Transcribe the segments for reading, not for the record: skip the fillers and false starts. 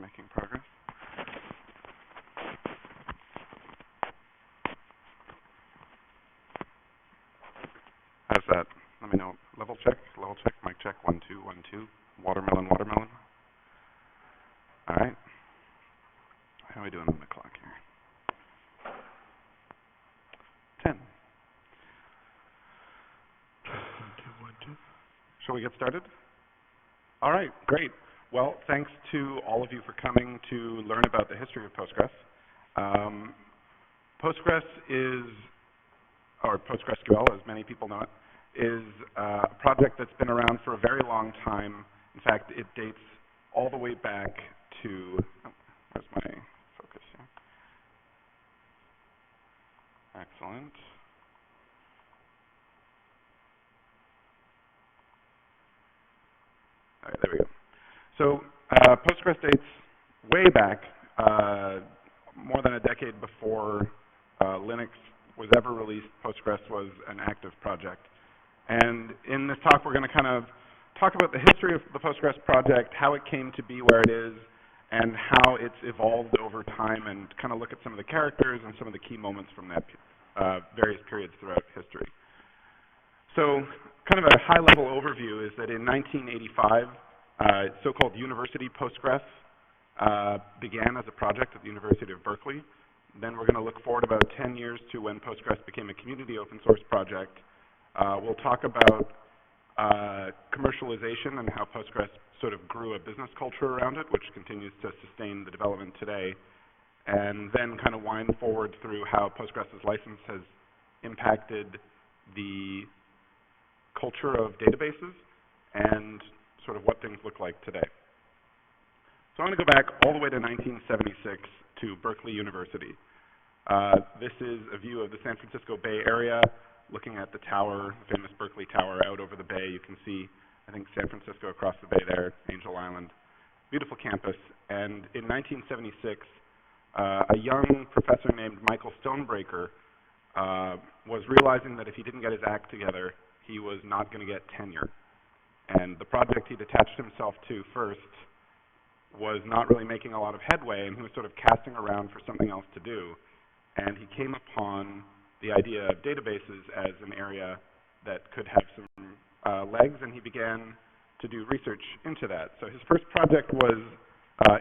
Making progress. How's that? Let me know. Level check, mic check, 1, 2, 1, 2. Watermelon. All right. How are we doing on the clock here? 10. 1, 2, 1, 2. Shall we get started? All right, great. Well, thanks to all of you for coming to learn about the history of Postgres. Postgres is, or PostgreSQL, as many people know it, is a project that's been around for a very long time. In fact, it dates all the way back to, where's my focus here? Excellent. All right, there we go. So Postgres dates way back, more than a decade before Linux was ever released. Postgres was an active project. And in this talk, we're going to kind of talk about the history of the Postgres project, how it came to be where it is, and how it's evolved over time, and kind of look at some of the characters and some of the key moments from that various periods throughout history. So kind of a high-level overview is that in 1985, so-called University Postgres began as a project at the University of Berkeley. Then we're going to look forward about 10 years to when Postgres became a community open source project. We'll talk about commercialization and how Postgres sort of grew a business culture around it, which continues to sustain the development today. And then kind of wind forward through how Postgres' license has impacted the culture of databases and sort of what things look like today. So I'm going to go back all the way to 1976 to Berkeley University. This is a view of the San Francisco Bay Area, looking at the tower, the famous Berkeley Tower out over the bay. You can see, I think, San Francisco across the bay there, Angel Island. Beautiful campus. And in 1976, a young professor named Michael Stonebreaker was realizing that if he didn't get his act together, he was not going to get tenure. And the project he'd attached himself to first was not really making a lot of headway, and he was sort of casting around for something else to do. And he came upon the idea of databases as an area that could have some legs, and he began to do research into that. So his first project was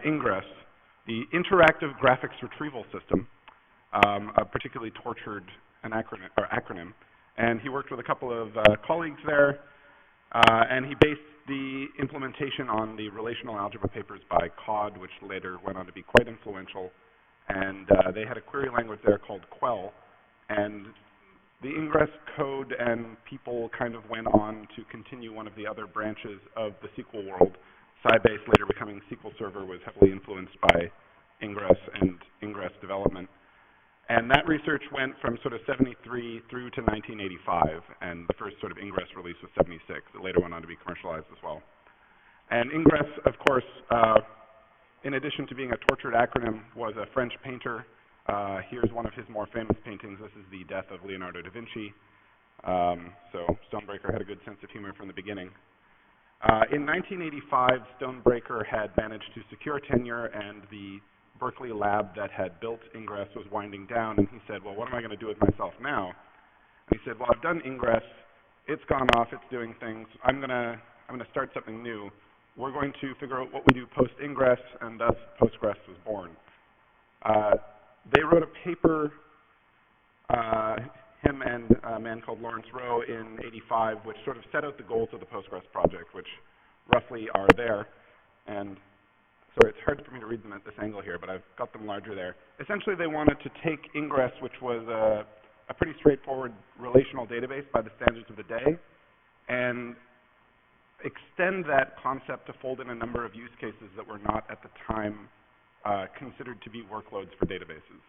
Ingress, the Interactive Graphics Retrieval System, a particularly tortured acronym. And he worked with a couple of colleagues there, and he based the implementation on the relational algebra papers by Cod, which later went on to be quite influential. And they had a query language there called SCaLE. And the Ingress code and people kind of went on to continue one of the other branches of the SQL world. Sybase, later becoming SQL Server, was heavily influenced by Ingress and Ingress development. And that research went from sort of 73 through to 1985, and the first sort of Ingress release was 76. It later went on to be commercialized as well. And Ingress, of course, in addition to being a tortured acronym, was a French painter. Here's one of his more famous paintings. This is the death of Leonardo da Vinci. So Stonebreaker had a good sense of humor from the beginning. In 1985, Stonebreaker had managed to secure tenure, and the Berkeley lab that had built Ingress was winding down, and he said, well, what am I going to do with myself now? And he said, well, I've done Ingress. It's gone off. It's doing things. I'm going to start something new. We're going to figure out what we do post-Ingress, and thus Postgres was born. They wrote a paper, him and a man called Lawrence Rowe, in '85, which sort of set out the goals of the Postgres project, which roughly are there. And sorry, it's hard for me to read them at this angle here, but I've got them larger there. Essentially, they wanted to take Ingress, which was a pretty straightforward relational database by the standards of the day, and extend that concept to fold in a number of use cases that were not at the time considered to be workloads for databases.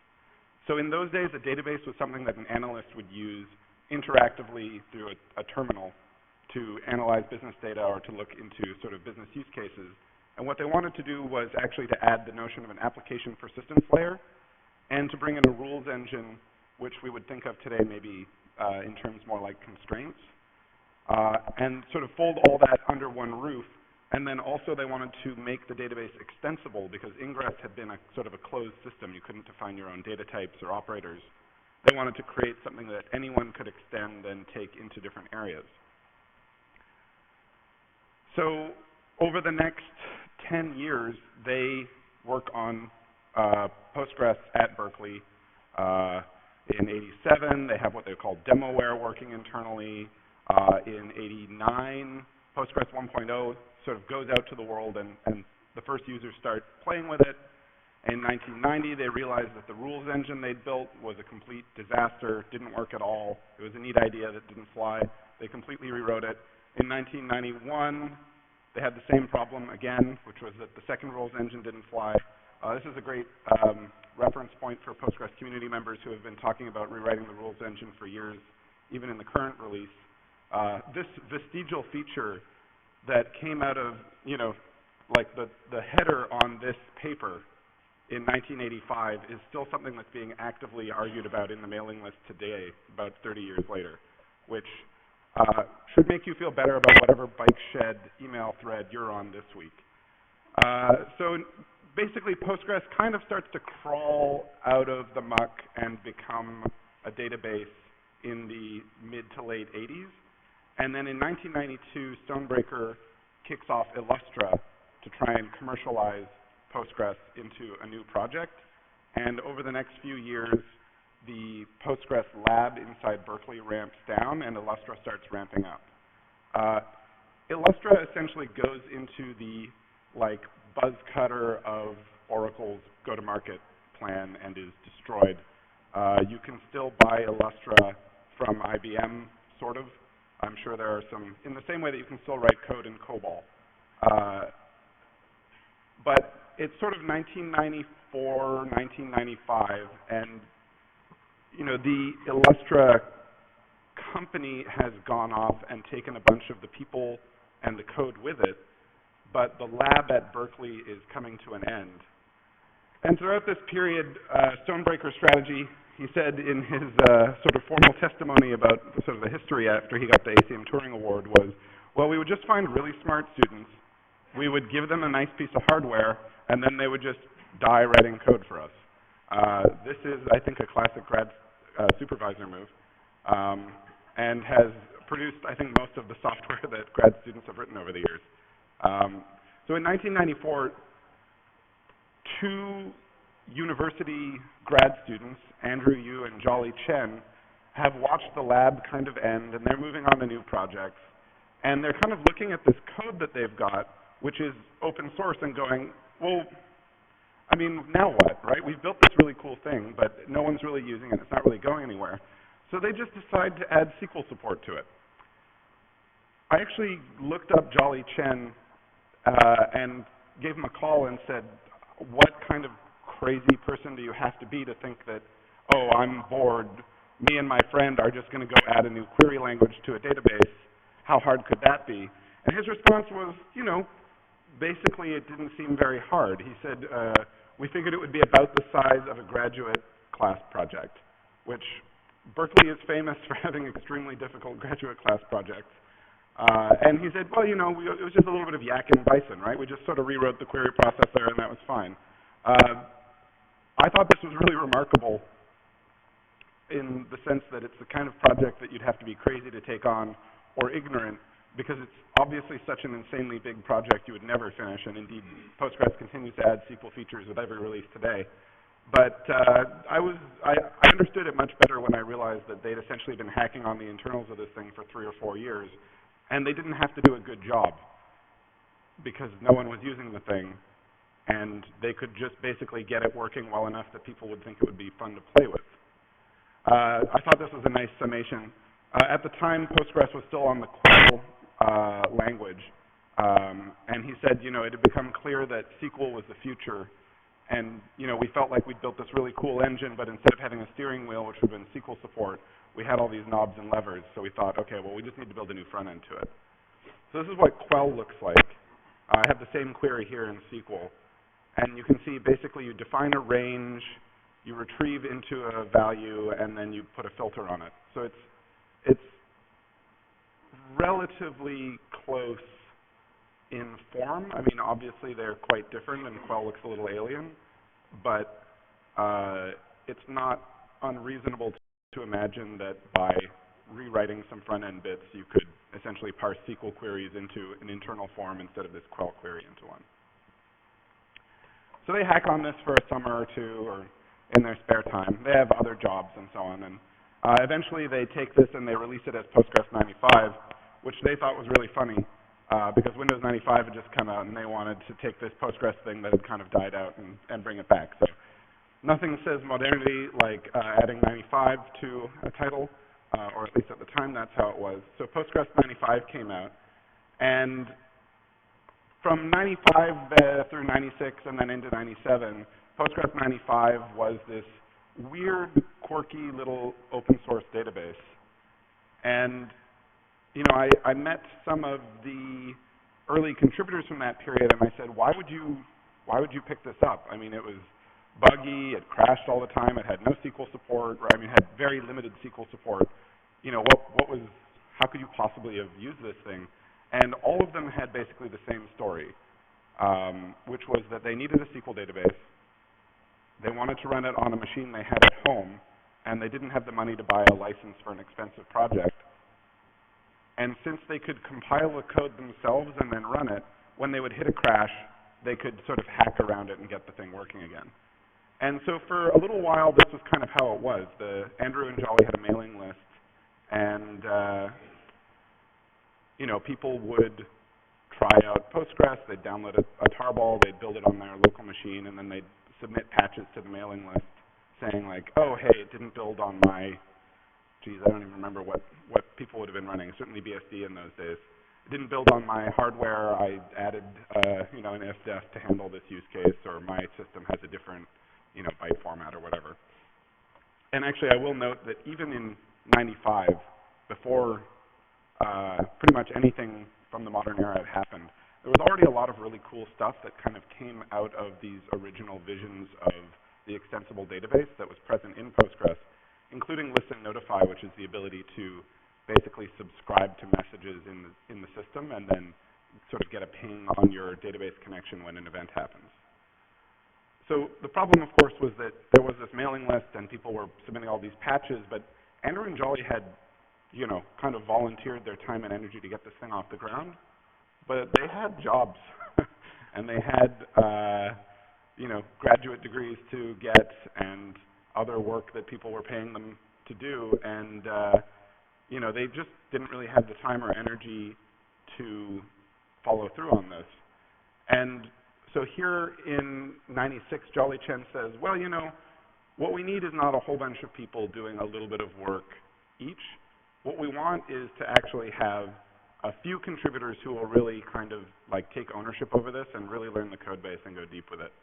So in those days, a database was something that an analyst would use interactively through a terminal to analyze business data or to look into sort of business use cases. And what they wanted to do was actually to add the notion of an application persistence layer and to bring in a rules engine, which we would think of today maybe in terms more like constraints, and sort of fold all that under one roof And then also they wanted to make the database extensible because Ingress had been a sort of a closed system. You couldn't define your own data types or operators. They wanted to create something that anyone could extend and take into different areas. So over the next 10 years, they work on Postgres at Berkeley. In '87, they have what they call demoware working internally. In '89, Postgres 1.0 sort of goes out to the world, and the first users start playing with it. In 1990, they realized that the rules engine they'd built was a complete disaster, didn't work at all. It was a neat idea that didn't fly. They completely rewrote it. In 1991, they had the same problem again, which was that the second rules engine didn't fly. This is a great reference point for Postgres community members who have been talking about rewriting the rules engine for years, even in the current release. This vestigial feature that came out of, like the header on this paper in 1985 is still something that's being actively argued about in the mailing list today, about 30 years later, which should make you feel better about whatever bike shed email thread you're on this week. So basically, Postgres kind of starts to crawl out of the muck and become a database in the mid to late 80s. And then in 1992, Stonebreaker kicks off Illustra to try and commercialize Postgres into a new project. And over the next few years, the Postgres lab inside Berkeley ramps down and Illustra starts ramping up. Illustra essentially goes into the buzz cutter of Oracle's go-to-market plan and is destroyed. You can still buy Illustra from IBM, sort of. I'm sure there are some, in the same way that you can still write code in COBOL. But it's sort of 1994, 1995, and the Illustra company has gone off and taken a bunch of the people and the code with it, but the lab at Berkeley is coming to an end. And throughout this period, Stonebreaker's strategy, he said in his sort of formal testimony about sort of the history after he got the ACM Turing Award was, well, we would just find really smart students, we would give them a nice piece of hardware, and then they would just die writing code for us. This is, I think, a classic grad supervisor move, and has produced, I think, most of the software that grad students have written over the years. So in 1994, two university grad students, Andrew Yu and Jolly Chen, have watched the lab kind of end, and they're moving on to new projects. And they're kind of looking at this code that they've got, which is open source, and going, well, I mean, now what, right? We've built this really cool thing, but no one's really using it. It's not really going anywhere. So they just decide to add SQL support to it. I actually looked up Jolly Chen and gave him a call and said, what kind of crazy person do you have to be to think that, oh, I'm bored, me and my friend are just going to go add a new query language to a database, how hard could that be? And his response was, basically it didn't seem very hard. He said, we figured it would be about the size of a graduate class project, which Berkeley is famous for having extremely difficult graduate class projects. And he said, well, it was just a little bit of yak and bison, right? We just sort of rewrote the query processor and that was fine. I thought this was really remarkable in the sense that it's the kind of project that you'd have to be crazy to take on or ignorant, because it's obviously such an insanely big project you would never finish, and indeed Postgres continues to add SQL features with every release today. But I understood it much better when I realized that they'd essentially been hacking on the internals of this thing for 3 or 4 years, and they didn't have to do a good job because no one was using the thing, and they could just basically get it working well enough that people would think it would be fun to play with. I thought this was a nice summation. At the time, Postgres was still on the Quell language, and he said, it had become clear that SQL was the future, and we felt like we'd built this really cool engine, but instead of having a steering wheel, which would have been SQL support, we had all these knobs and levers, so we thought, okay, well, we just need to build a new front end to it. So this is what Quell looks like. I have the same query here in SQL, and you can see basically you define a range, you retrieve into a value, and then you put a filter on it. So it's relatively close in form. I mean, obviously they're quite different, and Quell looks a little alien, but it's not unreasonable to imagine that by rewriting some front-end bits, you could essentially parse SQL queries into an internal form instead of this Quell query into one. So they hack on this for a summer or two, or in their spare time. They have other jobs and so on, and eventually they take this and they release it as Postgres 95, which they thought was really funny, because Windows 95 had just come out and they wanted to take this Postgres thing that had kind of died out and bring it back. So nothing says modernity like adding 95 to a title, or at least at the time that's how it was. So Postgres 95 came out, and from 95 through 96 and then into 97, Postgres 95 was this weird, quirky little open source database. And you know, I met some of the early contributors from that period, and I said, why would you pick this up? I mean, it was buggy, it crashed all the time, it had no SQL support, or, I mean, it had very limited SQL support. You know, how could you possibly have used this thing? And all of them had basically the same story, which was that they needed a SQL database, they wanted to run it on a machine they had at home, and they didn't have the money to buy a license for an expensive project. And since they could compile the code themselves and then run it, when they would hit a crash, they could sort of hack around it and get the thing working again. And so for a little while, this was kind of how it was. Andrew and Jolly had a mailing list, and you know, people would try out Postgres, they'd download a tarball, they'd build it on their local machine, and then they'd submit patches to the mailing list saying like, oh, hey, it didn't build on my, geez, I don't even remember what people would have been running, certainly BSD in those days. It didn't build on my hardware, I added, you know, an ifdef to handle this use case, or my system has a different, you know, byte format or whatever. And actually, I will note that even in 95, before pretty much anything from the modern era had happened, there was already a lot of really cool stuff that kind of came out of these original visions of the extensible database that was present in Postgres, including listen notify, which is the ability to basically subscribe to messages in the system and then sort of get a ping on your database connection when an event happens. So the problem, of course, was that there was this mailing list and people were submitting all these patches, but Andrew and Jolly had, you know, kind of volunteered their time and energy to get this thing off the ground, but they had jobs and they had, you know, graduate degrees to get and other work that people were paying them to do, and you know, they just didn't really have the time or energy to follow through on this. And so here in 96, Jolly Chen says, well, you know, what we need is not a whole bunch of people doing a little bit of work each. What we want is to actually have a few contributors who will really kind of like take ownership over this and really learn the code base and go deep with it.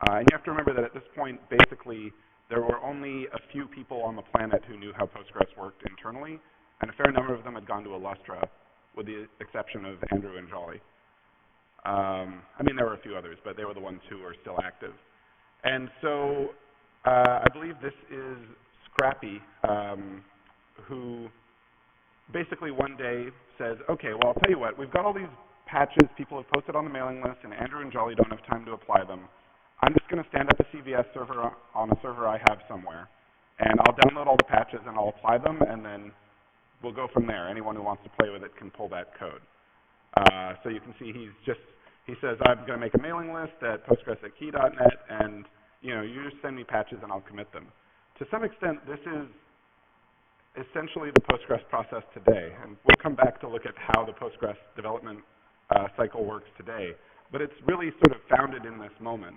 And you have to remember that at this point, basically, there were only a few people on the planet who knew how Postgres worked internally, and a fair number of them had gone to Illustra, with the exception of Andrew and Jolly. I mean, there were a few others, but they were the ones who were still active. And so I believe this is Scrappy, who basically one day says, okay, well, I'll tell you what, we've got all these patches people have posted on the mailing list, and Andrew and Jolly don't have time to apply them. I'm just going to stand up a CVS server on a server I have somewhere, and I'll download all the patches and I'll apply them, and then we'll go from there. Anyone who wants to play with it can pull that code. So you can see he says, I'm going to make a mailing list at postgres@key.net, and you know, you just send me patches and I'll commit them. To some extent, this is essentially the Postgres process today, and we'll come back to look at how the Postgres development cycle works today, but it's really sort of founded in this moment.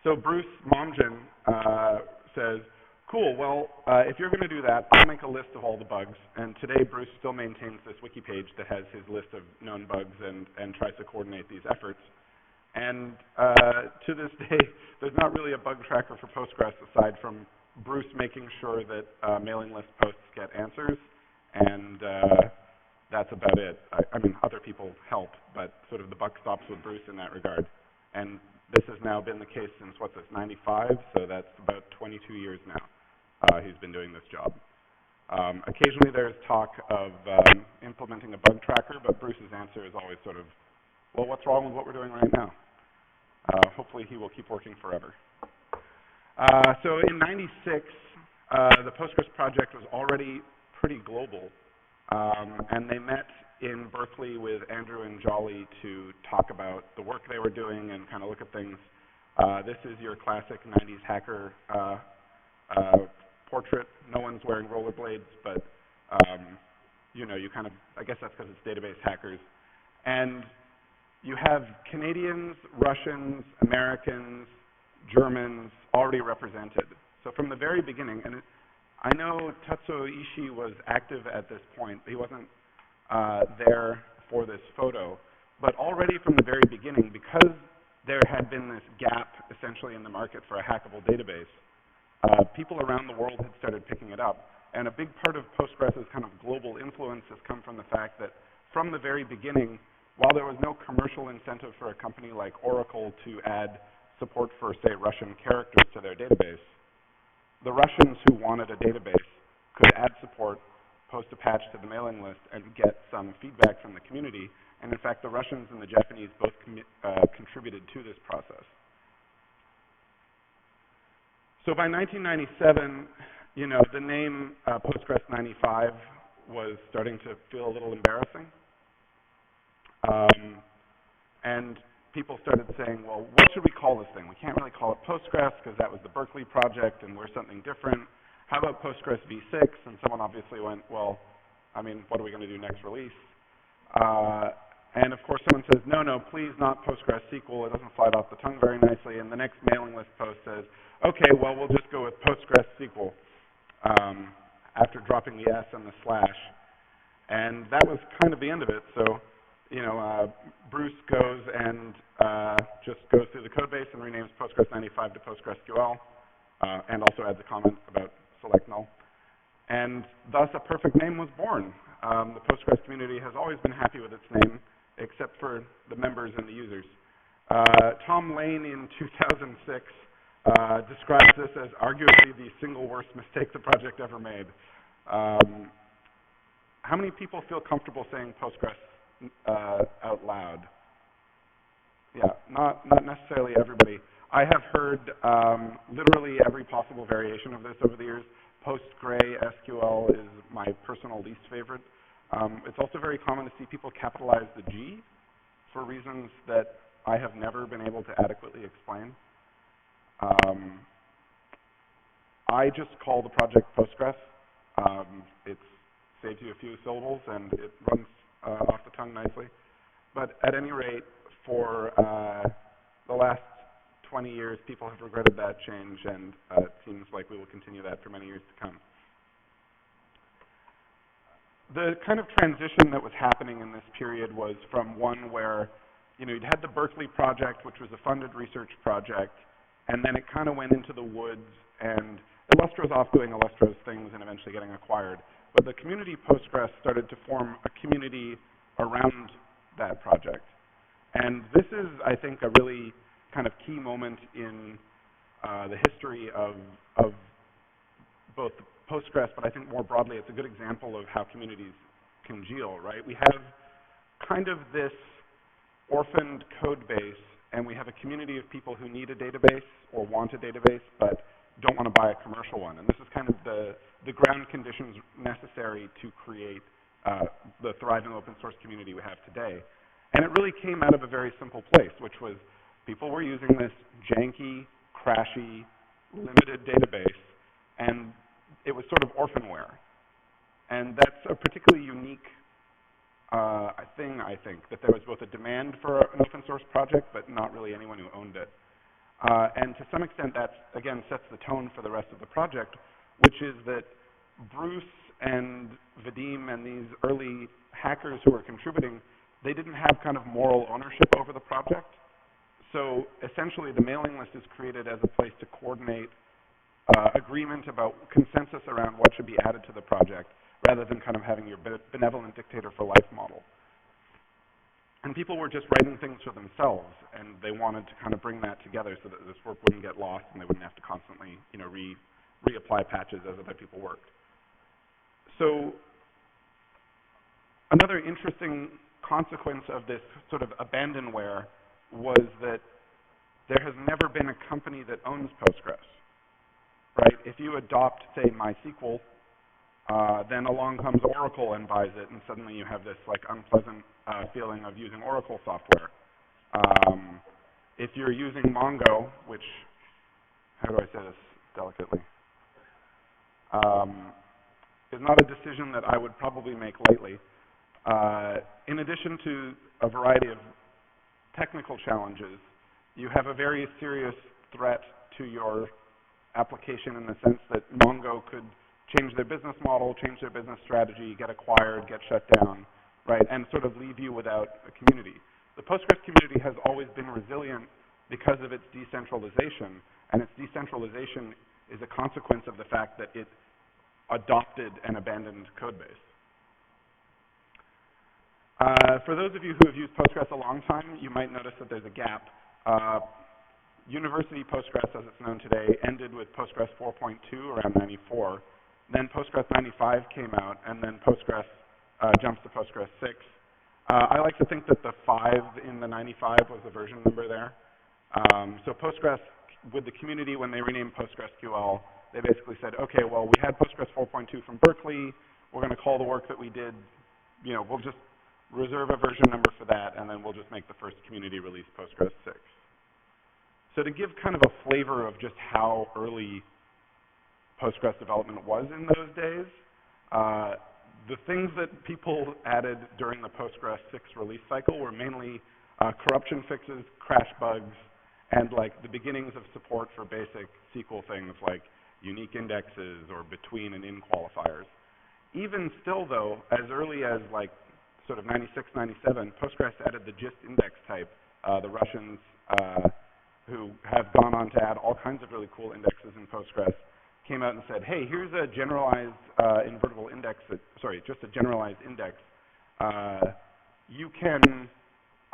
So Bruce Momgen says, cool, well, if you're going to do that, I'll make a list of all the bugs. And today, Bruce still maintains this wiki page that has his list of known bugs and tries to coordinate these efforts. And to this day, there's not really a bug tracker for Postgres aside from Bruce making sure that mailing list posts get answers. And that's about it. I mean, other people help, but sort of the buck stops with Bruce in that regard. And this has now been the case since, what's this, 95? So that's about 22 years now he's been doing this job. Occasionally there's talk of implementing a bug tracker, but Bruce's answer is always sort of, well, what's wrong with what we're doing right now? Hopefully he will keep working forever. So in '96, the Postgres project was already pretty global, and they met in Berkeley with Andrew and Jolly to talk about the work they were doing and kind of look at things. This is your classic '90s hacker portrait. No one's wearing rollerblades, but you know, you kind of, I guess that's because it's database hackers. And you have Canadians, Russians, Americans, Germans already represented. So from the very beginning, and I know Tatsuo Ishii was active at this point. He wasn't there for this photo, but already from the very beginning, because there had been this gap essentially in the market for a hackable database, people around the world had started picking it up. And a big part of Postgres' kind of global influence has come from the fact that from the very beginning, while there was no commercial incentive for a company like Oracle to add support for, say, Russian characters to their database, the Russians who wanted a database could add support, post a patch to the mailing list, and get some feedback from the community. And in fact, the Russians and the Japanese both contributed to this process. So by 1997, you know, the name Postgres 95 was starting to feel a little embarrassing. And people started saying, well, what should we call this thing? We can't really call it Postgres because that was the Berkeley project and we're something different. How about Postgres v6? And someone obviously went, well, I mean, what are we going to do next release? And of course someone says, no, no, please not PostgreSQL. It doesn't slide off the tongue very nicely. And the next mailing list post says, okay, well, we'll just go with PostgreSQL after dropping the S and the slash. And that was kind of the end of it. So, you know, Bruce goes and just goes through the code base and renames Postgres 95 to PostgreSQL, and also adds a comment about select null. And thus a perfect name was born. The Postgres community has always been happy with its name, except for the members and the users. Tom Lane in 2006 describes this as arguably the single worst mistake the project ever made. How many people feel comfortable saying Postgres out loud? Yeah, not necessarily everybody. I have heard literally every possible variation of this over the years. PostgreSQL is my personal least favorite. It's also very common to see people capitalize the G for reasons that I have never been able to adequately explain. I just call the project Postgres. It's saves you a few syllables and it runs off the tongue nicely. But at any rate, for the last 20 years, people have regretted that change, and it seems like we will continue that for many years to come. The kind of transition that was happening in this period was from one where, you know, you'd had the Berkeley project, which was a funded research project, and then it kind of went into the woods, and Illustro's off doing Illustro's things and eventually getting acquired. But the community Postgres started to form a community around that project. And this is, I think, a really kind of key moment in the history of both Postgres, but I think more broadly it's a good example of how communities congeal, right? We have kind of this orphaned code base, and we have a community of people who need a database or want a database, but don't want to buy a commercial one. And this is kind of the ground conditions necessary to create the thriving open source community we have today. And it really came out of a very simple place, which was people were using this janky, crashy, limited database, and it was sort of orphanware. And that's a particularly unique thing, I think, that there was both a demand for an open source project, but not really anyone who owned it. And to some extent, that, again, sets the tone for the rest of the project, which is that Bruce and Vadim and these early hackers who were contributing, they didn't have kind of moral ownership over the project. So essentially, the mailing list is created as a place to coordinate agreement about consensus around what should be added to the project, rather than kind of having your benevolent dictator for life model. And people were just writing things for themselves, and they wanted to kind of bring that together so that this work wouldn't get lost and they wouldn't have to constantly, you know, reapply patches as other people worked. So another interesting consequence of this sort of abandonware was that there has never been a company that owns Postgres, right? If you adopt, say, MySQL, then along comes Oracle and buys it, and suddenly you have this like unpleasant feeling of using Oracle software. If you're using Mongo, which, how do I say this delicately, is not a decision that I would probably make lightly. In addition to a variety of technical challenges, you have a very serious threat to your application in the sense that Mongo could change their business model, change their business strategy, get acquired, get shut down, right, and sort of leave you without a community. The Postgres community has always been resilient because of its decentralization, and its decentralization is a consequence of the fact that it adopted an abandoned code base. For those of you who have used Postgres a long time, you might notice that there's a gap. University Postgres, as it's known today, ended with Postgres 4.2 around 94. Then Postgres 95 came out, and then Postgres jumps to Postgres 6. I like to think that the 5 in the 95 was the version number there. So Postgres, with the community, when they renamed PostgreSQL, they basically said, okay, well, we had Postgres 4.2 from Berkeley. We're going to call the work that we did, we'll just reserve a version number for that, and then we'll just make the first community release Postgres 6. So to give kind of a flavor of just how early Postgres development was in those days, the things that people added during the Postgres 6 release cycle were mainly corruption fixes, crash bugs, and like the beginnings of support for basic SQL things like unique indexes or between and in qualifiers. Even still, though, as early as like sort of 96, 97, Postgres added the gist index type. The Russians, who have gone on to add all kinds of really cool indexes in Postgres, came out and said, hey, here's a generalized invertible index, just a generalized index. You can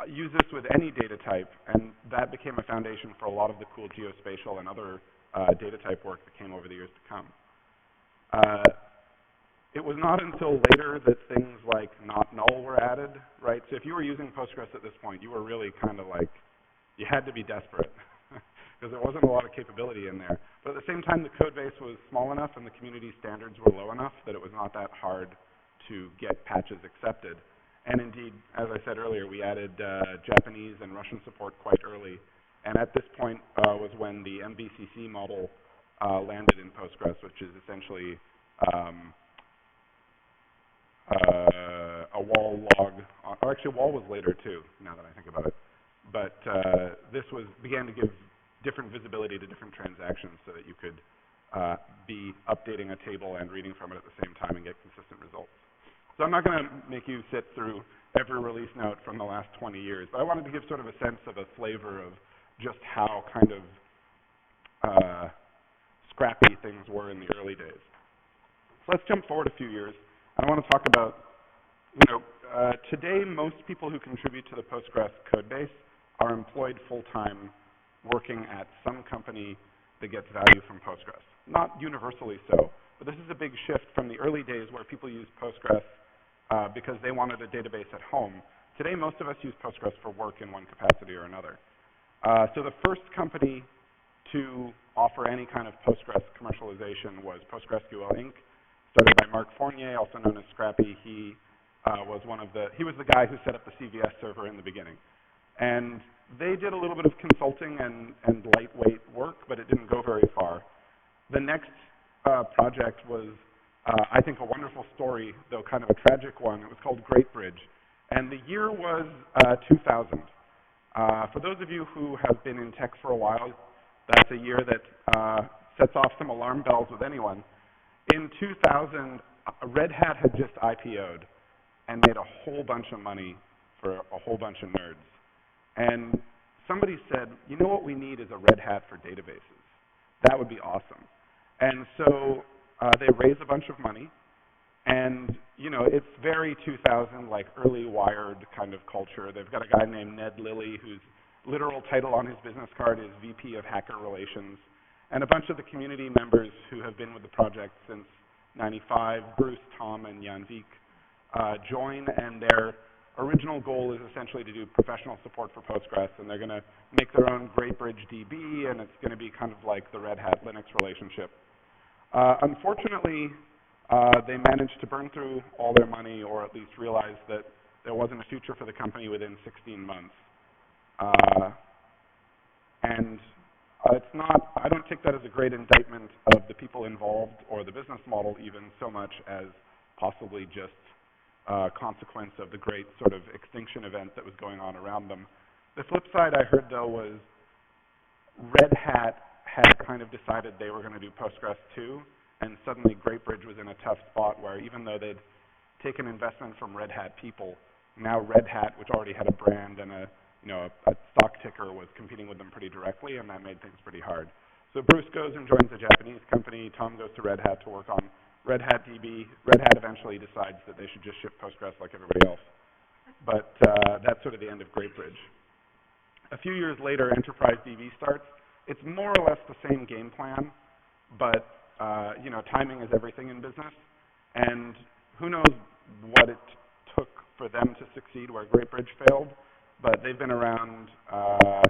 use this with any data type, and that became a foundation for a lot of the cool geospatial and other data type work that came over the years to come. It was not until later that things like not null were added, right? So if you were using Postgres at this point, you were really kind of like, you had to be desperate because there wasn't a lot of capability in there. But at the same time, the code base was small enough and the community standards were low enough that it was not that hard to get patches accepted. And indeed, as I said earlier, we added Japanese and Russian support quite early. And at this point was when the MVCC model landed in Postgres, which is essentially a wall log, or actually wall was later too, now that I think about it. But this began to give different visibility to different transactions so that you could be updating a table and reading from it at the same time and get consistent results. So I'm not going to make you sit through every release note from the last 20 years, but I wanted to give sort of a sense of a flavor of just how kind of scrappy things were in the early days. So let's jump forward a few years. I want to talk about, today most people who contribute to the Postgres code base are employed full-time working at some company that gets value from Postgres. Not universally so, but this is a big shift from the early days where people used Postgres because they wanted a database at home. Today, most of us use Postgres for work in one capacity or another. So the first company to offer any kind of Postgres commercialization was PostgreSQL Inc., started by Mark Fournier, also known as Scrappy. He was the guy who set up the CVS server in the beginning. And they did a little bit of consulting and lightweight work, but it didn't go very far. The next project was, I think, a wonderful story, though kind of a tragic one. It was called Great Bridge. And the year was 2000. For those of you who have been in tech for a while, that's a year that sets off some alarm bells with anyone. In 2000, Red Hat had just IPO'd and made a whole bunch of money for a whole bunch of nerds. And somebody said, you know what we need is a Red Hat for databases. That would be awesome. And so they raised a bunch of money. And, it's very 2000, like early Wired kind of culture. They've got a guy named Ned Lilly whose literal title on his business card is VP of Hacker Relations. And a bunch of the community members who have been with the project since 95, Bruce, Tom, and Jan Vik join, and their original goal is essentially to do professional support for Postgres, and they're going to make their own GreatBridge-DB, and it's going to be kind of like the Red Hat Linux relationship. Unfortunately, they managed to burn through all their money, or at least realize that there wasn't a future for the company within 16 months. I don't take that as a great indictment of the people involved or the business model even so much as possibly just a consequence of the great sort of extinction event that was going on around them. The flip side I heard, though, was Red Hat had kind of decided they were going to do Postgres too, and suddenly GreatBridge was in a tough spot where even though they'd taken investment from Red Hat people, now Red Hat, which already had a brand and a stock ticker, was competing with them pretty directly, and that made things pretty hard. So Bruce goes and joins a Japanese company. Tom goes to Red Hat to work on Red Hat DB. Red Hat eventually decides that they should just ship Postgres like everybody else. But that's sort of the end of GreatBridge. A few years later, EnterpriseDB starts. It's more or less the same game plan, but timing is everything in business. And who knows what it took for them to succeed where GreatBridge failed, but they've been around, I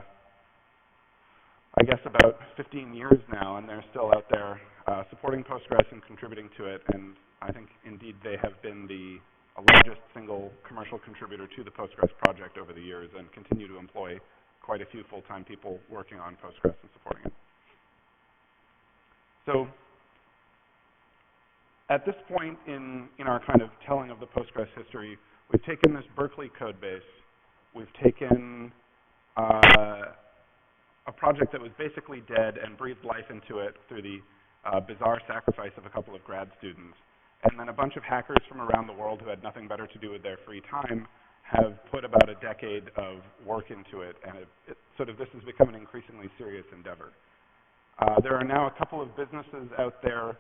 guess, about 15 years now, and they're still out there supporting Postgres and contributing to it. And I think, indeed, they have been the largest single commercial contributor to the Postgres project over the years and continue to employ quite a few full-time people working on Postgres and supporting it. So at this point in our kind of telling of the Postgres history, we've taken this Berkeley code base. We've taken a project that was basically dead and breathed life into it through the bizarre sacrifice of a couple of grad students. And then a bunch of hackers from around the world who had nothing better to do with their free time have put about a decade of work into it, and this has become an increasingly serious endeavor. There are now a couple of businesses out there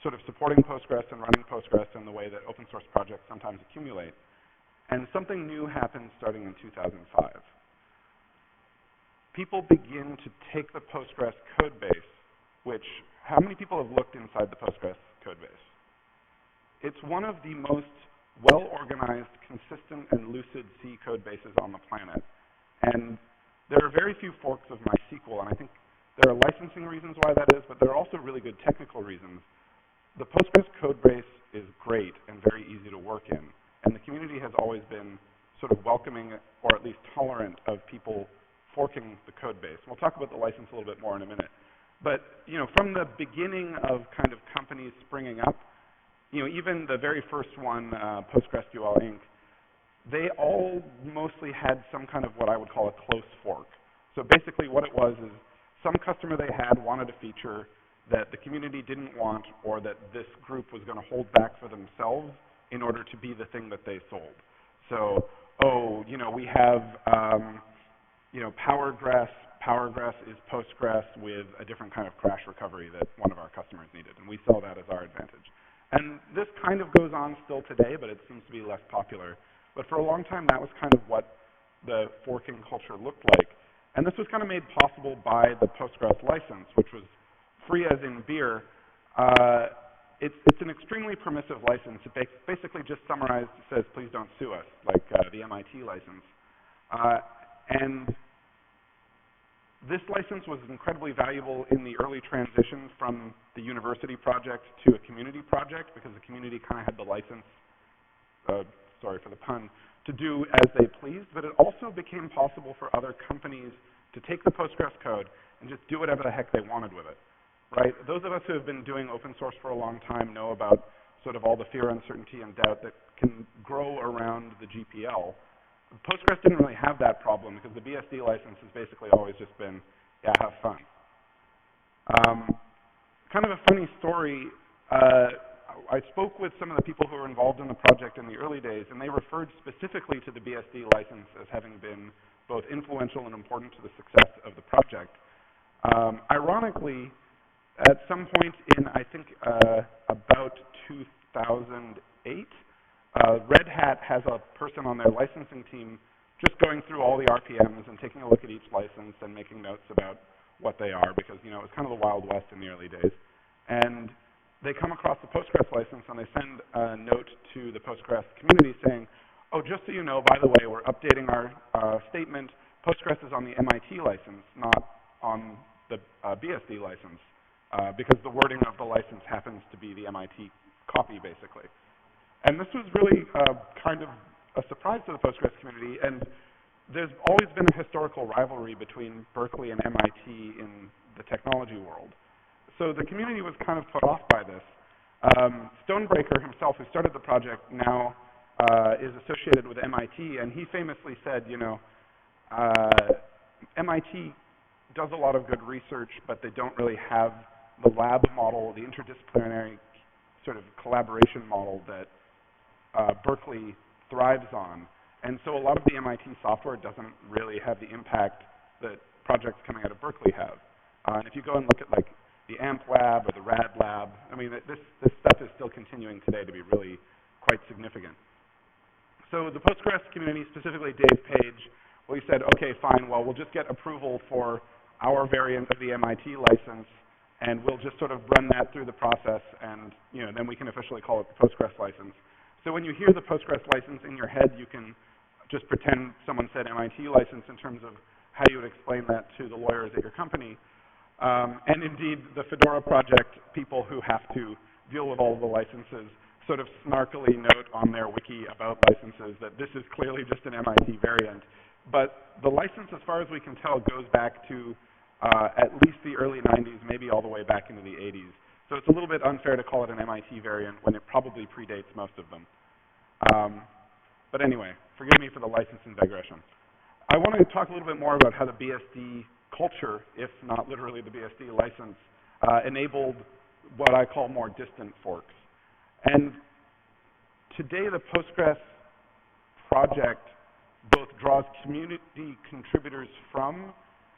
sort of supporting Postgres and running Postgres in the way that open source projects sometimes accumulate. And something new happened starting in 2005. People begin to take the Postgres code base, which, how many people have looked inside the Postgres code base? It's one of the most well-organized, consistent, and lucid C code bases on the planet. And there are very few forks of MySQL, and I think there are licensing reasons why that is, but there are also really good technical reasons. The Postgres code base is great and very easy to work in, and the community has always been sort of welcoming, or at least tolerant, of people forking the code base. We'll talk about the license a little bit more in a minute. But from the beginning of kind of companies springing up, even the very first one, PostgreSQL Inc., they all mostly had some kind of what I would call a close fork. So basically what it was is some customer they had wanted a feature that the community didn't want, or that this group was going to hold back for themselves in order to be the thing that they sold. So, we have, PowerGress. PowerGress is Postgres with a different kind of crash recovery that one of our customers needed, and we sell that as our advantage. And this kind of goes on still today, but it seems to be less popular. But for a long time, that was kind of what the forking culture looked like. And this was kind of made possible by the Postgres license, which was free as in beer. It's an extremely permissive license. It basically just summarized, says, please don't sue us, like the MIT license. And this license was incredibly valuable in the early transition from the university project to a community project, because the community kind of had the license, sorry for the pun, to do as they pleased. But it also became possible for other companies to take the Postgres code and just do whatever the heck they wanted with it, right? Those of us who have been doing open source for a long time know about sort of all the fear, uncertainty, and doubt that can grow around the GPL. Postgres didn't really have that problem, because the BSD license has basically always just been, yeah, have fun. Kind of a funny story, I spoke with some of the people who were involved in the project in the early days, and they referred specifically to the BSD license as having been both influential and important to the success of the project. Ironically, at some point in, I think, about 2008, Red Hat has a person on their licensing team just going through all the RPMs and taking a look at each license and making notes about what they are, because, it was kind of the Wild West in the early days. And they come across the Postgres license and they send a note to the Postgres community saying, oh, just so you know, by the way, we're updating our statement. Postgres is on the MIT license, not on the BSD license, because the wording of the license happens to be the MIT copy, basically. And this was really kind of a surprise to the Postgres community, and there's always been a historical rivalry between Berkeley and MIT in the technology world. So the community was kind of put off by this. Stonebreaker himself, who started the project, now is associated with MIT, and he famously said, you know, MIT does a lot of good research, but they don't really have the lab model, the interdisciplinary sort of collaboration model that Berkeley thrives on. And so a lot of the MIT software doesn't really have the impact that projects coming out of Berkeley have. And if you go and look at like the AMP lab or the RAD lab, I mean, this stuff is still continuing today to be really quite significant. So the Postgres community, specifically Dave Page, well, he said, okay, fine, well, we'll just get approval for our variant of the MIT license, and we'll just sort of run that through the process, and you know, then we can officially call it the Postgres license. So when you hear the Postgres license in your head, you can just pretend someone said MIT license in terms of how you would explain that to the lawyers at your company. And indeed, the Fedora project, people who have to deal with all of the licenses, sort of snarkily note on their wiki about licenses that this is clearly just an MIT variant. But the license, as far as we can tell, goes back to at least the early 90s, maybe all the way back into the 80s. So it's a little bit unfair to call it an MIT variant when it probably predates most of them. But anyway, forgive me for the licensing digression. I want to talk a little bit more about how the BSD culture, if not literally the BSD license, enabled what I call more distant forks. And today the Postgres project both draws community contributors from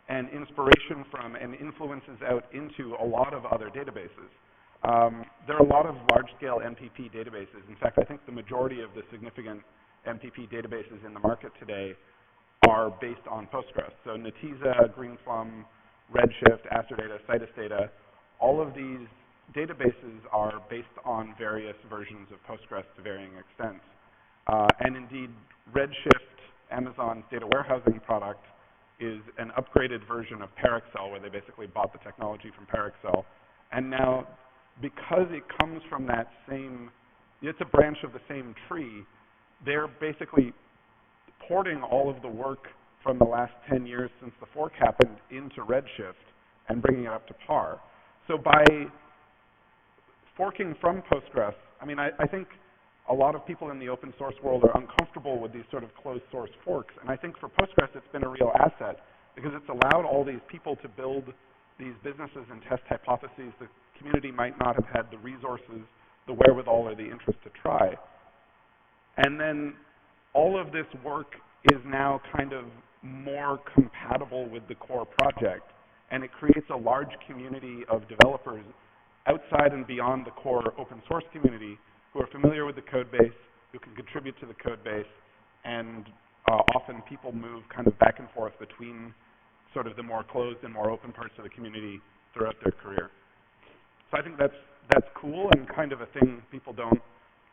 and inspiration from and influences out into a lot of other databases. There are a lot of large-scale MPP databases. In fact, I think the majority of the significant MPP databases in the market today are based on Postgres. So Netezza, Greenplum, Redshift, Astrodata, Citusdata, all of these databases are based on various versions of Postgres to varying extents. And indeed, Redshift, Amazon's data warehousing product, is an upgraded version of Parexel, where they basically bought the technology from Parexel. And now, because it comes from that same, it's a branch of the same tree, they're basically porting all of the work from the last 10 years since the fork happened into Redshift and bringing it up to par. So by forking from Postgres, I mean, I think a lot of people in the open source world are uncomfortable with these sort of closed source forks. And I think for Postgres, it's been a real asset because it's allowed all these people to build these businesses and test hypotheses the community might not have had the resources, the wherewithal, or the interest to try. And then all of this work is now kind of more compatible with the core project. And it creates a large community of developers outside and beyond the core open source community who are familiar with the code base, who can contribute to the code base, and often people move kind of back and forth between sort of the more closed and more open parts of the community throughout their career. So I think that's cool and kind of a thing people don't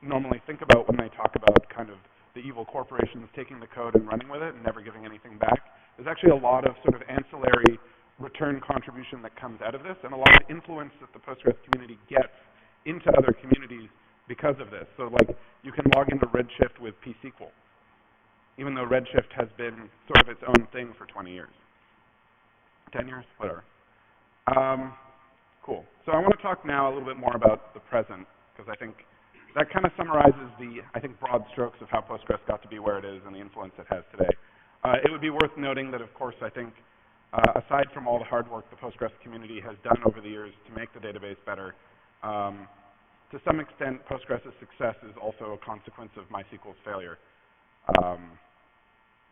normally think about when they talk about kind of the evil corporations taking the code and running with it and never giving anything back. There's actually a lot of sort of ancillary return contribution that comes out of this, and a lot of influence that the Postgres community gets into other communities because of this. So like you can log into Redshift with pSQL, even though Redshift has been sort of its own thing for 20 years. 10 years? Whatever. Cool. So I want to talk now a little bit more about the present, because I think that kind of summarizes the, I think, broad strokes of how Postgres got to be where it is and the influence it has today. It would be worth noting that, of course, I think, aside from all the hard work the Postgres community has done over the years to make the database better, to some extent, Postgres' success is also a consequence of MySQL's failure.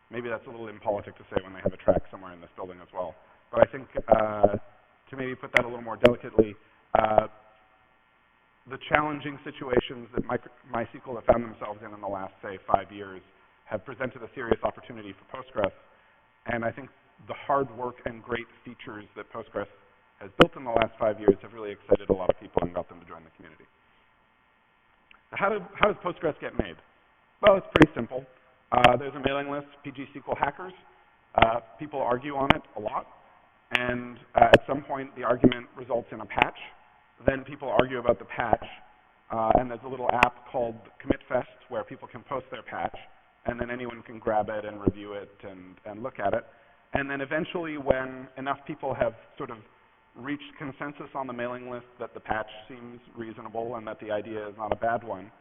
Maybe that's a little impolitic to say when they have a track somewhere in this building as well. But I think, to maybe put that a little more delicately, the challenging situations that MySQL have found themselves in the last, say, 5 years have presented a serious opportunity for Postgres. And I think the hard work and great features that Postgres has built in the last 5 years have really excited a lot of people and got them to join the community. How does Postgres get made? Well, it's pretty simple. There's a mailing list, PGSQL hackers. People argue on it a lot, and at some point the argument results in a patch. Then people argue about the patch, and there's a little app called CommitFest where people can post their patch, and then anyone can grab it and review it and look at it. And then eventually, when enough people have sort of reached consensus on the mailing list that the patch seems reasonable and that the idea is not a bad one,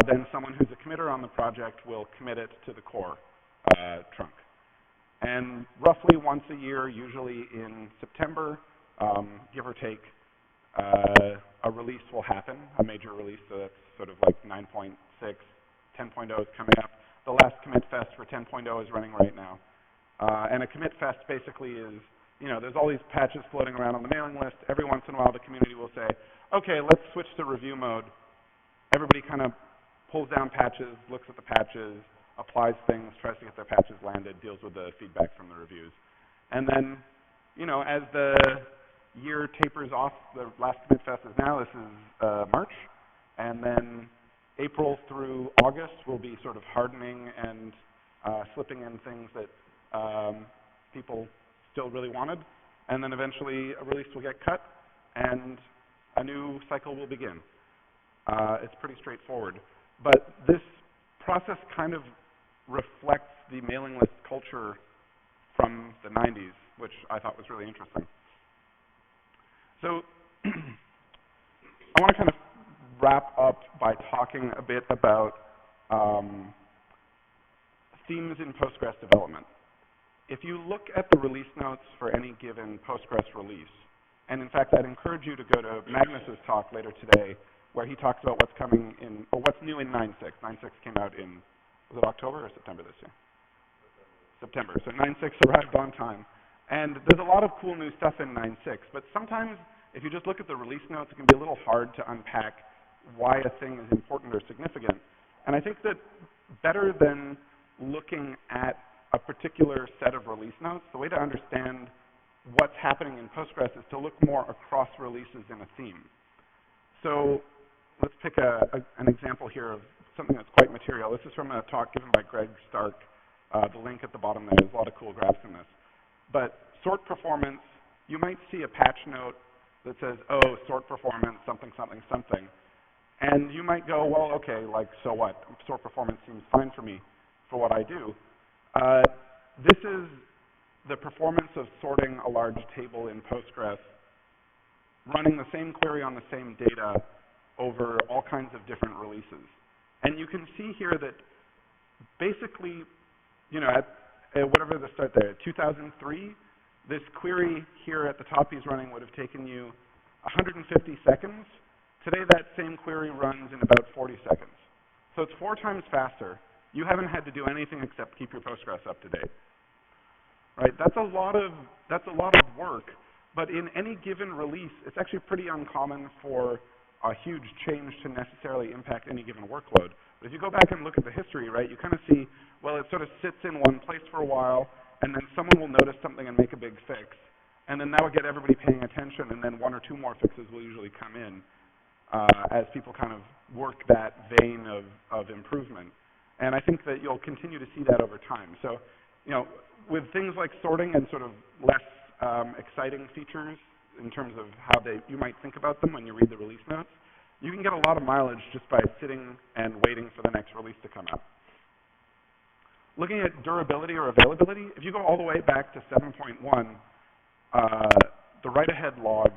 then someone who's a committer on the project will commit it to the core trunk. And roughly once a year, usually in September, give or take, a release will happen, a major release, so that's sort of like 9.6, 10.0 is coming up. The last commit fest for 10.0 is running right now. And a commit fest basically is, there's all these patches floating around on the mailing list. Every once in a while, the community will say, okay, let's switch to review mode. Everybody kind of pulls down patches, looks at the patches, applies things, tries to get their patches landed, deals with the feedback from the reviews. And then, as the year tapers off, the last commit fest is now, this is March, and then April through August will be sort of hardening and slipping in things that people still really wanted, and then eventually a release will get cut, and a new cycle will begin. It's pretty straightforward. But this process kind of reflects the mailing list culture from the 90s, which I thought was really interesting. So I want to kind of wrap up by talking a bit about themes in Postgres development. If you look at the release notes for any given Postgres release, and in fact, I'd encourage you to go to Magnus's talk later today, where he talks about what's coming in, or what's new in 9.6. 9.6 came out in, was it October or September this year? September. So 9.6 arrived on time. And there's a lot of cool new stuff in 9.6, but sometimes if you just look at the release notes, it can be a little hard to unpack why a thing is important or significant. And I think that better than looking at a particular set of release notes, the way to understand what's happening in Postgres is to look more across releases in a theme. So let's pick an example here of something that's quite material. This is from a talk given by Greg Stark. The link at the bottom there, there's a lot of cool graphs in this. But sort performance, you might see a patch note that says, oh, sort performance, something, something, something. And you might go, well, okay, like, so what? Sort performance seems fine for me for what I do. This is the performance of sorting a large table in Postgres, running the same query on the same data over all kinds of different releases. And you can see here that basically, at whatever the start there, 2003, this query here at the top he's running would have taken you 150 seconds. Today, that same query runs in about 40 seconds. So it's 4 times faster. You haven't had to do anything except keep your Postgres up to date. Right? That's a lot of work. But in any given release, it's actually pretty uncommon for a huge change to necessarily impact any given workload. But if you go back and look at the history, right, you kind of see, well, it sort of sits in one place for a while, and then someone will notice something and make a big fix. And then that will get everybody paying attention, and then 1 or 2 more fixes will usually come in as people kind of work that vein of improvement. And I think that you'll continue to see that over time. So, with things like sorting and sort of less exciting features in terms of how you might think about them when you read the release notes, you can get a lot of mileage just by sitting and waiting for the next release to come out. Looking at durability or availability, if you go all the way back to 7.1, the write-ahead log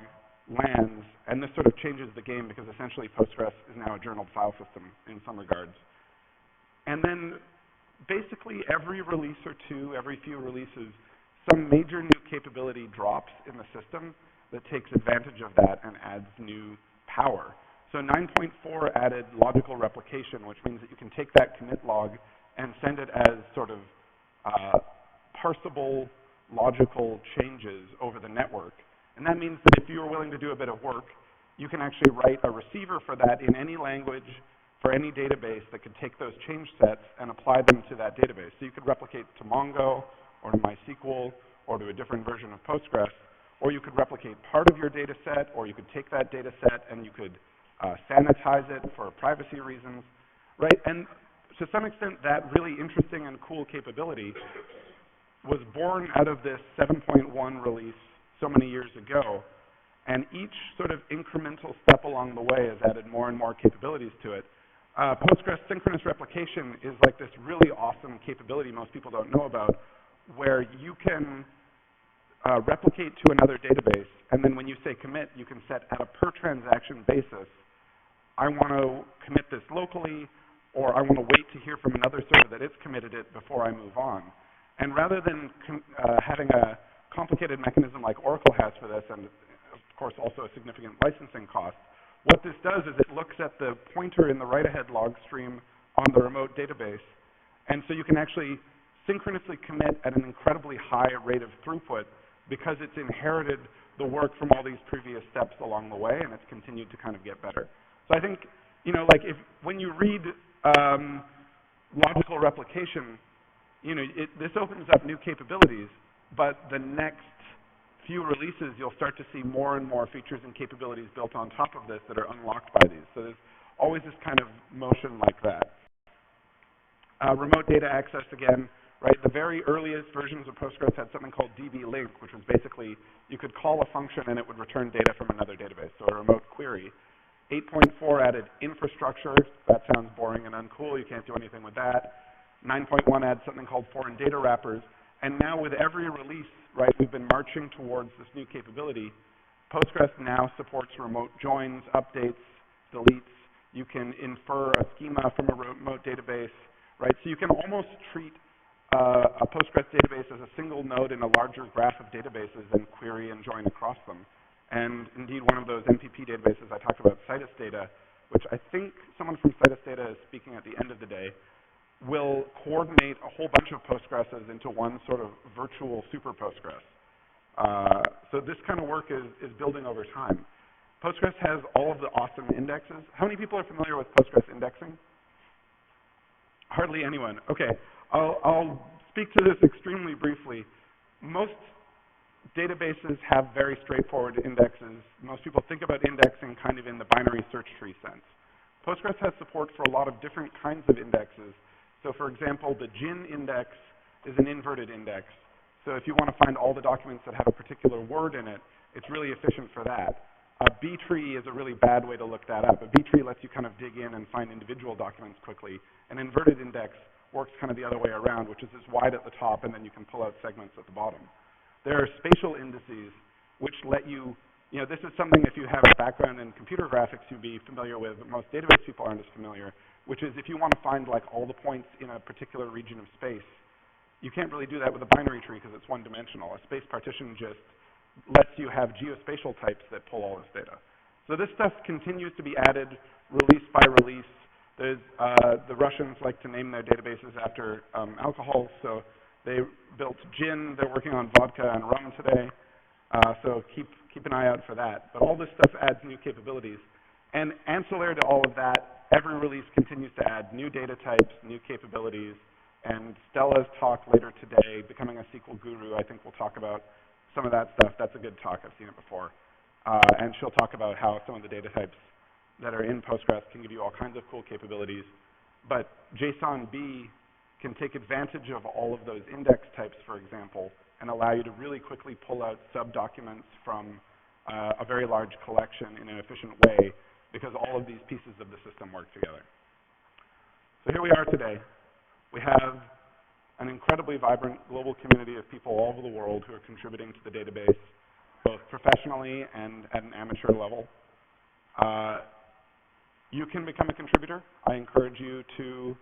lands, and this sort of changes the game because essentially Postgres is now a journaled file system in some regards. And then basically every release or two, every few releases, some major new capability drops in the system that takes advantage of that and adds new power. So 9.4 added logical replication, which means that you can take that commit log and send it as sort of parsable logical changes over the network. And that means that if you're willing to do a bit of work, you can actually write a receiver for that in any language for any database that could take those change sets and apply them to that database. So you could replicate to Mongo or to MySQL or to a different version of Postgres, or you could replicate part of your data set, or you could take that data set and you could sanitize it for privacy reasons, right? And to some extent, that really interesting and cool capability was born out of this 7.1 release so many years ago, and each sort of incremental step along the way has added more and more capabilities to it. Postgres synchronous replication is like this really awesome capability most people don't know about, where you can replicate to another database, and then when you say commit, you can set at a per transaction basis, I want to commit this locally, or I want to wait to hear from another server that it's committed it before I move on. And rather than having a complicated mechanism like Oracle has for this, and of course also a significant licensing cost, what this does is it looks at the pointer in the write-ahead log stream on the remote database, and so you can actually synchronously commit at an incredibly high rate of throughput because it's inherited the work from all these previous steps along the way, and it's continued to kind of get better. So I think, you know, like when you read logical replication, you know, this opens up new capabilities, but the next few releases, you'll start to see more and more features and capabilities built on top of this that are unlocked by these. So there's always this kind of motion like that. Remote data access, again, right? The very earliest versions of Postgres had something called DB link, which was basically you could call a function and it would return data from another database, so a remote query. 8.4 added infrastructure. That sounds boring and uncool. You can't do anything with that. 9.1 adds something called foreign data wrappers. And now with every release, right, we've been marching towards this new capability. Postgres now supports remote joins, updates, deletes. You can infer a schema from a remote database, right? So you can almost treat a Postgres database as a single node in a larger graph of databases and query and join across them. And indeed, one of those MPP databases I talked about, Citus Data, which I think someone from Citus Data is speaking at the end of the day, will coordinate a whole bunch of Postgreses into one sort of virtual super Postgres. So this kind of work is building over time. Postgres has all of the awesome indexes. How many people are familiar with Postgres indexing? Hardly anyone. Okay, I'll speak to this extremely briefly. Most databases have very straightforward indexes. Most people think about indexing kind of in the binary search tree sense. Postgres has support for a lot of different kinds of indexes. So for example, the GIN index is an inverted index. So if you want to find all the documents that have a particular word in it, it's really efficient for that. A B-tree is a really bad way to look that up. A B-tree lets you kind of dig in and find individual documents quickly. An inverted index works kind of the other way around, which is this wide at the top, and then you can pull out segments at the bottom. There are spatial indices, which let you, you know, this is something if you have a background in computer graphics you'd be familiar with, but most database people aren't as familiar, which is if you want to find like all the points in a particular region of space, you can't really do that with a binary tree because it's one-dimensional. A space partition just lets you have geospatial types that pull all this data. So this stuff continues to be added release by release. There's, the Russians like to name their databases after alcohols, so they built gin. They're working on vodka and rum today, so keep an eye out for that. But all this stuff adds new capabilities. And ancillary to all of that, every release continues to add new data types, new capabilities, and Stella's talk later today, Becoming a SQL Guru, I think we'll talk about some of that stuff. That's a good talk. I've seen it before. And she'll talk about how some of the data types that are in Postgres can give you all kinds of cool capabilities. But JSON-B can take advantage of all of those index types, for example, and allow you to really quickly pull out sub-documents from a very large collection in an efficient way because all of these pieces of the system work together. So here we are today. We have an incredibly vibrant global community of people all over the world who are contributing to the database, both professionally and at an amateur level. You can become a contributor. I encourage you to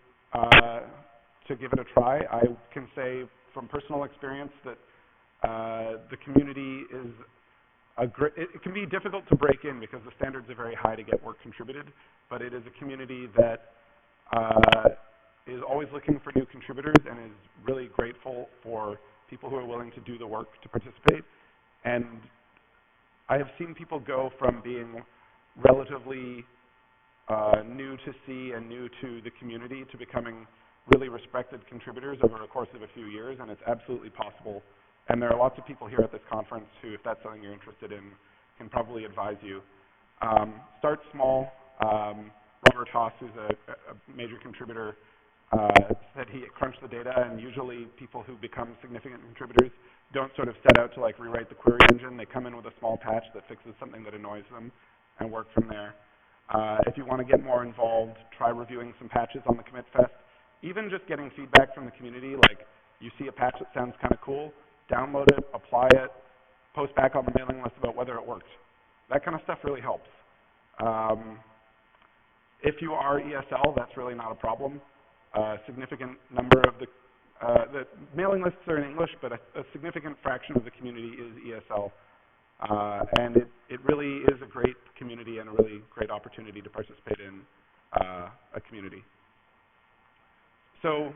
give it a try. I can say from personal experience that the community is it can be difficult to break in because the standards are very high to get work contributed, but it is a community that is always looking for new contributors and is really grateful for people who are willing to do the work to participate. And I have seen people go from being relatively new to C and new to the community to becoming really respected contributors over a course of a few years, and it's absolutely possible And there are lots of people here at this conference who, if that's something you're interested in, can probably advise you. Start small. Robert Haas, who's a major contributor, said he crunched the data, and usually people who become significant contributors don't sort of set out to like rewrite the query engine. They come in with a small patch that fixes something that annoys them and work from there. If you want to get more involved, try reviewing some patches on the commit fest. Even just getting feedback from the community, like you see a patch that sounds kind of cool, download it, apply it, post back on the mailing list about whether it worked. That kind of stuff really helps. If you are ESL, that's really not a problem. A significant number of the mailing lists are in English, but a significant fraction of the community is ESL. And it really is a great community and a really great opportunity to participate in a community. So,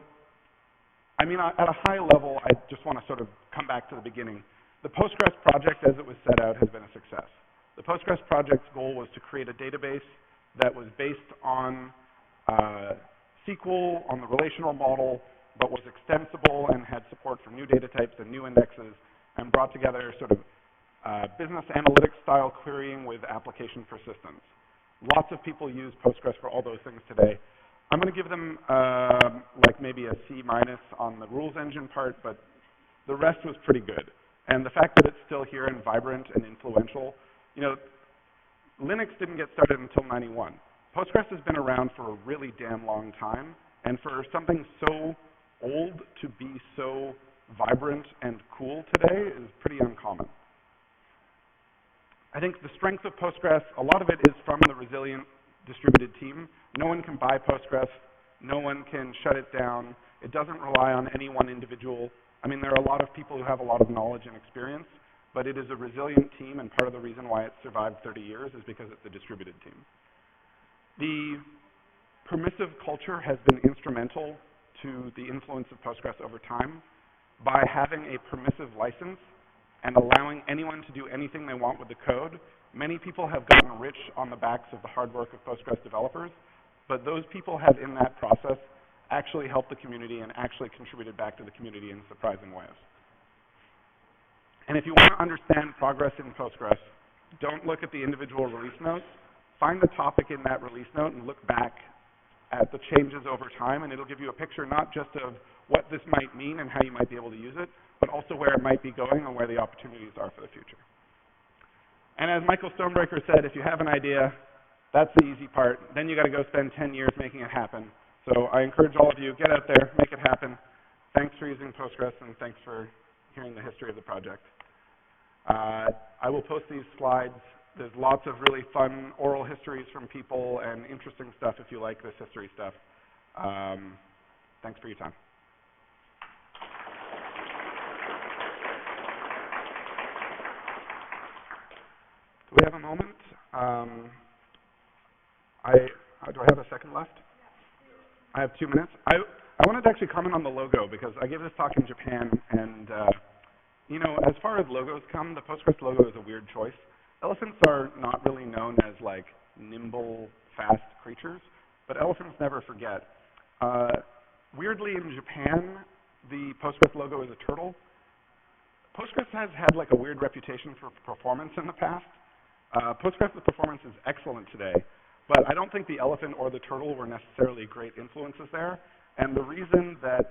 I mean, at a high level, I just want to sort of come back to the beginning. The Postgres project, as it was set out, has been a success. The Postgres project's goal was to create a database that was based on SQL, on the relational model, but was extensible and had support for new data types and new indexes, and brought together sort of business analytics style querying with application persistence. Lots of people use Postgres for all those things today. I'm going to give them like maybe a C- on the rules engine part, but the rest was pretty good. And the fact that it's still here and vibrant and influential, you know, Linux didn't get started until '91. Postgres has been around for a really damn long time, and for something so old to be so vibrant and cool today is pretty uncommon. I think the strength of Postgres, a lot of it is from the resilient distributed team. No one can buy Postgres. No one can shut it down. It doesn't rely on any one individual. I mean, there are a lot of people who have a lot of knowledge and experience, but it is a resilient team, and part of the reason why it survived 30 years is because it's a distributed team. The permissive culture has been instrumental to the influence of Postgres over time. By having a permissive license and allowing anyone to do anything they want with the code, many people have gotten rich on the backs of the hard work of Postgres developers, but those people have, in that process, actually helped the community and actually contributed back to the community in surprising ways. And if you want to understand progress in Postgres, don't look at the individual release notes. Find the topic in that release note and look back at the changes over time, and it'll give you a picture not just of what this might mean and how you might be able to use it, but also where it might be going and where the opportunities are for the future. And as Michael Stonebreaker said, if you have an idea, that's the easy part. Then you got to go spend 10 years making it happen. So I encourage all of you, get out there, make it happen. Thanks for using Postgres, and thanks for hearing the history of the project. I will post these slides. There's lots of really fun oral histories from people and interesting stuff if you like this history stuff. Thanks for your time. Do we have a moment? Do I have a second left? I have 2 minutes. I wanted to actually comment on the logo because I gave this talk in Japan, and you know, as far as logos come, the Postgres logo is a weird choice. Elephants are not really known as like nimble, fast creatures, but elephants never forget. Weirdly, in Japan, the Postgres logo is a turtle. Postgres has had like a weird reputation for performance in the past. Postgres' performance is excellent today, but I don't think the elephant or the turtle were necessarily great influences there. And the reason that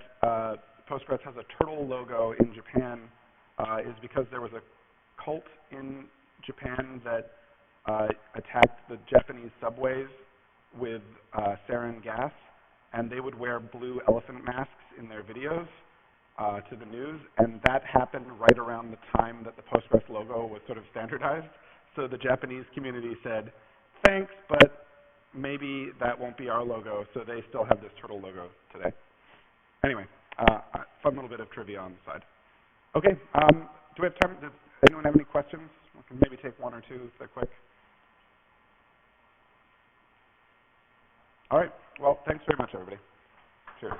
Postgres has a turtle logo in Japan is because there was a cult in Japan that attacked the Japanese subways with sarin gas, and they would wear blue elephant masks in their videos to the news, and that happened right around the time that the Postgres logo was sort of standardized. So the Japanese community said, thanks, but maybe that won't be our logo, so they still have this turtle logo today. Anyway, fun little bit of trivia on the side. Okay, do we have time? Does anyone have any questions? We can maybe take one or two if they're quick. All right, well, thanks very much, everybody. Cheers.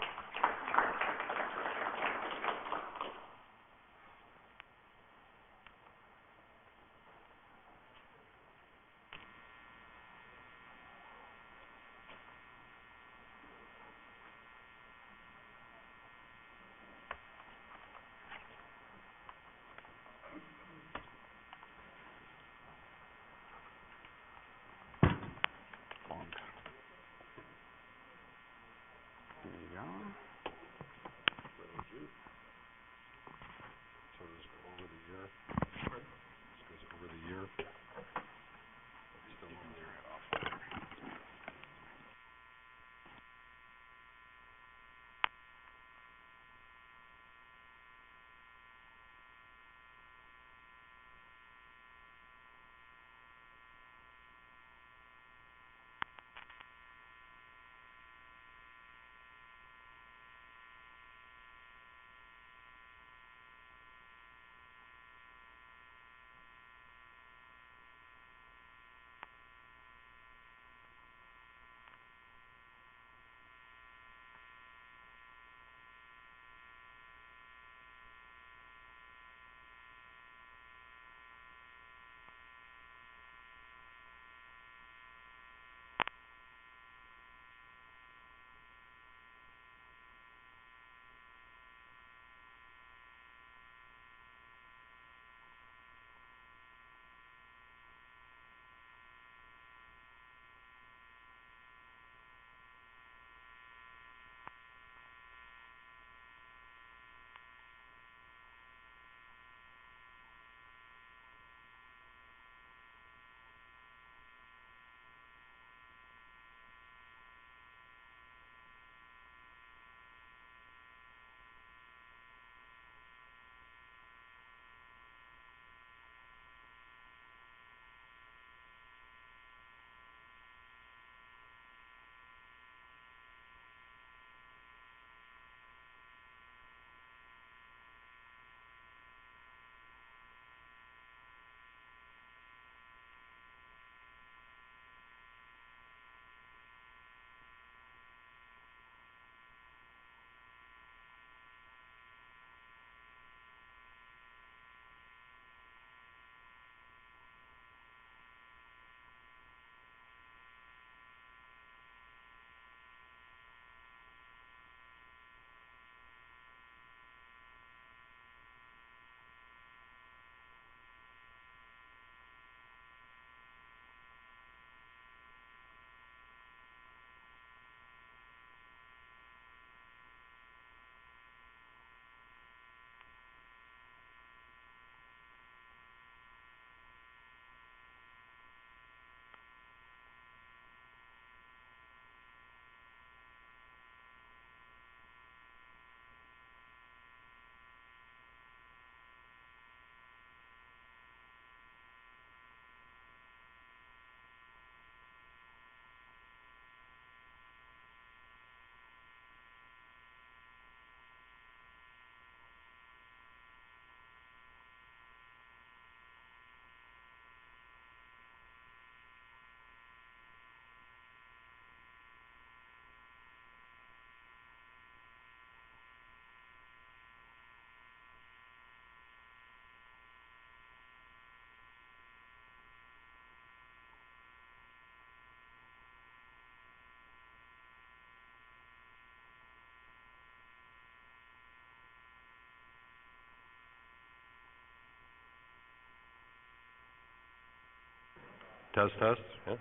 Test, test. Yeah.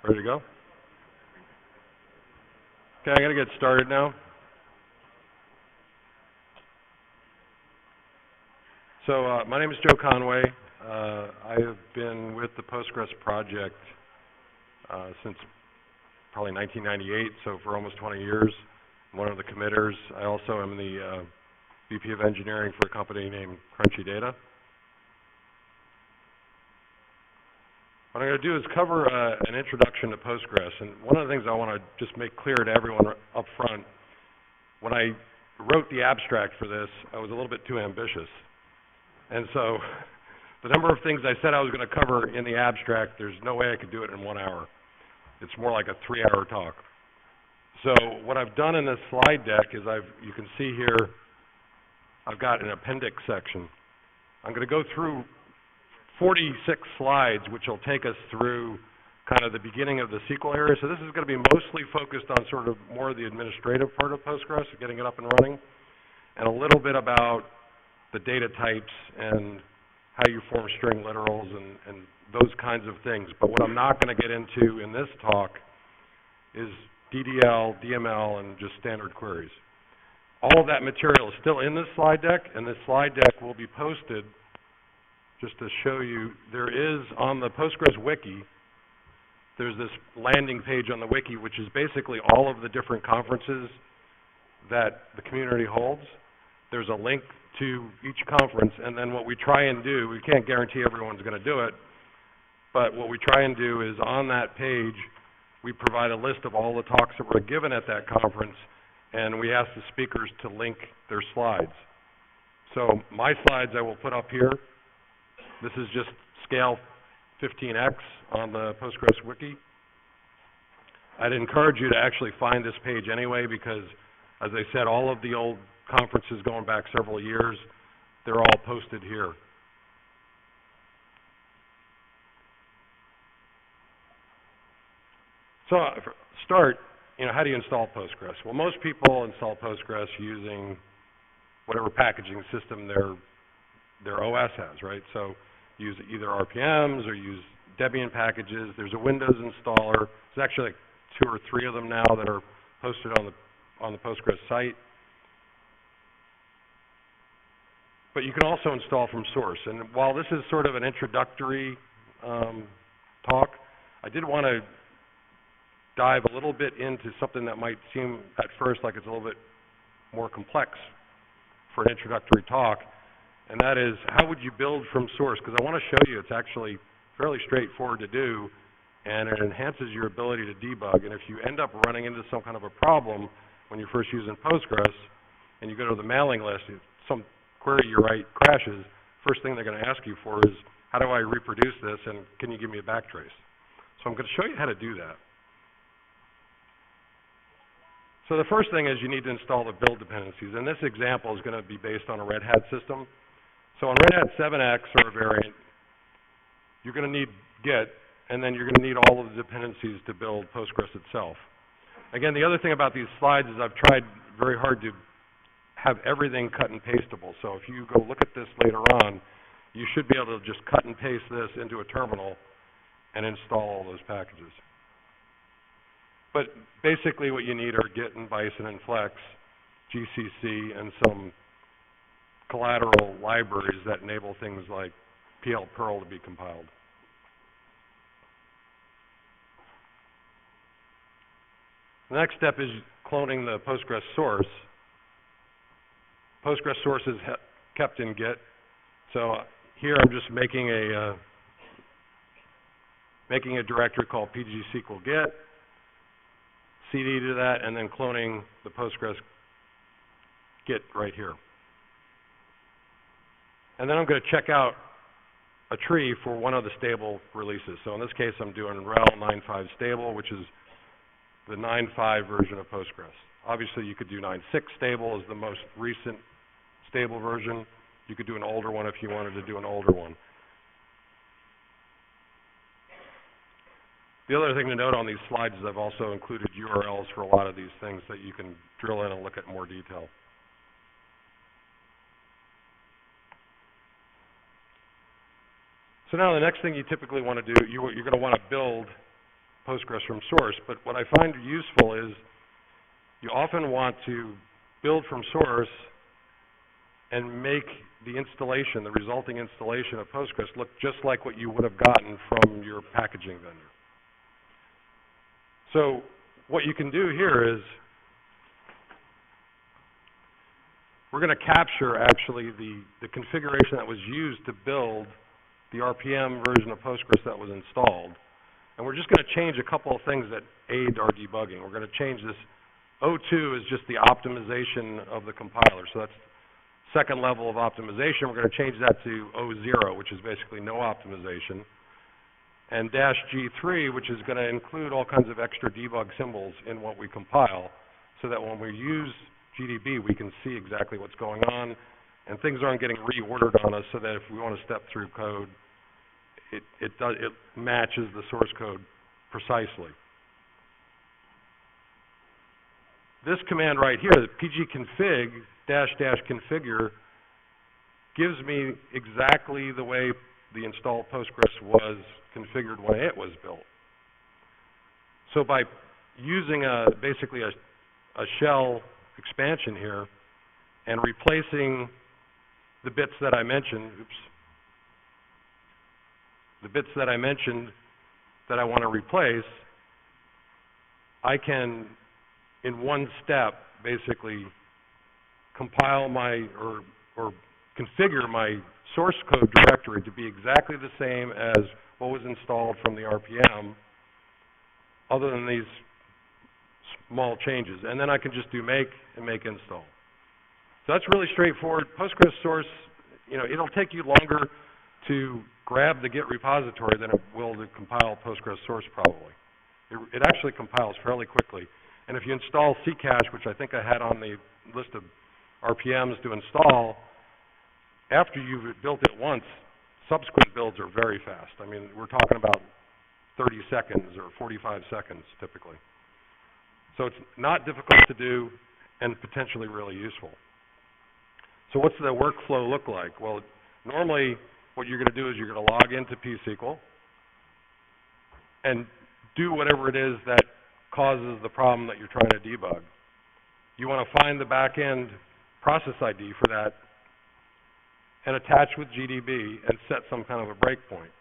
Ready to go? Okay, I'm going to get started now. So my name is Joe Conway. I have been with the Postgres project since probably 1998, so for almost 20 years. I'm one of the committers. I also am the VP of engineering for a company named Crunchy Data. What I'm going to do is cover an introduction to Postgres. And one of the things I want to just make clear to everyone up front, when I wrote the abstract for this, I was a little bit too ambitious. And so the number of things I said I was going to cover in the abstract, there's no way I could do it in 1 hour. It's more like a 3-hour talk. So what I've done in this slide deck is you can see here, I've got an appendix section. I'm going to go through 46 slides, which will take us through kind of the beginning of the SQL area. So this is going to be mostly focused on sort of more of the administrative part of Postgres, getting it up and running, and a little bit about the data types and how you form string literals and those kinds of things. But what I'm not going to get into in this talk is DDL, DML, and just standard queries. All of that material is still in this slide deck, and this slide deck will be posted. Just to show you, there is on the Postgres wiki, there's this landing page on the wiki, which is basically all of the different conferences that the community holds. There's a link to each conference, and then what we try and do, we can't guarantee everyone's going to do it, but what we try and do is on that page, we provide a list of all the talks that were given at that conference, and we ask the speakers to link their slides. So my slides I will put up here. This is just SCaLE 15x on the Postgres wiki. I'd encourage you to actually find this page anyway because, as I said, all of the old conferences going back several years, they're all posted here. So for start, how do you install Postgres? Well, most people install Postgres using whatever packaging system their OS has, right? So use either RPMs or use Debian packages. There's a Windows installer. There's actually like 2 or 3 of them now that are posted on the Postgres site. But you can also install from source. And while this is sort of an introductory talk, I did want to dive a little bit into something that might seem at first like it's a little bit more complex for an introductory talk. And that is, how would you build from source? Because I want to show you it's actually fairly straightforward to do, and it enhances your ability to debug. And if you end up running into some kind of a problem when you're first using Postgres, and you go to the mailing list, some query you write crashes, first thing they're going to ask you for is, how do I reproduce this, and can you give me a backtrace? So I'm going to show you how to do that. So the first thing is you need to install the build dependencies, and this example is going to be based on a Red Hat system. So on Red Hat 7X or a variant, you're going to need Git, and then you're going to need all of the dependencies to build Postgres itself. Again, the other thing about these slides is I've tried very hard to have everything cut and pasteable. So if you go look at this later on, you should be able to just cut and paste this into a terminal and install all those packages. But basically what you need are Git and Bison and Flex, GCC, and some collateral libraries that enable things like PL Perl to be compiled. The next step is cloning the Postgres source. Postgres source is kept in Git. So here I'm just making a directory called PostgreSQL Git, CD to that, and then cloning the Postgres Git right here. And then I'm going to check out a tree for one of the stable releases. So in this case, I'm doing RHEL 9.5 stable, which is the 9.5 version of Postgres. Obviously, you could do 9.6 stable as the most recent stable version. You could do an older one if you wanted to do an older one. The other thing to note on these slides is I've also included URLs for a lot of these things that you can drill in and look at more detail. So now the next thing you typically want to do, you're going to want to build Postgres from source, but what I find useful is you often want to build from source and make the installation, the resulting installation of Postgres, look just like what you would have gotten from your packaging vendor. So what you can do here is we're going to capture actually the configuration that was used to build the RPM version of Postgres that was installed. And we're just going to change a couple of things that aid our debugging. We're going to change this. O2 is just the optimization of the compiler. So that's second level of optimization. We're going to change that to O0, which is basically no optimization. And -G3, which is going to include all kinds of extra debug symbols in what we compile, so that when we use GDB, we can see exactly what's going on, and things aren't getting reordered on us, so that if we want to step through code, it matches the source code precisely. This command right here, the pgconfig --configure, gives me exactly the way the installed Postgres was configured when it was built. So by using basically a shell expansion here and replacing the bits that I mentioned, the bits that I mentioned that I want to replace, I can, in one step, basically compile my, or configure my source code directory to be exactly the same as what was installed from the RPM, other than these small changes. And then I can just do make and make install. So that's really straightforward. Postgres source, it'll take you longer to grab the Git repository than it will to compile Postgres source probably. It actually compiles fairly quickly. And if you install SCaLE, which I think I had on the list of RPMs to install, after you've built it once, subsequent builds are very fast. I mean, we're talking about 30 seconds or 45 seconds typically. So it's not difficult to do and potentially really useful. So what's the workflow look like? Well, normally what you're going to do is you're going to log into pSQL and do whatever it is that causes the problem that you're trying to debug. You want to find the back-end process ID for that and attach with GDB and set some kind of a breakpoint.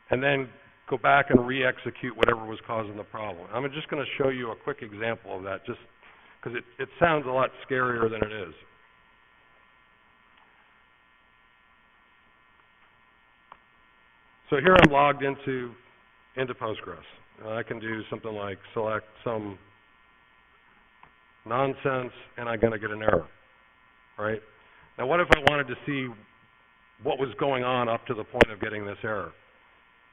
And then go back and re-execute whatever was causing the problem. I'm just going to show you a quick example of that just because it sounds a lot scarier than it is. So here I'm logged into Postgres. I can do something like select some nonsense, and I'm going to get an error, right? Now, what if I wanted to see what was going on up to the point of getting this error?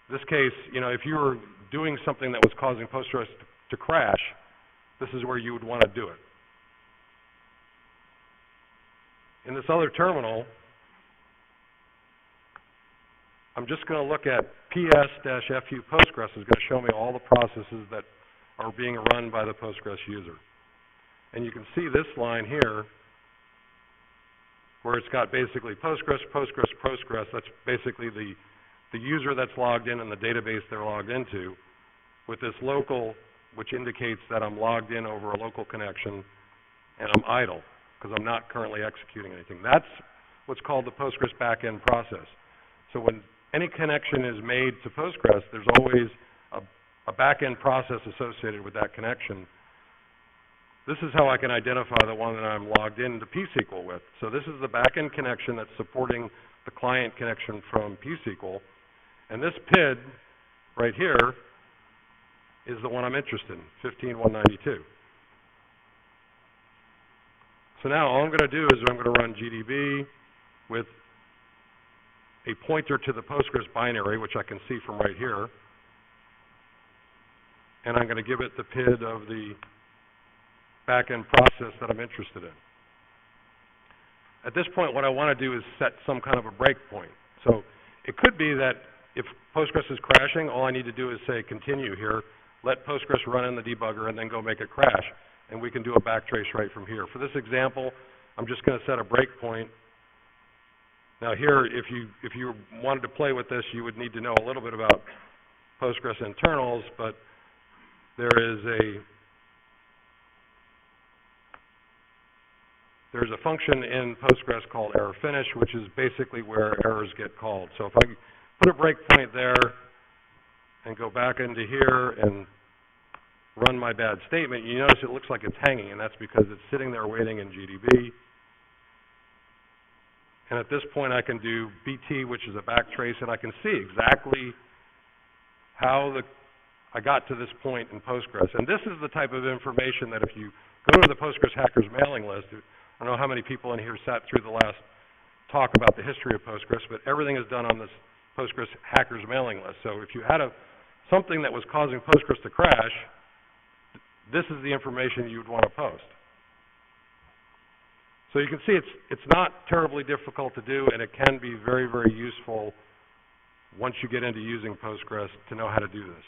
In this case, if you were doing something that was causing Postgres to crash, this is where you would want to do it. In this other terminal, I'm just going to look at ps-fu Postgres is going to show me all the processes that are being run by the Postgres user. And you can see this line here where it's got basically Postgres. That's basically the user that's logged in and the database they're logged into, with this local, which indicates that I'm logged in over a local connection and I'm idle because I'm not currently executing anything. That's what's called the Postgres backend process. So when any connection is made to Postgres, there's always a back-end process associated with that connection. This is how I can identify the one that I'm logged into pSQL with. So this is the back-end connection that's supporting the client connection from pSQL. And this PID right here is the one I'm interested in, 15192. So now all I'm going to do is I'm going to run GDB with a pointer to the Postgres binary, which I can see from right here. And I'm going to give it the PID of the back-end process that I'm interested in. At this point, what I want to do is set some kind of a breakpoint. So it could be that if Postgres is crashing, all I need to do is say continue here, let Postgres run in the debugger, and then go make it crash. And we can do a backtrace right from here. For this example, I'm just going to set a breakpoint. Now here, if you wanted to play with this, you would need to know a little bit about Postgres internals, but there's a function in Postgres called error finish, which is basically where errors get called. So if I put a breakpoint there and go back into here and run my bad statement, you notice it looks like it's hanging, and that's because it's sitting there waiting in GDB. And at this point, I can do BT, which is a backtrace, and I can see exactly how I got to this point in Postgres. And this is the type of information that if you go to the Postgres hackers mailing list, I don't know how many people in here sat through the last talk about the history of Postgres, but everything is done on this Postgres hackers mailing list. So if you had something that was causing Postgres to crash, this is the information you would want to post. So you can see it's not terribly difficult to do, and it can be very, very useful once you get into using Postgres to know how to do this.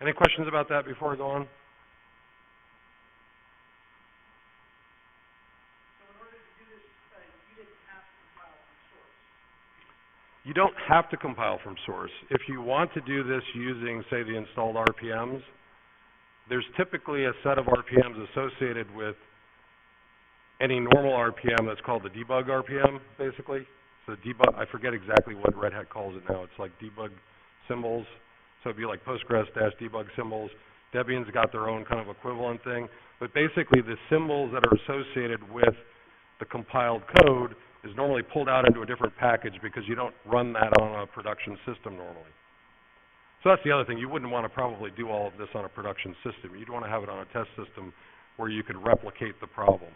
Any questions about that before I go on? You don't have to compile from source. If you want to do this using, say, the installed RPMs, there's typically a set of RPMs associated with any normal RPM that's called the debug RPM, basically. So debug, I forget exactly what Red Hat calls it now. It's like debug symbols. So it'd be like Postgres-debug symbols. Debian's got their own kind of equivalent thing. But basically, the symbols that are associated with the compiled code is normally pulled out into a different package because you don't run that on a production system normally. So that's the other thing. You wouldn't want to probably do all of this on a production system. You'd want to have it on a test system where you could replicate the problem.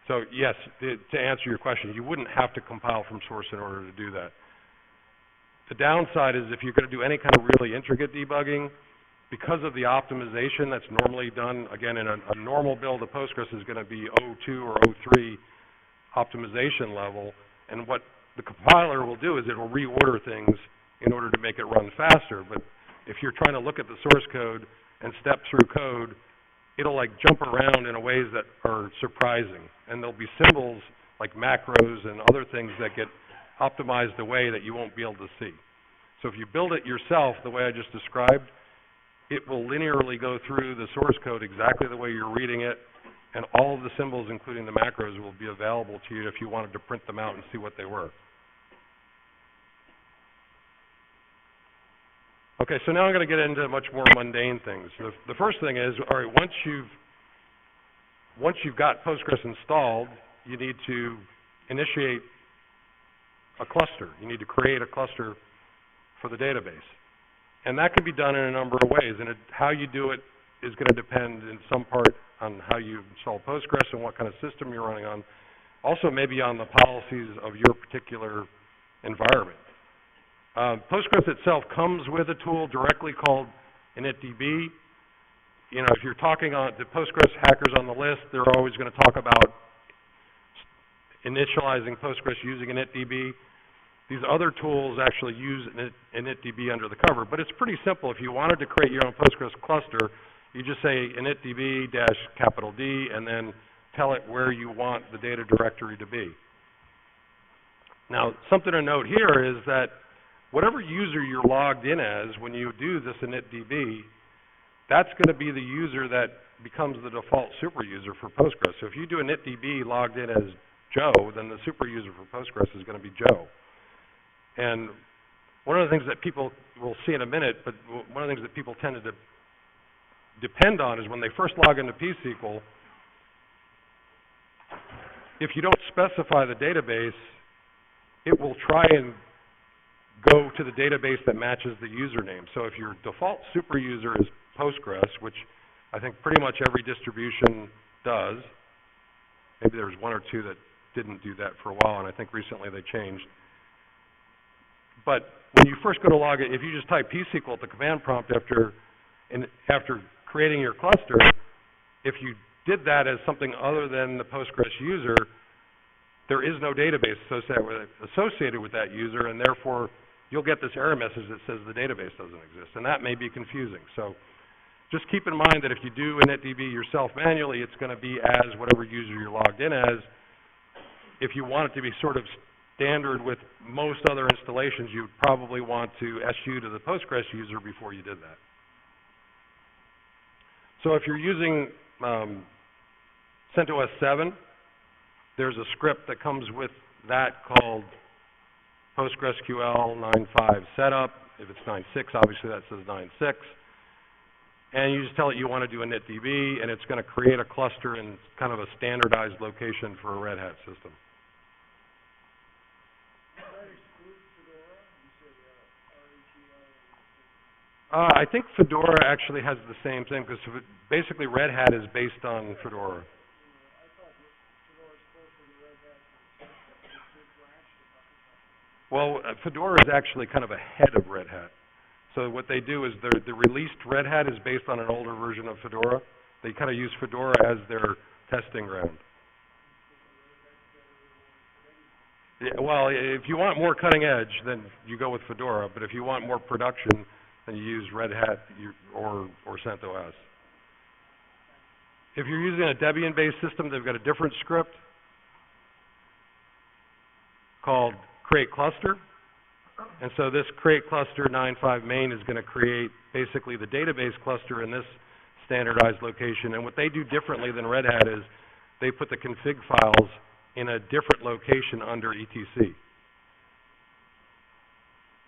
So yes, to answer your question, you wouldn't have to compile from source in order to do that. The downside is if you're going to do any kind of really intricate debugging, because of the optimization that's normally done, again, in a normal build of Postgres is going to be 02 or 03 optimization level, and what the compiler will do is it will reorder things in order to make it run faster. But if you're trying to look at the source code and step through code, it'll like jump around in ways that are surprising. And there'll be symbols like macros and other things that get optimized away that you won't be able to see. So if you build it yourself the way I just described, it will linearly go through the source code exactly the way you're reading it, and all of the symbols, including the macros, will be available to you if you wanted to print them out and see what they were. Okay, so now I'm going to get into much more mundane things. The first thing is, all right, once you've got Postgres installed, you need to initiate a cluster. You need to create a cluster for the database. And that can be done in a number of ways, and how you do it is going to depend in some part on how you install Postgres and what kind of system you're running on. Also maybe on the policies of your particular environment. Postgres itself comes with a tool directly called initdb. You know, if you're talking on the Postgres hackers on the list, they're always going to talk about initializing Postgres using initdb. These other tools actually use initdb under the cover, but it's pretty simple. If you wanted to create your own Postgres cluster, you just say initdb-D and then tell it where you want the data directory to be. Now, something to note here is that whatever user you're logged in as when you do this initdb, that's going to be the user that becomes the default super user for Postgres. So if you do initdb logged in as Joe, then the super user for Postgres is going to be Joe. And one of the things that people will see in a minute, but one of the things that people tend to depend on is when they first log into PSQL, if you don't specify the database, it will try and go to the database that matches the username. So if your default super user is Postgres, which I think pretty much every distribution does, maybe there's one or two that didn't do that for a while, and I think recently they changed. But when you first go to log in, if you just type PSQL at the command prompt after creating your cluster, if you did that as something other than the Postgres user, there is no database associated with that user, and therefore you'll get this error message that says the database doesn't exist, and that may be confusing. So just keep in mind that if you do initdb yourself manually, it's going to be as whatever user you're logged in as. If you want it to be sort of standard with most other installations, you'd probably want to SU to the Postgres user before you did that. So if you're using CentOS 7, there's a script that comes with that called PostgreSQL 9.5 setup. If it's 9.6, obviously that says 9.6. And you just tell it you want to do a initDB, and it's going to create a cluster in kind of a standardized location for a Red Hat system. I think Fedora actually has the same thing, because basically Red Hat is based on Fedora. Well, Fedora is actually kind of ahead of Red Hat. So what they do is the released Red Hat is based on an older version of Fedora. They kind of use Fedora as their testing ground. Yeah, well, if you want more cutting edge, then you go with Fedora. But if you want more production, then you use Red Hat or CentOS. If you're using a Debian-based system, they've got a different script called create cluster. And so this create cluster 9.5 main is going to create basically the database cluster in this standardized location. And what they do differently than Red Hat is they put the config files in a different location under etc.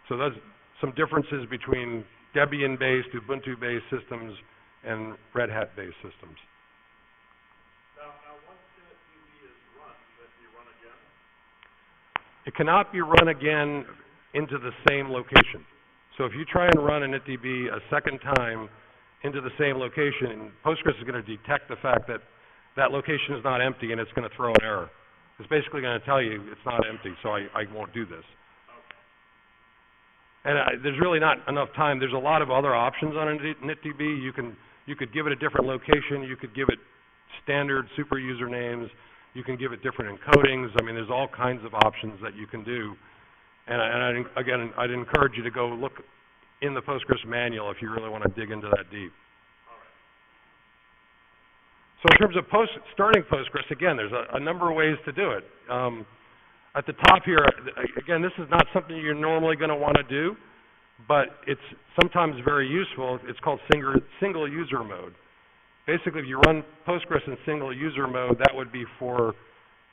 So there's some differences between Debian-based, Ubuntu-based systems and Red Hat-based systems. Now once initDB is run, can it be run again? It cannot be run again into the same location. So if you try and run initDB a second time into the same location, Postgres is going to detect the fact that that location is not empty, and it's going to throw an error. It's basically going to tell you it's not empty, so I won't do this. And there's really not enough time. There's a lot of other options on initDB. You could give it a different location. You could give it standard super usernames. You can give it different encodings. I mean, there's all kinds of options that you can do. And again, I'd encourage you to go look in the Postgres manual if you really want to dig into that deep. So in terms of starting Postgres, again, there's a number of ways to do it. At the top here, again, this is not something you're normally going to want to do, but it's sometimes very useful. It's called single user mode. Basically, if you run Postgres in single user mode, that would be for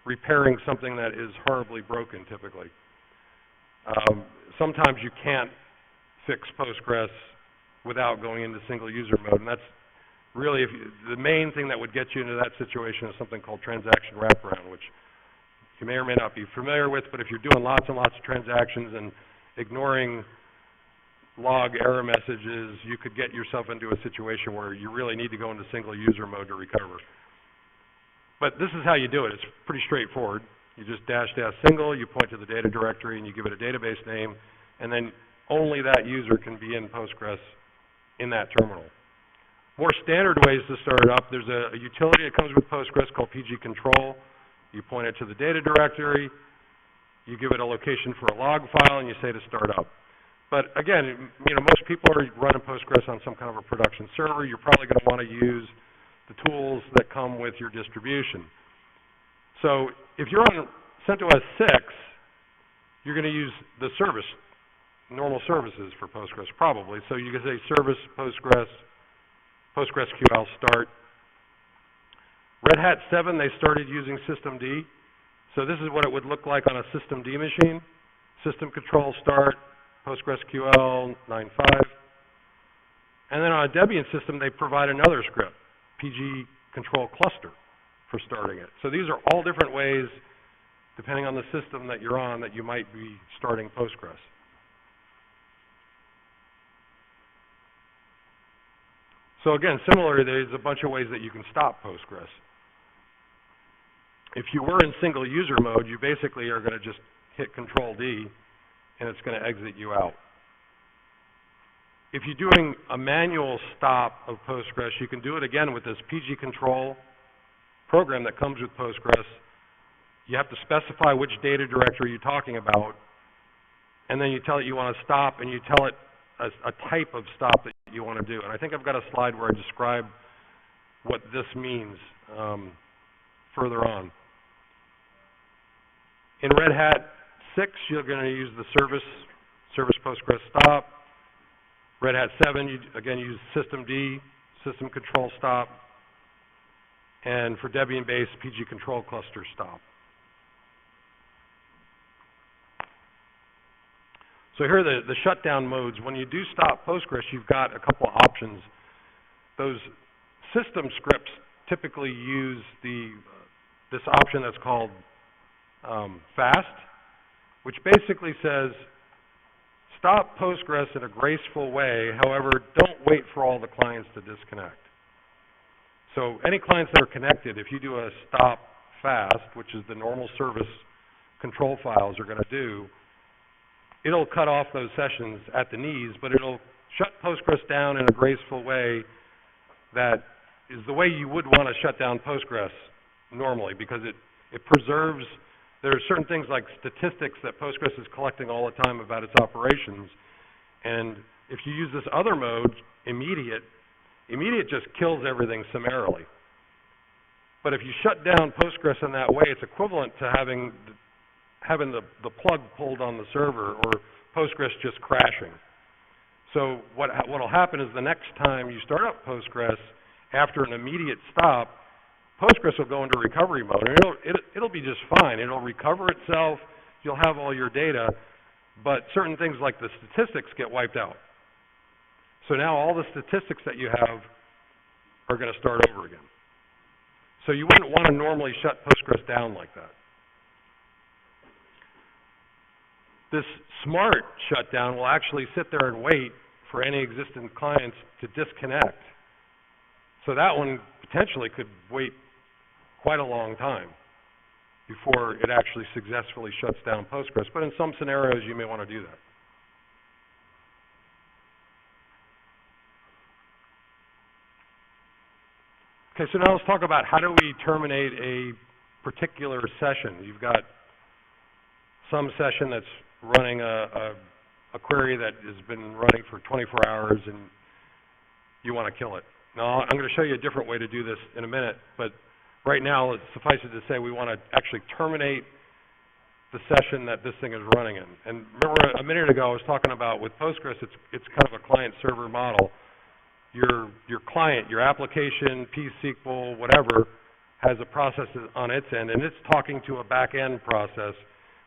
repairing something that is horribly broken, typically. Sometimes you can't fix Postgres without going into single user mode, and that's really the main thing that would get you into that situation is something called transaction wraparound, which you may or may not be familiar with, but if you're doing lots and lots of transactions and ignoring log error messages, you could get yourself into a situation where you really need to go into single user mode to recover. But this is how you do it. It's pretty straightforward. You just --single, you point to the data directory, and you give it a database name, and then only that user can be in Postgres in that terminal. More standard ways to start it up, there's a utility that comes with Postgres called PG Control. You point it to the data directory, you give it a location for a log file, and you say to start up. But again, most people are running Postgres on some kind of a production server. You're probably going to want to use the tools that come with your distribution. So if you're on CentOS 6, you're going to use the service, normal services for Postgres probably. So you can say service Postgres, PostgreSQL start. Red Hat 7, they started using systemd. So this is what it would look like on a systemd machine. System control start, PostgreSQL 9.5. And then on a Debian system, they provide another script, PG control cluster, for starting it. So these are all different ways, depending on the system that you're on, that you might be starting Postgres. So again, similarly, there's a bunch of ways that you can stop Postgres. If you were in single user mode, you basically are going to just hit Control-D, and it's going to exit you out. If you're doing a manual stop of Postgres, you can do it again with this PG control program that comes with Postgres. You have to specify which data directory you're talking about, and then you tell it you want to stop, and you tell it a type of stop that you want to do. And I think I've got a slide where I describe what this means further on. In Red Hat 6, you're going to use the service Postgres stop. Red Hat 7, you again use systemd, system control stop. And for Debian-based, PG control cluster stop. So here are the shutdown modes. When you do stop Postgres, you've got a couple of options. Those system scripts typically use this option that's called fast, which basically says stop Postgres in a graceful way. However, don't wait for all the clients to disconnect. So any clients that are connected, if you do a stop fast, which is the normal service control files are going to do, it'll cut off those sessions at the knees, but it'll shut Postgres down in a graceful way that is the way you would want to shut down Postgres normally, because it preserves, there are certain things like statistics that Postgres is collecting all the time about its operations, and if you use this other mode, immediate just kills everything summarily. But if you shut down Postgres in that way, it's equivalent to having the plug pulled on the server or Postgres just crashing. So what'll happen is the next time you start up Postgres, after an immediate stop, Postgres will go into recovery mode, and it'll be just fine. It'll recover itself. You'll have all your data, but certain things like the statistics get wiped out. So now all the statistics that you have are going to start over again. So you wouldn't want to normally shut Postgres down like that. This smart shutdown will actually sit there and wait for any existing clients to disconnect. So that one potentially could wait quite a long time before it actually successfully shuts down Postgres. But in some scenarios, you may want to do that. Okay, so now let's talk about how do we terminate a particular session. You've got some session that's running a query that has been running for 24 hours and you want to kill it. Now, I'm going to show you a different way to do this in a minute, but right now, suffice it to say we want to actually terminate the session that this thing is running in. And remember a minute ago I was talking about with Postgres, it's kind of a client-server model. Your client, your application, PSQL, whatever, has a process on its end, and it's talking to a back-end process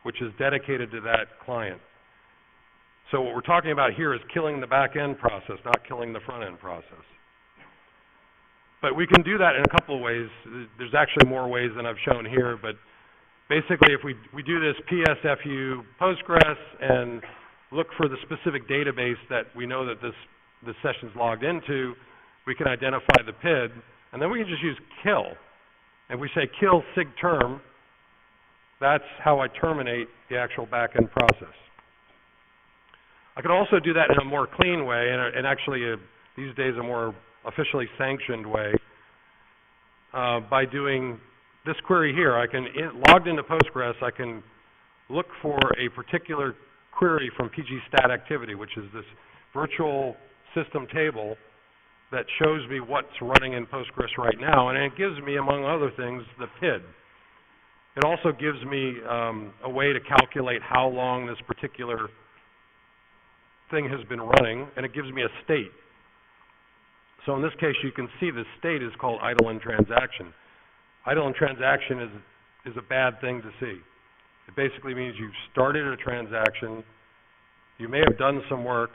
which is dedicated to that client. So what we're talking about here is killing the back-end process, not killing the front-end process. But we can do that in a couple of ways. There's actually more ways than I've shown here, but basically if we do this PSFU Postgres and look for the specific database that we know that this session's logged into, we can identify the PID, and then we can just use kill. And we say kill sig term, that's how I terminate the actual back-end process. I could also do that in a more clean way, and actually these days a more officially sanctioned way, by doing this query here. I can, logged into Postgres, I can look for a particular query from pgstat activity, which is this virtual system table that shows me what's running in Postgres right now, and it gives me, among other things, the PID. It also gives me a way to calculate how long this particular thing has been running, and it gives me a state. So in this case, you can see the state is called idle in transaction. Idle in transaction is a bad thing to see. It basically means you've started a transaction, you may have done some work,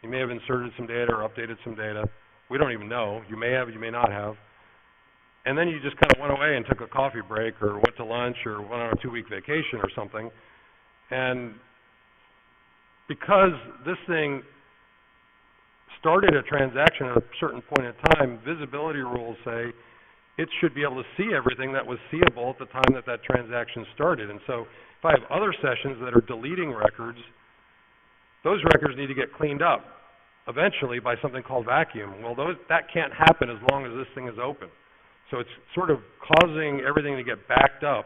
you may have inserted some data or updated some data. We don't even know. You may have, you may not have. And then you just kind of went away and took a coffee break or went to lunch or went on a 2-week vacation or something. And because this thing started a transaction at a certain point in time, visibility rules say it should be able to see everything that was seeable at the time that that transaction started. And so if I have other sessions that are deleting records, those records need to get cleaned up eventually by something called vacuum. Well, that can't happen as long as this thing is open. So it's sort of causing everything to get backed up.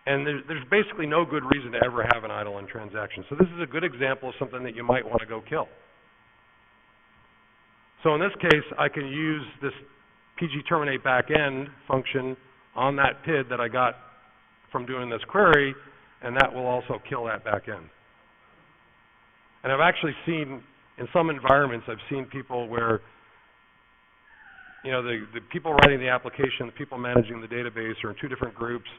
And there's basically no good reason to ever have an idle in transaction. So this is a good example of something that you might want to go kill. So in this case, I can use this PG terminate backend function on that PID that I got from doing this query, and that will also kill that back end. And I've actually seen, in some environments, I've seen people where, you know, the people writing the application, the people managing the database are in two different groups,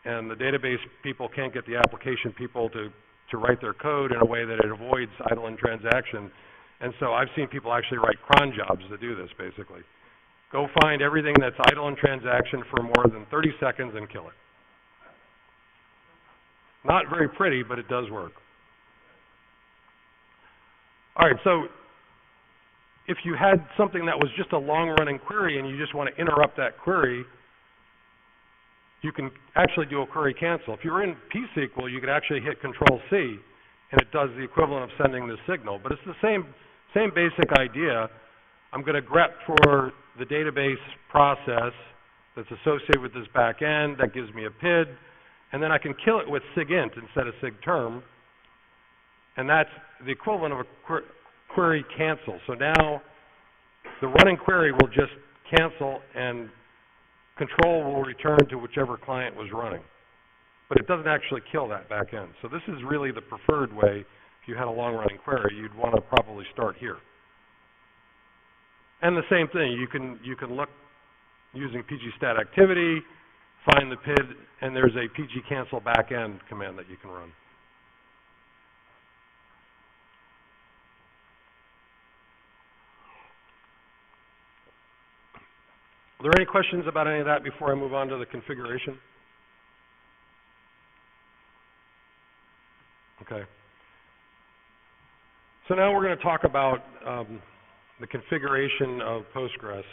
and the database people can't get the application people to write their code in a way that it avoids idling transaction. And so I've seen people actually write cron jobs to do this, basically. Go find everything that's idle in transaction for more than 30 seconds and kill it. Not very pretty, but it does work. All right, so if you had something that was just a long-running query and you just want to interrupt that query, you can actually do a query cancel. If you're in pSQL, you could actually hit Control-C, and it does the equivalent of sending the signal. But it's the same basic idea. I'm going to grep for the database process that's associated with this back end. That gives me a PID. And then I can kill it with SIGINT instead of SIGTERM. And that's the equivalent of a query cancel. So now the running query will just cancel and control will return to whichever client was running. But it doesn't actually kill that back end. So this is really the preferred way. If you had a long-running query, you'd want to probably start here. And the same thing, you can look using pgstat-activity, find the PID, and there's a pgcancel backend command that you can run. Are there any questions about any of that before I move on to the configuration? Okay. So now we're going to talk about the configuration of Postgres.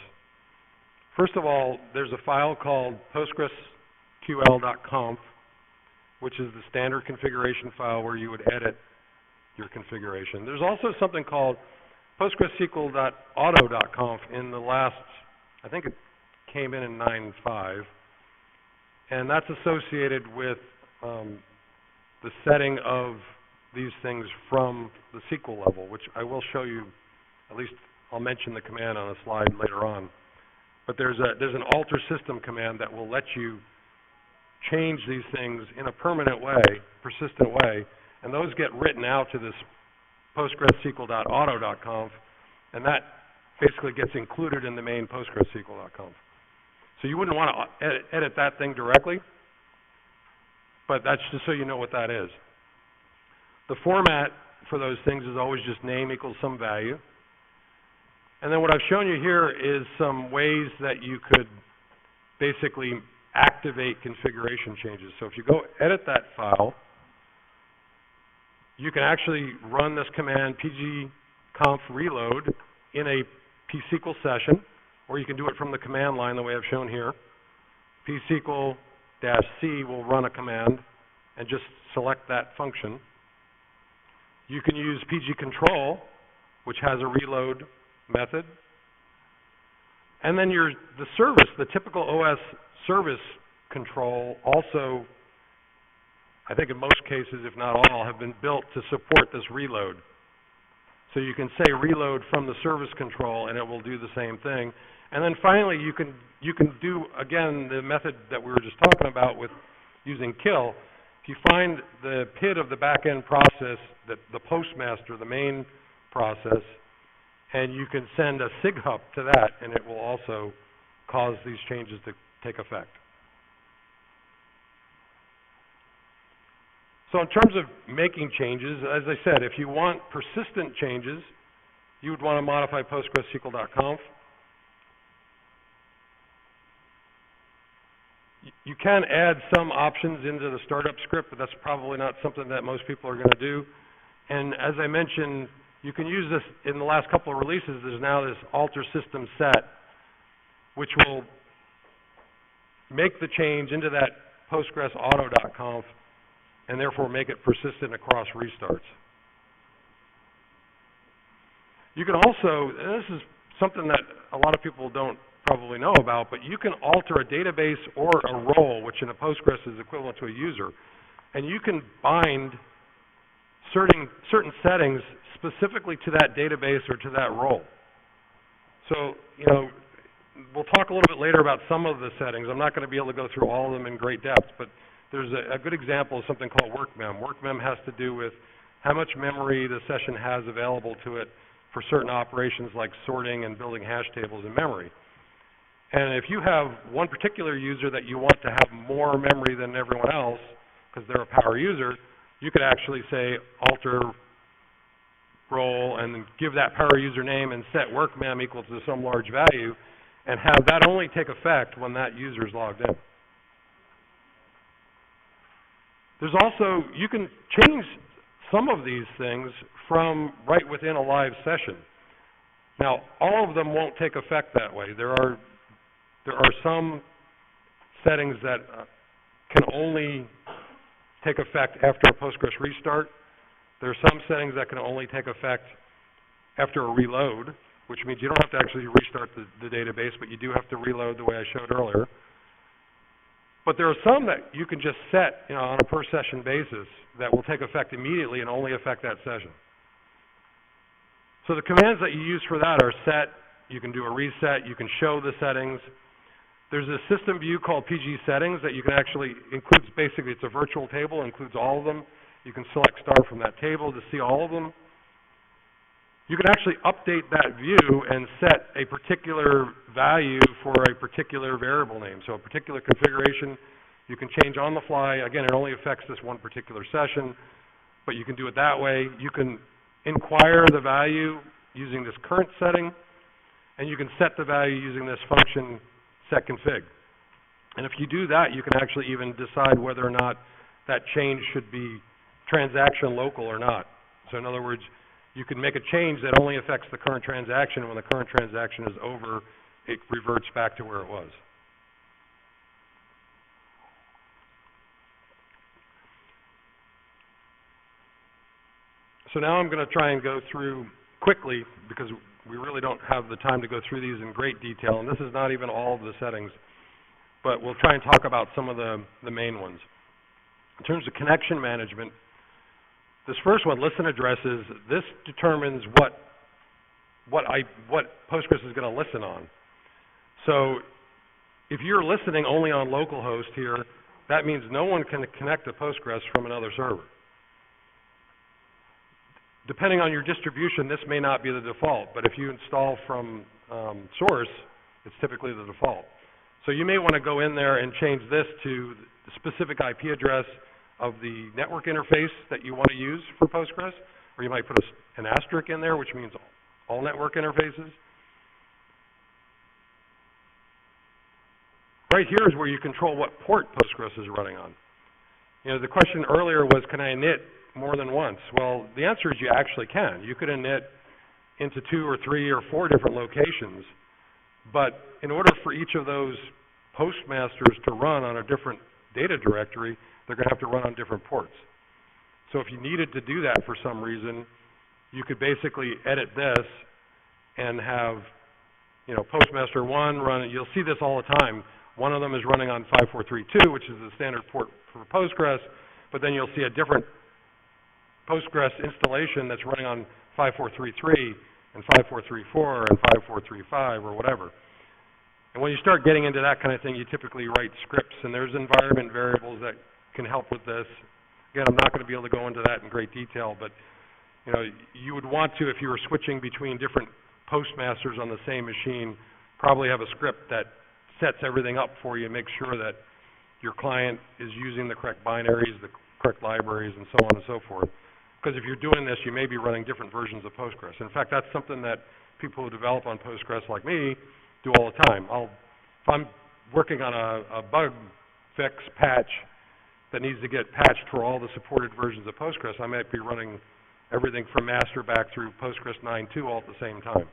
First of all, there's a file called PostgreSQL.conf, which is the standard configuration file where you would edit your configuration. There's also something called PostgreSQL.auto.conf in the last, I think it came in 9.5, and that's associated with the setting of these things from the SQL level, which I will show you. At least I'll mention the command on a slide later on. But there's an alter system command that will let you change these things in a permanent way, persistent way, and those get written out to this PostgreSQL.auto.conf, and that basically gets included in the main PostgreSQL.conf. So you wouldn't want to edit that thing directly, but that's just so you know what that is. The format for those things is always just name equals some value. And then what I've shown you here is some ways that you could basically activate configuration changes. So if you go edit that file, you can actually run this command pgconf reload in a pSQL session, or you can do it from the command line the way I've shown here. pSQL-C will run a command and just select that function. You can use pgcontrol, which has a reload method. And then the service, the typical OS service control also, I think in most cases, if not all, have been built to support this reload. So you can say reload from the service control and it will do the same thing. And then finally you can do, again, the method that we were just talking about with using kill. If you find the PID of the back-end process, the postmaster, the main process, and you can send a SIGHUP to that, and it will also cause these changes to take effect. So in terms of making changes, as I said, if you want persistent changes, you would want to modify PostgreSQL.conf. You can add some options into the startup script, but that's probably not something that most people are going to do. And as I mentioned, you can use this in the last couple of releases. There's now this alter system set, which will make the change into that PostgresAuto.conf and therefore make it persistent across restarts. You can also, and this is something that a lot of people don't probably know about, but you can alter a database or a role, which in a Postgres is equivalent to a user, and you can bind certain settings specifically to that database or to that role. So, you know, we'll talk a little bit later about some of the settings. I'm not going to be able to go through all of them in great depth, but There's a good example of something called workmem. Workmem has to do with how much memory the session has available to it for certain operations like sorting and building hash tables in memory. And if you have one particular user that you want to have more memory than everyone else, because they're a power user, you could actually say alter role and then give that power user name and set workmem equal to some large value and have that only take effect when that user is logged in. There's also, you can change some of these things from right within a live session. Now, all of them won't take effect that way. There are some settings that can only take effect after a Postgres restart. There are some settings that can only take effect after a reload, which means you don't have to actually restart the database, but you do have to reload the way I showed earlier. But there are some that you can just set, on a per session basis that will take effect immediately and only affect that session. So the commands that you use for that are set, you can do a reset, you can show the settings. There's a system view called PG settings that you can actually, includes basically, it's a virtual table, includes all of them. You can select star from that table to see all of them. You can actually update that view and set a particular value for a particular variable name. So a particular configuration you can change on the fly. Again, it only affects this one particular session, but you can do it that way. You can inquire the value using this current setting, and you can set the value using this function setConfig. And if you do that, you can actually even decide whether or not that change should be transaction local or not. So in other words, you can make a change that only affects the current transaction. When the current transaction is over, it reverts back to where it was. So now I'm going to try and go through quickly, because we really don't have the time to go through these in great detail, and this is not even all of the settings, but we'll try and talk about some of the main ones. In terms of connection management, this first one, listen addresses, this determines what Postgres is going to listen on. So if you're listening only on localhost here, that means no one can connect to Postgres from another server. Depending on your distribution, this may not be the default, but if you install from source, it's typically the default. So you may want to go in there and change this to the specific IP address of the network interface that you want to use for Postgres, or you might put an asterisk in there, which means all network interfaces. Right here is where you control what port Postgres is running on. The question earlier was, can I init more than once? Well, the answer is you actually can. You could init into 2 or 3 or 4 different locations, but in order for each of those postmasters to run on a different data directory, they're going to have to run on different ports. So if you needed to do that for some reason, you could basically edit this and have, postmaster 1 run. You'll see this all the time. One of them is running on 5432, which is the standard port for Postgres, but then you'll see a different Postgres installation that's running on 5433 and 5434 and 5435 or whatever. And when you start getting into that kind of thing, you typically write scripts, and there's environment variables that can help with this. Again, I'm not going to be able to go into that in great detail, but you would want to, if you were switching between different postmasters on the same machine, probably have a script that sets everything up for you, make sure that your client is using the correct binaries, the correct libraries, and so on and so forth. Because if you're doing this, you may be running different versions of Postgres. In fact, that's something that people who develop on Postgres like me do all the time. If I'm working on a bug fix patch that needs to get patched for all the supported versions of Postgres, I might be running everything from master back through Postgres 9.2 all at the same time.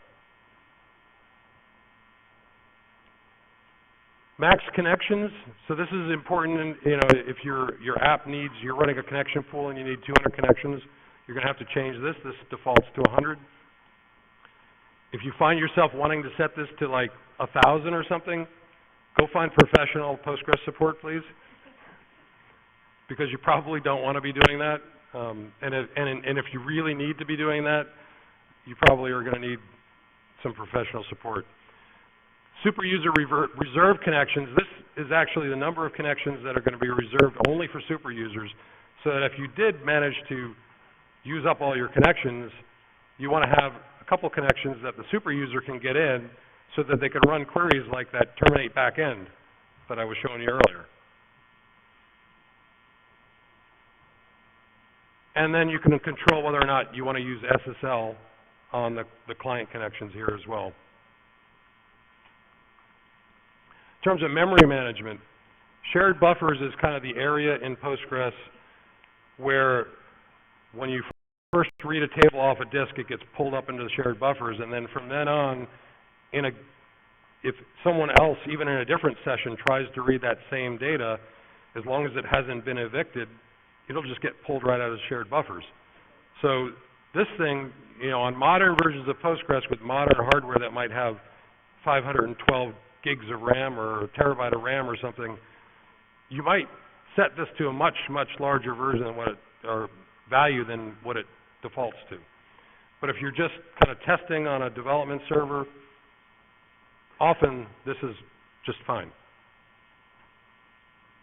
Max connections. So this is important. If your app needs, you're running a connection pool and you need 200 connections, you're going to have to change this. This defaults to 100. If you find yourself wanting to set this to like 1,000 or something, go find professional Postgres support, please, because you probably don't want to be doing that. And if you really need to be doing that, you probably are going to need some professional support. Super user reserved connections, this is actually the number of connections that are going to be reserved only for super users, so that if you did manage to use up all your connections, you want to have a couple connections that the super user can get in so that they can run queries like that terminate backend that I was showing you earlier. And then you can control whether or not you want to use SSL on the client connections here as well. In terms of memory management, shared buffers is kind of the area in Postgres where when you first read a table off a disk, it gets pulled up into the shared buffers, and then from then on, if someone else, even in a different session, tries to read that same data, as long as it hasn't been evicted, it'll just get pulled right out of the shared buffers. So this thing, you know, on modern versions of Postgres with modern hardware that might have 512 gigs of RAM or a terabyte of RAM or something, you might set this to a much, much larger version than what it, or value than what it defaults to. But if you're just kind of testing on a development server, often this is just fine.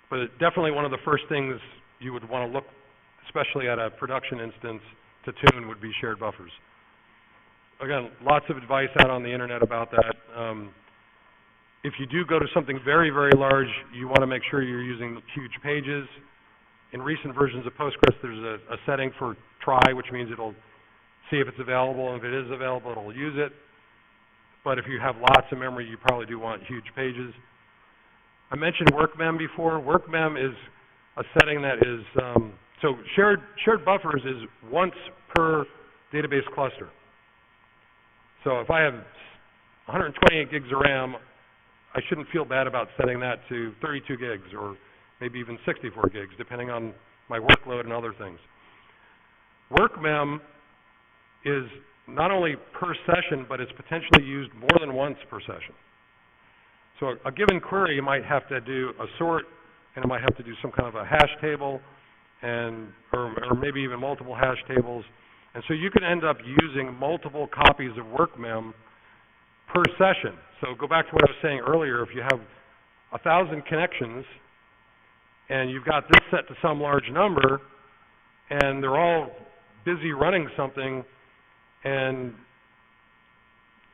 But it's definitely one of the first things you would want to look, especially at a production instance, to tune would be shared buffers. Again, lots of advice out on the internet about that. If you do go to something very, very large, you want to make sure you're using huge pages. In recent versions of Postgres, there's a setting for try, which means it'll see if it's available, and if it is available, it'll use it. But if you have lots of memory, you probably do want huge pages. I mentioned workmem before. Workmem is a setting that is, so shared buffers is once per database cluster. So if I have 128 gigs of RAM, I shouldn't feel bad about setting that to 32 gigs or maybe even 64 gigs, depending on my workload and other things. Workmem is not only per session, but it's potentially used more than once per session. So a given query, you might have to do a sort, and it might have to do some kind of a hash table, and or maybe even multiple hash tables. And so you can end up using multiple copies of workmem per session. So go back to what I was saying earlier. If you have 1,000 connections, and you've got this set to some large number, and they're all busy running something, and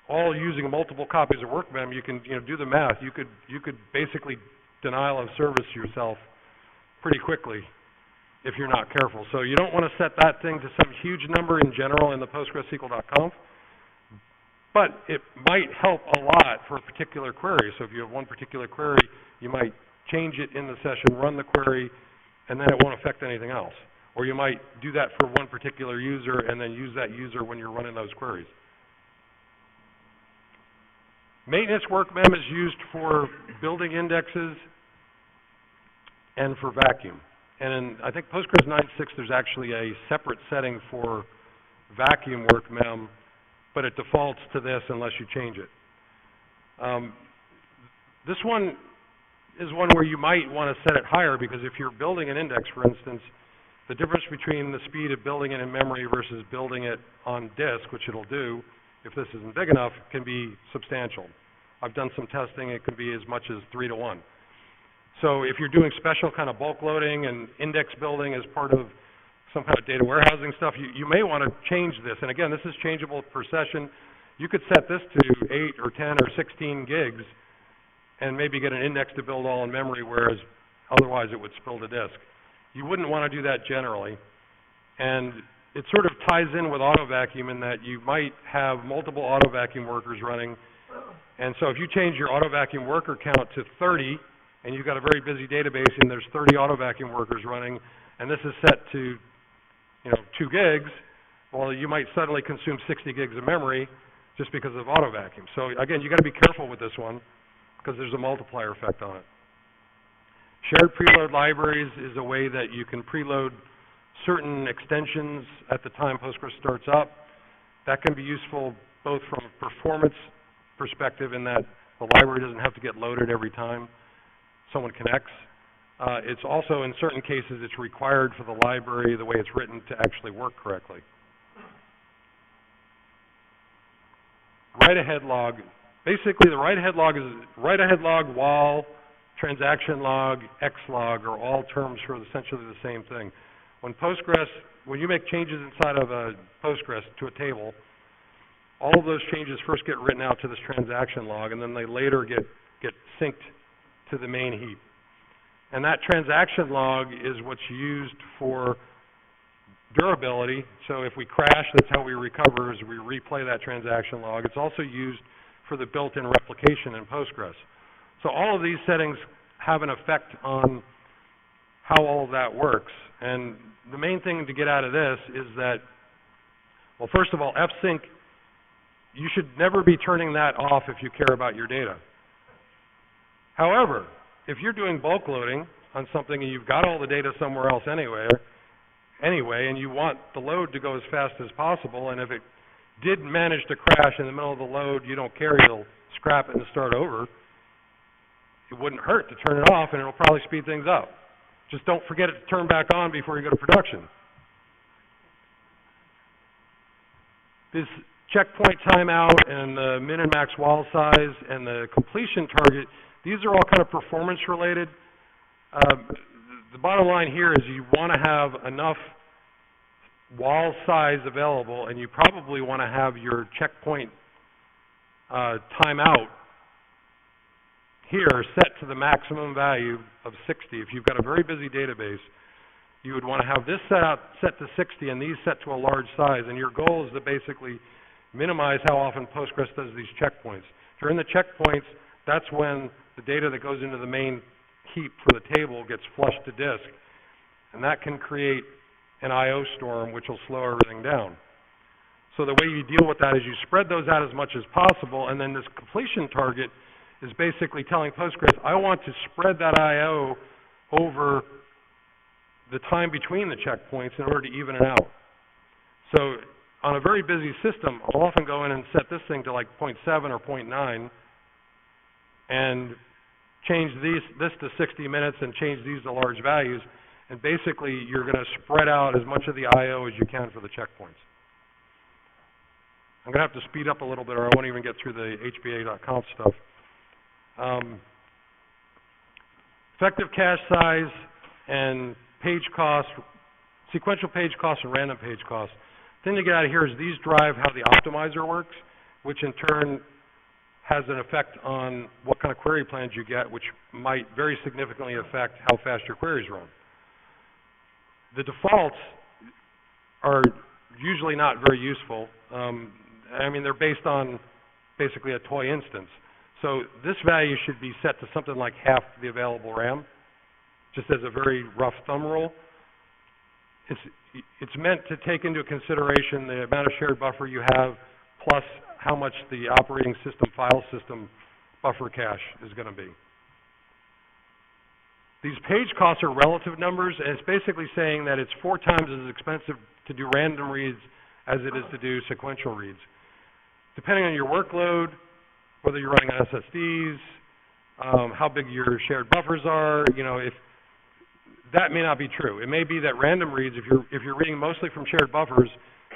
all using multiple copies of workmem, you can do the math. You could basically denial of service yourself pretty quickly if you're not careful. So you don't want to set that thing to some huge number in general in the PostgreSQL.conf, but it might help a lot for a particular query. So if you have one particular query, you might change it in the session, run the query, and then it won't affect anything else. Or you might do that for one particular user and then use that user when you're running those queries. Maintenance workmem is used for building indexes and for vacuum. And in, I think, Postgres 9.6, there's actually a separate setting for vacuum workmem, but it defaults to this unless you change it. This one is one where you might want to set it higher, because if you're building an index, for instance, the difference between the speed of building it in memory versus building it on disk, which it'll do if this isn't big enough, can be substantial. I've done some testing. It can be as much as 3 to 1. So if you're doing special kind of bulk loading and index building as part of some kind of data warehousing stuff, you may want to change this. And again, this is changeable per session. You could set this to 8 or 10 or 16 gigs and maybe get an index to build all in memory, whereas otherwise it would spill to disk. You wouldn't want to do that generally. And it sort of ties in with auto vacuum in that you might have multiple auto vacuum workers running. And so if you change your auto vacuum worker count to 30, and you've got a very busy database and there's 30 auto vacuum workers running, and this is set to 2 gigs, well, you might suddenly consume 60 gigs of memory just because of auto vacuum. So again, you've got to be careful with this one, because there's a multiplier effect on it. Shared preload libraries is a way that you can preload certain extensions at the time Postgres starts up. That can be useful both from a performance perspective, in that the library doesn't have to get loaded every time someone connects. It's also, in certain cases, it's required for the library, the way it's written, to actually work correctly. Write-ahead log Basically, the write-ahead log is write-ahead log, while, transaction log, xlog are all terms for essentially the same thing. When you make changes inside of a Postgres to a table, all of those changes first get written out to this transaction log, and then they later get synced to the main heap. And that transaction log is what's used for durability. So if we crash, that's how we recover, is we replay that transaction log. It's also used for the built-in replication in Postgres. So all of these settings have an effect on how all of that works. And the main thing to get out of this is that, well, first of all, fsync, you should never be turning that off if you care about your data. However, if you're doing bulk loading on something and you've got all the data somewhere else anyway, and you want the load to go as fast as possible, and if it did manage to crash in the middle of the load, you don't care, you'll scrap it and start over, it wouldn't hurt to turn it off, and it'll probably speed things up. Just don't forget it to turn back on before you go to production. This checkpoint timeout and the min and max wall size and the completion target, these are all kind of performance related. The bottom line here is you want to have enough wall size available, and you probably want to have your checkpoint timeout here set to the maximum value of 60. If you've got a very busy database, you would want to have this set to 60 and these set to a large size, and your goal is to basically minimize how often Postgres does these checkpoints. During the checkpoints, that's when the data that goes into the main heap for the table gets flushed to disk, and that can create an I/O storm which will slow everything down. So the way you deal with that is you spread those out as much as possible, and then this completion target is basically telling Postgres, I want to spread that I/O over the time between the checkpoints in order to even it out. So on a very busy system, I'll often go in and set this thing to like 0.7 or 0.9 and change this to 60 minutes and change these to large values, and basically you're going to spread out as much of the I/O as you can for the checkpoints. I'm going to have to speed up a little bit or I won't even get through the HBA.conf stuff. Effective cache size and page cost, sequential page cost and random page cost. The thing to get out of here is these drive how the optimizer works, which in turn has an effect on what kind of query plans you get, which might very significantly affect how fast your queries run. The defaults are usually not very useful. I mean, they're based on basically a toy instance. So this value should be set to something like half the available RAM, just as a very rough thumb rule. It's meant to take into consideration the amount of shared buffer you have, plus how much the operating system, file system buffer cache is going to be. These page costs are relative numbers, and it's basically saying that it's 4 times as expensive to do random reads as it is to do sequential reads. Depending on your workload, whether you're running on SSDs, how big your shared buffers are, you know, if that may not be true. It may be that random reads, if you're reading mostly from shared buffers,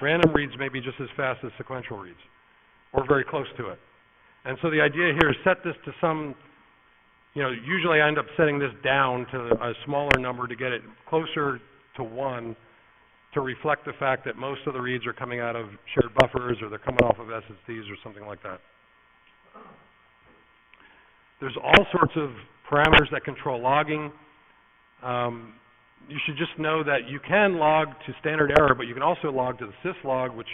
random reads may be just as fast as sequential reads, or very close to it. And so the idea here is set this to some, you know, usually I end up setting this down to a smaller number to get it closer to 1 to reflect the fact that most of the reads are coming out of shared buffers or they're coming off of SSDs or something like that. There's all sorts of parameters that control logging. You should just know that you can log to standard error, but you can also log to the syslog, which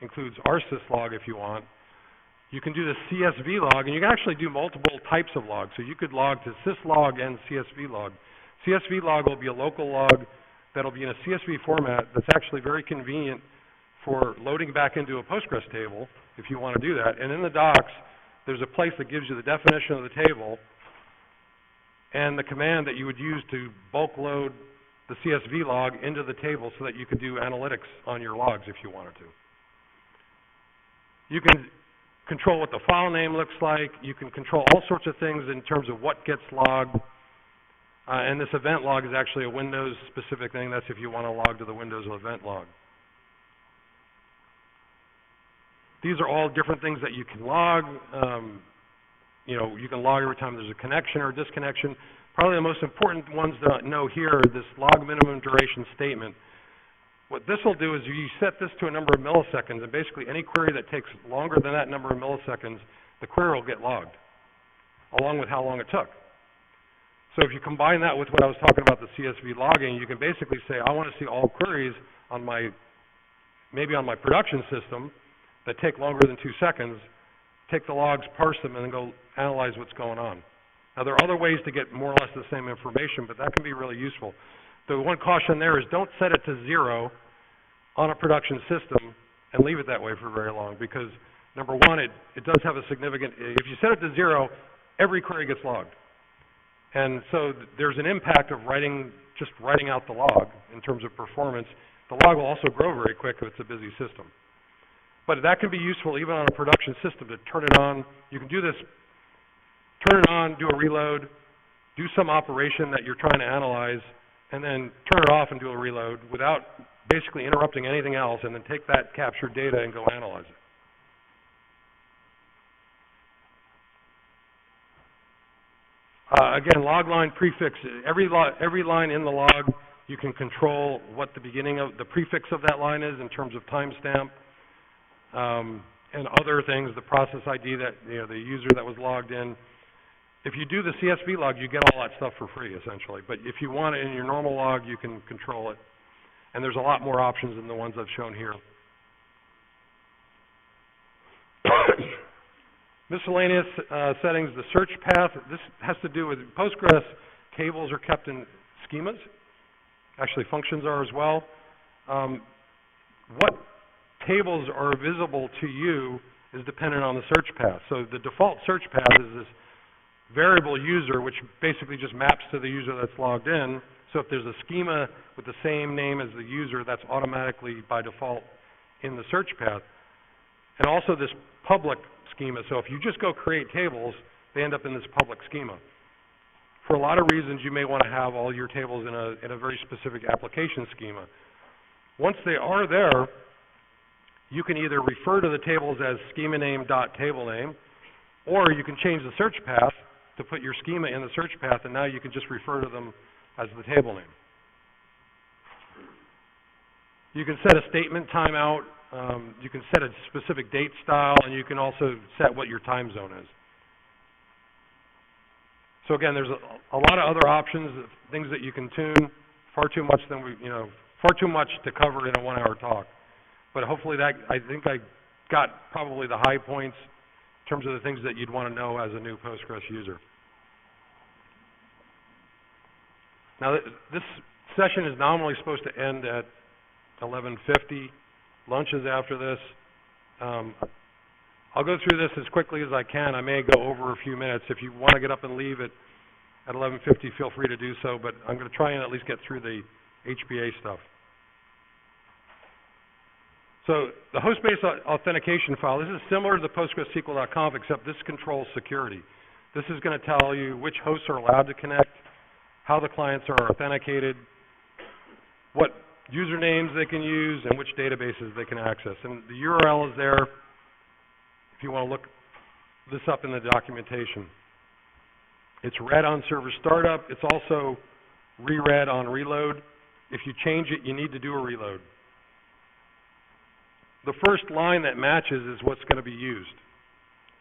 includes our syslog if you want. You can do the CSV log, and you can actually do multiple types of logs. So you could log to syslog and CSV log. CSV log will be a local log that'll be in a CSV format that's actually very convenient for loading back into a Postgres table if you want to do that. And in the docs, there's a place that gives you the definition of the table and the command that you would use to bulk load the CSV log into the table so that you could do analytics on your logs if you wanted to. You can control what the file name looks like. You can control all sorts of things in terms of what gets logged. And this event log is actually a Windows-specific thing. That's if you want to log to the Windows event log. These are all different things that you can log. you can log every time there's a connection or disconnection. Probably the most important ones to know here are this log minimum duration statement. What this will do is you set this to a number of milliseconds, and basically any query that takes longer than that number of milliseconds, the query will get logged, along with how long it took. So if you combine that with what I was talking about, the CSV logging, you can basically say, I want to see all queries on maybe on my production system that take longer than 2 seconds, take the logs, parse them, and then go analyze what's going on. Now, there are other ways to get more or less the same information, but that can be really useful. The one caution there is don't set it to 0 on a production system and leave it that way for very long, because number one, it does have a significant, if you set it to 0, every query gets logged. And so there's an impact of just writing out the log in terms of performance. The log will also grow very quick if it's a busy system. But that can be useful even on a production system to turn it on. You can do this, turn it on, do a reload, do some operation that you're trying to analyze, and then turn it off and do a reload without basically interrupting anything else, and then take that captured data and go analyze it. Again, log line prefix. Every line in the log, you can control what the beginning of the prefix of that line is in terms of timestamp, and other things, the process ID that the user that was logged in. If you do the CSV log, you get all that stuff for free, essentially. But if you want it in your normal log, you can control it. And there's a lot more options than the ones I've shown here. Miscellaneous settings, the search path. This has to do with Postgres. Tables are kept in schemas. Actually, functions are as well. What tables are visible to you is dependent on the search path. So the default search path is this variable user, which basically just maps to the user that's logged in. So if there's a schema with the same name as the user, that's automatically by default in the search path. And also this public schema. So if you just go create tables, they end up in this public schema. For a lot of reasons, you may want to have all your tables in a very specific application schema. Once they are there, you can either refer to the tables as schema name dot table name, or you can change the search path to put your schema in the search path, and now you can just refer to them as the table name. You can set a statement timeout. You can set a specific date style, and you can also set what your time zone is. So again, there's a lot of other options, things that you can tune. Far too much to cover in a 1-hour talk. But hopefully I think I got probably the high points in terms of the things that you'd want to know as a new Postgres user. Now, this session is nominally supposed to end at 11:50. Lunch is after this. I'll go through this as quickly as I can. I may go over a few minutes. If you want to get up and leave at 11:50, feel free to do so, but I'm going to try and at least get through the HBA stuff. So the host-based authentication file, this is similar to the PostgreSQL.conf, except this controls security. This is going to tell you which hosts are allowed to connect, how the clients are authenticated, what usernames they can use, and which databases they can access. And the URL is there if you want to look this up in the documentation. It's read on server startup. It's also reread on reload. If you change it, you need to do a reload. The first line that matches is what's going to be used.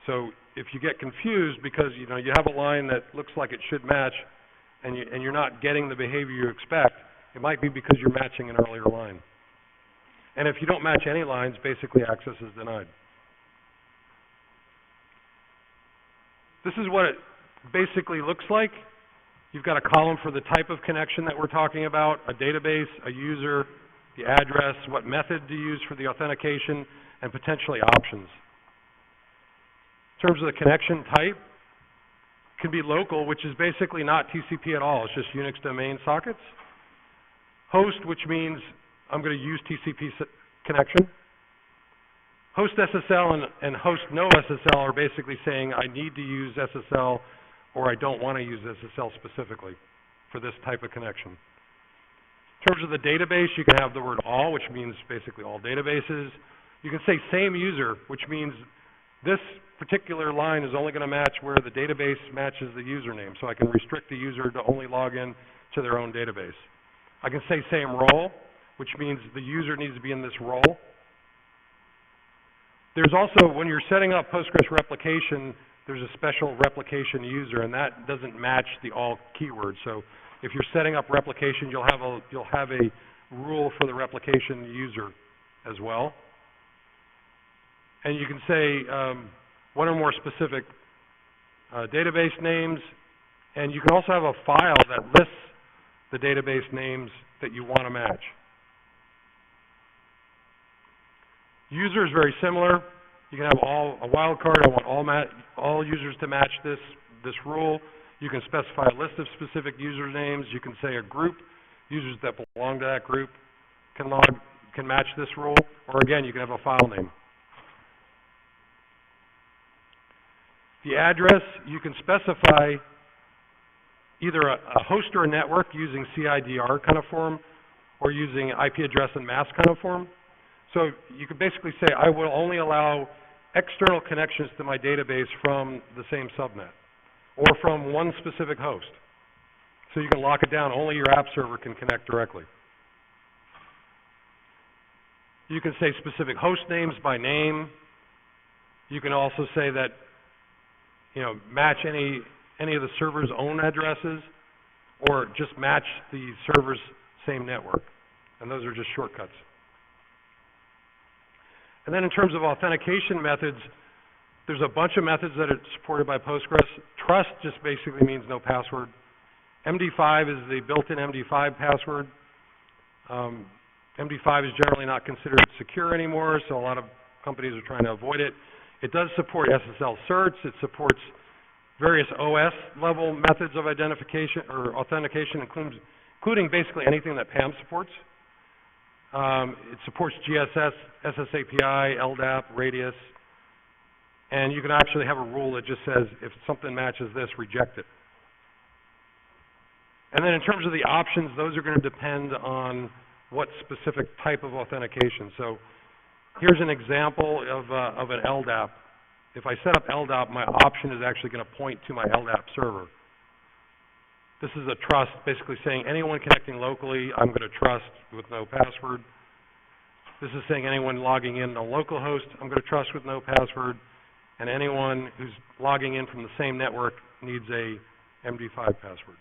So if you get confused because you have a line that looks like it should match and you're not getting the behavior you expect, it might be because you're matching an earlier line. And if you don't match any lines, basically access is denied. This is what it basically looks like. You've got a column for the type of connection that we're talking about, a database, a user, the address, what method to use for the authentication, and potentially options. In terms of the connection type, it can be local, which is basically not TCP at all. It's just Unix domain sockets. Host, which means I'm going to use TCP connection. Host SSL and host no SSL are basically saying I need to use SSL or I don't want to use SSL specifically for this type of connection. In terms of the database, you can have the word all, which means basically all databases. You can say same user, which means This particular line is only going to match where the database matches the username, so I can restrict the user to only log in to their own database. I can say same role, which means the user needs to be in this role. There's also, when you're setting up Postgres replication, there's a special replication user, and that doesn't match the all keyword. So if you're setting up replication, you'll have a rule for the replication user as well. And you can say one or more specific database names, and you can also have a file that lists the database names that you want to match. User is very similar. You can have a wildcard. I want all users to match this rule. You can specify a list of specific usernames. You can say a group, users that belong to that group can match this rule. Or again, you can have a file name. The address, you can specify either a host or a network using CIDR kind of form, or using IP address and mask kind of form. So you could basically say, I will only allow external connections to my database from the same subnet, or from one specific host. So you can lock it down. Only your app server can connect directly. You can say specific host names by name. You can also say that, match any of the server's own addresses, or just match the server's same network. And those are just shortcuts. And then in terms of authentication methods, there's a bunch of methods that are supported by Postgres. Trust just basically means no password. MD5 is the built-in MD5 password. MD5 is generally not considered secure anymore, so a lot of companies are trying to avoid it. It does support SSL certs. It supports various OS level methods of identification or authentication, including basically anything that PAM supports. It supports GSS, SSAPI, LDAP, Radius, and you can actually have a rule that just says if something matches this, reject it. And then in terms of the options, those are going to depend on what specific type of authentication. So here's an example of an LDAP. If I set up LDAP, my option is actually going to point to my LDAP server. This is a trust, basically saying anyone connecting locally, I'm going to trust with no password. This is saying anyone logging in on localhost, I'm going to trust with no password. And anyone who's logging in from the same network needs a MD5 password.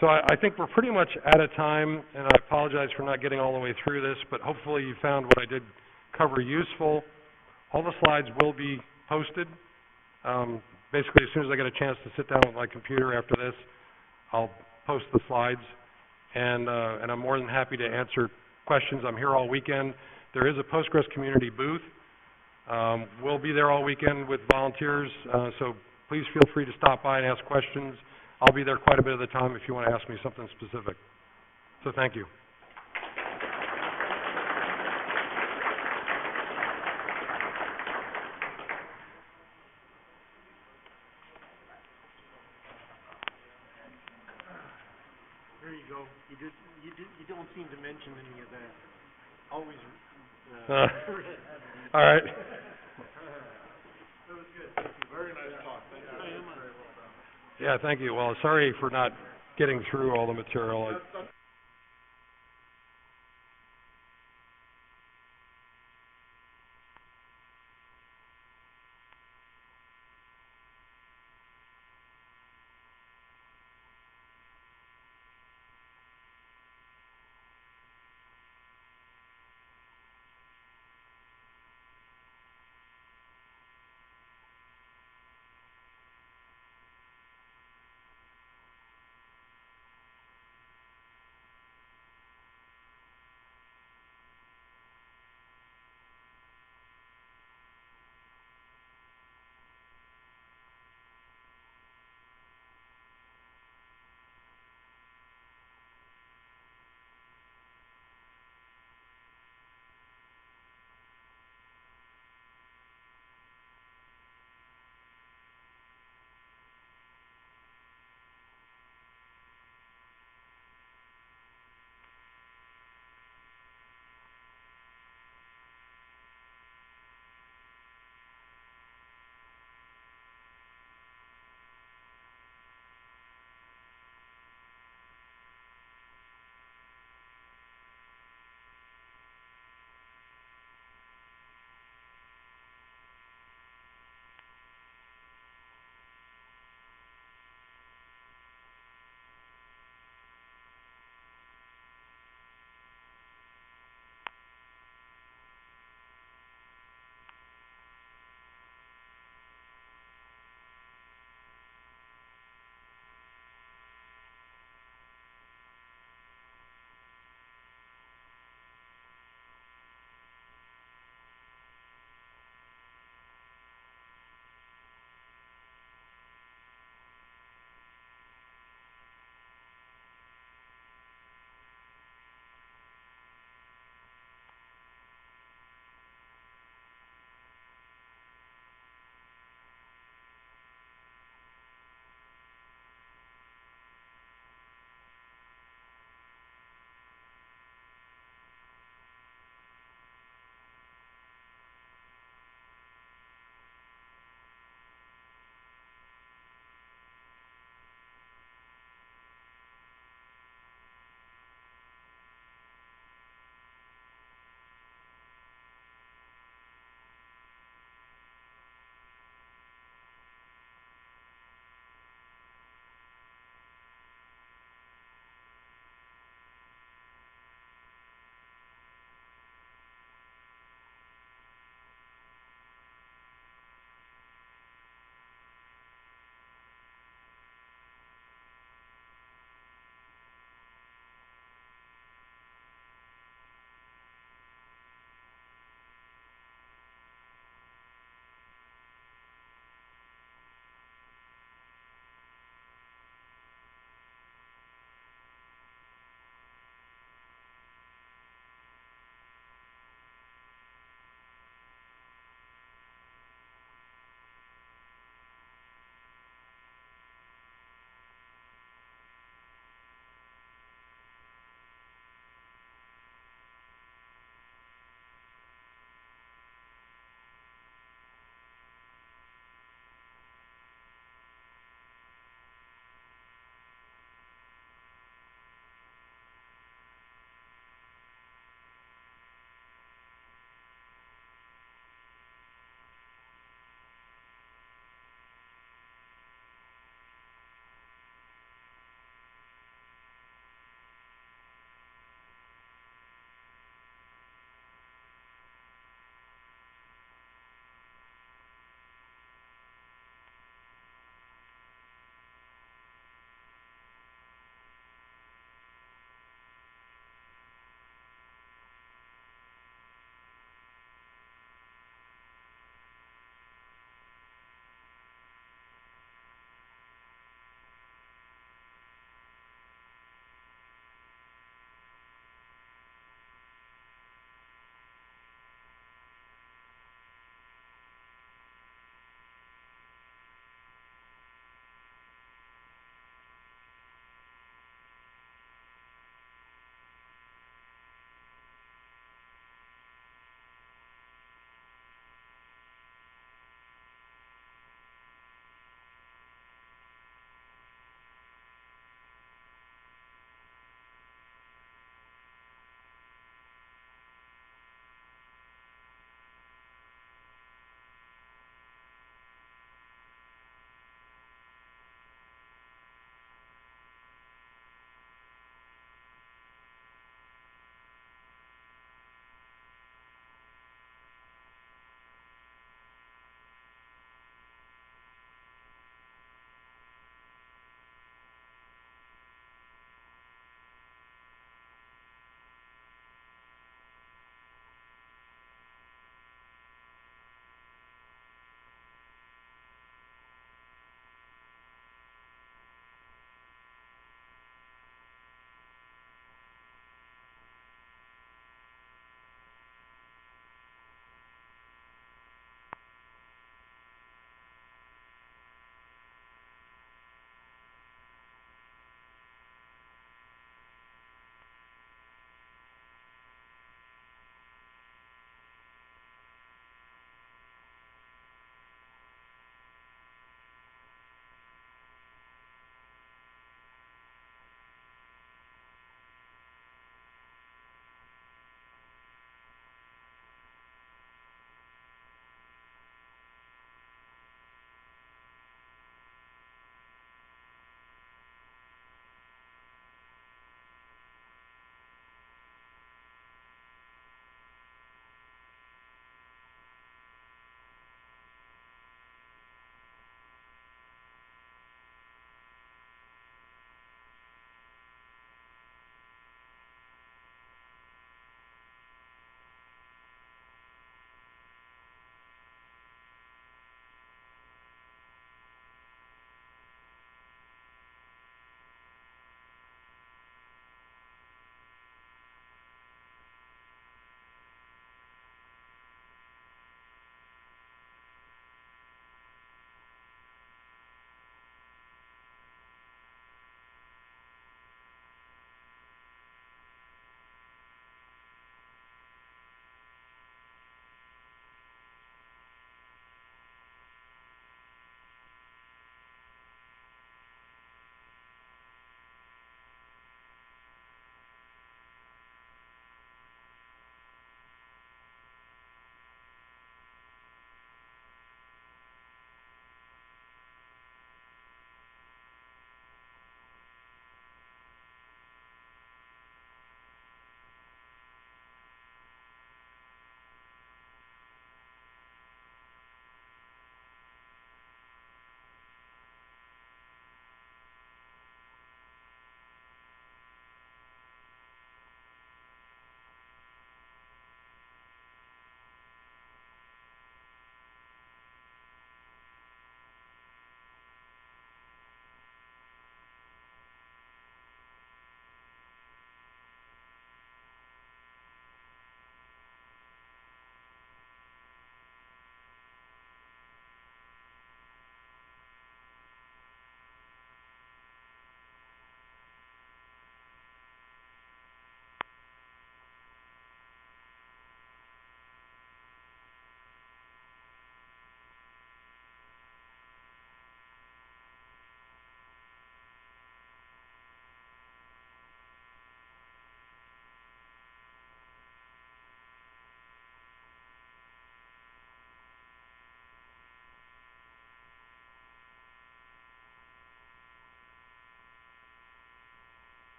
So I think we're pretty much out of time, and I apologize for not getting all the way through this, but hopefully you found what I did cover useful. All the slides will be posted. Basically, as soon as I get a chance to sit down with my computer after this, I'll post the slides, and I'm more than happy to answer questions. I'm here all weekend. There is a Postgres community booth. We'll be there all weekend with volunteers, so please feel free to stop by and ask questions. I'll be there quite a bit of the time if you want to ask me something specific. So thank you. There you go. You don't seem to mention any of that. Always. All right. That was good. Thank you. Very nice talk. Thank you. Very well done. Yeah, thank you. Well, sorry for not getting through all the material.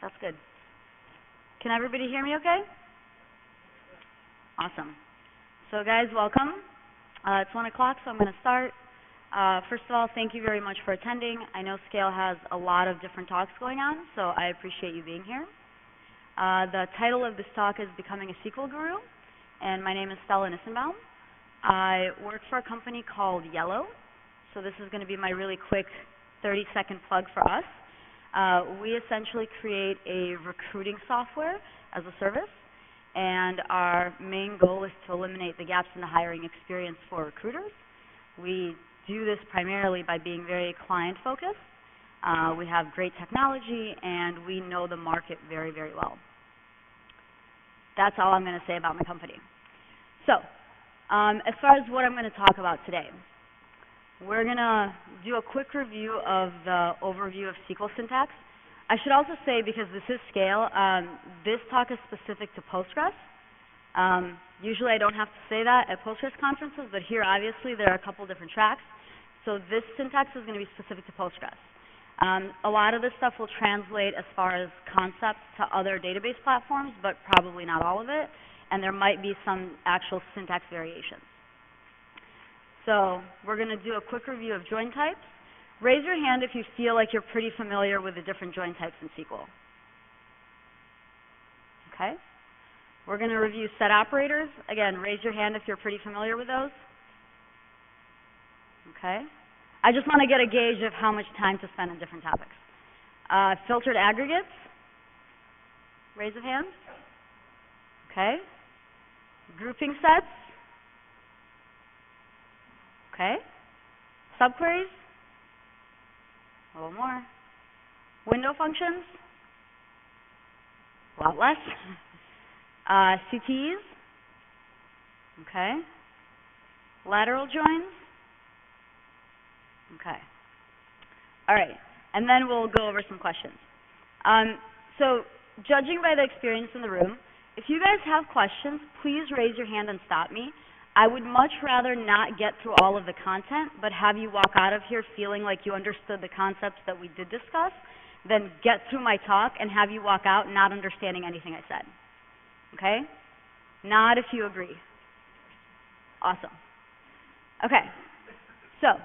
That's good. Can everybody hear me okay? Awesome. So guys, welcome. It's 1 o'clock, so I'm going to start. First of all, thank you very much for attending. I know SCaLE has a lot of different talks going on, so I appreciate you being here. The title of this talk is Becoming a SQL Guru, and my name is Stella Nissenbaum. I work for a company called Yellow, so this is going to be my really quick 30-second plug for us. We essentially create a recruiting software as a service, and our main goal is to eliminate the gaps in the hiring experience for recruiters. We do this primarily by being very client-focused. We have great technology, and we know the market very, very well. That's all I'm going to say about my company. So, as far as what I'm going to talk about today, we're going to do a quick review of the overview of SQL syntax. I should also say, because this is SCaLE, this talk is specific to Postgres. Usually I don't have to say that at Postgres conferences, but here obviously there are a couple different tracks. So this syntax is going to be specific to Postgres. A lot of this stuff will translate as far as concepts to other database platforms, but probably not all of it, and there might be some actual syntax variations. So we're going to do a quick review of join types. Raise your hand if you feel like you're pretty familiar with the different join types in SQL. Okay. We're going to review set operators. Again, raise your hand if you're pretty familiar with those. Okay. I just want to get a gauge of how much time to spend on different topics. Filtered aggregates. Raise of hands. Okay. Grouping sets. Okay. Subqueries. A little more. Window functions. A lot less. CTEs. Okay. Lateral joins. Okay. All right. And then we'll go over some questions. So judging by the experience in the room, if you guys have questions, please raise your hand and stop me. I would much rather not get through all of the content, but have you walk out of here feeling like you understood the concepts that we did discuss, than get through my talk and have you walk out not understanding anything I said. Okay? Nod if you agree. Awesome. Okay. So,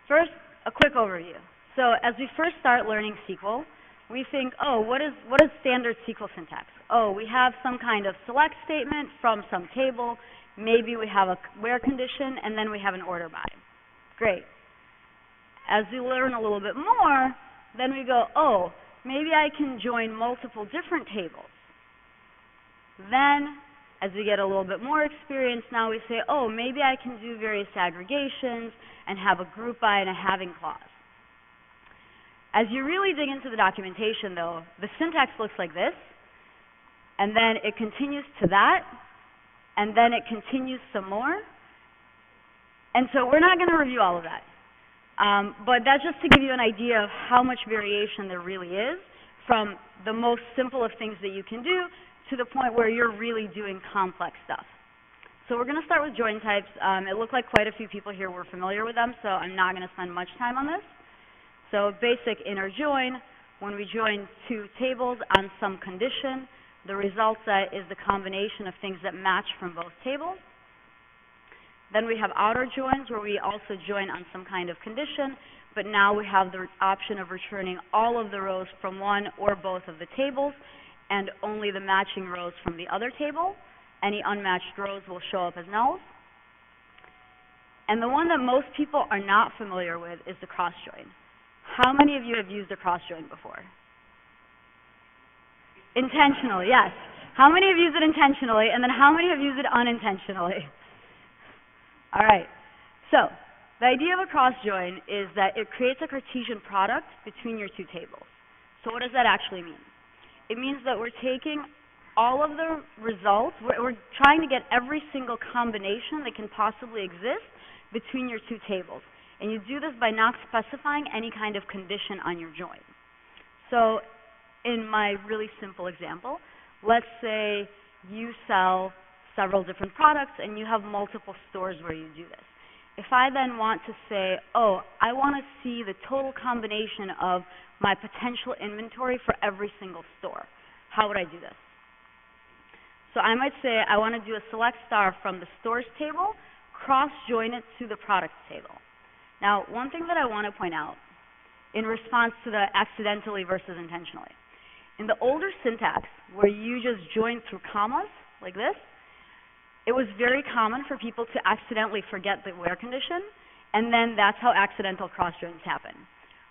first, a quick overview. So, as we first start learning SQL, we think, oh, what is standard SQL syntax? Oh, we have some kind of select statement from some table. Maybe we have a where condition, and then we have an order by. Great. As we learn a little bit more, then we go, oh, maybe I can join multiple different tables. Then, as we get a little bit more experience, now we say, oh, maybe I can do various aggregations and have a group by and a having clause. As you really dig into the documentation, though, the syntax looks like this, and then it continues to that, and then it continues some more. And so we're not going to review all of that. But that's just to give you an idea of how much variation there really is, from the most simple of things that you can do to the point where you're really doing complex stuff. So we're going to start with join types. It looked like quite a few people here were familiar with them, so I'm not going to spend much time on this. So basic inner join, when we join two tables on some condition, the result set is the combination of things that match from both tables. Then we have outer joins, where we also join on some kind of condition, but now we have the option of returning all of the rows from one or both of the tables, and only the matching rows from the other table. Any unmatched rows will show up as nulls. And the one that most people are not familiar with is the cross join. How many of you have used a cross join before? Intentionally, yes. How many have used it intentionally, and then how many have used it unintentionally? All right. So, the idea of a cross join is that it creates a Cartesian product between your two tables. So what does that actually mean? It means that we're taking all of the results, we're trying to get every single combination that can possibly exist between your two tables. And you do this by not specifying any kind of condition on your join. So, in my really simple example, let's say you sell several different products and you have multiple stores where you do this. if I then want to say, oh, I want to see the total combination of my potential inventory for every single store, how would I do this? So I might say I want to do a select star from the stores table, cross-join it to the products table. Now, one thing that I want to point out in response to the accidentally versus intentionally. In the older syntax, where you just join through commas, like this, it was very common for people to accidentally forget the where condition, and then that's how accidental cross-joins happen.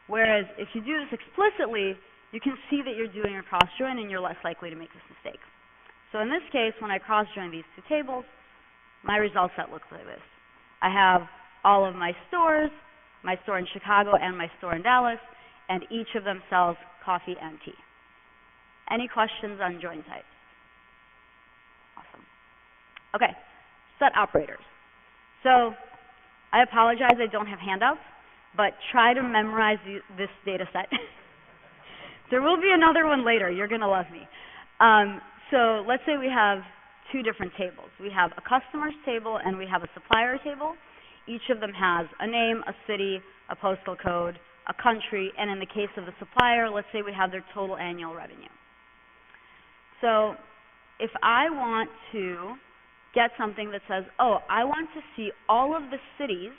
Whereas if you do this explicitly, you can see that you're doing a cross-join and you're less likely to make this mistake. So in this case, when I cross-join these two tables, my result set looks like this. I have all of my stores, my store in Chicago and my store in Dallas, and each of them sells coffee and tea. Any questions on join types? Awesome. Okay, set operators. So I apologize I don't have handouts, but try to memorize this data set. There will be another one later. You're going to love me. So let's say we have two different tables. We have a customers table and we have a supplier table. Each of them has a name, a city, a postal code, a country, and in the case of the supplier, let's say we have their total annual revenue. So if I want to get something that says, oh, I want to see all of the cities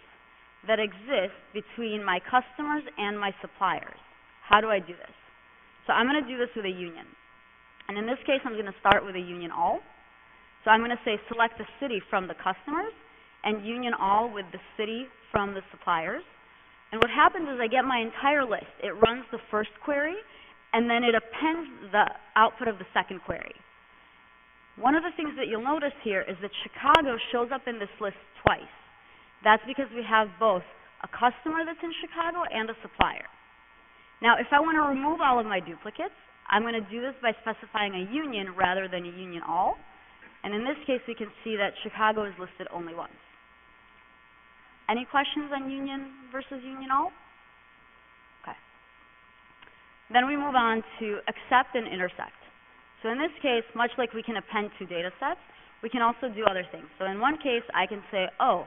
that exist between my customers and my suppliers, how do I do this? So I'm going to do this with a union. And in this case, I'm going to start with a union all. So I'm going to say select the city from the customers and union all with the city from the suppliers. And what happens is I get my entire list. It runs the first query, and then it appends the output of the second query. One of the things that you'll notice here is that Chicago shows up in this list twice. That's because we have both a customer that's in Chicago and a supplier. Now, if I want to remove all of my duplicates, I'm going to do this by specifying a union rather than a union all. And in this case, we can see that Chicago is listed only once. Any questions on union versus union all? Okay. Then we move on to accept and intersect. So in this case, much like we can append two data sets, we can also do other things. So in one case, I can say, oh,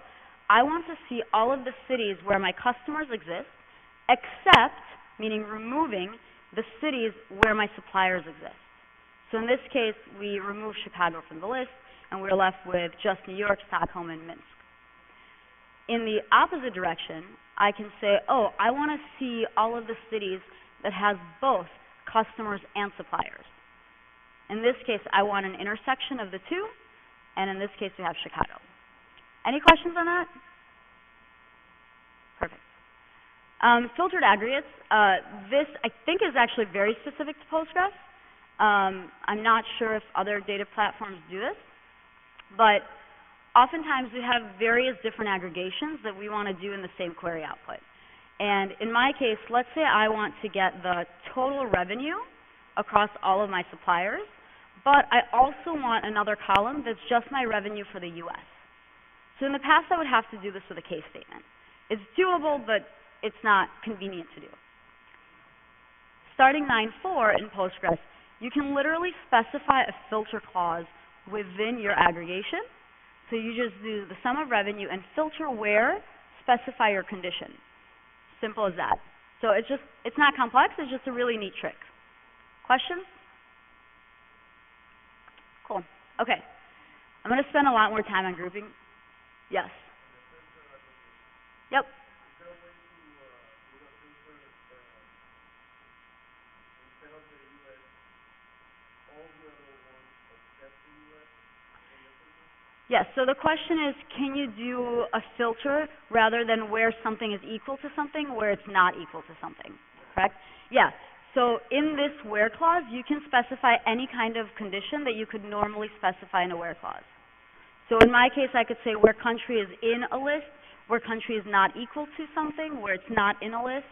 I want to see all of the cities where my customers exist, except, meaning removing, the cities where my suppliers exist. So in this case, we remove Chicago from the list, and we're left with just New York, Stockholm, and Minsk. In the opposite direction, I can say, oh, I want to see all of the cities that has both customers and suppliers. In this case, I want an intersection of the two, and in this case, we have Chicago. Any questions on that? Perfect. Filtered aggregates. This, I think, is actually very specific to Postgres. I'm not sure if other data platforms do this, but oftentimes we have various different aggregations that we want to do in the same query output. And in my case, let's say I want to get the total revenue across all of my suppliers, but I also want another column that's just my revenue for the US. So in the past, I would have to do this with a case statement. It's doable, but it's not convenient to do. Starting 9.4 in Postgres, you can literally specify a filter clause within your aggregation. So you just do the sum of revenue and filter where, specify your condition. Simple as that. So it's not complex, it's just a really neat trick. Questions? Cool. Okay. I'm going to spend a lot more time on grouping. Yes. Yep. Yes, so the question is, can you do a filter rather than where something is equal to something, where it's not equal to something, correct? Yeah, so in this where clause, you can specify any kind of condition that you could normally specify in a where clause. So in my case, I could say where country is in a list, where country is not equal to something, where it's not in a list.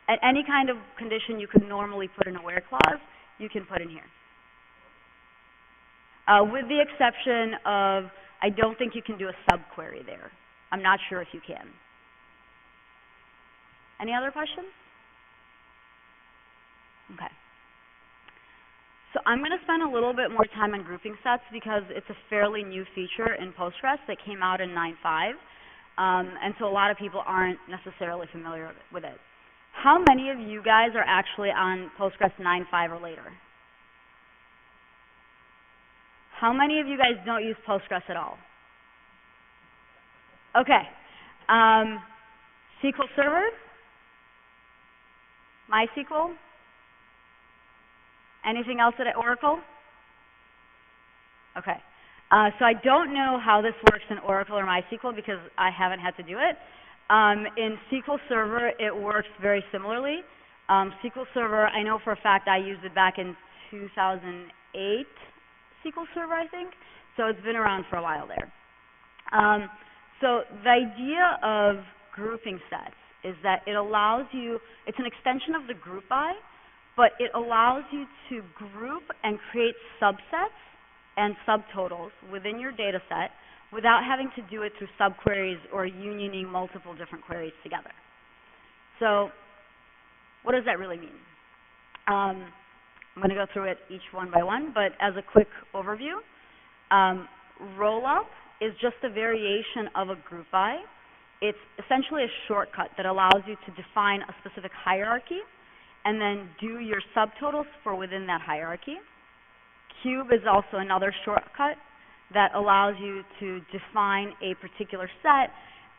And any kind of condition you could normally put in a where clause, you can put in here. With the exception of, I don't think you can do a subquery there. I'm not sure if you can. Any other questions? Okay. So I'm going to spend a little bit more time on grouping sets because it's a fairly new feature in Postgres that came out in 9.5. And so a lot of people aren't necessarily familiar with it. How many of you guys are actually on Postgres 9.5 or later? How many of you guys don't use Postgres at all? Okay. SQL Server? MySQL? Anything else at Oracle? Okay. So I don't know how this works in Oracle or MySQL because I haven't had to do it. In SQL Server, it works very similarly. SQL Server, I know for a fact I used it back in 2008, SQL Server, I think. So it's been around for a while there. So the idea of grouping sets is that it allows you, it's an extension of the group by, but it allows you to group and create subsets and subtotals within your data set without having to do it through subqueries or unioning multiple different queries together. So what does that really mean? I'm going to go through it each one by one, but as a quick overview, rollup is just a variation of a group by. It's essentially a shortcut that allows you to define a specific hierarchy and then do your subtotals for within that hierarchy. Cube is also another shortcut that allows you to define a particular set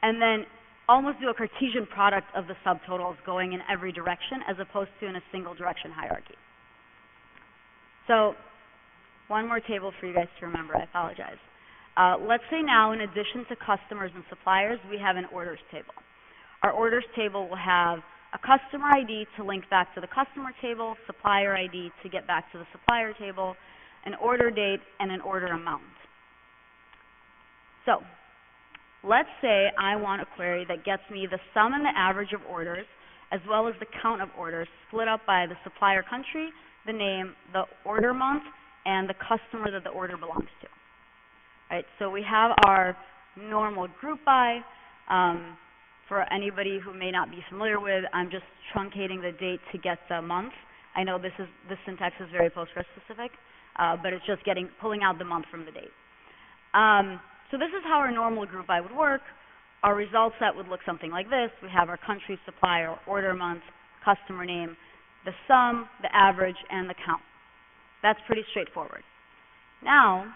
and then almost do a Cartesian product of the subtotals going in every direction as opposed to in a single direction hierarchy. So one more table for you guys to remember, I apologize. Let's say now, in addition to customers and suppliers, we have an orders table. Our orders table will have a customer ID to link back to the customer table, supplier ID to get back to the supplier table, an order date, and an order amount. So let's say I want a query that gets me the sum and the average of orders, as well as the count of orders, split up by the supplier country, the name, the order month, and the customer that the order belongs to. Right, so we have our normal group by. For anybody who may not be familiar with, I'm just truncating the date to get the month. I know this syntax is very Postgres specific, but it's just pulling out the month from the date. So this is how our normal group by would work. Our result set would look something like this. We have our country, supplier, order month, customer name, the sum, the average, and the count. That's pretty straightforward. Now,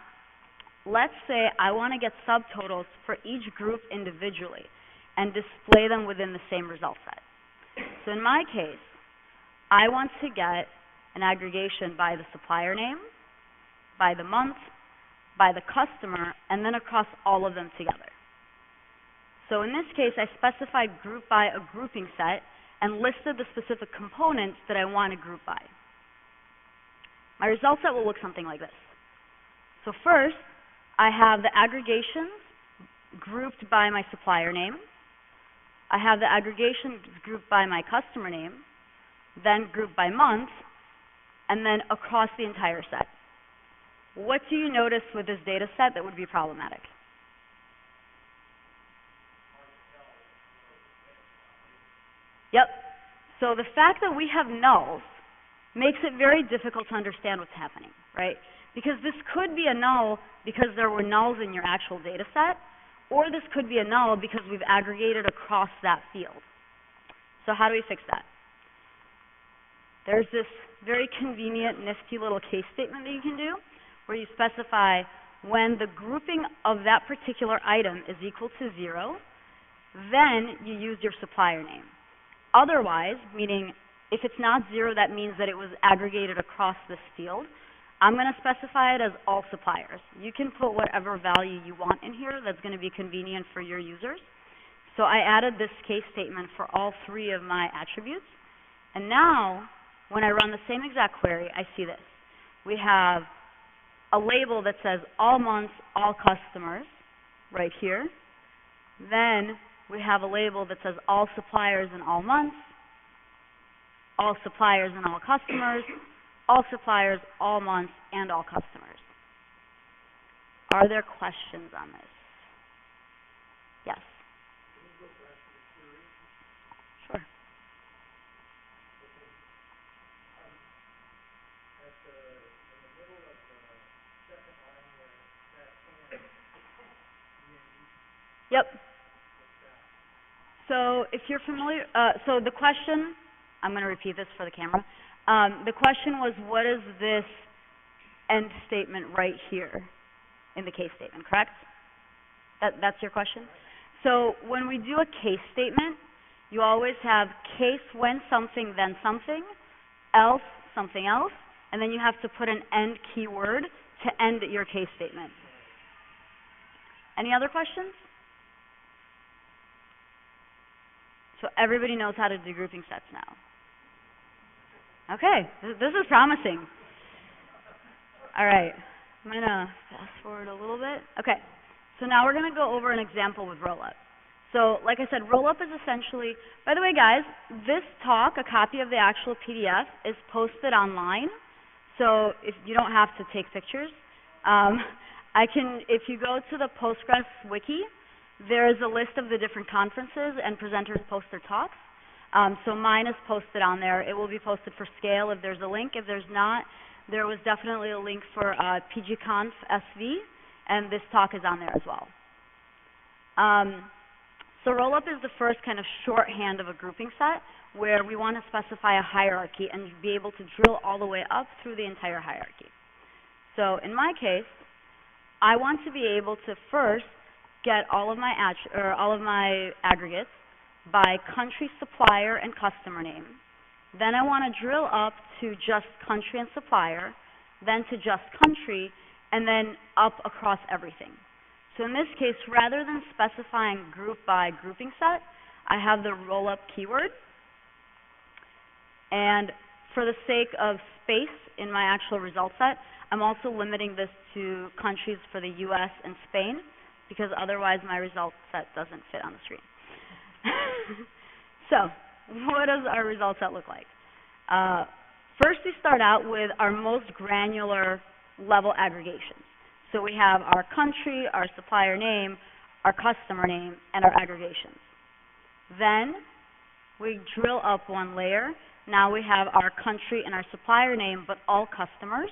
let's say I want to get subtotals for each group individually and display them within the same result set. So in my case, I want to get an aggregation by the supplier name, by the month, by the customer, and then across all of them together. So in this case, I specified group by a grouping set and listed the specific components that I want to group by. My result set will look something like this. So first, I have the aggregations grouped by my supplier name. I have the aggregation grouped by my customer name, then grouped by month, and then across the entire set. What do you notice with this data set that would be problematic? Yep. So the fact that we have nulls makes it very difficult to understand what's happening, right? Because this could be a null because there were nulls in your actual data set, or this could be a null because we've aggregated across that field. So how do we fix that? There's this very convenient, nifty little case statement that you can do where you specify when the grouping of that particular item is equal to 0, then you use your supplier name. Otherwise, meaning if it's not 0, that means that it was aggregated across this field. I'm going to specify it as all suppliers. You can put whatever value you want in here that's going to be convenient for your users. So I added this case statement for all 3 of my attributes. And now, when I run the same exact query, I see this. We have a label that says all months, all customers, right here. Then we have a label that says all suppliers and all months, all suppliers and all customers, all suppliers, all months, and all customers. Are there questions on this? Yes. Sure. Yep. So if you're familiar, so the question, I'm going to repeat this for the camera. The question was, what is this end statement right here in the case statement, correct? That's your question? So when we do a case statement, you always have case when something, then something, else something else, and then you have to put an end keyword to end your case statement. Any other questions? So everybody knows how to do grouping sets now. Okay, this is promising. All right, I'm going to fast forward a little bit. Okay, so now we're going to go over an example with rollup. So like I said, rollup is essentially, by the way guys, this talk, a copy of the actual PDF, is posted online. So if you don't have to take pictures. If you go to the Postgres wiki, there is a list of the different conferences and presenters post their talks. So mine is posted on there. It will be posted for SCaLE if there's a link. If there's not, there was definitely a link for PGConf SV, and this talk is on there as well. So rollup is the first kind of shorthand of a grouping set where we want to specify a hierarchy and be able to drill all the way up through the entire hierarchy. So in my case, I want to be able to first get all of my aggregates by country, supplier, and customer name. Then I want to drill up to just country and supplier, then to just country, and then up across everything. So in this case, rather than specifying group by grouping set, I have the rollup keyword. And for the sake of space in my actual result set, I'm also limiting this to countries for the US and Spain, because otherwise my result set doesn't fit on the screen. So, what does our result set look like? First, we start out with our most granular level aggregations. So we have our country, our supplier name, our customer name, and our aggregations. Then we drill up one layer. Now we have our country and our supplier name, but all customers.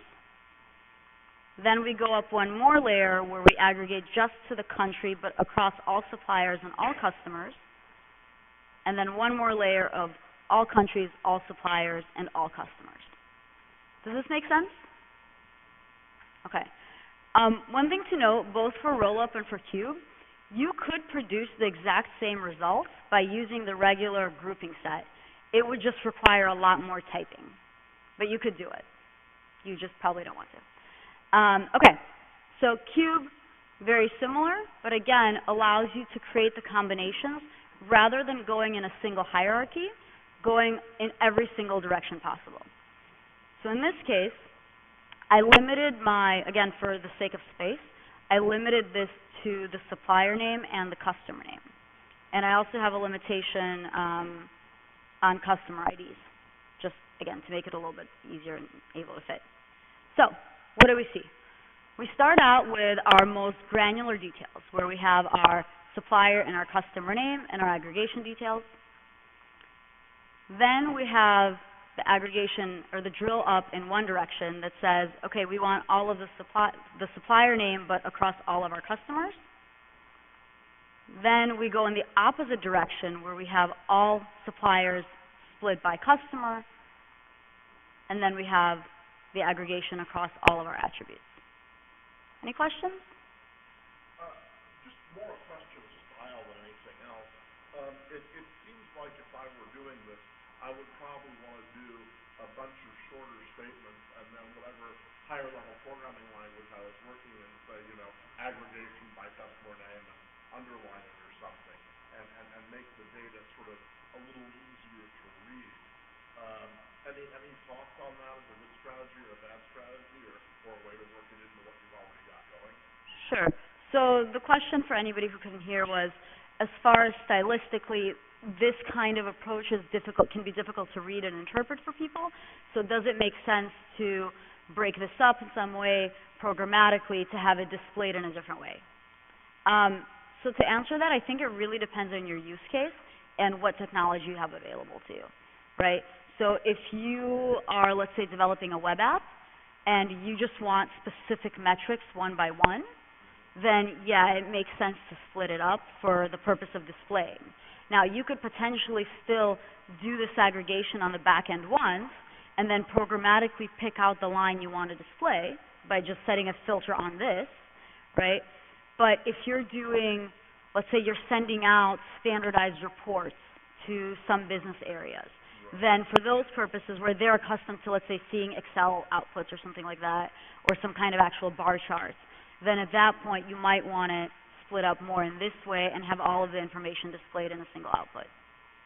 Then we go up one more layer where we aggregate just to the country, but across all suppliers and all customers. And then one more layer of all countries, all suppliers, and all customers. Does this make sense? Okay. One thing to note, both for rollup and for cube, you could produce the exact same results by using the regular grouping set. It would just require a lot more typing. But you could do it. You just probably don't want to. Okay, so cube, very similar, but again, allows you to create the combinations rather than going in a single hierarchy, going in every single direction possible. So in this case, I limited my, again, for the sake of space, I limited this to the supplier name and the customer name. And I also have a limitation on customer IDs, just, again, to make it a little bit easier and able to fit. So, what do we see? We start out with our most granular details, where we have our supplier and our customer name and our aggregation details. Then we have the aggregation or the drill up in one direction that says, okay, we want all of the supplier name but across all of our customers. Then we go in the opposite direction where we have all suppliers split by customer, and then we have the aggregation across all of our attributes. Any questions? Just more a question of style than anything else. It seems like if I were doing this, I would probably want to do a bunch of shorter statements and then whatever higher level programming language I was working in, say, aggregation by customer name and underlining or something, and make the data sort of a little easier to read. Any thoughts on that as a good strategy or a bad strategy or a way to work it into what you've already got going? Sure. So the question for anybody who couldn't hear was, as far as stylistically, this kind of approach is can be difficult to read and interpret for people. So does it make sense to break this up in some way programmatically to have it displayed in a different way? So to answer that, I think it really depends on your use case and what technology you have available to you, right? So if you are, let's say, developing a web app and you just want specific metrics one by one, then yeah, it makes sense to split it up for the purpose of displaying. Now, you could potentially still do this aggregation on the back end once, and then programmatically pick out the line you want to display by just setting a filter on this, right? But if you're doing, let's say you're sending out standardized reports to some business areas, then for those purposes where they're accustomed to, let's say, seeing Excel outputs or something like that, or some kind of actual bar charts, then at that point you might want to split up more in this way and have all of the information displayed in a single output.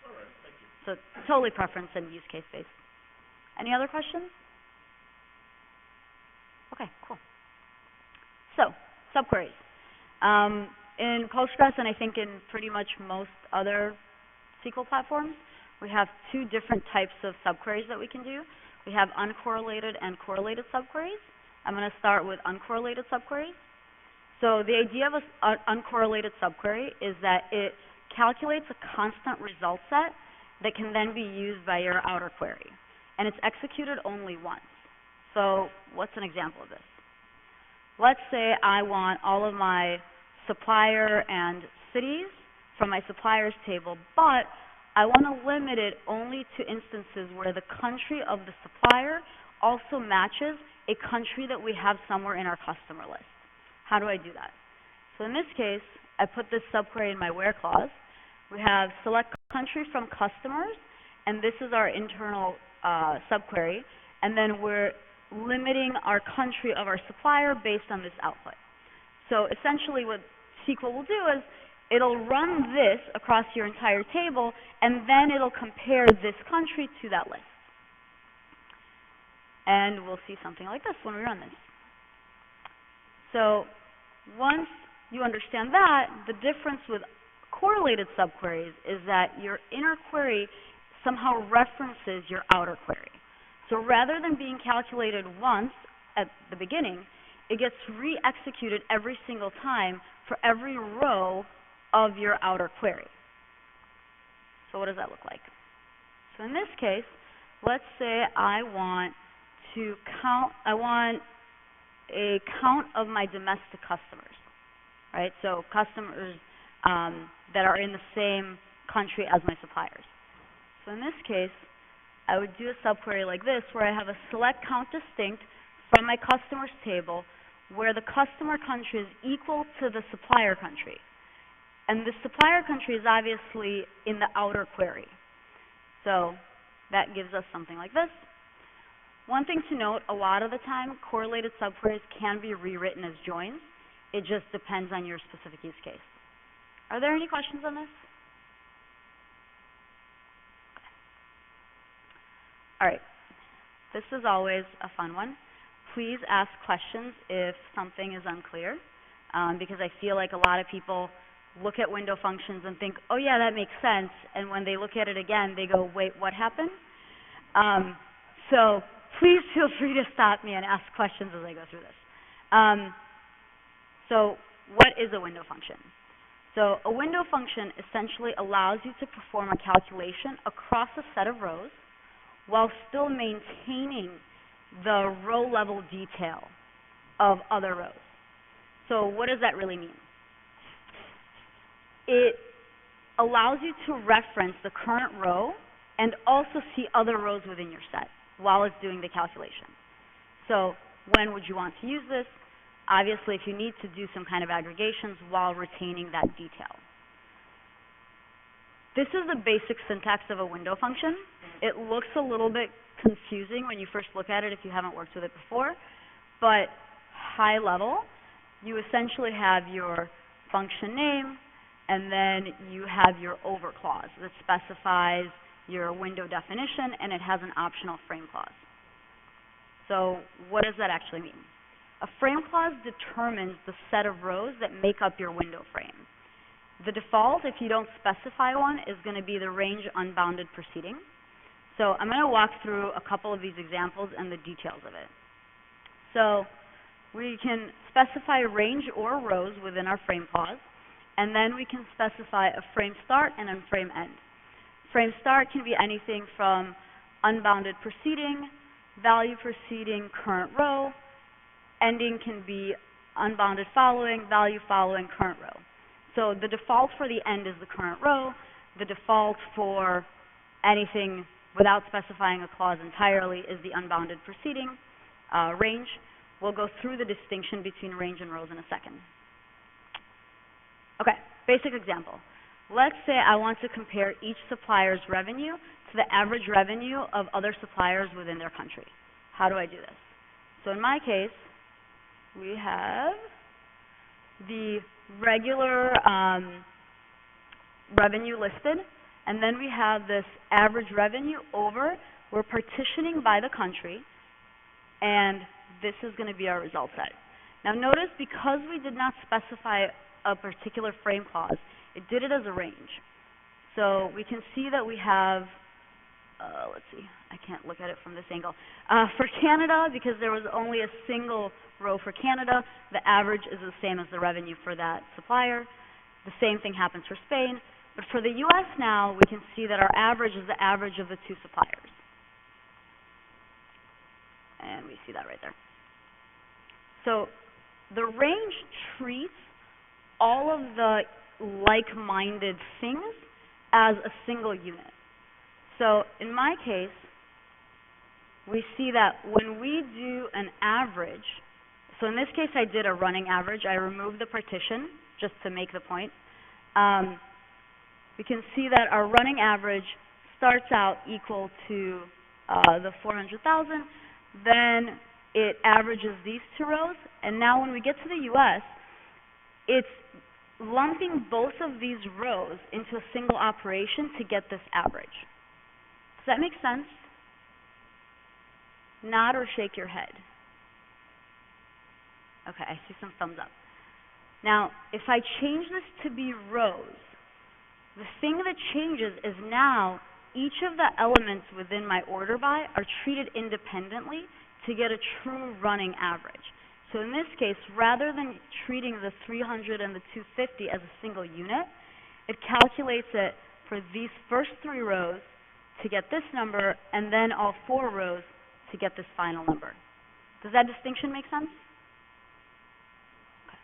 All right, thank you. So totally preference and use case based. Any other questions? Okay, cool. So, subqueries. In Postgres, and I think in pretty much most other SQL platforms, we have two different types of subqueries that we can do. We have uncorrelated and correlated subqueries. I'm going to start with uncorrelated subqueries. So the idea of an uncorrelated subquery is that it calculates a constant result set that can then be used by your outer query. And it's executed only once. So what's an example of this? Let's say I want all of my supplier and cities from my suppliers table, but I want to limit it only to instances where the country of the supplier also matches a country that we have somewhere in our customer list. How do I do that? So in this case, I put this subquery in my where clause. We have select country from customers, and this is our internal subquery, and then we're limiting our country of our supplier based on this output. So essentially what SQL will do is it'll run this across your entire table, and then it'll compare this country to that list. And we'll see something like this when we run this. So once you understand that, the difference with correlated subqueries is that your inner query somehow references your outer query. So rather than being calculated once at the beginning, it gets re-executed every single time for every row of your outer query. So what does that look like? So in this case, let's say I want a count of my domestic customers, right? So customers that are in the same country as my suppliers. So in this case, I would do a subquery like this, where I have a select count distinct from my customers table, where the customer country is equal to the supplier country. And the supplier country is obviously in the outer query. So that gives us something like this. One thing to note, a lot of the time, correlated subqueries can be rewritten as joins. It just depends on your specific use case. Are there any questions on this? All right. This is always a fun one. Please ask questions if something is unclear, because I feel like a lot of people look at window functions and think, oh yeah, that makes sense, and when they look at it again, they go, wait, what happened? So please feel free to stop me and ask questions as I go through this. So what is a window function? So a window function essentially allows you to perform a calculation across a set of rows while still maintaining the row level detail of other rows. So what does that really mean? It allows you to reference the current row and also see other rows within your set while it's doing the calculation. So when would you want to use this? Obviously, if you need to do some kind of aggregations while retaining that detail. This is the basic syntax of a window function. It looks a little bit confusing when you first look at it if you haven't worked with it before, but high level, you essentially have your function name, and then you have your over clause that specifies your window definition, and it has an optional frame clause. So what does that actually mean? A frame clause determines the set of rows that make up your window frame. The default, if you don't specify one, is going to be the range unbounded proceeding. So I'm going to walk through a couple of these examples and the details of it. So we can specify range or rows within our frame clause, and then we can specify a frame start and a frame end. Frame start can be anything from unbounded proceeding, value proceeding, current row. Ending can be unbounded following, value following, current row. So the default for the end is the current row. The default for anything without specifying a clause entirely is the unbounded preceding range. We'll go through the distinction between range and rows in a second. Okay, basic example. Let's say I want to compare each supplier's revenue to the average revenue of other suppliers within their country. How do I do this? So in my case, we have the regular revenue listed, and then we have this average revenue over. We're partitioning by the country, and this is going to be our result set. Now notice, because we did not specify a particular frame clause, it did it as a range. So we can see that we have, let's see, I can't look at it from this angle. For Canada, because there was only a single row for Canada, the average is the same as the revenue for that supplier. The same thing happens for Spain. But for the US now, we can see that our average is the average of the two suppliers. And we see that right there. So the range treats all of the like-minded things as a single unit. So in my case, we see that when we do an average, so in this case I did a running average. I removed the partition just to make the point. We can see that our running average starts out equal to the 400,000. Then it averages these two rows. And now when we get to the US, it's lumping both of these rows into a single operation to get this average. Does that make sense? Nod or shake your head. Okay, I see some thumbs up. Now, if I change this to be rows, the thing that changes is now each of the elements within my order by are treated independently to get a true running average. So in this case, rather than treating the 300 and the 250 as a single unit, it calculates it for these first three rows to get this number, and then all four rows to get this final number. Does that distinction make sense? Okay.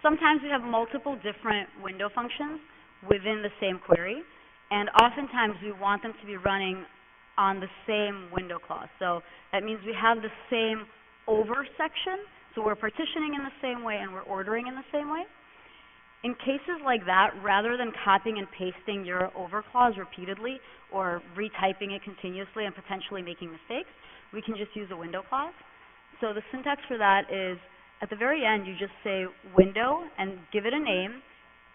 Sometimes we have multiple different window functions within the same query, and oftentimes we want them to be running on the same window clause. So that means we have the same over section, so we're partitioning in the same way and we're ordering in the same way. In cases like that, rather than copying and pasting your over clause repeatedly or retyping it continuously and potentially making mistakes, we can just use a window clause. So the syntax for that is, at the very end, you just say window and give it a name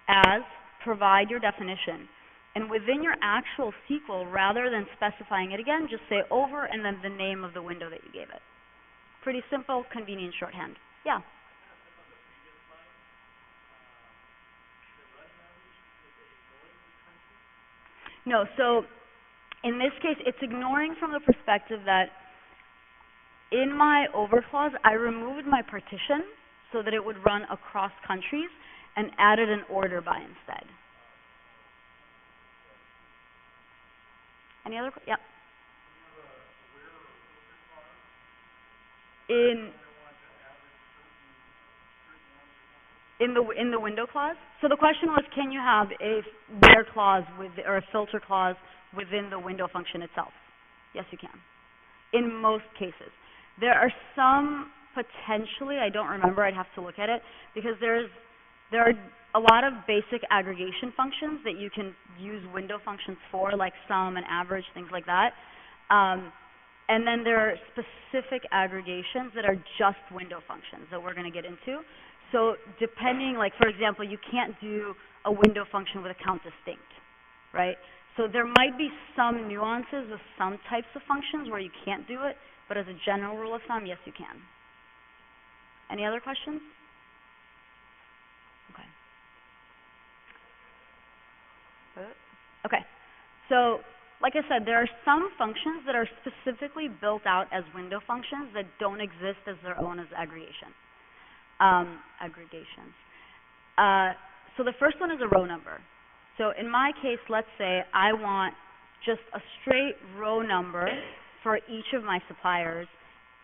as provide your definition. And within your actual SQL, rather than specifying it again, just say over and then the name of the window that you gave it. Pretty simple, convenient shorthand. Yeah? No, so in this case, it's ignoring from the perspective that in my over clause, I removed my partition so that it would run across countries and added an order by instead. Any other? Yep. In the window clause. So the question was, can you have a where clause or a filter clause within the window function itself? Yes, you can. In most cases, there are some potentially. I don't remember. I'd have to look at it because there are a lot of basic aggregation functions that you can use window functions for, like sum and average, things like that. And then there are specific aggregations that are just window functions that we're going to get into. So depending, like for example, you can't do a window function with a count distinct, right? So there might be some nuances with some types of functions where you can't do it, but as a general rule of thumb, yes, you can. Any other questions? Okay, so like I said, there are some functions that are specifically built out as window functions that don't exist as their own as aggregations. So the first one is a row number. So in my case, let's say I want just a straight row number for each of my suppliers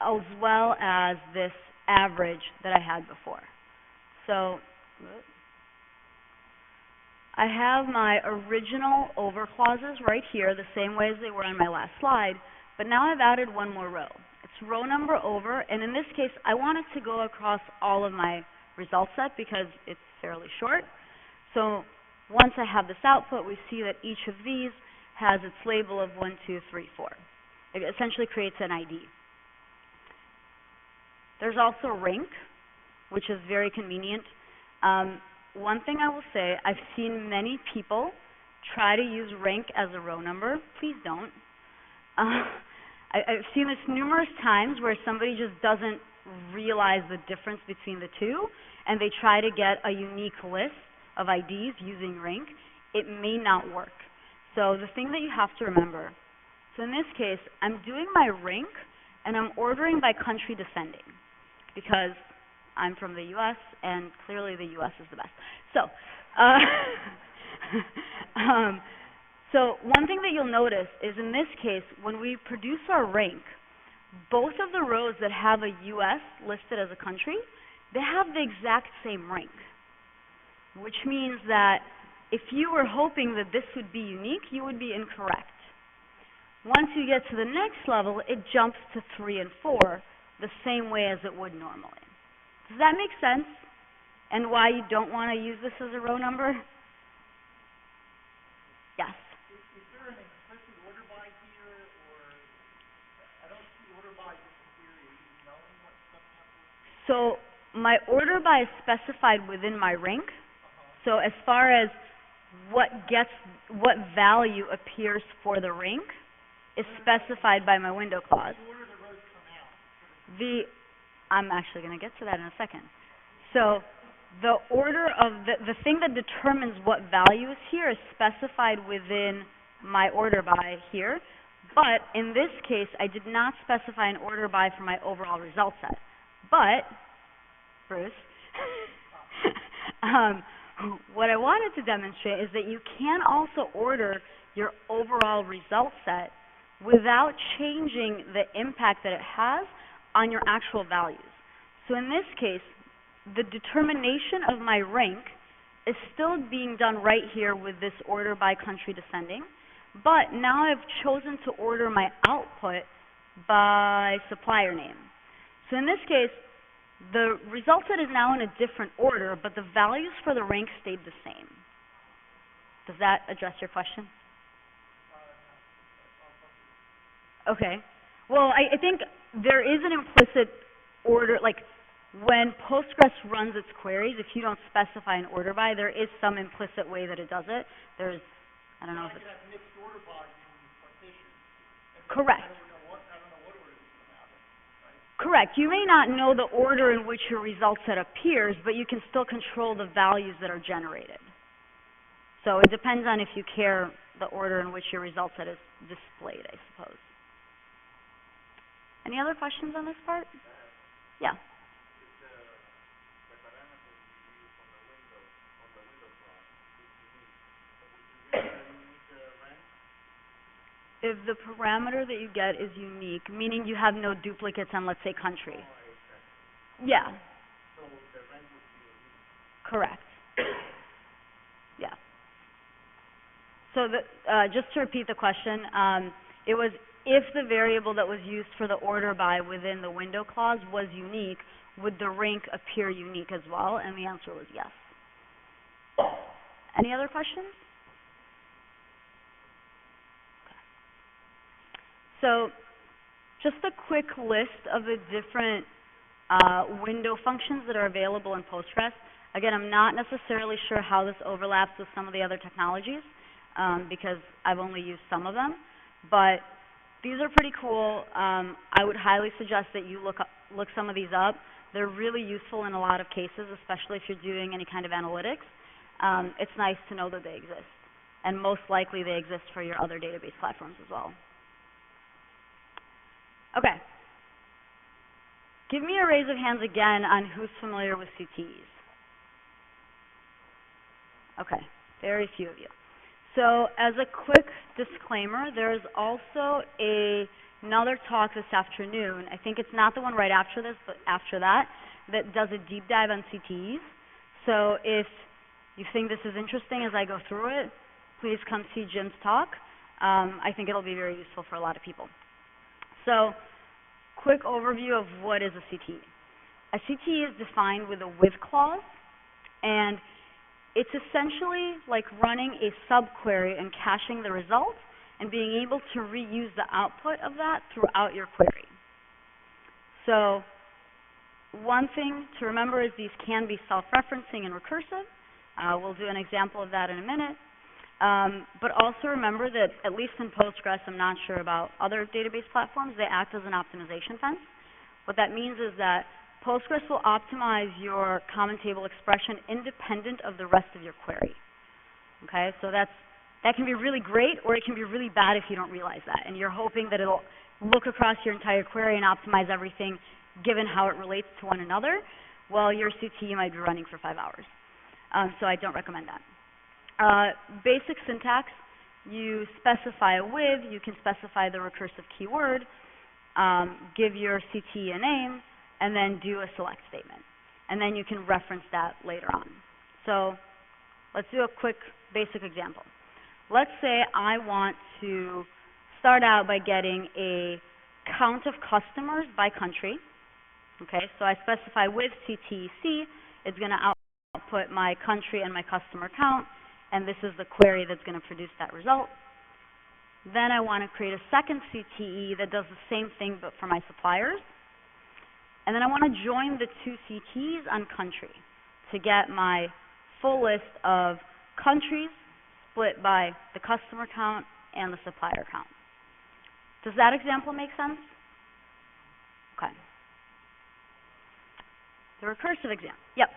as well as this average that I had before. So, I have my original over clauses right here, the same way as they were on my last slide, but now I've added one more row. It's row number over, and in this case, I want it to go across all of my result set because it's fairly short. So once I have this output, we see that each of these has its label of 1, 2, 3, 4. It essentially creates an ID. There's also rank, which is very convenient. One thing I will say, I've seen many people try to use rank as a row number. Please don't. I've seen this numerous times where somebody just doesn't realize the difference between the two, and they try to get a unique list of IDs using rank. It may not work. So the thing that you have to remember, so in this case, I'm doing my rank, and I'm ordering by country descending, because I'm from the U.S., and clearly the U.S. is the best. So, so one thing that you'll notice is in this case, when we produce our rank, both of the rows that have a U.S. listed as a country, they have the exact same rank, which means that if you were hoping that this would be unique, you would be incorrect. Once you get to the next level, it jumps to 3 and 4 the same way as it would normally. Does that make sense? And why you don't want to use this as a row number? Yes? Is there an implicit order by here, or I don't see order by disappear. Are you knowing what's coming up with? So my order by is specified within my rank. So as far as what value appears for the rank is specified by my window clause. The order the rows come out. I'm actually going to get to that in a second. So the order of the thing that determines what value is here is specified within my order by here. But in this case, I did not specify an order by for my overall result set. But, Bruce, what I wanted to demonstrate is that you can also order your overall result set without changing the impact that it has on your actual values. So in this case, the determination of my rank is still being done right here with this order by country descending, but now I've chosen to order my output by supplier name. So in this case, the result set is now in a different order, but the values for the rank stayed the same. Does that address your question? Okay. Well, I think there is an implicit order, like when Postgres runs its queries, if you don't specify an order by, there is some implicit way that it does it. There's, I don't know if it's... I could have mixed order by in partition. Correct. I don't know what order is going to happen, right? Correct. You may not know the order in which your result set appears, but you can still control the values that are generated. So it depends on if you care the order in which your result set is displayed, I suppose. Any other questions on this part? Yeah. If the parameter that you get is unique, meaning you have no duplicates on, let's say, country. Yeah. So the rank would be unique. Correct. Yeah. So just to repeat the question, it was if the variable that was used for the order by within the window clause was unique, would the rank appear unique as well? And the answer was yes. Any other questions? So just a quick list of the different window functions that are available in Postgres. Again, I'm not necessarily sure how this overlaps with some of the other technologies because I've only used some of them. But these are pretty cool. I would highly suggest that you look some of these up. They're really useful in a lot of cases, especially if you're doing any kind of analytics. It's nice to know that they exist. And most likely they exist for your other database platforms as well. Okay. Give me a raise of hands again on who's familiar with CTEs. Okay, very few of you. So as a quick disclaimer, there's also a another talk this afternoon. I think it's not the one right after this, but after that, that does a deep dive on CTEs. So if you think this is interesting as I go through it, please come see Jim's talk. I think it'll be very useful for a lot of people. So, quick overview of what is a CTE. A CTE is defined with a with clause, and it's essentially like running a subquery and caching the result and being able to reuse the output of that throughout your query. So, one thing to remember is these can be self-referencing and recursive. We'll do an example of that in a minute. But also remember that, at least in Postgres, I'm not sure about other database platforms, they act as an optimization fence. What that means is that Postgres will optimize your common table expression independent of the rest of your query. Okay, so that can be really great, or it can be really bad if you don't realize that. And you're hoping that it'll look across your entire query and optimize everything given how it relates to one another. Well, your CTE might be running for 5 hours. So I don't recommend that. Basic syntax, you specify a with, you can specify the recursive keyword, give your CTE a name, and then do a select statement. And then you can reference that later on. So let's do a quick basic example. Let's say I want to start out by getting a count of customers by country. Okay, so I specify with CTEC, it's going to output my country and my customer count, and this is the query that's going to produce that result. Then I want to create a second CTE that does the same thing but for my suppliers. And then I want to join the two CTEs on country to get my full list of countries split by the customer count and the supplier count. Does that example make sense? Okay. The recursive example. Yep.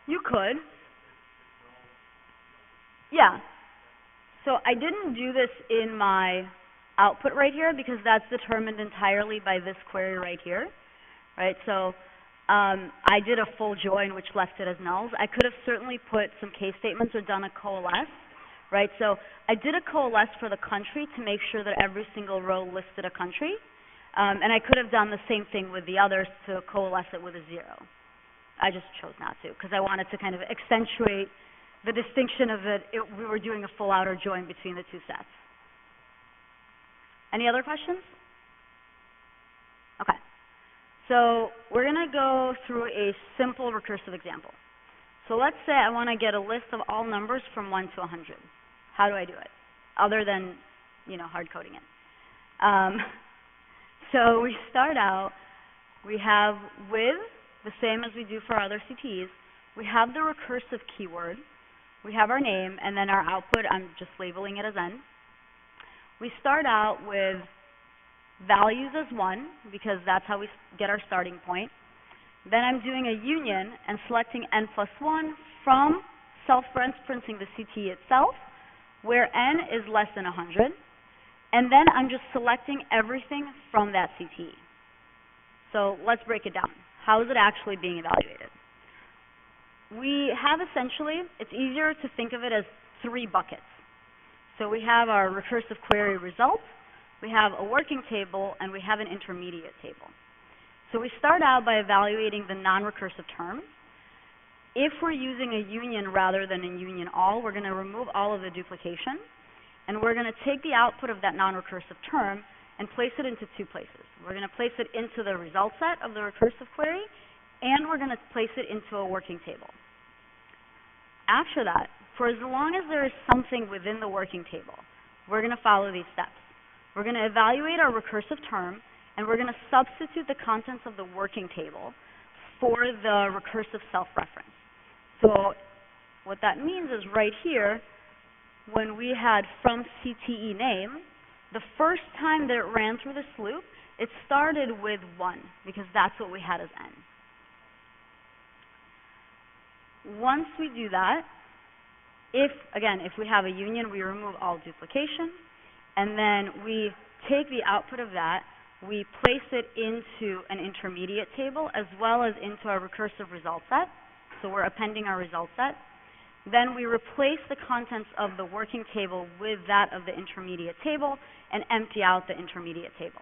You could. Yeah. So I didn't do this in my output right here because that's determined entirely by this query right here. Right? So I did a full join which left it as nulls. I could have certainly put some case statements or done a coalesce. Right? So I did a coalesce for the country to make sure that every single row listed a country. And I could have done the same thing with the others to coalesce it with a 0. I just chose not to because I wanted to kind of accentuate the distinction of that we were doing a full outer join between the two sets. Any other questions? Okay. So we're going to go through a simple recursive example. So let's say I want to get a list of all numbers from 1 to 100. How do I do it? Other than, hard coding it. So we start out, we have with, the same as we do for other CTEs. We have the recursive keyword. We have our name, and then our output, I'm just labeling it as n. We start out with values as 1, because that's how we get our starting point. Then I'm doing a union and selecting n plus 1 from self-referencing the CTE itself, where n is less than 100. And then I'm just selecting everything from that CTE. So let's break it down. How is it actually being evaluated? We have essentially, it's easier to think of it as 3 buckets. So we have our recursive query result, we have a working table, and we have an intermediate table. So we start out by evaluating the non-recursive terms. If we're using a union rather than a union all, we're going to remove all of the duplication, and we're going to take the output of that non-recursive term and place it into 2 places. We're going to place it into the result set of the recursive query, and we're going to place it into a working table. After that, for as long as there is something within the working table, we're going to follow these steps. We're going to evaluate our recursive term, and we're going to substitute the contents of the working table for the recursive self-reference. So what that means is right here, when we had from CTE name, the first time that it ran through this loop, it started with 1, because that's what we had as n. Once we do that, if we have a union, we remove all duplication, and then we take the output of that, we place it into an intermediate table as well as into our recursive result set. So we're appending our result set. Then we replace the contents of the working table with that of the intermediate table and empty out the intermediate table.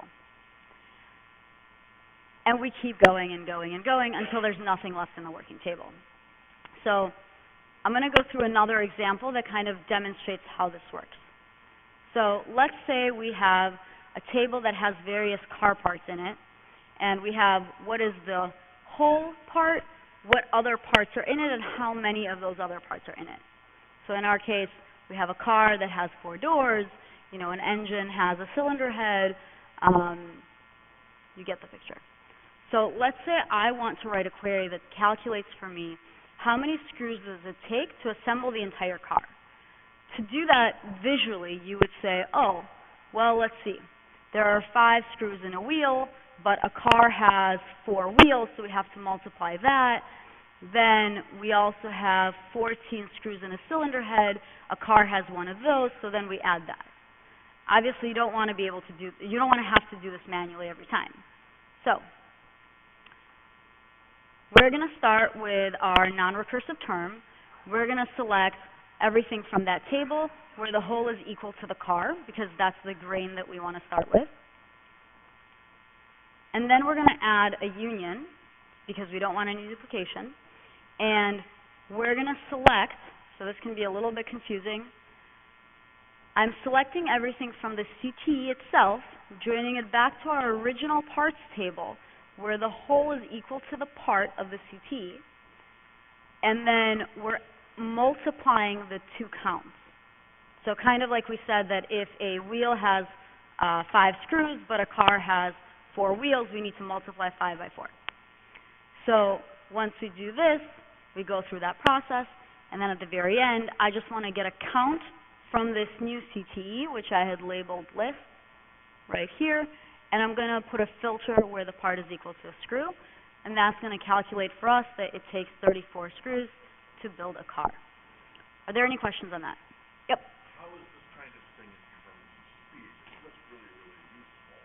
And we keep going and going and going until there's nothing left in the working table. So I'm going to go through another example that kind of demonstrates how this works. So let's say we have a table that has various car parts in it, and we have what is the whole part, what other parts are in it, and how many of those other parts are in it. So in our case, we have a car that has 4 doors, you know, an engine has a cylinder head, you get the picture. So let's say I want to write a query that calculates for me how many screws does it take to assemble the entire car. To do that visually, you would say, oh, well, let's see. There are 5 screws in a wheel, but a car has 4 wheels, so we have to multiply that. Then we also have 14 screws in a cylinder head. A car has 1 of those, so then we add that. Obviously, you don't want to be able to do, you don't want to have to do this manually every time. So we're going to start with our non-recursive term. We're going to select everything from that table where the whole is equal to the car, because that's the grain that we want to start with. And then we're going to add a union, because we don't want any duplication. And we're going to select, so this can be a little bit confusing, I'm selecting everything from the CTE itself, joining it back to our original parts table, where the whole is equal to the part of the CTE. And then we're multiplying the 2 counts. So kind of like we said that if a wheel has 5 screws, but a car has 4 wheels, we need to multiply 5 by 4. So once we do this, we go through that process, and then at the very end, I just want to get a count from this new CTE, which I had labeled list right here, and I'm going to put a filter where the part is equal to a screw, and that's going to calculate for us that it takes 34 screws to build a car. Are there any questions on that? Yep. How is this kind of thing in terms of speed? That's really, really useful,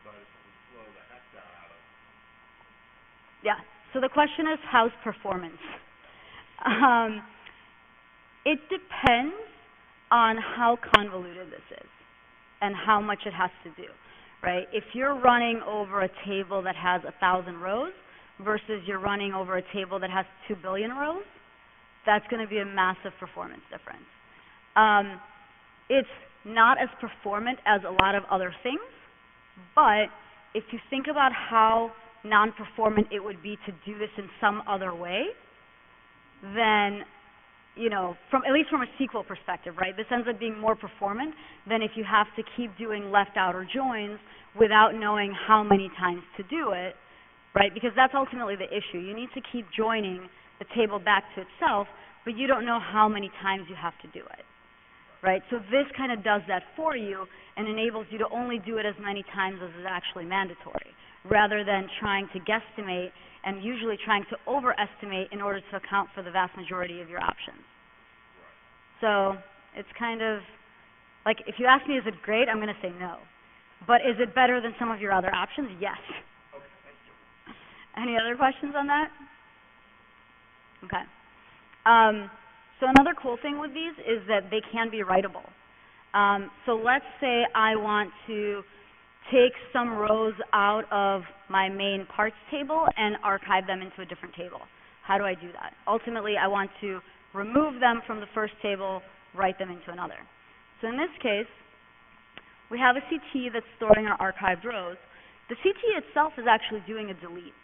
but it would slow the heck out of. Yeah. So the question is, how's performance? It depends on how convoluted this is and how much it has to do, right? If you're running over a table that has 1,000 rows versus you're running over a table that has 2 billion rows, that's going to be a massive performance difference. It's not as performant as a lot of other things, but if you think about how non-performant it would be to do this in some other way, then, you know, at least from a SQL perspective, right, this ends up being more performant than if you have to keep doing left-outer joins without knowing how many times to do it, right, because that's ultimately the issue. You need to keep joining the table back to itself, but you don't know how many times you have to do it, right? So this kind of does that for you and enables you to only do it as many times as is actually mandatory, rather than trying to guesstimate and usually trying to overestimate in order to account for the vast majority of your options. So it's kind of, like, if you ask me, is it great, I'm going to say no. But is it better than some of your other options? Yes. Okay, thank you. Any other questions on that? Okay. So another cool thing with these is that they can be writable. So let's say I want to take some rows out of my main parts table and archive them into a different table. How do I do that? Ultimately, I want to remove them from the first table, write them into another. So in this case, we have a CT that's storing our archived rows. The CT itself is actually doing a delete.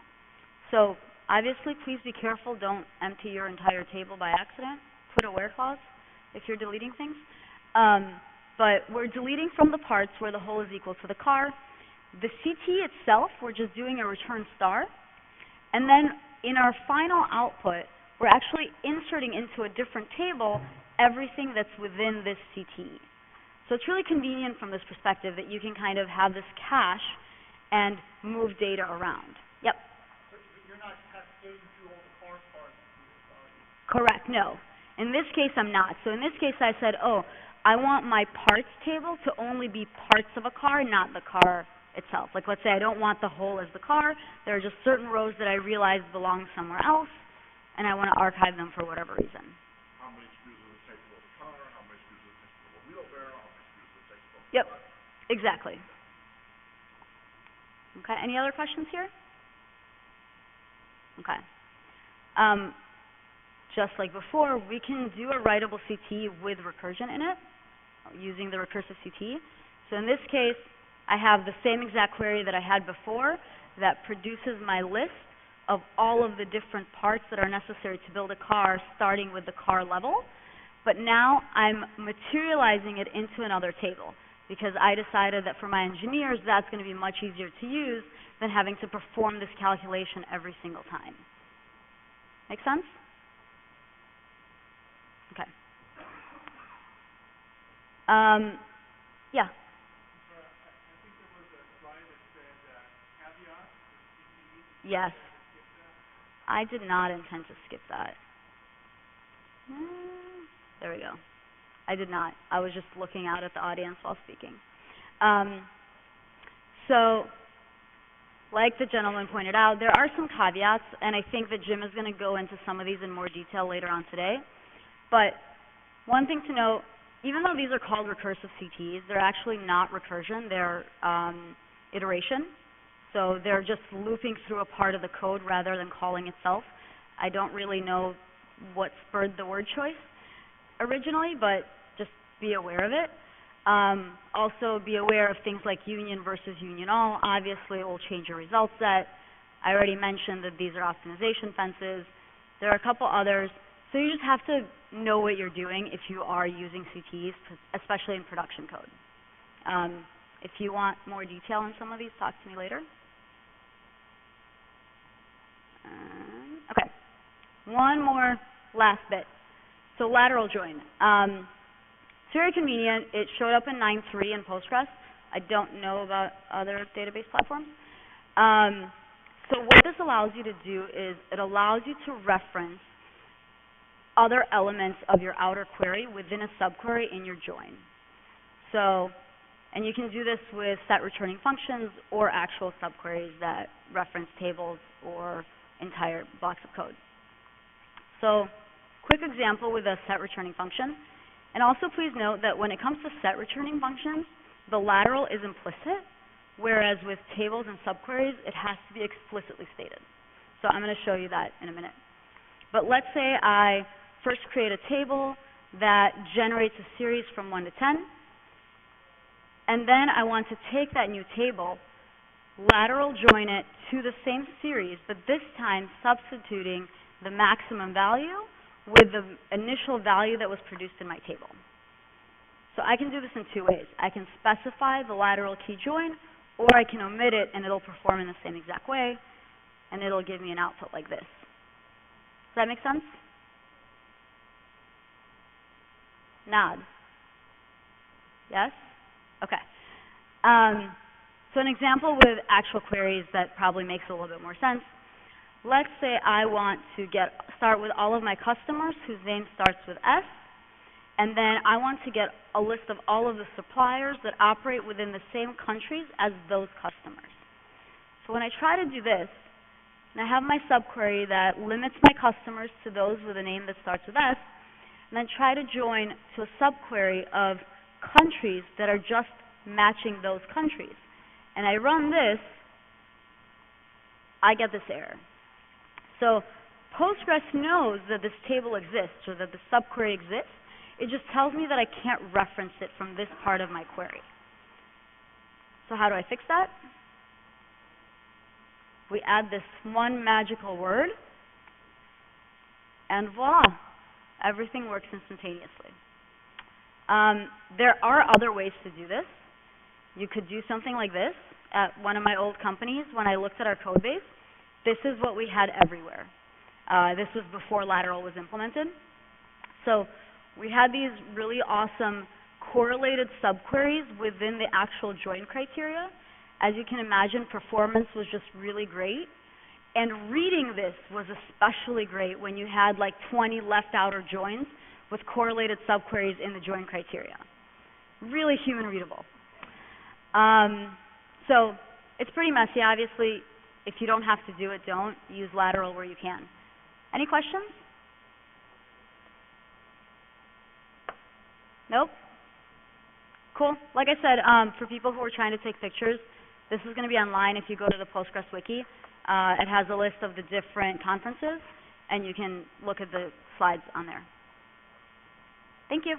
So obviously, please be careful. Don't empty your entire table by accident. Put a where clause if you're deleting things. But we're deleting from the parts where the whole is equal to the car. The CT itself, we're just doing a return star. And then in our final output, we're actually inserting into a different table everything that's within this CTE. So it's really convenient from this perspective that you can kind of have this cache and move data around. Yep. But you're not cascading through all the car parts. Correct, no. In this case, I'm not. So in this case, I said, oh, I want my parts table to only be parts of a car, not the car itself. Like, let's say I don't want the whole as the car. There are just certain rows that I realize belong somewhere else, and I want to archive them for whatever reason. How many screws does it take to build a car? How many screws does it take to build a wheelbarrow? How many screws does it take to build a Yep, bike? exactly. Okay, any other questions here? Okay. Just like before, we can do a writable CT with recursion in it, using the recursive CT. So in this case, I have the same exact query that I had before that produces my list of all of the different parts that are necessary to build a car, starting with the car level. But now I'm materializing it into another table, because I decided that for my engineers, that's going to be much easier to use than having to perform this calculation every single time. Make sense? Okay. Yeah. Yes. I did not intend to skip that. There we go. I did not. I was just looking out at the audience while speaking. So, like the gentleman pointed out, there are some caveats, and I think that Jim is going to go into some of these in more detail later on today. But one thing to note, even though these are called recursive CTs, they're actually not recursion. They're iteration. So they're just looping through a part of the code rather than calling itself. I don't really know what spurred the word choice originally, but just be aware of it. Also be aware of things like union versus union all. Obviously, it will change your result set. I already mentioned that these are optimization fences. There are a couple others. So you just have to know what you're doing if you are using CTs, especially in production code. If you want more detail on some of these, talk to me later. Okay. One more last bit. So lateral join. It's very convenient. It showed up in 9.3 in Postgres. I don't know about other database platforms. So what this allows you to do is it allows you to reference other elements of your outer query within a subquery in your join. So, and you can do this with set returning functions or actual subqueries that reference tables or entire blocks of code. So, quick example with a set returning function. And also please note that when it comes to set returning functions, the lateral is implicit, whereas with tables and subqueries, it has to be explicitly stated. So I'm going to show you that in a minute. But let's say I first create a table that generates a series from 1 to 10, and then I want to take that new table, lateral join it to the same series, but this time substituting the maximum value with the initial value that was produced in my table. So I can do this in two ways. I can specify the lateral key join, or I can omit it and it'll perform in the same exact way, and it'll give me an output like this. Does that make sense? Nod. Yes? Okay. So an example with actual queries that probably makes a little bit more sense. Let's say I want to start with all of my customers whose name starts with S, and then I want to get a list of all of the suppliers that operate within the same countries as those customers. So when I try to do this, and I have my subquery that limits my customers to those with a name that starts with S, and then try to join to a subquery of countries that are just matching those countries, and I run this, I get this error. So Postgres knows that this table exists or that the subquery exists. It just tells me that I can't reference it from this part of my query. So how do I fix that? We add this one magical word, and voila, everything works instantaneously. There are other ways to do this. You could do something like this. At one of my old companies, when I looked at our code base, this is what we had everywhere. This was before lateral was implemented. So we had these really awesome correlated subqueries within the actual join criteria. As you can imagine, performance was just really great. And reading this was especially great when you had like 20 left outer joins with correlated subqueries in the join criteria. really human readable. So it's pretty messy, obviously. If you don't have to do it, don't. Use lateral where you can. Any questions? Nope? Cool. Like I said, for people who are trying to take pictures, this is going to be online if you go to the Postgres wiki. It has a list of the different conferences, and you can look at the slides on there. Thank you.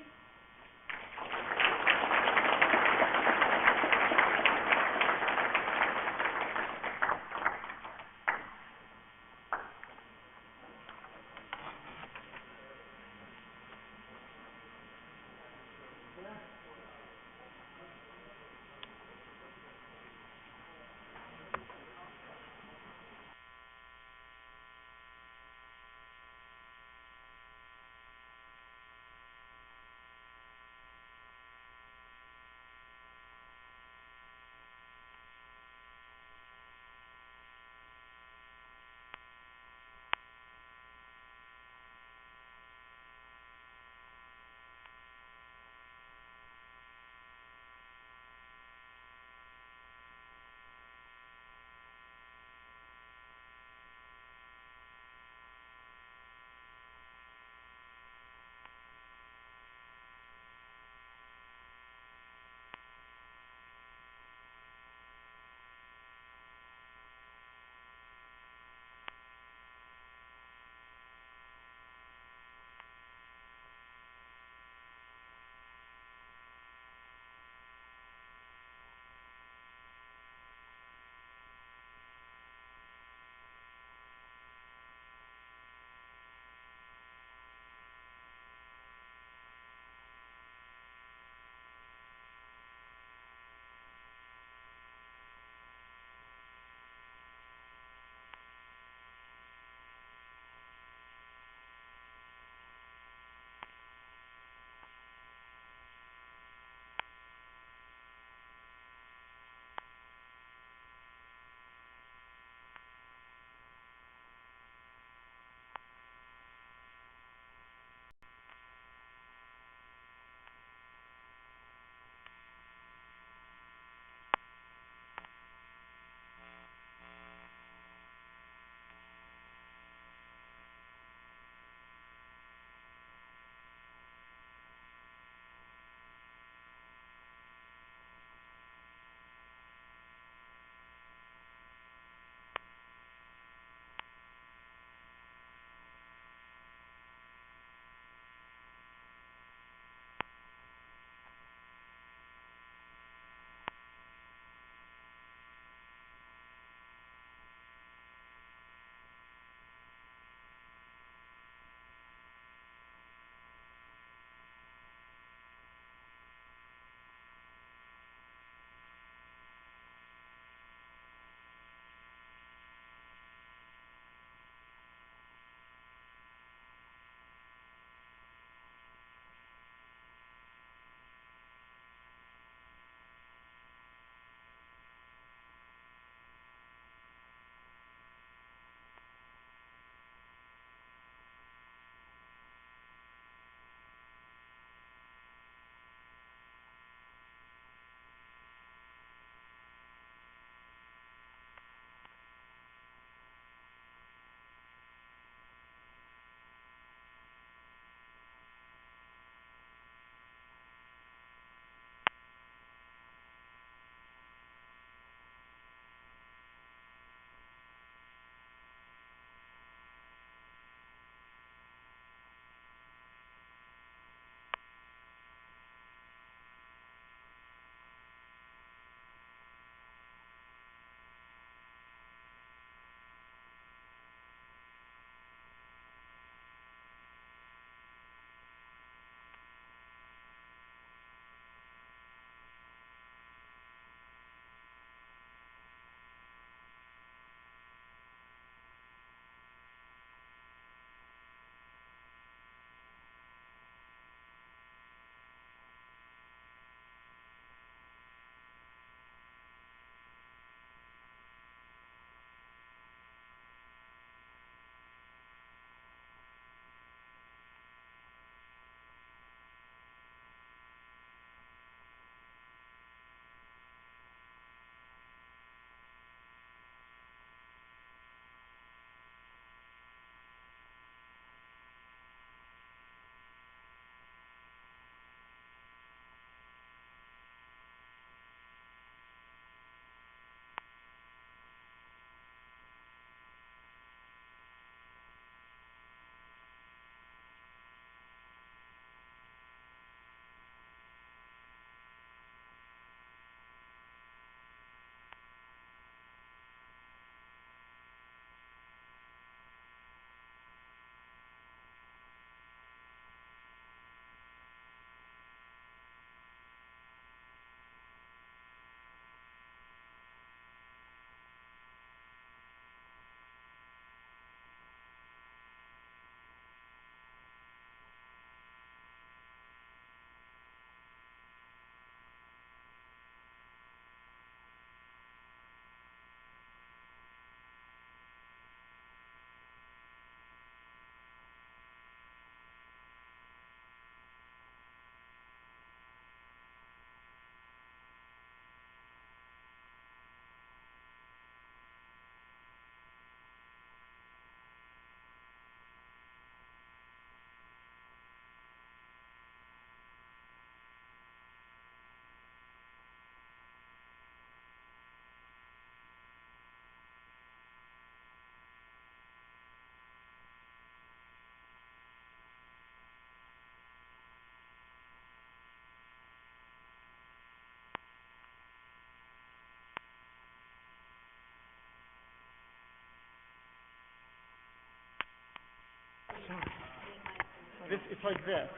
It's like this.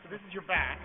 So this is your back.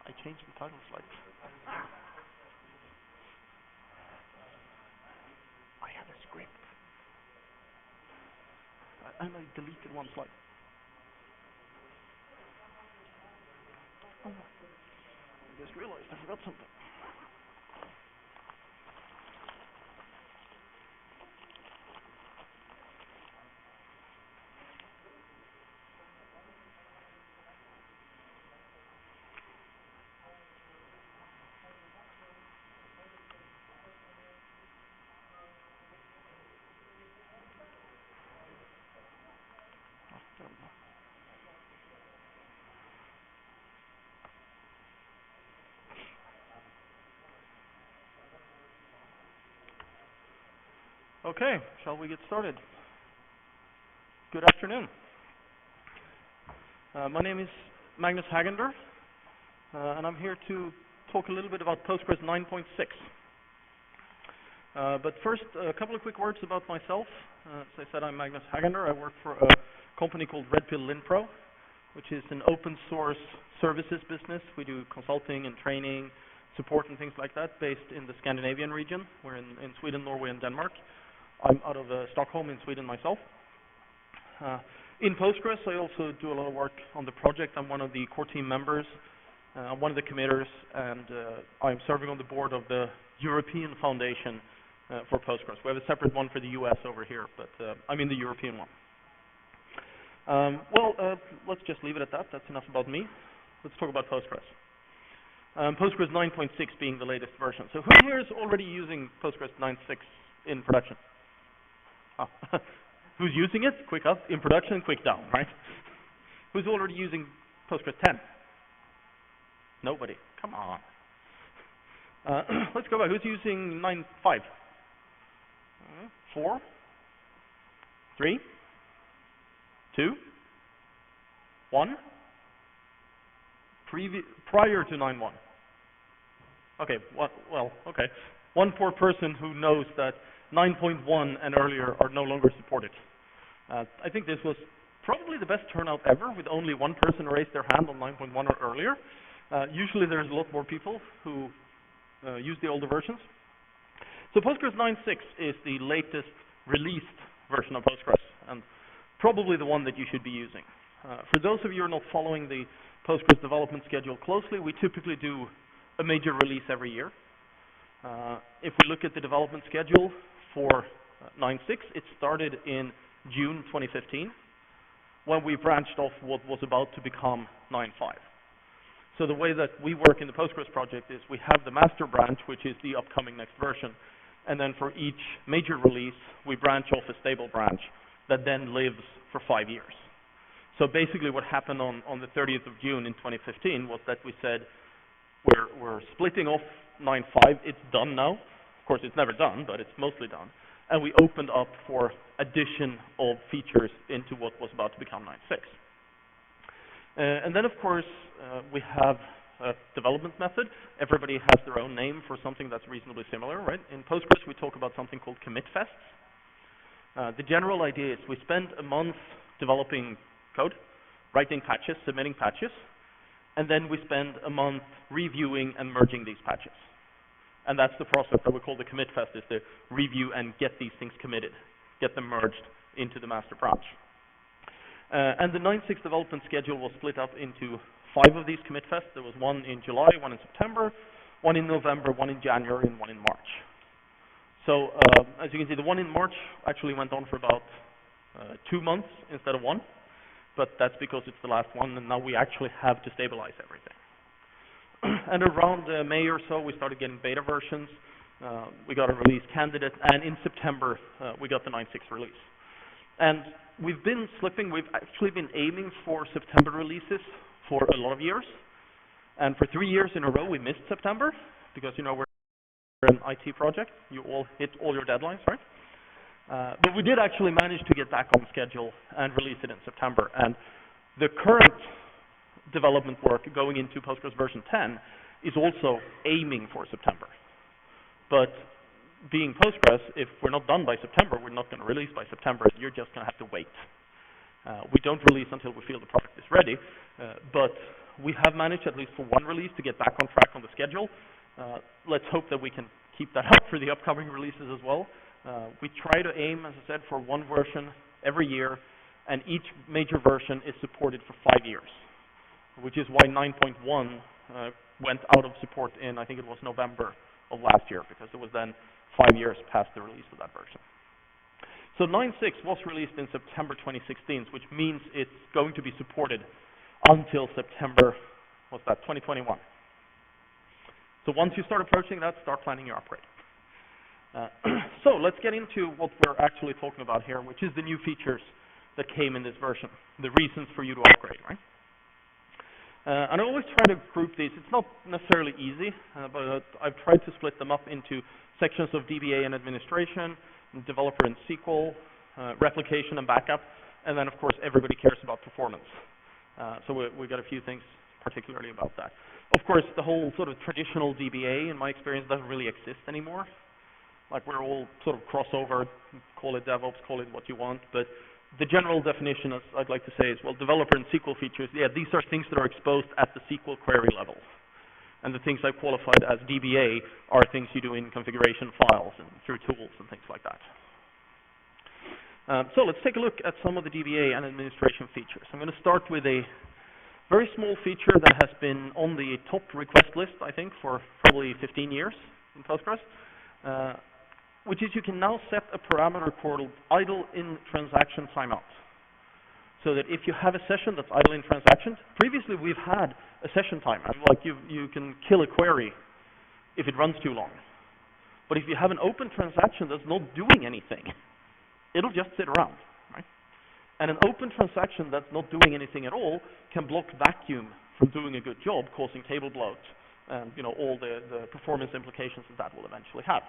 I changed the title slide. I had a script. And I deleted one slide. Oh, I just realized I forgot something. Okay, shall we get started? Good afternoon. My name is Magnus Hagander, and I'm here to talk a little bit about Postgres 9.6. But first, a couple of quick words about myself. As I said, I'm Magnus Hagander. I work for a company called Red Pill Linpro, which is an open source services business. We do consulting and training, support and things like that, based in the Scandinavian region. We're in Sweden, Norway, and Denmark. I'm out of Stockholm in Sweden myself. In Postgres, I also do a lot of work on the project. I'm one of the core team members. I'm one of the committers, and I'm serving on the board of the European Foundation for Postgres. We have a separate one for the US over here, but I'm in the European one. Let's just leave it at that. That's enough about me. Let's talk about Postgres. Postgres 9.6 being the latest version. So who here is already using Postgres 9.6 in production? Oh. Who's using it? Quick up in production, quick down, right? Who's already using Postgres 10? Nobody. Come on. Let's go back. Who's using 9.5? 4? 3? 2? 1? Prior to 9.1. Okay, well, okay. One poor person who knows that 9.1 and earlier are no longer supported. I think this was probably the best turnout ever, with only one person raised their hand on 9.1 or earlier. Usually there's a lot more people who use the older versions. So Postgres 9.6 is the latest released version of Postgres, and probably the one that you should be using. For those of you who are not following the Postgres development schedule closely, we typically do a major release every year. If we look at the development schedule for 9.6, it started in June 2015, when we branched off what was about to become 9.5. So the way that we work in the Postgres project is we have the master branch, which is the upcoming next version, and then for each major release, we branch off a stable branch that then lives for 5 years. So basically what happened on the 30th of June in 2015 was that we said, we're splitting off 9.5, it's done now. Of course, it's never done, but it's mostly done. And we opened up for addition of features into what was about to become 9.6. And then, of course, we have a development method. Everybody has their own name for something that's reasonably similar, right? In Postgres, we talk about something called commit fests. The general idea is we spend a month developing code, writing patches, submitting patches, and then we spend a month reviewing and merging these patches. And that's the process that we call the commit fest, is to review and get these things committed, get them merged into the master branch. And the 9.6 development schedule was split up into 5 of these commit fests. There was one in July, one in September, one in November, one in January, and one in March. So as you can see, the one in March actually went on for about 2 months instead of 1. But that's because it's the last one, and now we actually have to stabilize everything. And around May or so, we started getting beta versions. We got a release candidate, and in September, we got the 9.6 release. And we've been slipping. We've actually been aiming for September releases for a lot of years. And for 3 years in a row, we missed September, because, you know, we're an IT project. You all hit all your deadlines, right? But we did actually manage to get back on schedule and release it in September. And the current development work going into Postgres version 10 is also aiming for September. But being Postgres, if we're not done by September, we're not going to release by September. You're just going to have to wait. We don't release until we feel the product is ready. But we have managed, at least for one release, to get back on track on the schedule. Let's hope that we can keep that up for the upcoming releases as well. We try to aim, as I said, for one version every year, and each major version is supported for 5 years, which is why 9.1 went out of support in, I think it was November of last year, because it was then 5 years past the release of that version. So 9.6 was released in September 2016, which means it's going to be supported until September, what's that, 2021. So once you start approaching that, start planning your upgrade. So let's get into what we're actually talking about here, which is the new features that came in this version, the reasons for you to upgrade, right? And I always try to group these. It's not necessarily easy, but I've tried to split them up into sections of DBA and administration, developer in SQL, replication and backup, and then of course everybody cares about performance. So we got a few things particularly about that. Of course, the whole sort of traditional DBA, in my experience, doesn't really exist anymore. Like, we're all sort of crossover, call it DevOps, call it what you want, but the general definition, as I'd like to say, is, well, developer and SQL features, yeah, these are things that are exposed at the SQL query level. And the things I've qualified as DBA are things you do in configuration files and through tools and things like that. So let's take a look at some of the DBA and administration features. I'm going to start with a very small feature that has been on the top request list, I think, for probably 15 years in Postgres, which is you can now set a parameter called idle in transaction timeout. So that if you have a session that's idle in transaction, previously we've had a session timeout, like you can kill a query if it runs too long. But if you have an open transaction that's not doing anything, it'll just sit around, right? And an open transaction that's not doing anything at all can block vacuum from doing a good job, causing table bloat, and all the performance implications that will eventually have.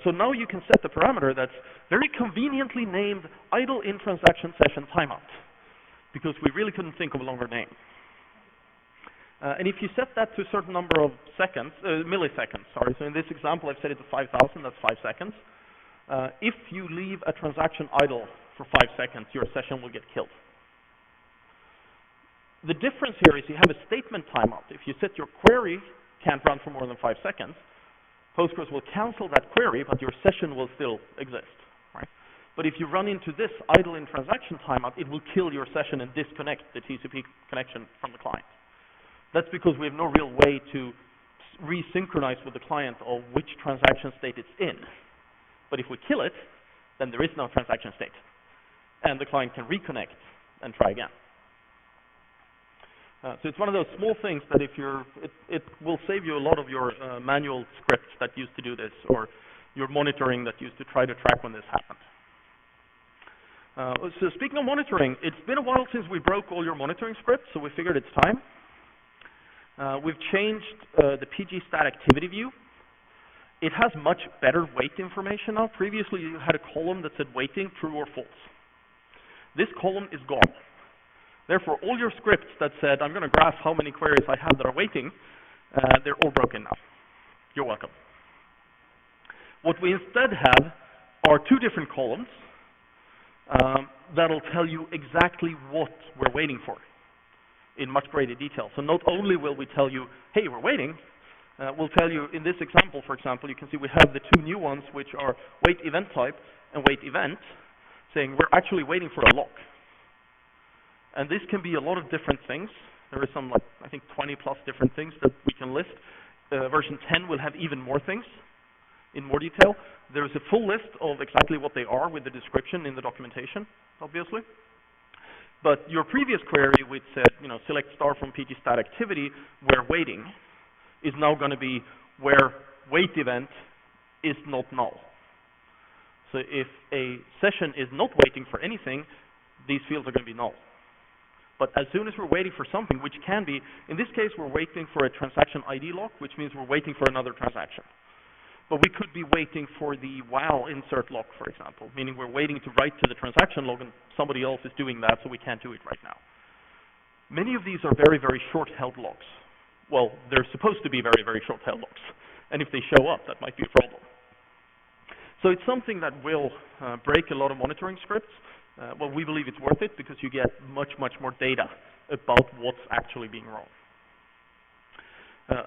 So now you can set the parameter that's very conveniently named idle in transaction session timeout, because we really couldn't think of a longer name. And if you set that to a certain number of milliseconds, sorry. So in this example, I've set it to 5,000. That's 5 seconds. If you leave a transaction idle for 5 seconds, your session will get killed. The difference here is you have a statement timeout. If you set your query can't run for more than 5 seconds, Postgres will cancel that query, but your session will still exist, right? But if you run into this idle in transaction timeout, it will kill your session and disconnect the TCP connection from the client. That's because we have no real way to resynchronize with the client of which transaction state it's in. But if we kill it, then there is no transaction state, and the client can reconnect and try again. So it's one of those small things that it will save you a lot of your manual scripts that used to do this, or your monitoring that used to try to track when this happened. So speaking of monitoring, it's been a while since we broke all your monitoring scripts, so we figured it's time. We've changed the PG stat activity view. It has much better wait information now. Previously, you had a column that said waiting, true or false. This column is gone. Therefore, all your scripts that said, I'm going to graph how many queries I have that are waiting, they're all broken now. You're welcome. What we instead have are 2 different columns that'll tell you exactly what we're waiting for in much greater detail. So not only will we tell you, hey, we're waiting, we'll tell you in this example, for example, you can see we have the 2 new ones, which are wait event type and wait event, saying we're actually waiting for a lock. And this can be a lot of different things. There is some, I think, 20 plus different things that we can list. Version 10 will have even more things in more detail. There's a full list of exactly what they are with the description in the documentation, obviously. But your previous query, which said, select star from PG stat activity where waiting, is now going to be where wait event is not null. So if a session is not waiting for anything, these fields are going to be null. But as soon as we're waiting for something, which can be, in this case, we're waiting for a transaction ID lock, which means we're waiting for another transaction. But we could be waiting for the while insert lock, for example, meaning we're waiting to write to the transaction log and somebody else is doing that, so we can't do it right now. Many of these are very, very short-held locks. Well, they're supposed to be very, very short-held locks. And if they show up, that might be a problem. So it's something that will break a lot of monitoring scripts. Well, we believe it's worth it because you get much, much more data about what's actually being wrong.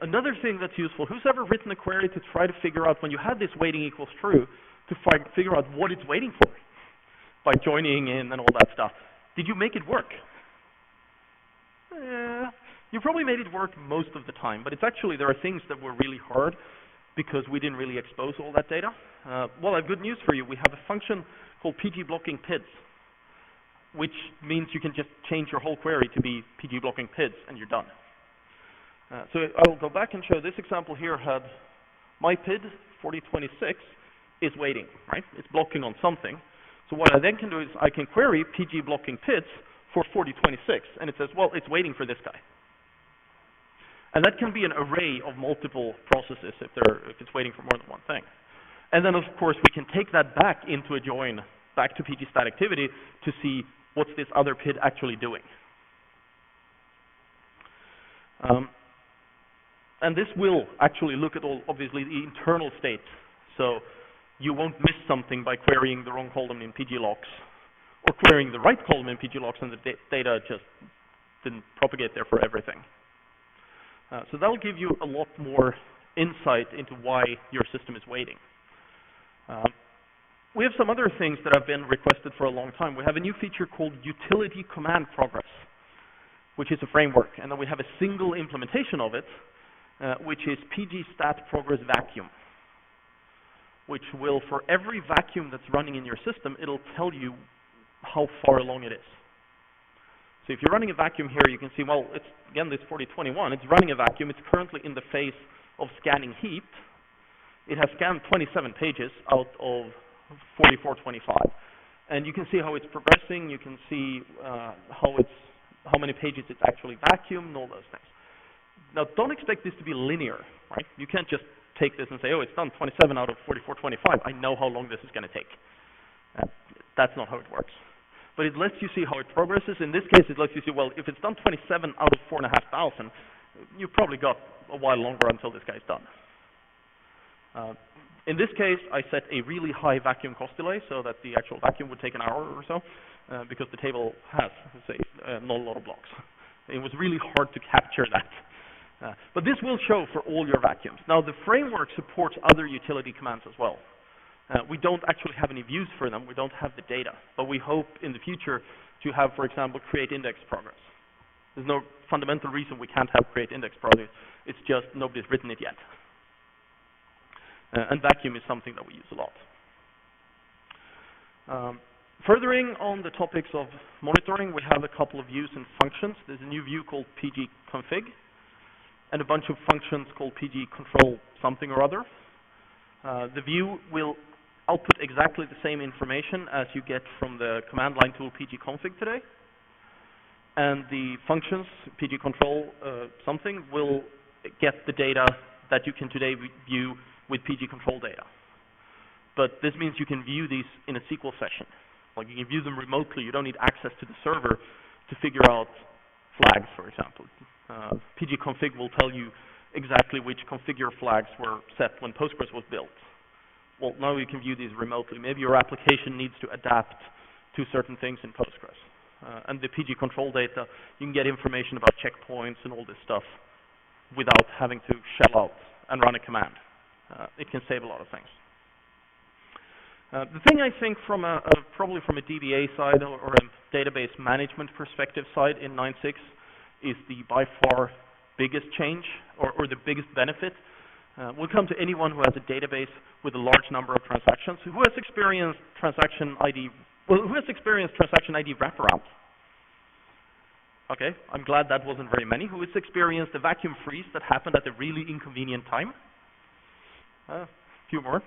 Another thing that's useful, who's ever written a query to try to figure out when you had this waiting equals true, to figure out what it's waiting for by joining in and all that stuff? Did you make it work? You probably made it work most of the time, but it's actually, there are things that were really hard because we didn't really expose all that data. Well, I have good news for you. We have a function called PG blocking PIDs, which means you can just change your whole query to be PG blocking PIDs and you're done. So I'll go back and show this example here had my PID 4026 is waiting, right? It's blocking on something. So what I then can do is I can query PG blocking PIDs for 4026, and it says, well, it's waiting for this guy. And that can be an array of multiple processes if it's waiting for more than one thing. And then, of course, we can take that back into a join, back to pgstat activity, to see what's this other PID actually doing. And this will actually look at all, obviously, the internal state. So you won't miss something by querying the wrong column in pglogs, or querying the right column in pglogs and the data just didn't propagate there for everything. So that'll give you a lot more insight into why your system is waiting. We have some other things that have been requested for a long time. We have a new feature called Utility Command Progress, which is a framework. And then we have a single implementation of it, which is pgstat progress vacuum, which will, for every vacuum that's running in your system, it'll tell you how far along it is. So if you're running a vacuum here, you can see, well, it's, again, this 4021, it's running a vacuum. It's currently in the phase of scanning heap. It has scanned 27 pages out of 4425. And you can see how it's progressing. You can see how many pages it's actually vacuumed and all those things. Now, don't expect this to be linear, right? You can't just take this and say, oh, it's done 27 out of 4425. I know how long this is going to take. That's not how it works. But it lets you see how it progresses. In this case, it lets you see, well, if it's done 27 out of 4,500, you've probably got a while longer until this guy's done. In this case, I set a really high vacuum cost delay so that the actual vacuum would take an hour or so, because the table has, say, not a lot of blocks. It was really hard to capture that. But this will show for all your vacuums. Now, the framework supports other utility commands as well. We don't actually have any views for them. We don't have the data. But we hope in the future to have, for example, create index progress. There's no fundamental reason we can't have create index progress. It's just nobody's written it yet. And vacuum is something that we use a lot. Furthering on the topics of monitoring, we have a couple of views and functions. There's a new view called pgconfig, and a bunch of functions called pgcontrol something or other. The view will output exactly the same information as you get from the command line tool pgconfig today. And the functions, pgcontrol something, will get the data that you can today view with pgcontrol data. But this means you can view these in a SQL session. Like, you can view them remotely. You don't need access to the server to figure out flags, for example. pgconfig will tell you exactly which configure flags were set when Postgres was built. Well, now you can view these remotely. Maybe your application needs to adapt to certain things in Postgres. And the pgcontrol data, you can get information about checkpoints and all this stuff without having to shell out and run a command. It can save a lot of things. The thing I think from probably from a DBA side or a database management perspective side in 9.6 is the by far biggest change or the biggest benefit. Will come to anyone who has a database with a large number of transactions, who has experienced transaction ID wraparound. Okay, I'm glad that wasn't very many. Who has experienced a vacuum freeze that happened at a really inconvenient time? A few more.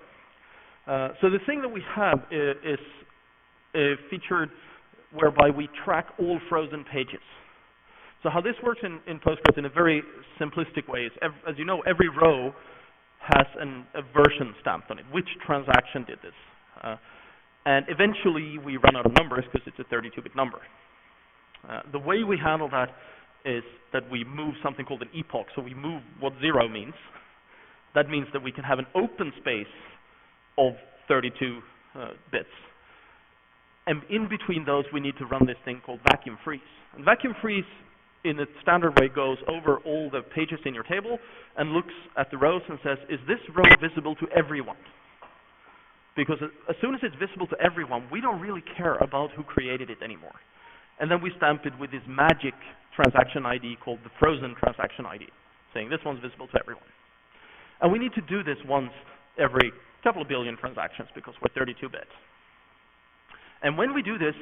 So the thing that we have is a feature whereby we track all frozen pages. So how this works in Postgres in a very simplistic way is, as you know, every row has a version stamped on it. Which transaction did this? And eventually we run out of numbers because it's a 32-bit number. The way we handle that is that we move something called an epoch. So we move what 0 means. That means that we can have an open space of 32 bits. And in between those, we need to run this thing called vacuum freeze. And vacuum freeze, in a standard way, goes over all the pages in your table and looks at the rows and says, is this row visible to everyone? Because as soon as it's visible to everyone, we don't really care about who created it anymore. And then we stamp it with this magic transaction ID called the frozen transaction ID, saying this one's visible to everyone. And we need to do this once every couple of billion transactions because we're 32 bits. And when we do this,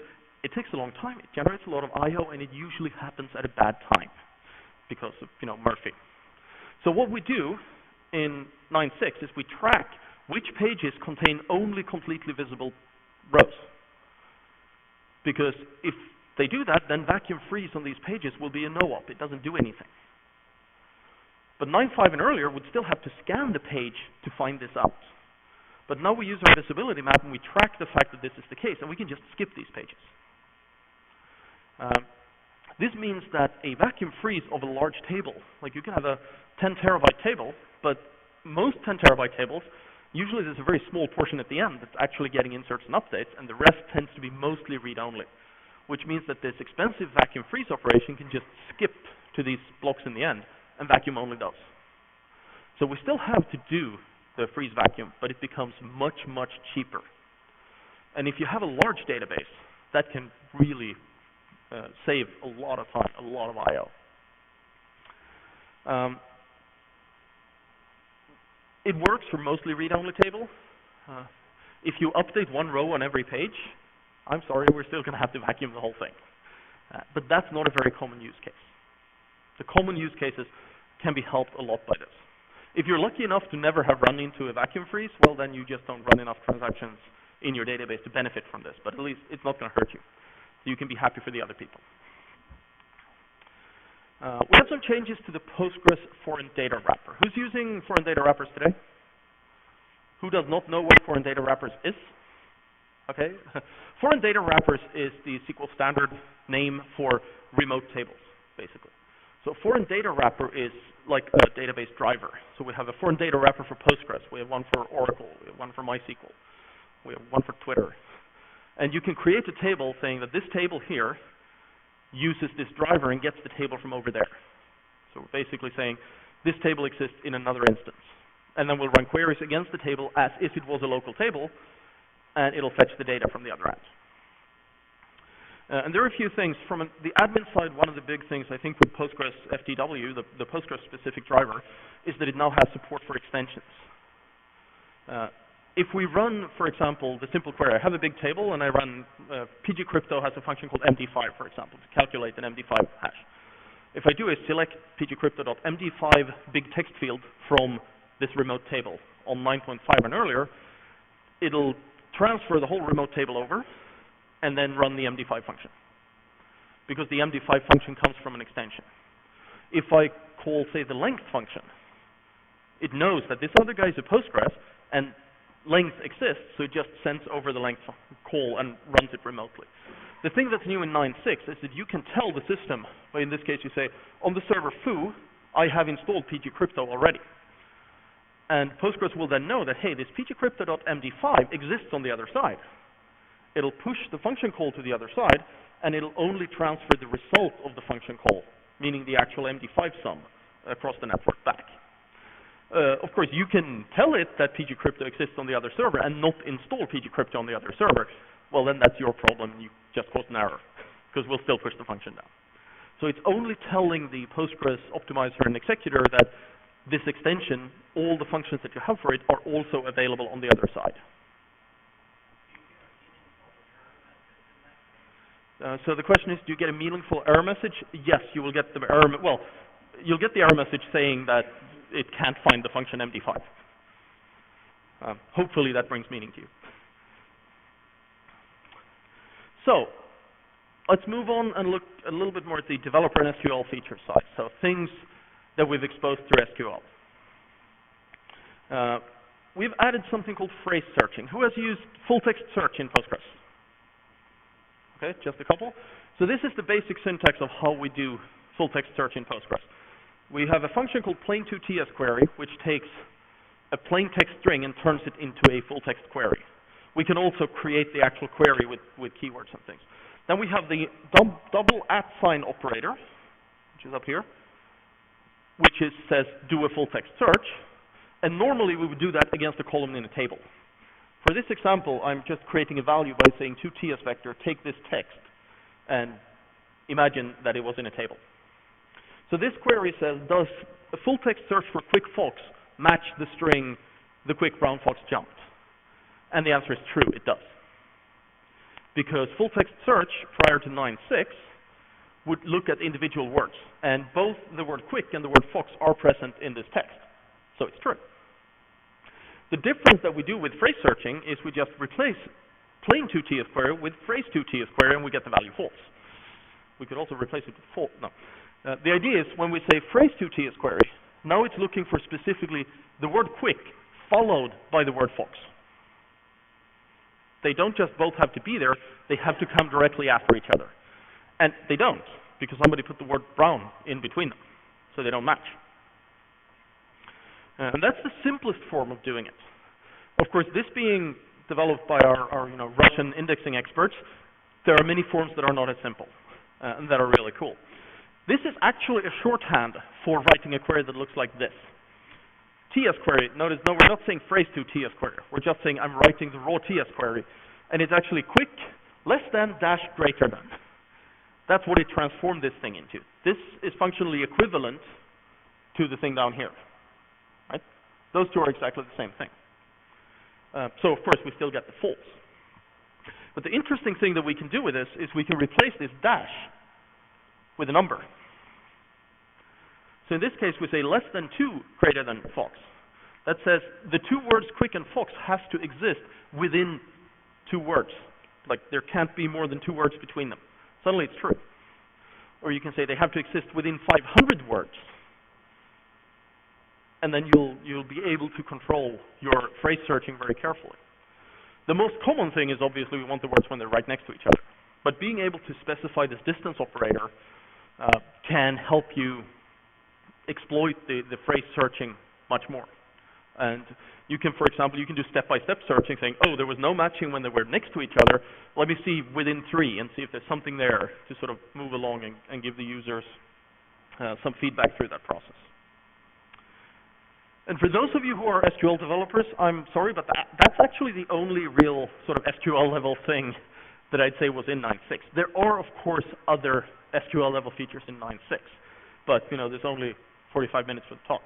it takes a long time. It generates a lot of I/O, and it usually happens at a bad time because of, Murphy. So what we do in 9.6 is we track which pages contain only completely visible rows. Because if they do that, then vacuum freeze on these pages will be a no-op. It doesn't do anything. But 9.5 and earlier would still have to scan the page to find this out. But now we use our visibility map and we track the fact that this is the case, and we can just skip these pages. This means that a vacuum freeze of a large table, like you can have a 10 terabyte table, but most 10 terabyte tables, usually there's a very small portion at the end that's actually getting inserts and updates, and the rest tends to be mostly read-only, which means that this expensive vacuum freeze operation can just skip to these blocks in the end, and vacuum only does. So we still have to do the freeze vacuum, but it becomes much, much cheaper. And if you have a large database, that can really save a lot of time, a lot of I/O. It works for mostly read-only table. If you update one row on every page, I'm sorry, we're still going to have to vacuum the whole thing. But that's not a very common use case. The common use cases can be helped a lot by this. If you're lucky enough to never have run into a vacuum freeze, well, then you just don't run enough transactions in your database to benefit from this. But at least it's not going to hurt you. So you can be happy for the other people. We have some changes to the Postgres foreign data wrapper. Who's using foreign data wrappers today? Who does not know what foreign data wrappers is? Okay. Foreign data wrappers is the SQL standard name for remote tables, basically. So foreign data wrapper is like a database driver. So we have a foreign data wrapper for Postgres. We have one for Oracle. We have one for MySQL. We have one for Twitter. And you can create a table saying that this table here uses this driver and gets the table from over there. So we're basically saying this table exists in another instance. And then we'll run queries against the table as if it was a local table, and it'll fetch the data from the other end. And there are a few things. From the admin side, one of the big things I think with Postgres FTW, the Postgres-specific driver, is that it now has support for extensions. If we run, for example, the simple query, I have a big table and I run, PGCrypto has a function called MD5, for example, to calculate an MD5 hash. If I do a select pgcrypto.md5 big text field from this remote table on 9.5 and earlier, it'll transfer the whole remote table over and then run the MD5 function, because the MD5 function comes from an extension. If I call, say, the length function, it knows that this other guy is a Postgres, and length exists, so it just sends over the length call and runs it remotely. The thing that's new in 9.6 is that you can tell the system, or in this case you say, on the server foo, I have installed pgcrypto already. And Postgres will then know that, hey, this pgcrypto.md5 exists on the other side. It'll push the function call to the other side, and it'll only transfer the result of the function call, meaning the actual MD5 sum, across the network back. Of course, you can tell it that pgcrypto exists on the other server and not install pgcrypto on the other server. Well, then that's your problem. You just caused an error, because we'll still push the function down. So it's only telling the Postgres optimizer and executor that this extension, all the functions that you have for it, are also available on the other side. So the question is, do you get a meaningful error message? Yes, you will get the error. Well, you'll get the error message saying that it can't find the function MD5. Hopefully that brings meaning to you. So let's move on and look a little bit more at the developer and SQL feature side. So things that we've exposed through SQL. We've added something called phrase searching. Who has used full text search in Postgres? Okay, just a couple. So this is the basic syntax of how we do full text search in Postgres. We have a function called plain2ts query, which takes a plain text string and turns it into a full text query. We can also create the actual query with keywords and things. Then we have the double @ operator, which is up here, which says do a full text search. And normally we would do that against a column in a table. For this example, I'm just creating a value by saying to ts vector, take this text, and imagine that it was in a table. So this query says, does a full text search for quick fox match the string the quick brown fox jumped? And the answer is true, it does. Because full text search prior to 9.6 would look at individual words, and both the word quick and the word fox are present in this text. So it's true. The difference that we do with phrase searching is we just replace plain2ts query with phrase2ts query, and we get the value false. We could also replace it with false. No. The idea is when we say phrase2ts query, now it's looking for specifically the word quick followed by the word fox. They don't just both have to be there, they have to come directly after each other. And they don't, because somebody put the word brown in between them, so they don't match. And that's the simplest form of doing it. Of course, this being developed by our Russian indexing experts, there are many forms that are not as simple, and that are really cool. This is actually a shorthand for writing a query that looks like this. TS query, notice, no, we're not saying phrase to TS query. We're just saying I'm writing the raw TS query. And it's actually quick, less than, dash, greater than. That's what it transformed this thing into. This is functionally equivalent to the thing down here. Right? Those two are exactly the same thing. So of course we still get the false. But the interesting thing that we can do with this is we can replace this dash with a number. So in this case, we say less than 2 greater than fox. That says the two words quick and fox has to exist within 2 words. Like there can't be more than 2 words between them. Suddenly it's true. Or you can say they have to exist within 500 words. And then you'll be able to control your phrase searching very carefully. The most common thing is obviously we want the words when they're right next to each other. But being able to specify this distance operator can help you exploit the phrase searching much more. And you can, for example, you can do step-by-step searching, saying, oh, there was no matching when they were next to each other. Let me see within 3 and see if there's something there to sort of move along and give the users some feedback through that process. And for those of you who are SQL developers, I'm sorry, but that's actually the only real sort of SQL level thing that I'd say was in 9.6. There are, of course, other SQL level features in 9.6, but there's only 45 minutes for the talk.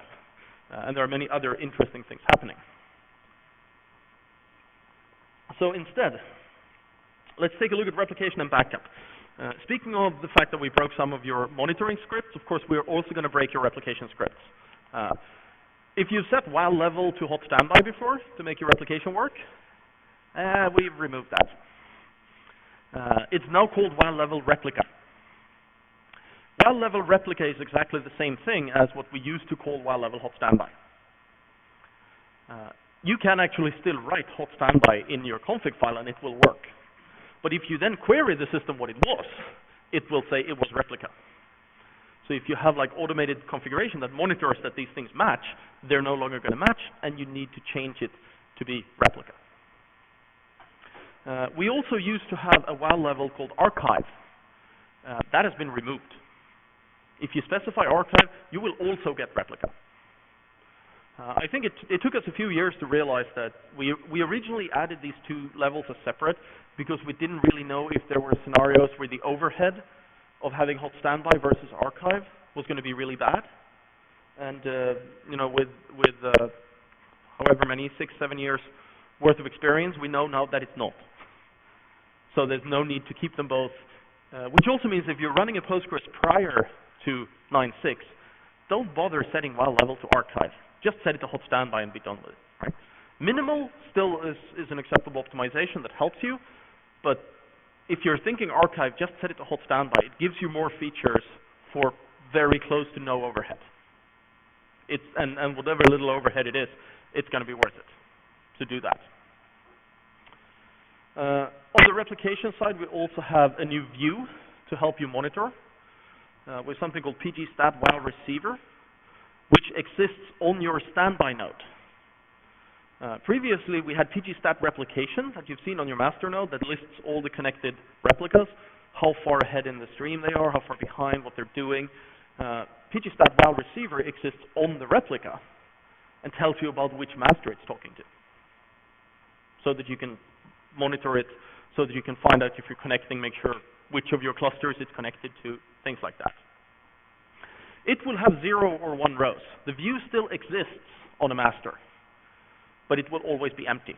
And there are many other interesting things happening. So instead, let's take a look at replication and backup. Speaking of the fact that we broke some of your monitoring scripts, of course, we're also going to break your replication scripts. If you've set while level to hot standby before to make your replication work, we've removed that. It's now called while level replica. While level replica is exactly the same thing as what we used to call while level hot standby. You can actually still write hot standby in your config file and it will work. But if you then query the system what it was, it will say it was replica. So if you have like automated configuration that monitors that these things match, they're no longer going to match and you need to change it to be replica. We also used to have a while level called archive. That has been removed. If you specify archive, you will also get replica. I think it took us a few years to realize that we originally added these 2 levels as separate because we didn't really know if there were scenarios where the overhead of having hot standby versus archive was going to be really bad. And with however many 6-7 years worth of experience, we know now that it's not. So there's no need to keep them both. Which also means if you're running a Postgres prior to 9.6, don't bother setting while level to archive. Just set it to hot standby and be done with it. Right? Minimal still is an acceptable optimization that helps you, but if you're thinking archive, just set it to hot standby. It gives you more features for very close to no overhead. And whatever little overhead it is, it's going to be worth it to do that. On the replication side, we also have a new view to help you monitor with something called pgstat while receiver, which exists on your standby node. Previously, we had pgstat replication that you've seen on your master node that lists all the connected replicas, how far ahead in the stream they are, how far behind, what they're doing. pgstat while receiver exists on the replica and tells you about which master it's talking to, so that you can monitor it, so that you can find out if you're connecting, make sure which of your clusters it's connected to, things like that. It will have 0 or 1 rows. The view still exists on a master, but it will always be empty.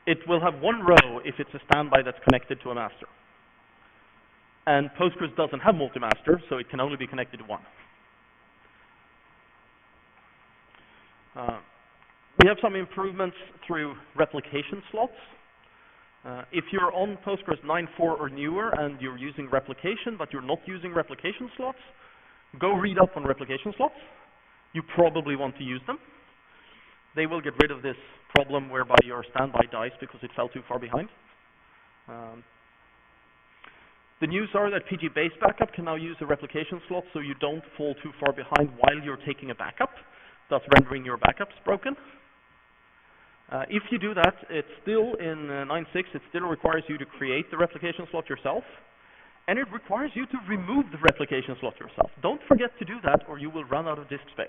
It will have 1 row if it's a standby that's connected to a master. And Postgres doesn't have multi-master, so it can only be connected to 1. We have some improvements through replication slots. If you're on Postgres 9.4 or newer and you're using replication, but you're not using replication slots, go read up on replication slots. You probably want to use them. they will get rid of this problem whereby your standby dies because it fell too far behind. The news are that PG base backup can now use a replication slot so you don't fall too far behind while you're taking a backup, thus rendering your backups broken. If you do that, it's still in 9.6, it still requires you to create the replication slot yourself, and it requires you to remove the replication slot yourself. Don't forget to do that or you will run out of disk space,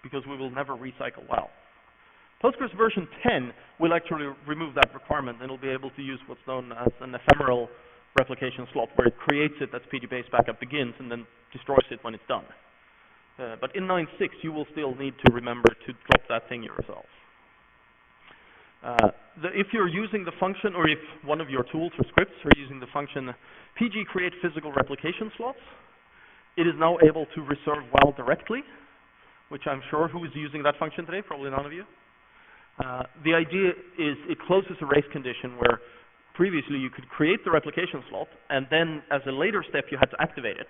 because we will never recycle well. Postgres version 10 will actually remove that requirement, and it'll be able to use what's known as an ephemeral replication slot, where it creates it as PG base backup begins and then destroys it when it's done. But in 9.6, you will still need to remember to drop that thing yourself. If you're using the function, or if one of your tools or scripts are using the function PG create physical replication slots, it is now able to reserve WAL directly, which I'm sure who is using that function today, probably none of you. The idea is it closes a race condition where previously you could create the replication slot, and then as a later step you had to activate it.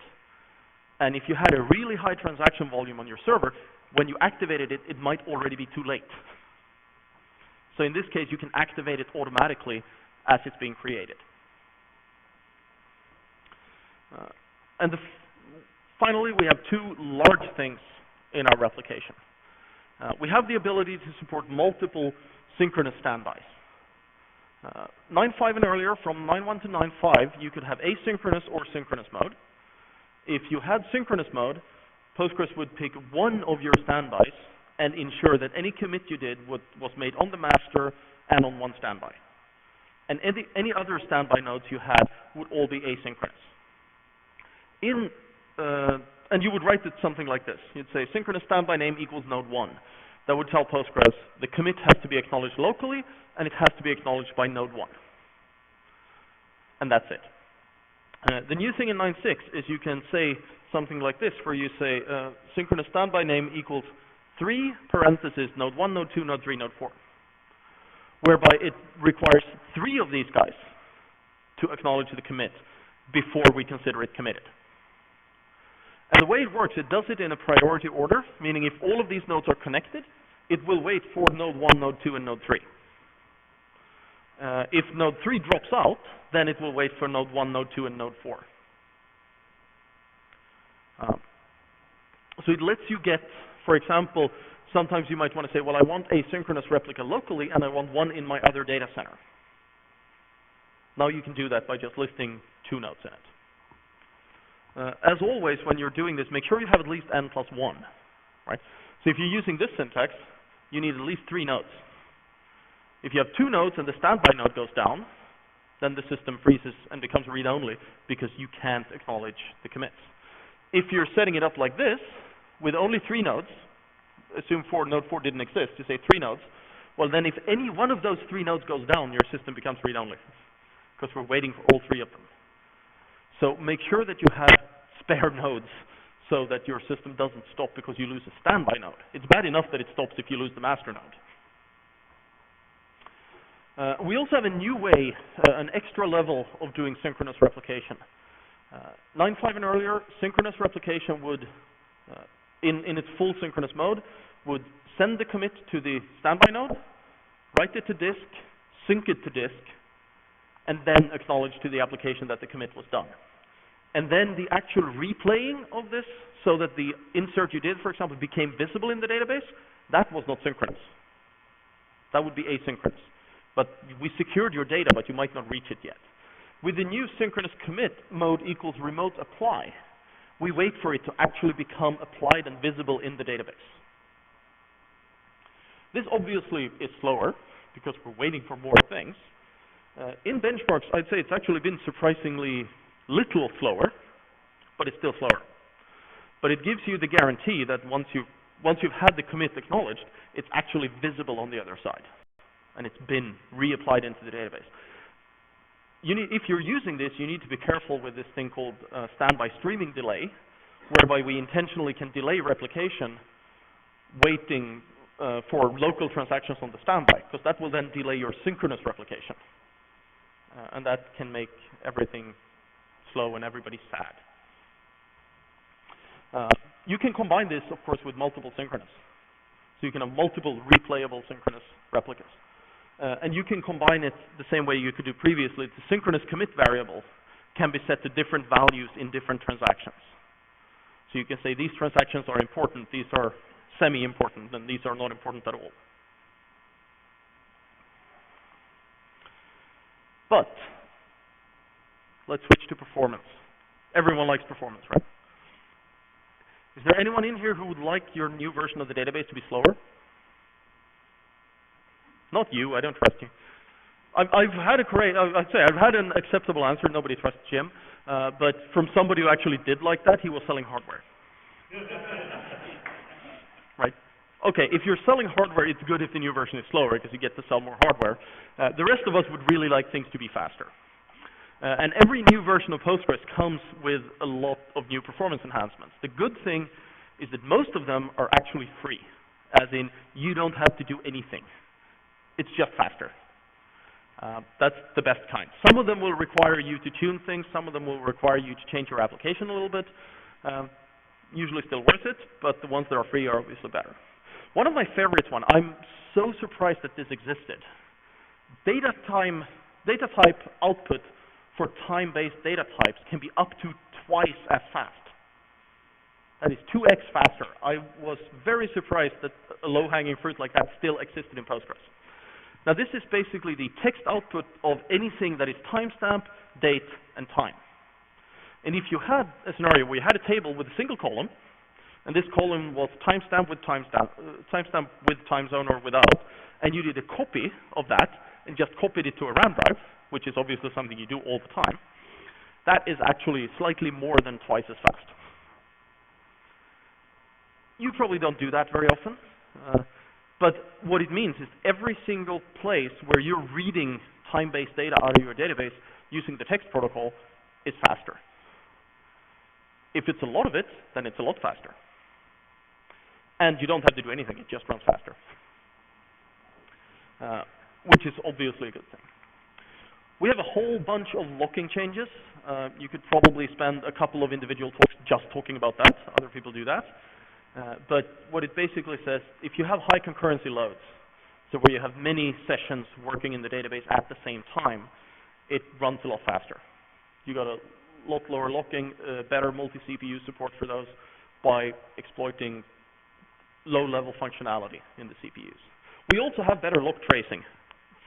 And if you had a really high transaction volume on your server, when you activated it, it might already be too late. So in this case, you can activate it automatically as it's being created. Finally, we have two large things in our replication. We have the ability to support multiple synchronous standbys. 9.5 and earlier, from 9.1 to 9.5, you could have asynchronous or synchronous mode. If you had synchronous mode, Postgres would pick one of your standbys and ensure that any commit you did was made on the master and on one standby. And any other standby nodes you had would all be asynchronous. And you would write it something like this. You'd say synchronous standby name equals node 1. That would tell Postgres the commit has to be acknowledged locally, and it has to be acknowledged by node 1. And that's it. The new thing in 9.6 is you can say something like this, where you say synchronous standby name equals 3 parentheses node 1, node 2, node 3, node 4. Whereby it requires 3 of these guys to acknowledge the commit before we consider it committed. And the way it works, it does it in a priority order, meaning if all of these nodes are connected, it will wait for node 1, node 2, and node 3. If node 3 drops out, then it will wait for node 1, node 2, and node 4. So it lets you get, for example, sometimes you might want to say, well, I want a synchronous replica locally, and I want one in my other data center. Now you can do that by just listing 2 nodes in it. As always, when you're doing this, make sure you have at least n plus 1. Right? So if you're using this syntax, you need at least 3 nodes. If you have 2 nodes and the standby node goes down, then the system freezes and becomes read-only because you can't acknowledge the commits. If you're setting it up like this, with only 3 nodes, assume node 4 didn't exist, you say 3 nodes, well then if any one of those 3 nodes goes down, your system becomes read-only, because we're waiting for all 3 of them. So make sure that you have spare nodes so that your system doesn't stop because you lose a standby node. It's bad enough that it stops if you lose the master node. We also have a new way, an extra level of doing synchronous replication. 9.5 and earlier, synchronous replication would, in its full synchronous mode, would send the commit to the standby node, write it to disk, sync it to disk, and then acknowledge to the application that the commit was done. And then the actual replaying of this, so that the insert you did, for example, became visible in the database, that was not synchronous. That would be asynchronous. But we secured your data, but you might not reach it yet. With the new synchronous commit mode equals remote apply, we wait for it to actually become applied and visible in the database. This obviously is slower, because we're waiting for more things. In benchmarks, I'd say it's actually been surprisingly little slower, but it's still slower. But it gives you the guarantee that once you've had the commit acknowledged, it's actually visible on the other side, and it's been reapplied into the database. If you're using this, you need to be careful with this thing called standby streaming delay, whereby we intentionally can delay replication waiting for local transactions on the standby, because that will then delay your synchronous replication. And that can make everything slow and everybody sad. You can combine this, of course, with multiple synchronous. So you can have multiple replayable synchronous replicas. And you can combine it the same way you could do previously. The synchronous commit variable can be set to different values in different transactions. So you can say these transactions are important, these are semi-important, and these are not important at all. But let's switch to performance. Everyone likes performance, right? Is there anyone in here who would like your new version of the database to be slower? Not you, I don't trust you. I've had an acceptable answer. Nobody trusts Jim, but from somebody who actually did like that, he was selling hardware. Right? Okay, if you're selling hardware, it's good if the new version is slower because you get to sell more hardware. The rest of us would really like things to be faster. And every new version of Postgres comes with a lot of new performance enhancements. The good thing is that most of them are actually free, as in you don't have to do anything. It's just faster. That's the best kind. Some of them will require you to tune things. Some of them will require you to change your application a little bit. Usually still worth it, but the ones that are free are obviously better. One of my favorites I'm so surprised that this existed. Data type output for time-based data types can be up to twice as fast. That is 2x faster. I was very surprised that a low-hanging fruit like that still existed in Postgres. Now this is basically the text output of anything that is timestamp, date, and time. And if you had a scenario where you had a table with a single column, and this column was timestamp with time zone or without, and you did a copy of that and just copied it to a RAM drive, which is obviously something you do all the time, that is actually slightly more than twice as fast. You probably don't do that very often. But what it means is every single place where you're reading time-based data out of your database using the text protocol is faster. If it's a lot of it, then it's a lot faster. And you don't have to do anything, it just runs faster. Which is obviously a good thing. We have a whole bunch of locking changes. You could probably spend a couple of individual talks just talking about that. Other people do that. But what it basically says, if you have high concurrency loads, so where you have many sessions working in the database at the same time, it runs a lot faster. You got a lot lower locking, better multi-CPU support for those by exploiting low-level functionality in the CPUs. We also have better lock tracing.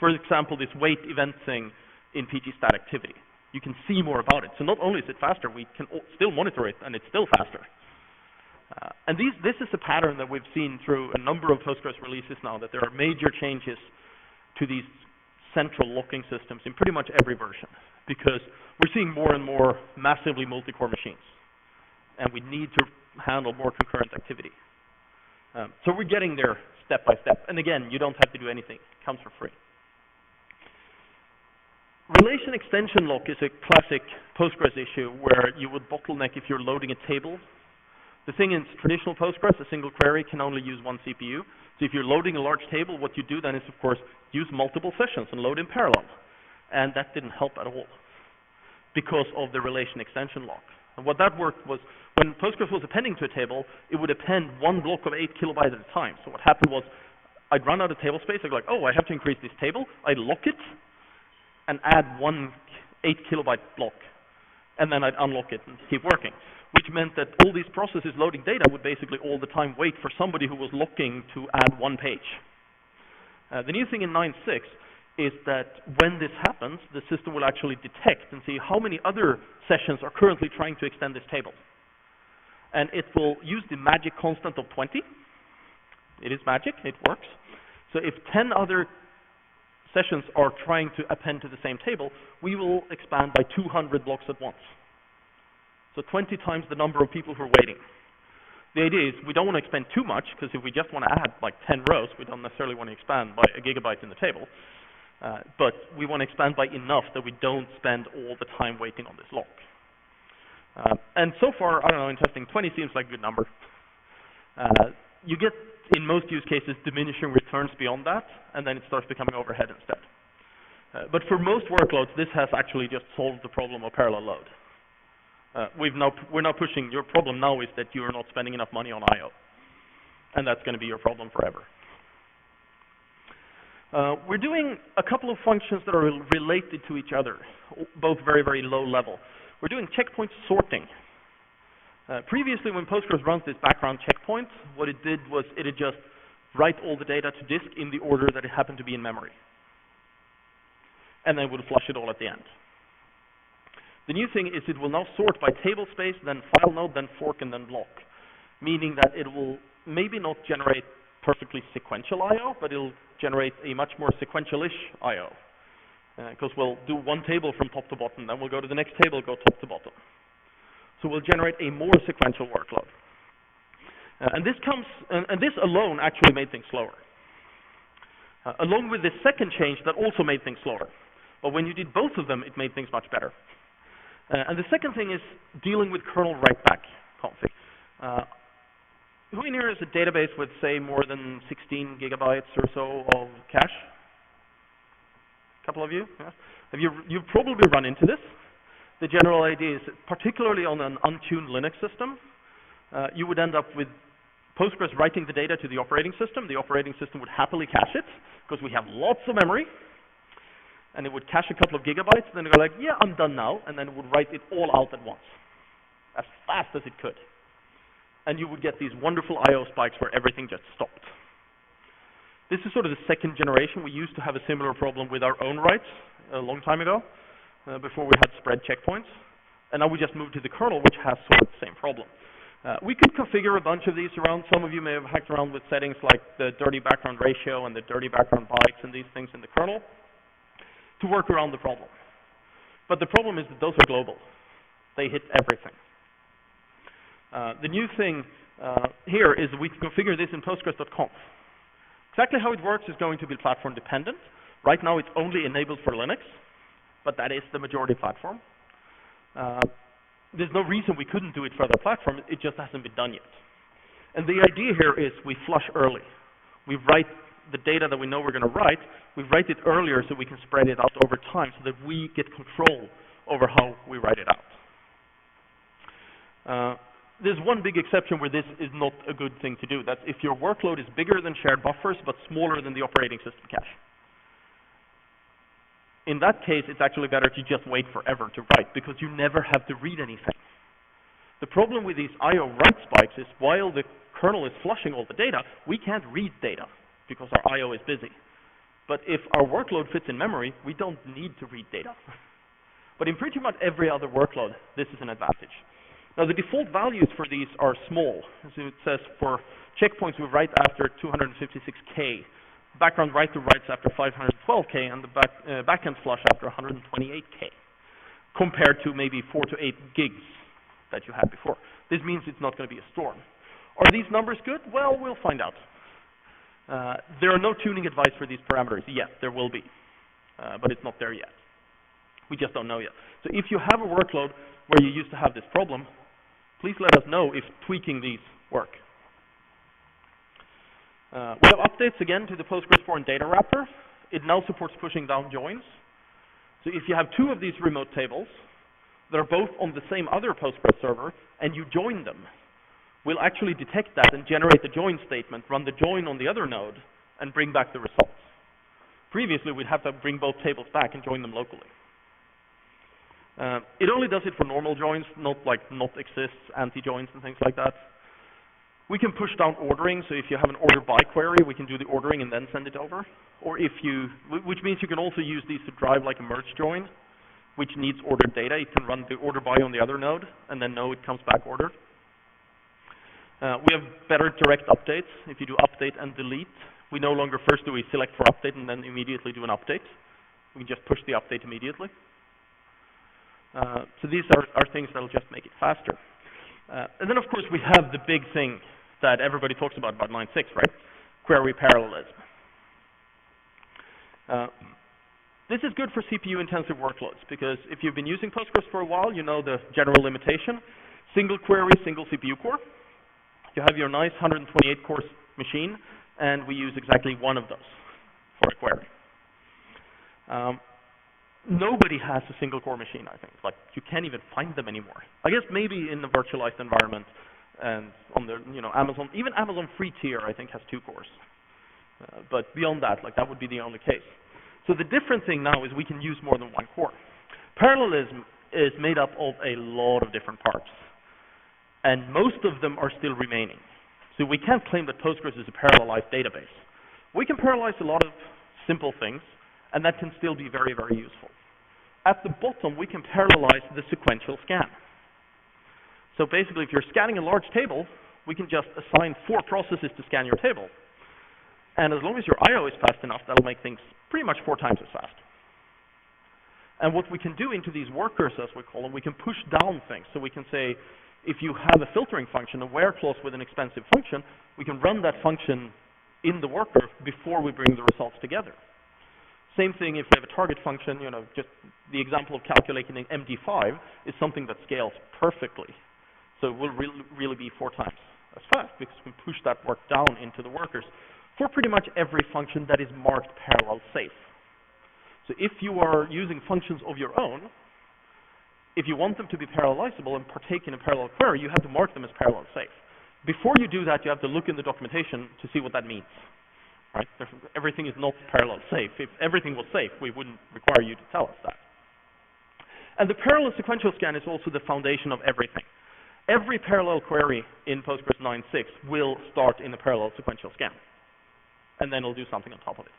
For example, this wait event thing in pgstat activity. You can see more about it. So not only is it faster, we can still monitor it, and it's still faster. And this is a pattern that we've seen through a number of Postgres releases now, that there are major changes to these central locking systems in pretty much every version, because we're seeing more and more massively multi-core machines, and we need to handle more concurrent activity. So we're getting there step by step. And again, you don't have to do anything. It comes for free. Relation extension lock is a classic Postgres issue where you would bottleneck if you're loading a table. The thing is, traditional Postgres, a single query can only use one CPU. So if you're loading a large table, what you do then is, of course, use multiple sessions and load in parallel. And that didn't help at all because of the relation extension lock. And what that worked was, when Postgres was appending to a table, it would append one block of 8 kilobytes at a time. So what happened was, I'd run out of table space. I'd go like, oh, I have to increase this table. I'd lock it and add one 8 kilobyte block. And then I'd unlock it and keep working, which meant that all these processes loading data would basically all the time wait for somebody who was looking to add one page. The new thing in 9.6 is that when this happens, the system will actually detect and see how many other sessions are currently trying to extend this table. And it will use the magic constant of 20. It is magic, it works. So if 10 other sessions are trying to append to the same table, we will expand by 200 blocks at once. So 20 times the number of people who are waiting. The idea is we don't want to expand too much, because if we just want to add like 10 rows, we don't necessarily want to expand by a gigabyte in the table. But we want to expand by enough that we don't spend all the time waiting on this lock. And so far, I don't know, in testing, 20 seems like a good number. You get, in most use cases, diminishing returns beyond that, and then it starts becoming overhead instead. But for most workloads, this has actually just solved the problem of parallel load. We're now pushing, your problem now is that you're not spending enough money on I/O. and that's going to be your problem forever. We're doing a couple of functions that are related to each other, both very, very low level. We're doing checkpoint sorting. Previously, when Postgres runs this background checkpoint, what it did was it would just write all the data to disk in the order that it happened to be in memory. And then it would flush it all at the end. The new thing is it will now sort by table space, then file node, then fork, and then block, meaning that it will maybe not generate perfectly sequential I/O, but it'll generate a much more sequential-ish I/O. Because we'll do one table from top to bottom, then we'll go to the next table, go top to bottom. So we'll generate a more sequential workload. And this alone actually made things slower. Along with this second change, that also made things slower. But when you did both of them, it made things much better. And the second thing is dealing with kernel write-back config. Who in here is a database with, say, more than 16 gigabytes or so of cache? A couple of you? Yeah. You've probably run into this. The general idea is, particularly on an untuned Linux system, you would end up with Postgres writing the data to the operating system. The operating system would happily cache it, because we have lots of memory. And it would cache a couple of gigabytes, and then it would go like, yeah, I'm done now, and then it would write it all out at once, as fast as it could. And you would get these wonderful I/O spikes where everything just stopped. This is sort of the second generation. We used to have a similar problem with our own writes a long time ago, before we had spread checkpoints. And now we just moved to the kernel, which has sort of the same problem. We could configure a bunch of these around. Some of you may have hacked around with settings like the dirty background ratio and the dirty background bytes and these things in the kernel to work around the problem. But the problem is that those are global. They hit everything. The new thing here is we can configure this in postgres.conf. Exactly how it works is going to be platform dependent. Right now it's only enabled for Linux, but that is the majority platform. There's no reason we couldn't do it for other platforms, it just hasn't been done yet. And the idea here is we flush early. We write the data that we know we're going to write, we write it earlier so we can spread it out over time so that we get control over how we write it out. There's one big exception where this is not a good thing to do. That's if your workload is bigger than shared buffers but smaller than the operating system cache. In that case, it's actually better to just wait forever to write because you never have to read anything. The problem with these I/O write spikes is while the kernel is flushing all the data, we can't read data because our I/O is busy. But if our workload fits in memory, we don't need to read data. But in pretty much every other workload, this is an advantage. Now, the default values for these are small. So it says for checkpoints, we write after 256K. Background writer writes after 512K, and the backend flush after 128K, compared to maybe 4 to 8 gigs that you had before. This means it's not going to be a storm. Are these numbers good? Well, we'll find out. There are no tuning advice for these parameters yet. There will be, but it's not there yet. We just don't know yet. So if you have a workload where you used to have this problem, please let us know if tweaking these work. We have updates again to the Postgres foreign data wrapper. It now supports pushing down joins. So if you have two of these remote tables that are both on the same other Postgres server and you join them, we'll actually detect that and generate the join statement, run the join on the other node, and bring back the results. Previously, we'd have to bring both tables back and join them locally. It only does it for normal joins, not like not exists, anti-joins, and things like that. We can push down ordering, so if you have an order by query, we can do the ordering and then send it over. Or if you, which means you can also use these to drive like a merge join, which needs ordered data. You can run the order by on the other node, and then know it comes back ordered. We have better direct updates. If you do update and delete, we no longer first do a select for update and then immediately do an update. We can just push the update immediately. So these are things that will just make it faster. And then, of course, we have the big thing that everybody talks about 9.6, right? Query parallelism. This is good for CPU-intensive workloads, because if you've been using Postgres for a while, you know the general limitation. Single query, single CPU core. You have your nice 128-core machine, and we use exactly one of those for a query. Nobody has a single core machine, I think. Like, you can't even find them anymore. I guess maybe in the virtualized environment, And on the, Amazon, even Amazon free tier, I think, has 2 cores. But beyond that, like, that would be the only case. So the different thing now is we can use more than 1 core. Parallelism is made up of a lot of different parts, and most of them are still remaining. So we can't claim that Postgres is a parallelized database. We can parallelize a lot of simple things, and that can still be very, very useful. At the bottom, we can parallelize the sequential scan. So basically, if you're scanning a large table, we can just assign 4 processes to scan your table. And as long as your I/O is fast enough, that'll make things pretty much 4 times as fast. And what we can do into these workers, as we call them, we can push down things. So we can say, if you have a filtering function, a where clause with an expensive function, we can run that function in the worker before we bring the results together. Same thing if we have a target function, just the example of calculating an MD5 is something that scales perfectly. So it will really be 4 times as fast because we push that work down into the workers for pretty much every function that is marked parallel safe. So if you are using functions of your own, if you want them to be parallelizable and partake in a parallel query, you have to mark them as parallel safe. Before you do that, you have to look in the documentation to see what that means. Right? Everything is not parallel safe. If everything was safe, we wouldn't require you to tell us that. And the parallel sequential scan is also the foundation of everything. Every parallel query in Postgres 9.6 will start in a parallel sequential scan, and then it'll do something on top of it.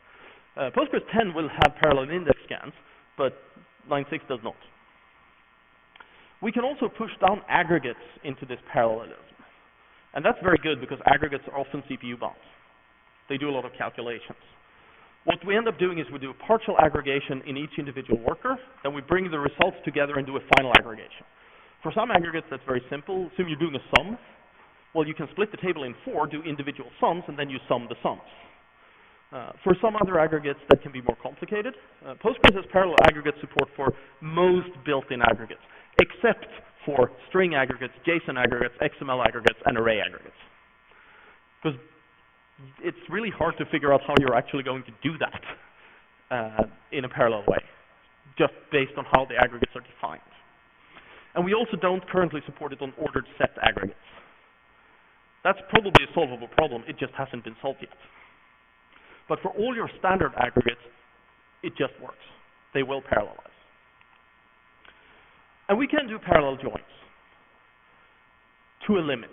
Postgres 10 will have parallel index scans, but 9.6 does not. We can also push down aggregates into this parallelism. And that's very good because aggregates are often CPU bound. They do a lot of calculations. What we end up doing is we do a partial aggregation in each individual worker, then we bring the results together and do a final aggregation. For some aggregates, that's very simple. Assume you're doing a sum. Well, you can split the table in 4, do individual sums, and then you sum the sums. For some other aggregates, that can be more complicated. Postgres has parallel aggregate support for most built-in aggregates, except for string aggregates, JSON aggregates, XML aggregates, and array aggregates. Because it's really hard to figure out how you're actually going to do that in a parallel way, just based on how the aggregates are defined. And we also don't currently support it on ordered set aggregates. That's probably a solvable problem, it just hasn't been solved yet. But for all your standard aggregates, it just works. They will parallelize. And we can do parallel joins to a limit.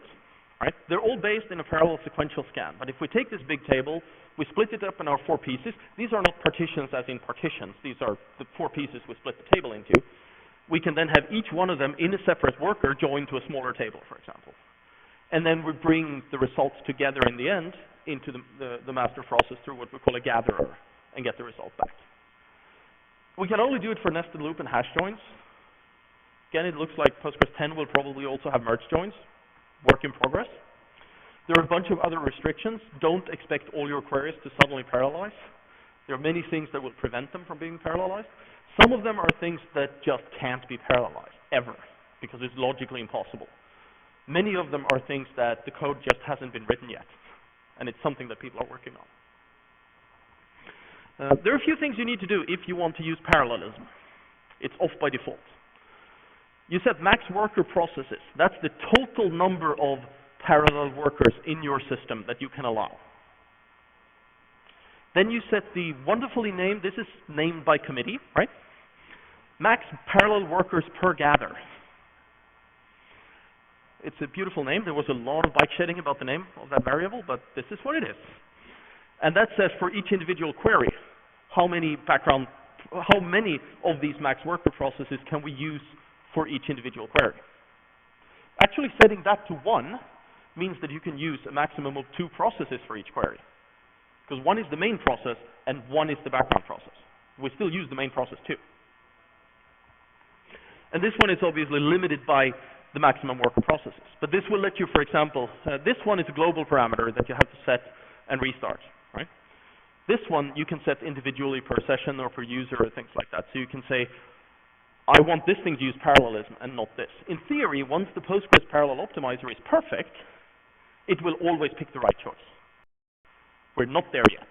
Right? They're all based in a parallel sequential scan. But if we take this big table, we split it up in our 4 pieces. These are not partitions as in partitions. These are the 4 pieces we split the table into. We can then have each one of them in a separate worker joined to a smaller table, for example. And then we bring the results together in the end into the master process through what we call a gatherer and get the result back. We can only do it for nested loop and hash joins. Again, it looks like Postgres 10 will probably also have merge joins. Work in progress. There are a bunch of other restrictions. Don't expect all your queries to suddenly parallelize. There are many things that will prevent them from being parallelized. Some of them are things that just can't be parallelized, ever, because it's logically impossible. Many of them are things that the code just hasn't been written yet, and it's something that people are working on. There are a few things you need to do if you want to use parallelism. It's off by default. You set max worker processes. That's the total number of parallel workers in your system that you can allow. Then you set the wonderfully named, this is named by committee, right? Max parallel workers per gather. It's a beautiful name. There was a lot of bike shedding about the name of that variable, but this is what it is. And that says for each individual query, how many of these max worker processes can we use for each individual query. Actually setting that to 1 means that you can use a maximum of 2 processes for each query. Because 1 is the main process and 1 is the background process. We still use the main process too. And this one is obviously limited by the maximum worker processes. But this will let you, for example, this one is a global parameter that you have to set and restart, right? This one you can set individually per session or per user or things like that. So you can say, I want this thing to use parallelism and not this. In theory, once the Postgres parallel optimizer is perfect, it will always pick the right choice. We're not there yet.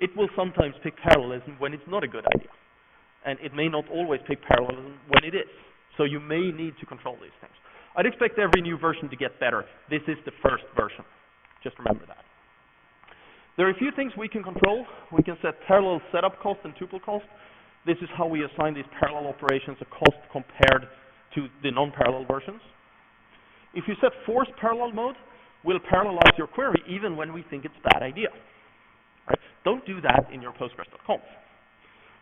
It will sometimes pick parallelism when it's not a good idea. And it may not always pick parallelism when it is. So you may need to control these things. I'd expect every new version to get better. This is the first version. Just remember that. There are a few things we can control. We can set parallel setup cost and tuple cost. This is how we assign these parallel operations a cost compared to the non-parallel versions. If you set force parallel mode, we'll parallelize your query even when we think it's a bad idea. Right? Don't do that in your Postgres.conf.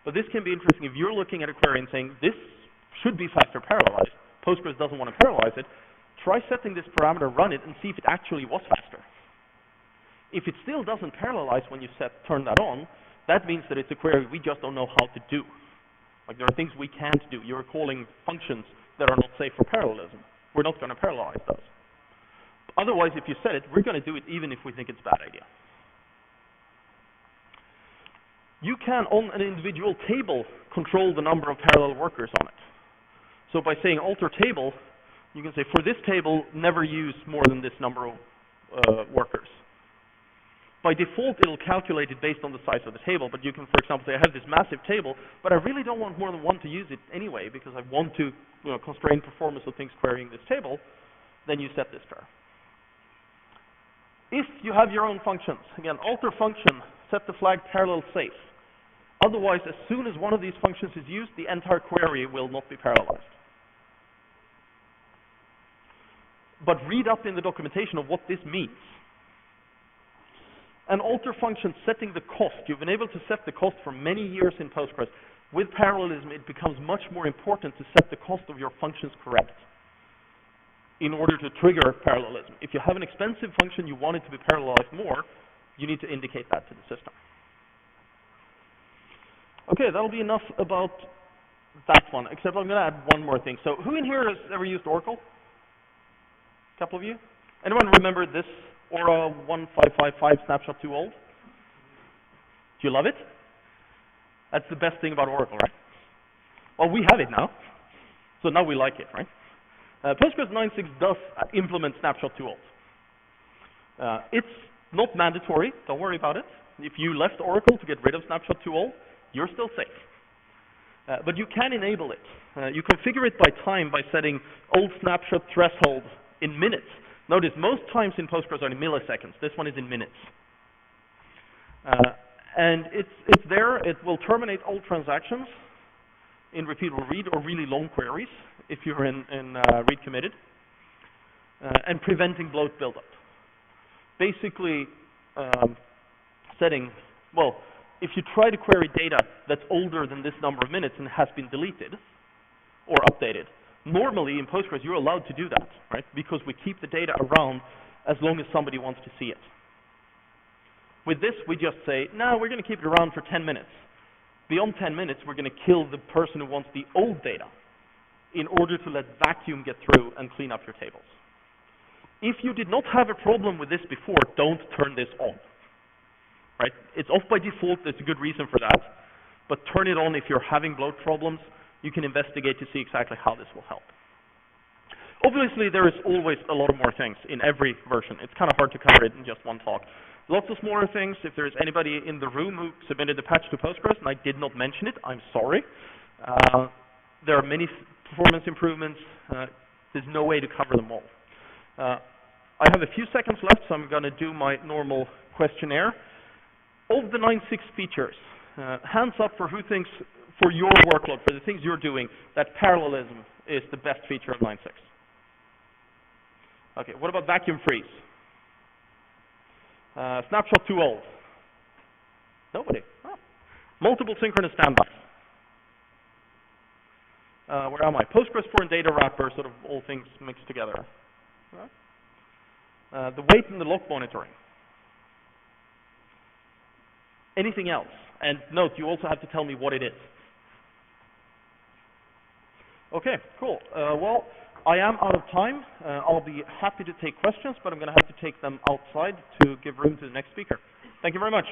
But this can be interesting if you're looking at a query and saying, this should be faster parallelized. Postgres doesn't want to parallelize it. Try setting this parameter, run it, and see if it actually was faster. If it still doesn't parallelize when you turn that on, that means that it's a query we just don't know how to do. Like, there are things we can't do. You're calling functions that are not safe for parallelism. We're not going to parallelize those. Otherwise, if you set it, we're going to do it even if we think it's a bad idea. You can, on an individual table, control the number of parallel workers on it. So by saying alter table, you can say, for this table, never use more than this number of workers. By default, it'll calculate it based on the size of the table, but you can, for example, say, I have this massive table, but I really don't want more than one to use it anyway, because I want to constrain performance of things querying this table. Then you set this pair. If you have your own functions, again, alter function, set the flag parallel safe. Otherwise, as soon as one of these functions is used, the entire query will not be parallelized. But read up in the documentation of what this means. An alter function setting the cost. You've been able to set the cost for many years in Postgres. With parallelism, it becomes much more important to set the cost of your functions correct in order to trigger parallelism. If you have an expensive function, you want it to be parallelized more, you need to indicate that to the system. Okay, that'll be enough about that one, except I'm going to add one more thing. So who in here has ever used Oracle? A couple of you? Anyone remember this Aura 1555 snapshot 2 old? Do you love it? That's the best thing about Oracle, right? Well, we have it now, so now we like it, right? Postgres 9.6 does implement snapshot 2 old. It's not mandatory, don't worry about it. If you left Oracle to get rid of snapshot 2 old, you're still safe. But you can enable it. You configure it by time by setting old snapshot threshold in minutes. Notice most times in Postgres are in milliseconds. This one is in minutes. And it's there. It will terminate all transactions in repeatable read or really long queries if you're in read committed, and preventing bloat buildup. Basically setting, well, if you try to query data that's older than this number of minutes and has been deleted or updated, normally in Postgres you're allowed to do that, right? Because we keep the data around as long as somebody wants to see it. With this, we just say, no, we're going to keep it around for 10 minutes. Beyond 10 minutes, we're going to kill the person who wants the old data in order to let vacuum get through and clean up your tables. If you did not have a problem with this before, don't turn this on. Right? It's off by default. There's a good reason for that. But turn it on if you're having bloat problems. You can investigate to see exactly how this will help. Obviously, there is always a lot of more things in every version. It's kind of hard to cover it in just one talk. Lots of smaller things. If there's anybody in the room who submitted a patch to Postgres and I did not mention it, I'm sorry. There are many performance improvements. There's no way to cover them all. I have a few seconds left, so I'm going to do my normal questionnaire. Of the 9.6 features, hands up for who thinks, for your workload, for the things you're doing, that parallelism is the best feature of 9.6. Okay, what about vacuum freeze? Snapshot 2 old? Nobody. Oh. Multiple synchronous standby. Where am I? Postgres 4 and data wrapper, sort of all things mixed together. The weight and the log monitoring. Anything else? And note, you also have to tell me what it is. Okay, cool. Well, I am out of time. I'll be happy to take questions, but I'm going to have to take them outside to give room to the next speaker. Thank you very much.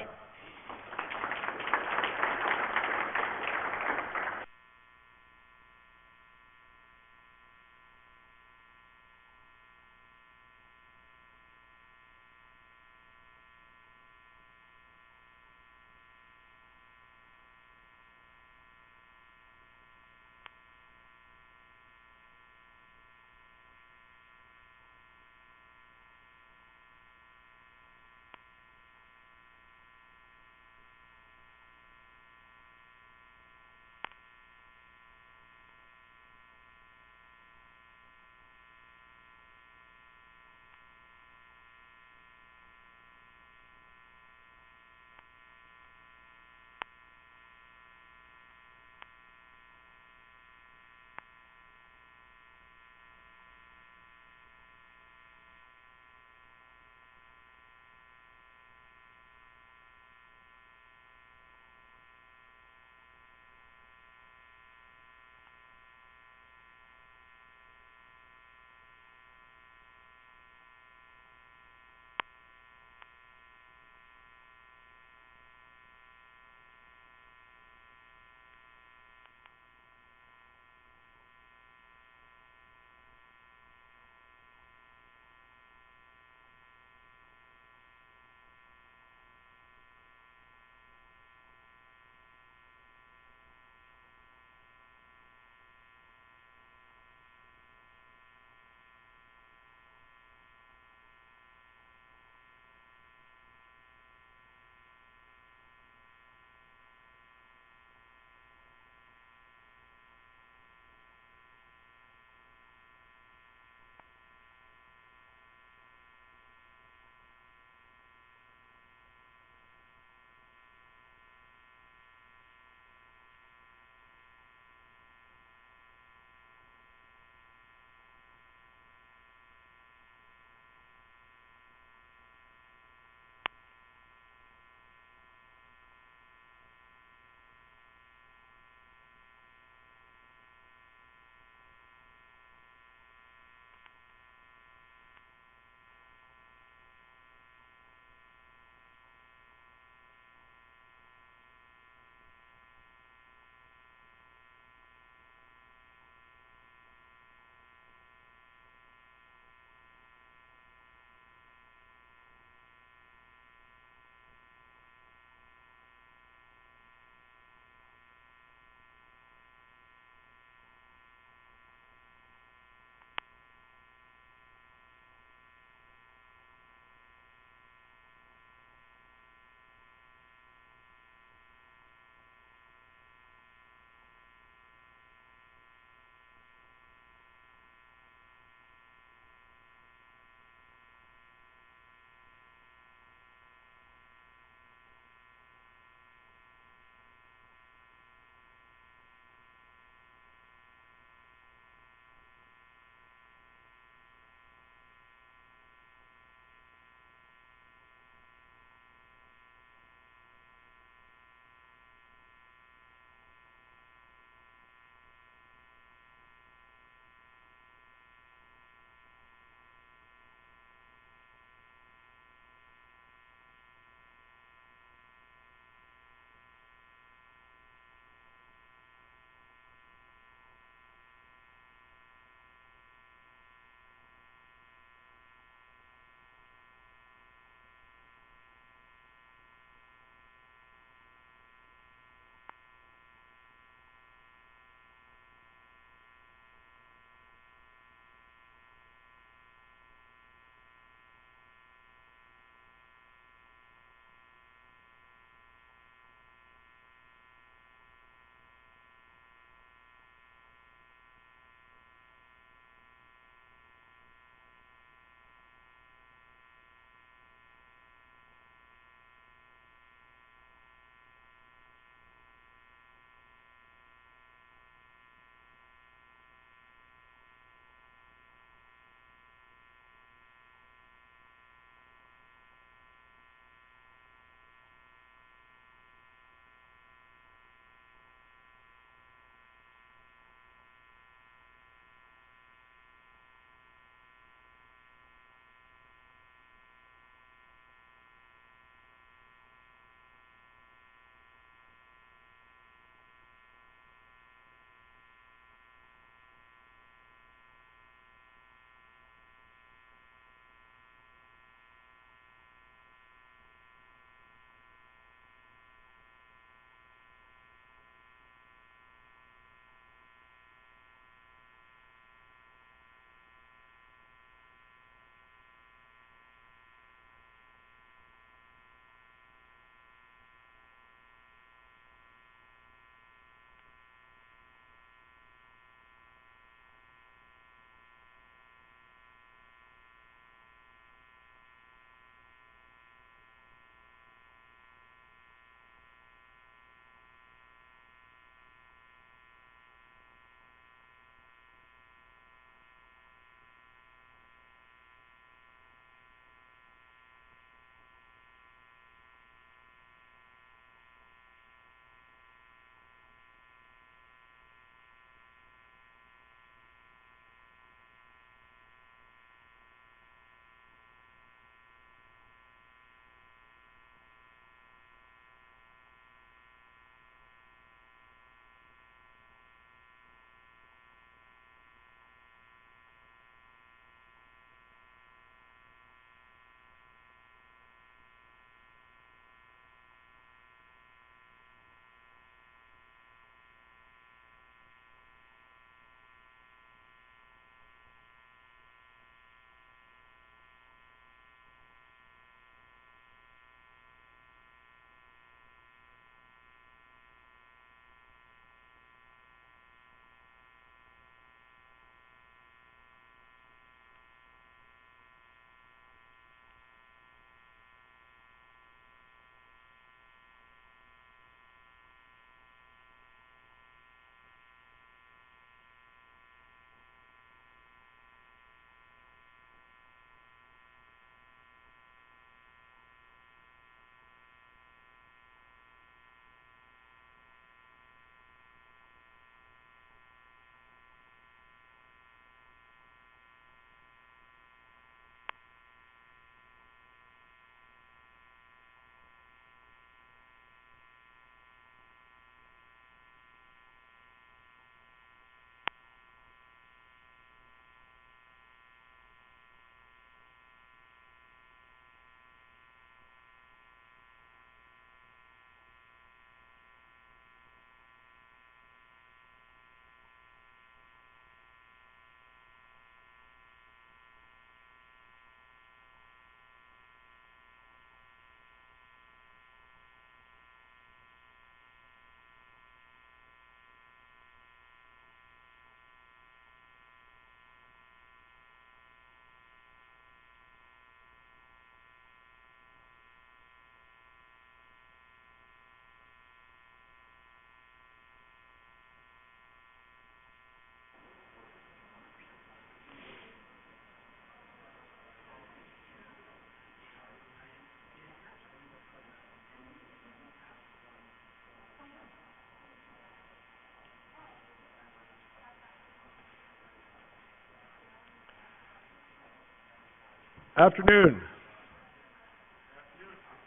Afternoon.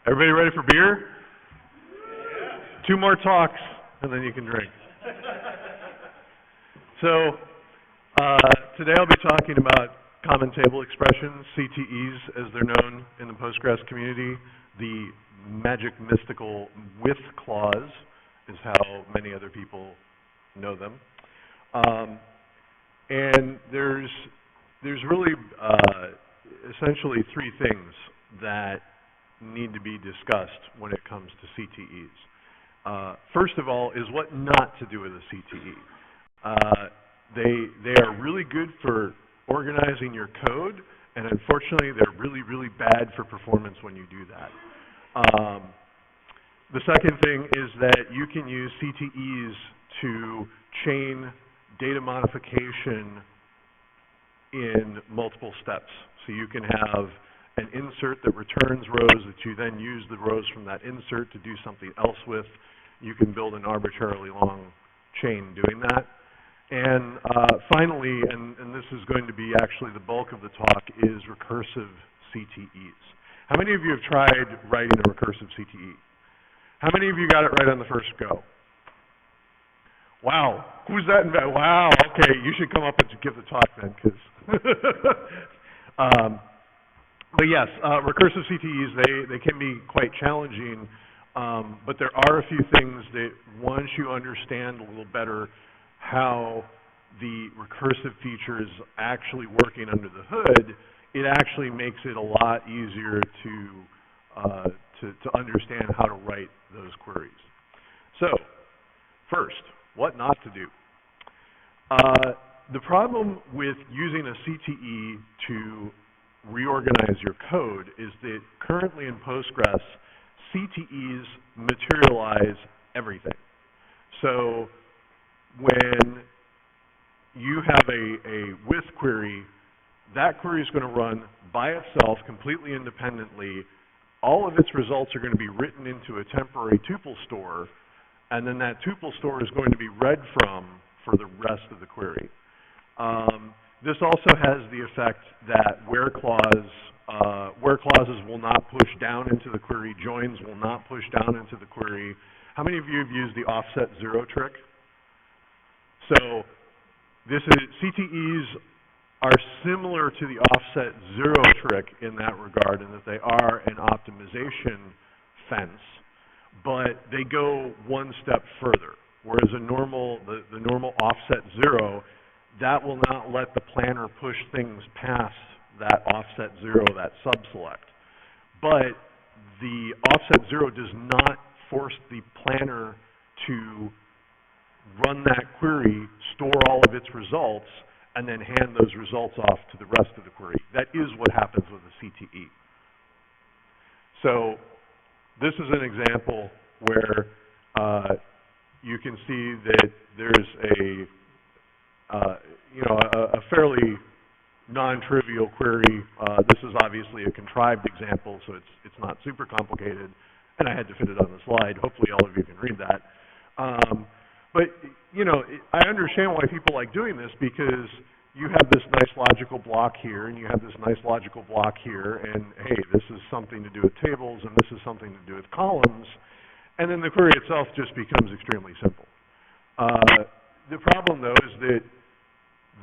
Everybody ready for beer? Yeah. 2 more talks, and then you can drink. So, today I'll be talking about common table expressions, CTEs, as they're known in the Postgres community. The magic mystical with clause is how many other people know them. And there's really essentially 3 things that need to be discussed when it comes to CTEs. First of all is what not to do with a CTE. They are really good for organizing your code, and unfortunately they're really, really bad for performance when you do that. The second thing is that you can use CTEs to chain data modification in multiple steps. So you can have an insert that returns rows that you then use the rows from that insert to do something else with. You can build an arbitrarily long chain doing that. And finally, and this is going to be actually the bulk of the talk, is recursive CTEs. How many of you have tried writing a recursive CTE? How many of you got it right on the first go? Wow, who's that? Wow, okay, you should come up and give the talk then, because. But yes, recursive CTEs, they can be quite challenging, but there are a few things that once you understand a little better how the recursive feature is actually working under the hood, it actually makes it a lot easier to understand how to write those queries. So, first, what not to do. The problem with using a CTE to reorganize your code is that currently in Postgres, CTEs materialize everything. So when you have a with query, that query is going to run by itself completely independently. All of its results are going to be written into a temporary tuple store, and then that tuple store is going to be read from for the rest of the query. This also has the effect that where clauses will not push down into the query, joins will not push down into the query. How many of you have used the offset 0 trick? So CTEs are similar to the offset 0 trick in that regard, in that they are an optimization fence, but they go one step further. Whereas the normal offset 0, that will not let the planner push things past that offset 0, that subselect. But the offset 0 does not force the planner to run that query, store all of its results, and then hand those results off to the rest of the query. That is what happens with a CTE. So this is an example where you can see that there's a fairly non-trivial query. This is obviously a contrived example, so it's not super complicated, and I had to fit it on the slide. Hopefully all of you can read that. But I understand why people like doing this, because you have this nice logical block here, and you have this nice logical block here, and hey, this is something to do with tables, and this is something to do with columns, and then the query itself just becomes extremely simple. The problem, though, is that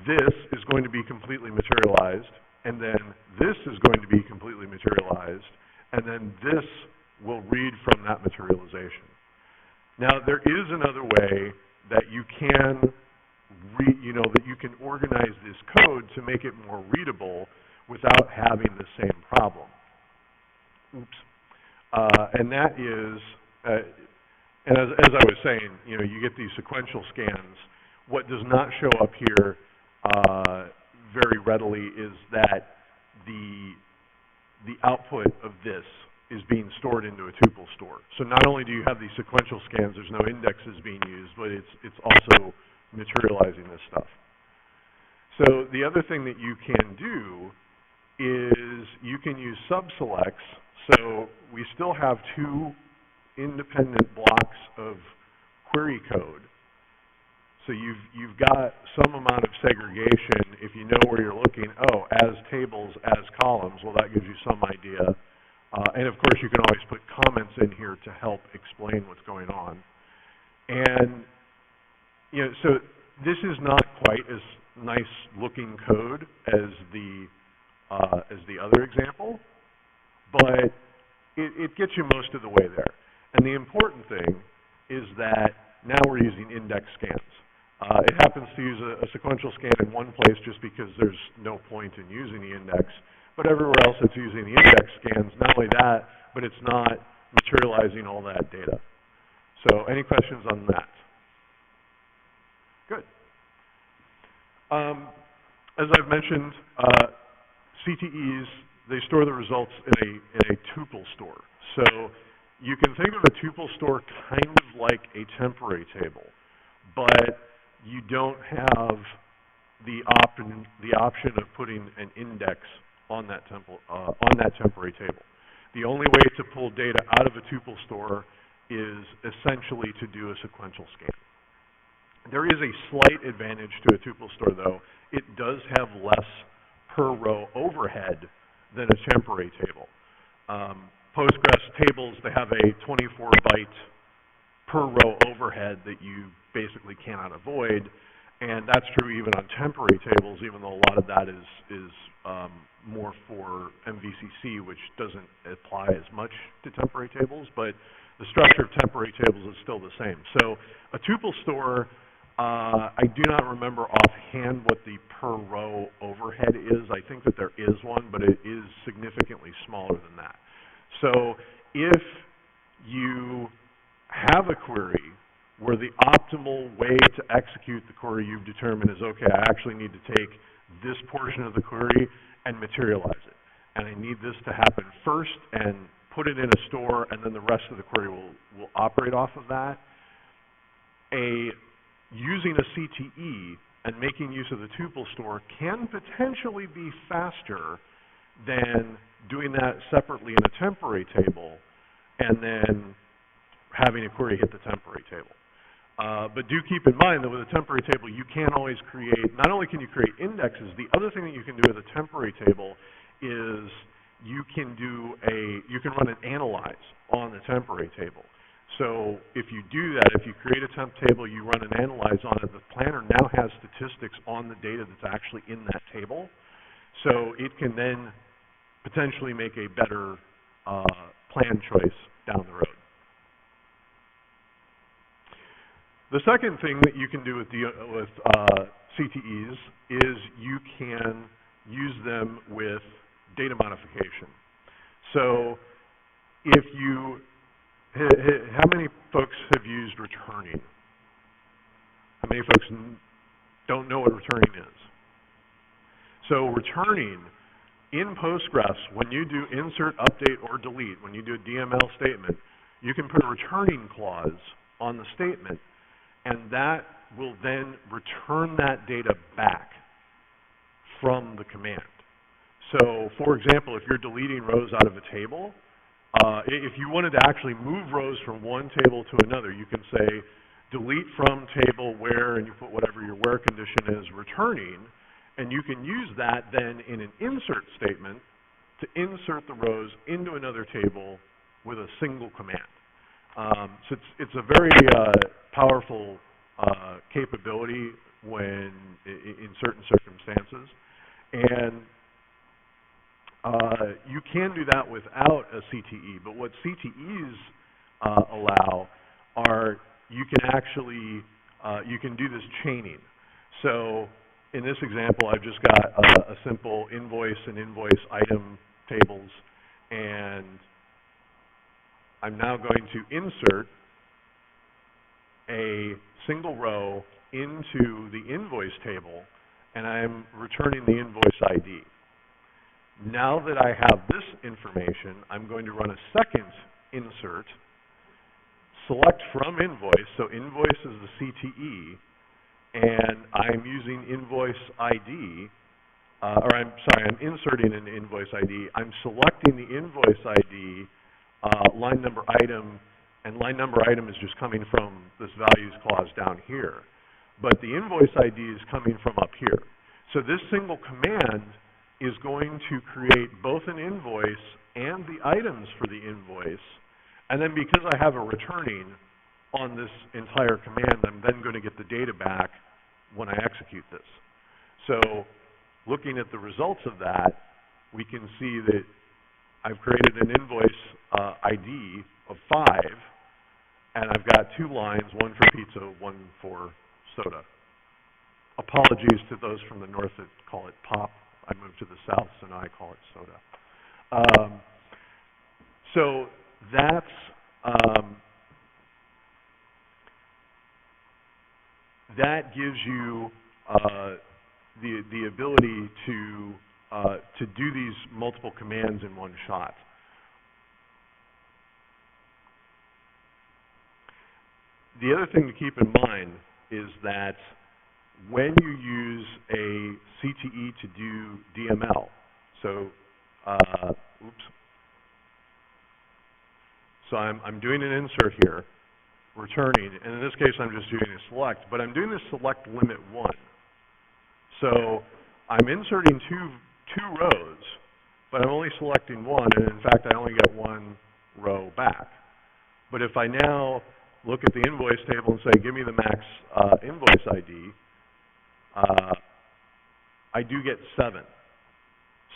this is going to be completely materialized, and then this is going to be completely materialized, and then this will read from that materialization. Now, there is another way that you can that you can organize this code to make it more readable without having the same problem. And that is, and as I was saying, you get these sequential scans. What does not show up here very readily is that the output of this is being stored into a tuple store. So not only do you have these sequential scans, there's no indexes being used, but it's also materializing this stuff. So the other thing that you can do is you can use subselects. So we still have 2 independent blocks of query code. So you've got some amount of segregation if you know where you're looking. Oh, as tables, as columns. Well, that gives you some idea. And of course, you can always put comments in here to help explain what's going on. And so this is not quite as nice looking code as the other example, but it gets you most of the way there. And the important thing is that now we're using index scans. It happens to use a sequential scan in one place just because there's no point in using the index, but everywhere else it's using the index scans. Not only that, but it's not materializing all that data. So any questions on that? Good. As I've mentioned, CTEs, they store the results in a tuple store. So you can think of a tuple store kind of like a temporary table, but you don't have the option of putting an index on that temporary table. The only way to pull data out of a tuple store is essentially to do a sequential scan. There is a slight advantage to a tuple store, though. It does have less per row overhead than a temporary table. Postgres tables, they have a 24-byte per row overhead that you basically cannot avoid, and that's true even on temporary tables, even though a lot of that is more for MVCC, which doesn't apply as much to temporary tables, but the structure of temporary tables is still the same. So a tuple store, I do not remember offhand what the per row overhead is. I think that there is one, but it is significantly smaller than that. So if you have a query where the optimal way to execute the query you've determined is, okay, I actually need to take this portion of the query and materialize it. And I need this to happen first and put it in a store, and then the rest of the query will operate off of that. Using a CTE and making use of the tuple store can potentially be faster than doing that separately in a temporary table and then having a query hit the temporary table. But do keep in mind that with a temporary table, you can always create, not only can you create indexes, the other thing that you can do with a temporary table is you can run an analyze on the temporary table. So if you do that, if you create a temp table, you run an analyze on it, the planner now has statistics on the data that's actually in that table. So it can then potentially make a better plan choice down the road. The second thing that you can do with CTEs is you can use them with data modification. So if you, how many folks have used returning? How many folks don't know what returning is? So returning in Postgres, when you do insert, update, or delete, when you do a DML statement, you can put a returning clause on the statement, and that will then return that data back from the command. So, for example, if you're deleting rows out of a table, if you wanted to actually move rows from one table to another, you can say delete from table where, and you put whatever your where condition is, returning, and you can use that then in an insert statement to insert the rows into another table with a single command. So it's a very powerful capability when in certain circumstances, and you can do that without a CTE. But what CTEs allow are you can actually you can do this chaining. So in this example, I've just got a simple invoice and invoice item tables, and I'm now going to insert a single row into the invoice table, and I'm returning the invoice ID. Now that I have this information, I'm going to run a second insert, select from invoice, so invoice is the CTE, and I'm using invoice ID, I'm inserting an invoice ID. I'm selecting the invoice ID, line number item, and line number item is just coming from this values clause down here. but the invoice ID is coming from up here. So this single command is going to create both an invoice and the items for the invoice, and then because I have a returning on this entire command, I'm then going to get the data back when I execute this. So looking at the results of that, we can see that I've created an invoice ID of 5, and I've got 2 lines, one for pizza, one for soda. Apologies to those from the north that call it pop. I moved to the south, so now I call it soda. So that's that gives you the ability to do these multiple commands in one shot. The other thing to keep in mind is that when you use a CTE to do DML, so so I'm doing an insert here, returning, and in this case I'm just doing a select, but I'm doing the select limit 1. So I'm inserting two rows, but I'm only selecting 1, and in fact I only get 1 row back. But if I now look at the invoice table and say, give me the max invoice ID, I do get 7.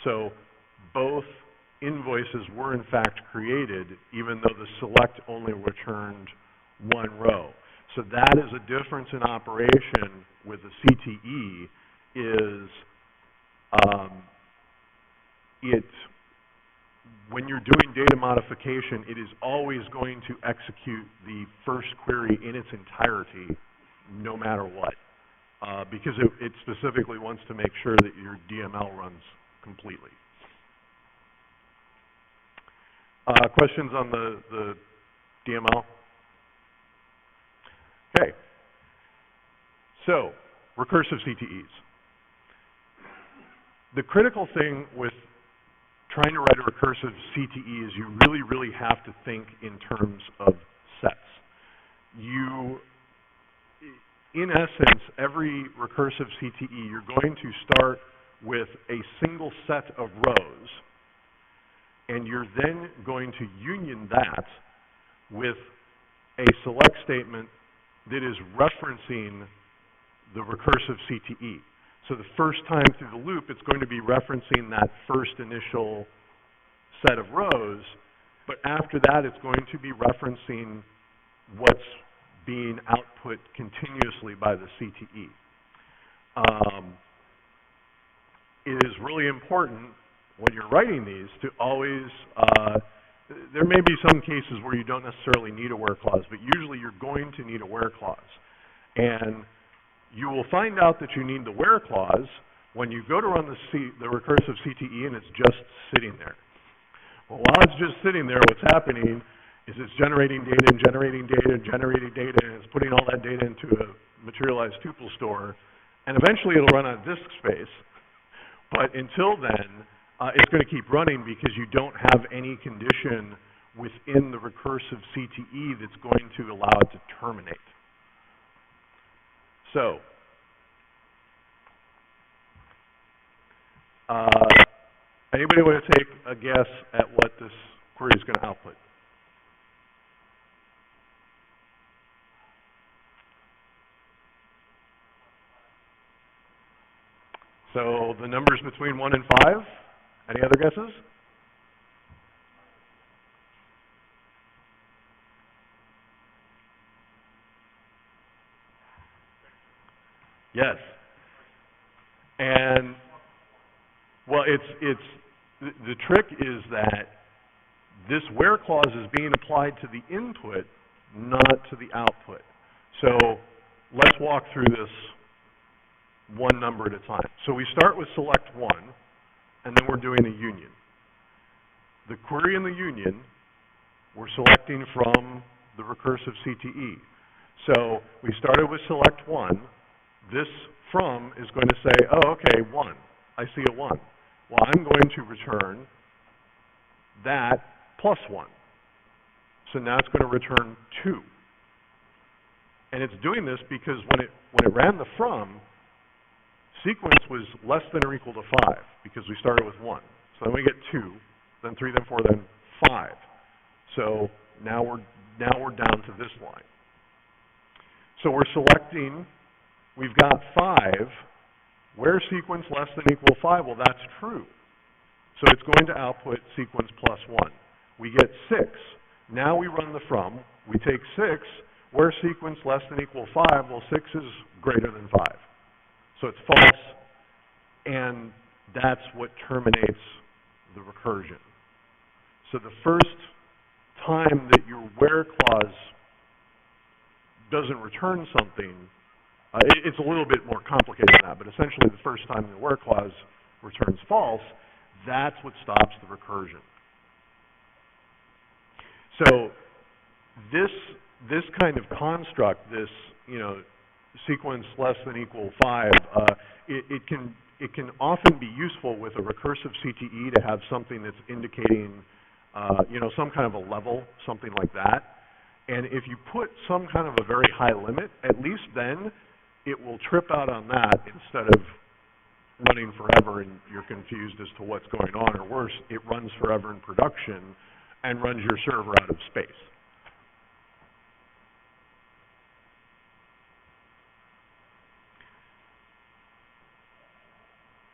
So both invoices were in fact created, even though the select only returned 1 row. So that is a difference in operation with the CTE is when you're doing data modification, it is always going to execute the first query in its entirety, no matter what, because it specifically wants to make sure that your DML runs completely. Questions on the DML? Okay. So, recursive CTEs. The critical thing with trying to write a recursive CTE is you really, really have to think in terms of sets. In essence, every recursive CTE, you're going to start with a single set of rows, and you're then going to union that with a select statement that is referencing the recursive CTE. So the first time through the loop, it's going to be referencing that first initial set of rows, but after that, it's going to be referencing what's being output continuously by the CTE. It is really important when you're writing these to always, there may be some cases where you don't necessarily need a where clause, but usually you're going to need a where clause. And you will find out that you need the where clause when you go to run the recursive CTE and it's just sitting there. Well, while it's just sitting there, what's happening is it's generating data and generating data and generating data, and it's putting all that data into a materialized tuple store, and eventually it'll run out of disk space. But until then, it's going to keep running because you don't have any condition within the recursive CTE that's going to allow it to terminate. So, anybody want to take a guess at what this query is going to output? So the numbers between 1 and 5? Any other guesses? Yes. And well, the trick is that this where clause is being applied to the input, not to the output. So let's walk through this one number at a time. So we start with select 1, and then we're doing a union. The query in the union, we're selecting from the recursive CTE. So we started with select 1. This from is going to say, oh, okay, 1. I see a 1. Well, I'm going to return that plus 1. So now it's going to return 2. And it's doing this because when it ran the from, sequence was less than or equal to 5 because we started with 1. So then we get 2, then 3, then 4, then 5. So now we're down to this line. So we're selecting, we've got 5, where sequence less than or equal to 5, well that's true. So it's going to output sequence plus 1. We get 6. Now we run the from, we take 6, where sequence less than or equal to 5, well 6 is greater than 5. So it's false, and that's what terminates the recursion. So the first time that your where clause doesn't return something, it's a little bit more complicated than that, but essentially the first time the where clause returns false, that's what stops the recursion. So this kind of construct, this, sequence less than equal 5, it can often be useful with a recursive CTE to have something that's indicating, some kind of a level, something like that. And if you put some kind of a very high limit, at least then it will trip out on that instead of running forever and you're confused as to what's going on, or worse, it runs forever in production and runs your server out of space.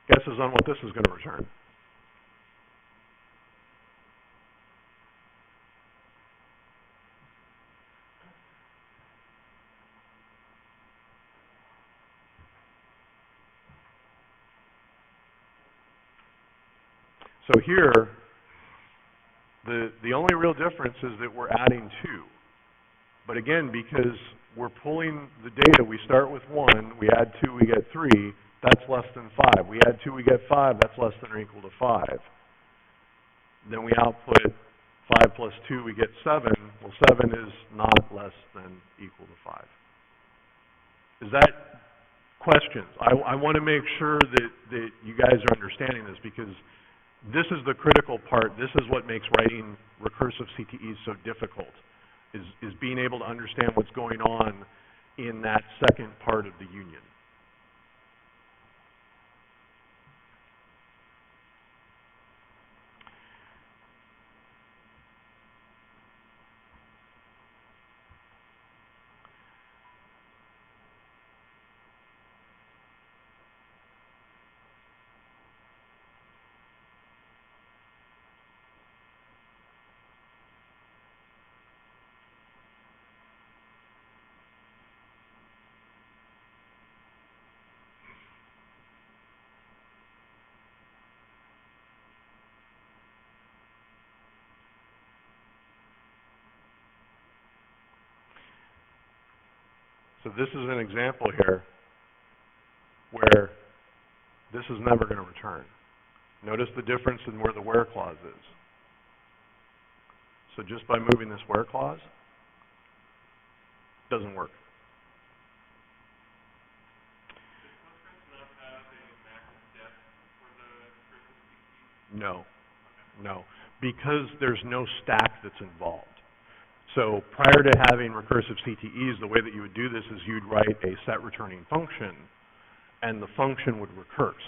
Guesses on what this is going to return? So here, the only real difference is that we're adding 2. But again, because we're pulling the data, we start with 1, we add 2, we get 3, that's less than 5. We add 2, we get 5, that's less than or equal to 5. Then we output 5 plus 2, we get 7. Well, 7 is not less than equal to 5. Is that questions? I want to make sure that you guys are understanding this, because this is the critical part. This is what makes writing recursive CTEs so difficult, is being able to understand what's going on in that second part of the union. So this is an example here where this is never going to return. Notice the difference in where the where clause is. So just by moving this where clause, it doesn't work. No, no, because there's no stack that's involved. So prior to having recursive CTEs, the way that you would do this is you'd write a set returning function, and the function would recurse.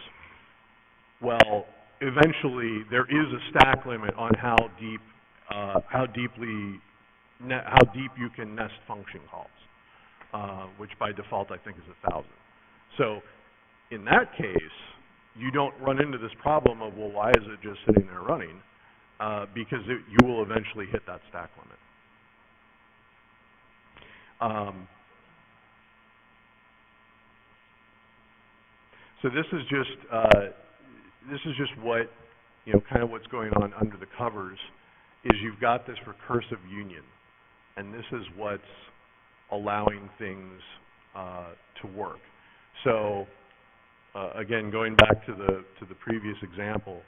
Well, eventually there is a stack limit on how deep you can nest function calls, which by default I think is 1,000. So in that case, you don't run into this problem of, well, why is it just sitting there running? Because you will eventually hit that stack limit. So this is just what, kind of what's going on under the covers, is you've got this recursive union, and this is what's allowing things to work. So again, going back to the previous example,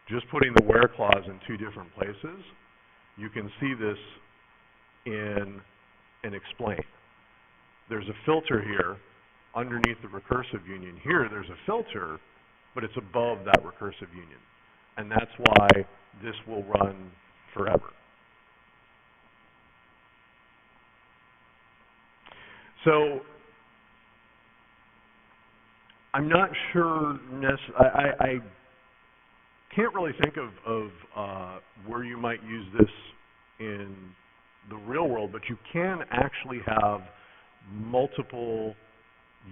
just putting the where clause in 2 different places, you can see this in an explain. There's a filter here underneath the recursive union. Here there's a filter, but it's above that recursive union. And that's why this will run forever. So I'm not sure I can't really think of where you might use this in the real world, but you can actually have multiple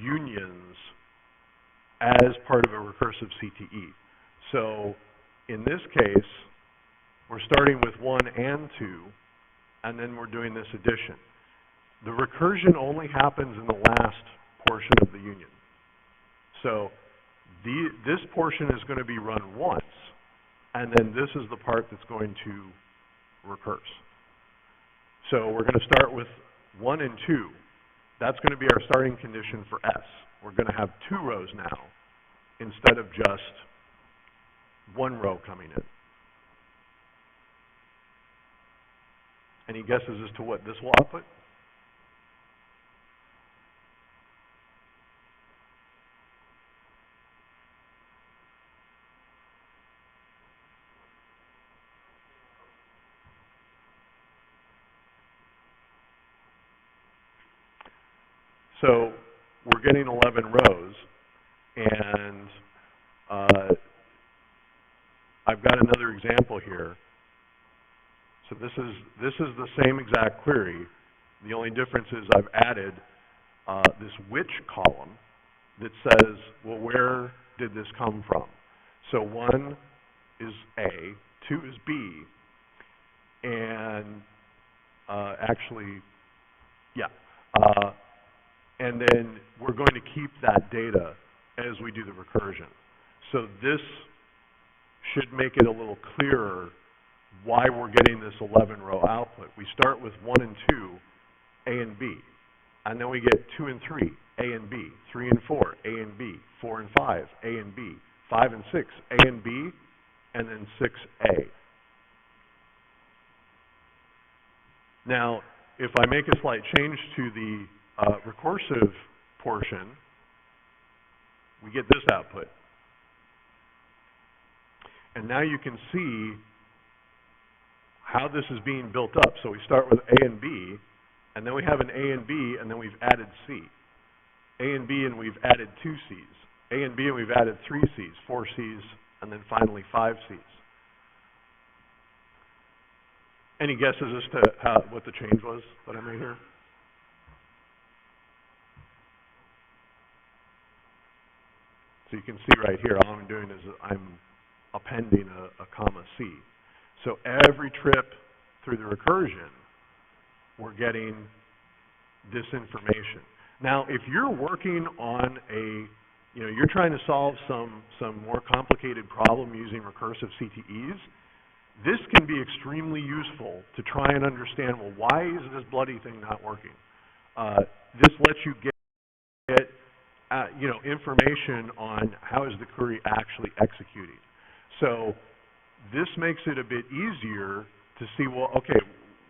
unions as part of a recursive CTE. So in this case, we're starting with 1 and 2, and then we're doing this addition. The recursion only happens in the last portion of the union. So this portion is going to be run once, and then this is the part that's going to recurse. So we're going to start with 1 and 2. That's going to be our starting condition for S. We're going to have 2 rows now instead of just 1 row coming in. Any guesses as to what this will output? So we're getting 11 rows, and I've got another example here. So this is the same exact query. The only difference is I've added this which column that says, well, where did this come from? So 1 is A, 2 is B, and actually, yeah. And then we're going to keep that data as we do the recursion. So this should make it a little clearer why we're getting this 11-row output. We start with 1 and 2, A and B. And then we get 2 and 3, A and B. 3 and 4, A and B. 4 and 5, A and B. 5 and 6, A and B. And then 6A. Now, if I make a slight change to the recursive portion, we get this output. And now you can see how this is being built up. So we start with A and B, and then we have an A and B, and then we've added C. A and B, and we've added 2 Cs. A and B, and we've added 3 Cs, 4 Cs, and then finally 5 Cs. Any guesses as to what the change was that I made here? So you can see right here, all I'm doing is I'm appending a comma C. So every trip through the recursion, we're getting this information. Now, if you're working on you're trying to solve some more complicated problem using recursive CTEs, this can be extremely useful to try and understand, well, why is this bloody thing not working? This lets you get information on how is the query actually executing. So this makes it a bit easier to see, well, okay,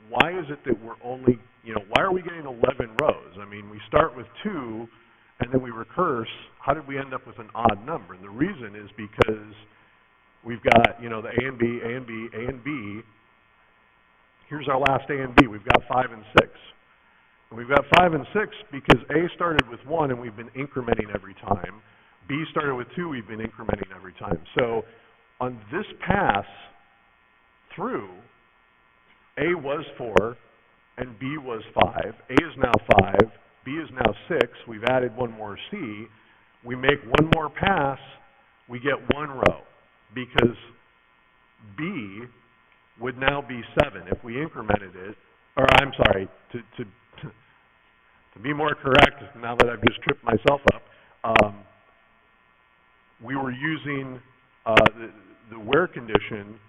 why is it that we're only, why are we getting 11 rows? I mean, we start with 2, and then we recurse. How did we end up with an odd number? And the reason is because we've got, the A and B, A and B, A and B. Here's our last A and B. We've got 5 and 6. And we've got 5 and 6 because A started with 1, and we've been incrementing every time. B started with 2, we've been incrementing every time. So on this pass through, A was 4, and B was 5. A is now 5, B is now 6. We've added 1 more C. We make 1 more pass, we get 1 row, because B would now be 7 if we incremented it. Or I'm sorry, to be more correct, now that I've just tripped myself up, we were using the where condition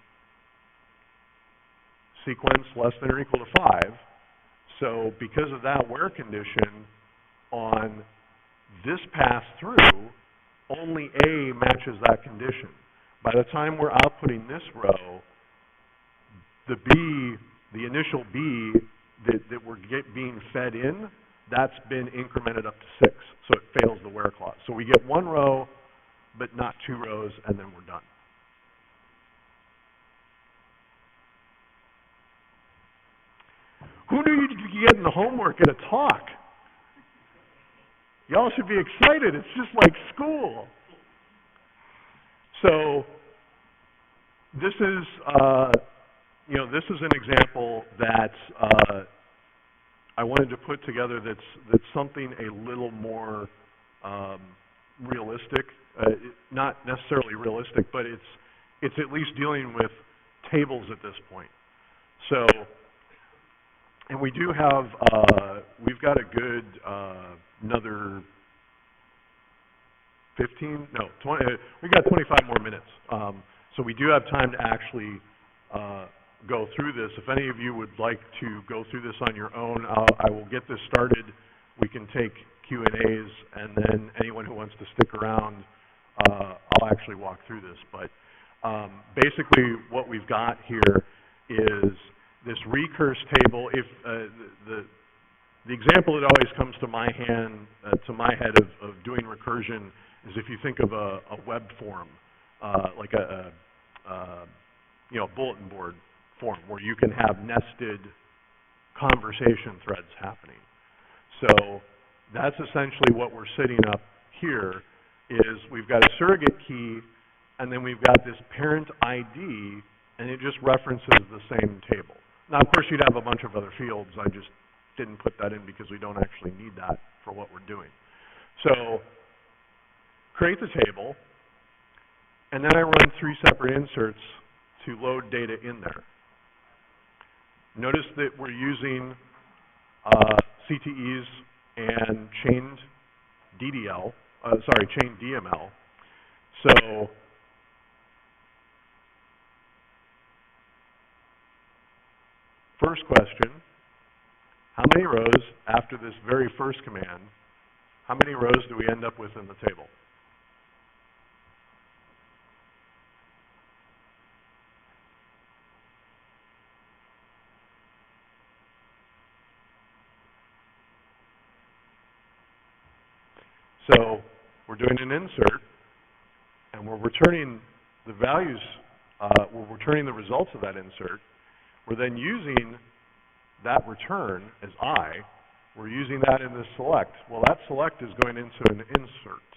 sequence less than or equal to 5. So because of that where condition on this pass through, only A matches that condition. By the time we're outputting this row, the B, the initial B that we're being fed in, that's been incremented up to 6. So it fails the where clause. So we get 1 row, but not 2 rows, and then we're done. Who knew you'd be getting the homework at a talk? Y'all should be excited. It's just like school. So this is, this is an example that I wanted to put together that's something a little more realistic. Not necessarily realistic, but it's at least dealing with tables at this point. So, and we do have, we've got a good another 15, no, 20, we got 25 more minutes. So we do have time to actually go through this. If any of you would like to go through this on your own, I will get this started. We can take Q&As, and then anyone who wants to stick around, I'll actually walk through this. But basically what we've got here is this recurse table. If the example that always comes to my head of doing recursion is if you think of a web form, like a bulletin board form where you can have nested conversation threads happening. So that's essentially what we're setting up here. Is we've got a surrogate key, and then we've got this parent ID, and it just references the same table. Now, of course, you'd have a bunch of other fields. I just didn't put that in because we don't actually need that for what we're doing. So create the table, and then I run 3 separate inserts to load data in there. Notice that we're using CTEs and chained chained DML. So first question, how many rows after this very first command, how many rows do we end up with in the table? So we're doing an insert, and we're returning the values, we're returning the results of that insert. We're then using that return as I. We're using that in the select. Well, that select is going into an insert.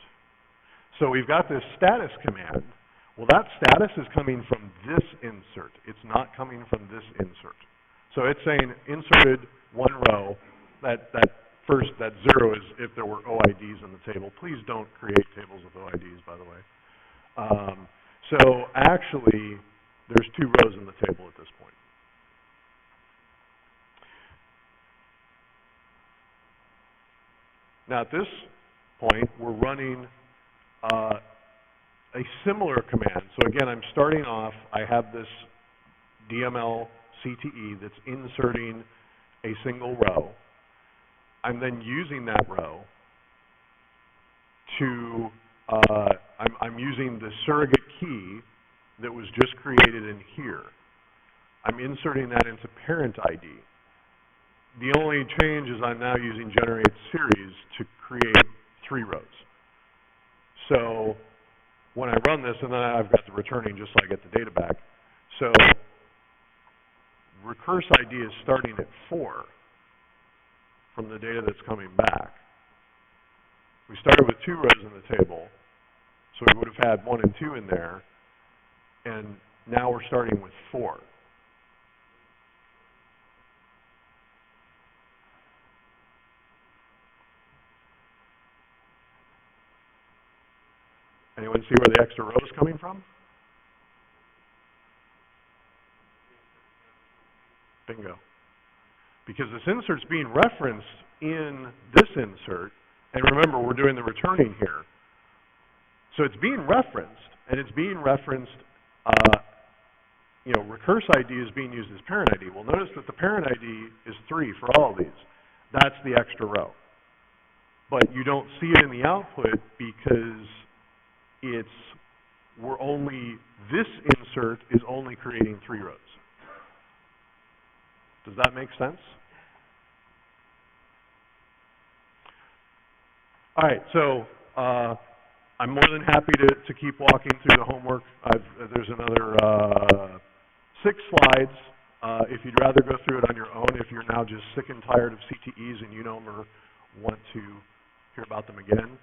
So we've got this status command. Well, that status is coming from this insert. It's not coming from this insert. So it's saying inserted 1 row. That 0 is if there were OIDs in the table. Please don't create tables with OIDs, by the way. So actually, there's 2 rows in the table at this point. Now at this point, we're running a similar command. So again, I'm starting off, I have this DML CTE that's inserting a single row. I'm then using that row to, I'm using the surrogate key that was just created in here. I'm inserting that into parent ID. The only change is I'm now using generate series to create 3 rows. So when I run this, and then I've got the returning just so I get the data back. So recurse ID is starting at 4 from the data that's coming back. We started with 2 rows in the table, so we would have had 1 and 2 in there, and now we're starting with 4. Anyone see where the extra row is coming from? Bingo. Because this insert's being referenced in this insert, and remember, we're doing the returning here. So it's being referenced, and it's being referenced, recurse ID is being used as parent ID. Well, notice that the parent ID is 3 for all of these. That's the extra row. But you don't see it in the output because this insert is only creating 3 rows. Does that make sense? All right, so I'm more than happy to keep walking through the homework. There's another 6 slides. If you'd rather go through it on your own, if you're now just sick and tired of CTEs and you no longer want to hear about them again.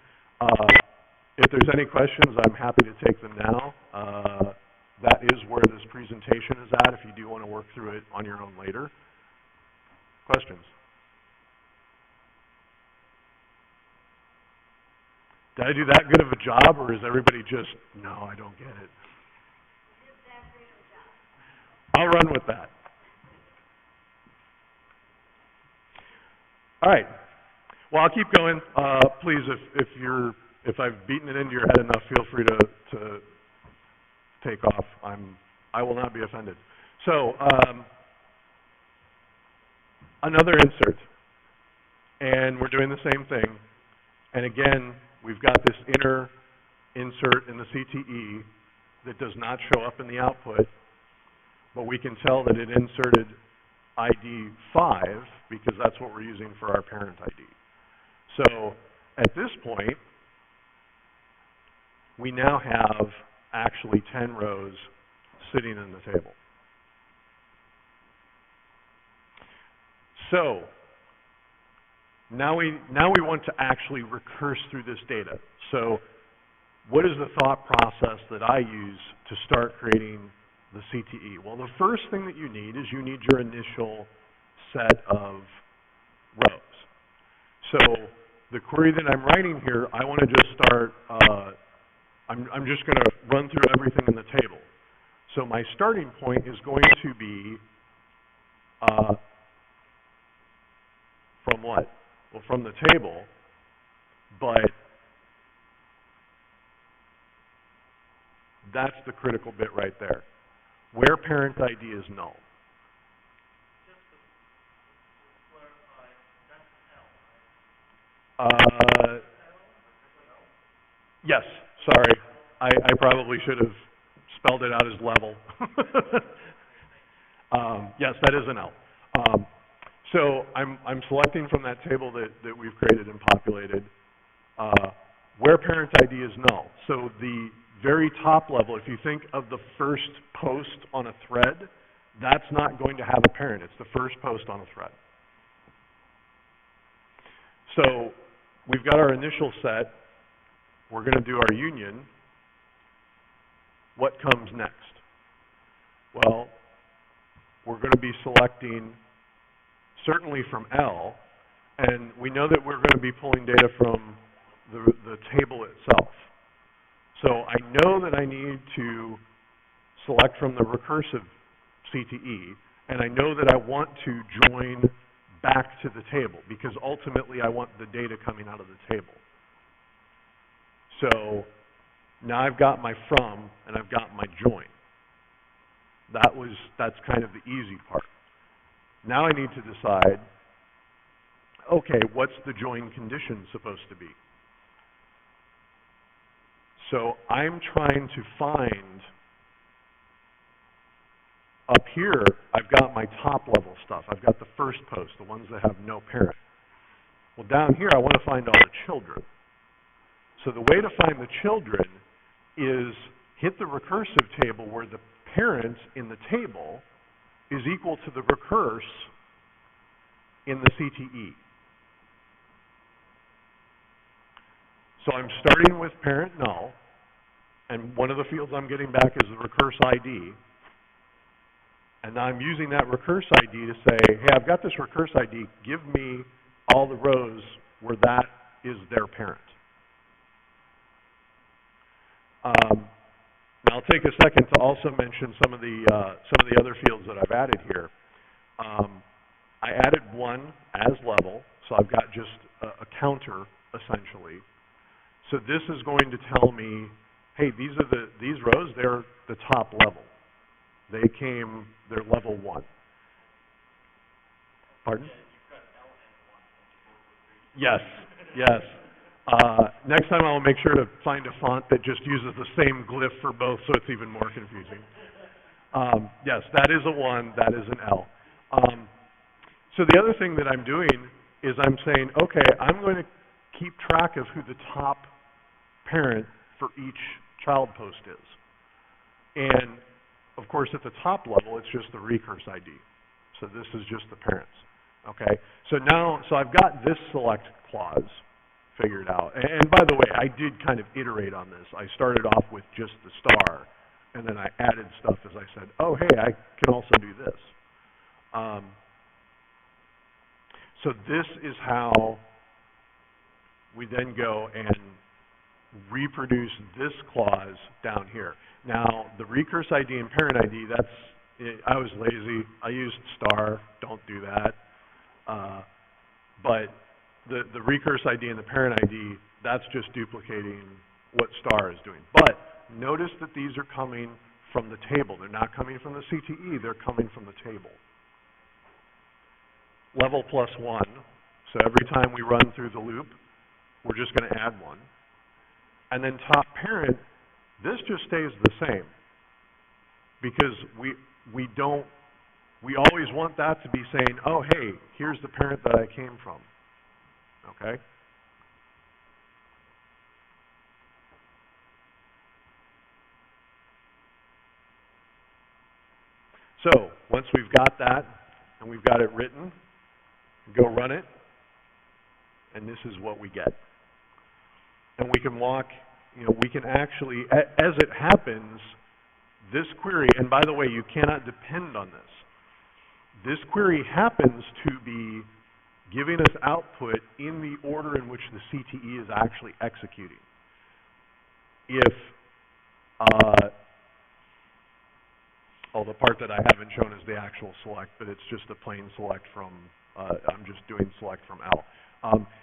If there's any questions, I'm happy to take them now. That is where this presentation is at, if you do want to work through it on your own later. Questions? Did I do that good of a job, or is everybody just, no, I don't get it? I'll run with that. All right. Well, I'll keep going. Please, if I've beaten it into your head enough, feel free to take off. I will not be offended. So, another insert, and we're doing the same thing. And again, we've got this inner insert in the CTE that does not show up in the output, but we can tell that it inserted ID 5 because that's what we're using for our parent ID. So at this point, we now have actually 10 rows sitting in the table. So now we want to actually recurse through this data. So what is the thought process that I use to start creating the CTE? Well, the first thing that you need is you need your initial set of rows. So the query that I'm writing here, I want to just start, I'm just going to run through everything in the table. So my starting point is going to be from what? Well, from the table, but that's the critical bit right there. Where parent ID is null. Just to clarify, that's L, right? Yes, sorry. I probably should have spelled it out as level. Yes, that is an L. So I'm selecting from that table that we've created and populated where parent ID is null. So the very top level, if you think of the first post on a thread, that's not going to have a parent. It's the first post on a thread. So we've got our initial set. We're going to do our union. What comes next? Well, we're going to be selecting certainly from L, and we know that we're going to be pulling data from the table itself. So I know that I need to select from the recursive CTE, and I know that I want to join back to the table because ultimately I want the data coming out of the table. So now I've got my from and I've got my join. That's kind of the easy part. Now I need to decide, okay, what's the join condition supposed to be? So I'm trying to find, up here, I've got my top level stuff. I've got the first post, the ones that have no parent. Well, down here, I want to find all the children. So the way to find the children is hit the recursive table where the parent in the table is equal to the recurse in the CTE. So I'm starting with parent null, and one of the fields I'm getting back is the recurse ID. And now I'm using that recurse ID to say, hey, I've got this recurse ID. Give me all the rows where that is their parent. Now I'll take a second to also mention some of the other fields that I've added here. I added one as level, so I've got just a counter essentially. So this is going to tell me, hey, these rows, they're the top level. They're level 1. Pardon? Yes, yes. Next time I will make sure to find a font that just uses the same glyph for both so it's even more confusing. Yes, that is a 1, that is an L. So the other thing that I'm doing is I'm saying, okay, I'm going to keep track of who the top parent for each child post is. And of course at the top level it's just the recurse ID. So this is just the parents. Okay? So I've got this select clause figure it out. And by the way, I did kind of iterate on this. I started off with just the star, and then I added stuff as I said, oh, hey, I can also do this. So this is how we then go and reproduce this clause down here. Now, the recurse ID and parent ID, I was lazy. I used star. Don't do that. But the recurse ID and the parent ID, that's just duplicating what star is doing. But notice that these are coming from the table. They're not coming from the CTE. They're coming from the table. Level plus 1. So every time we run through the loop, we're just going to add 1. And then top parent, this just stays the same. Because we always want that to be saying, oh, hey, here's the parent that I came from. Okay? So, once we've got that, and we've got it written, go run it, and this is what we get. And we can walk, we can actually, as it happens, this query, and by the way, you cannot depend on this. This query happens to be giving us output in the order in which the CTE is actually executing. If, the part that I haven't shown is the actual select, but it's just a plain select from, I'm just doing select from L.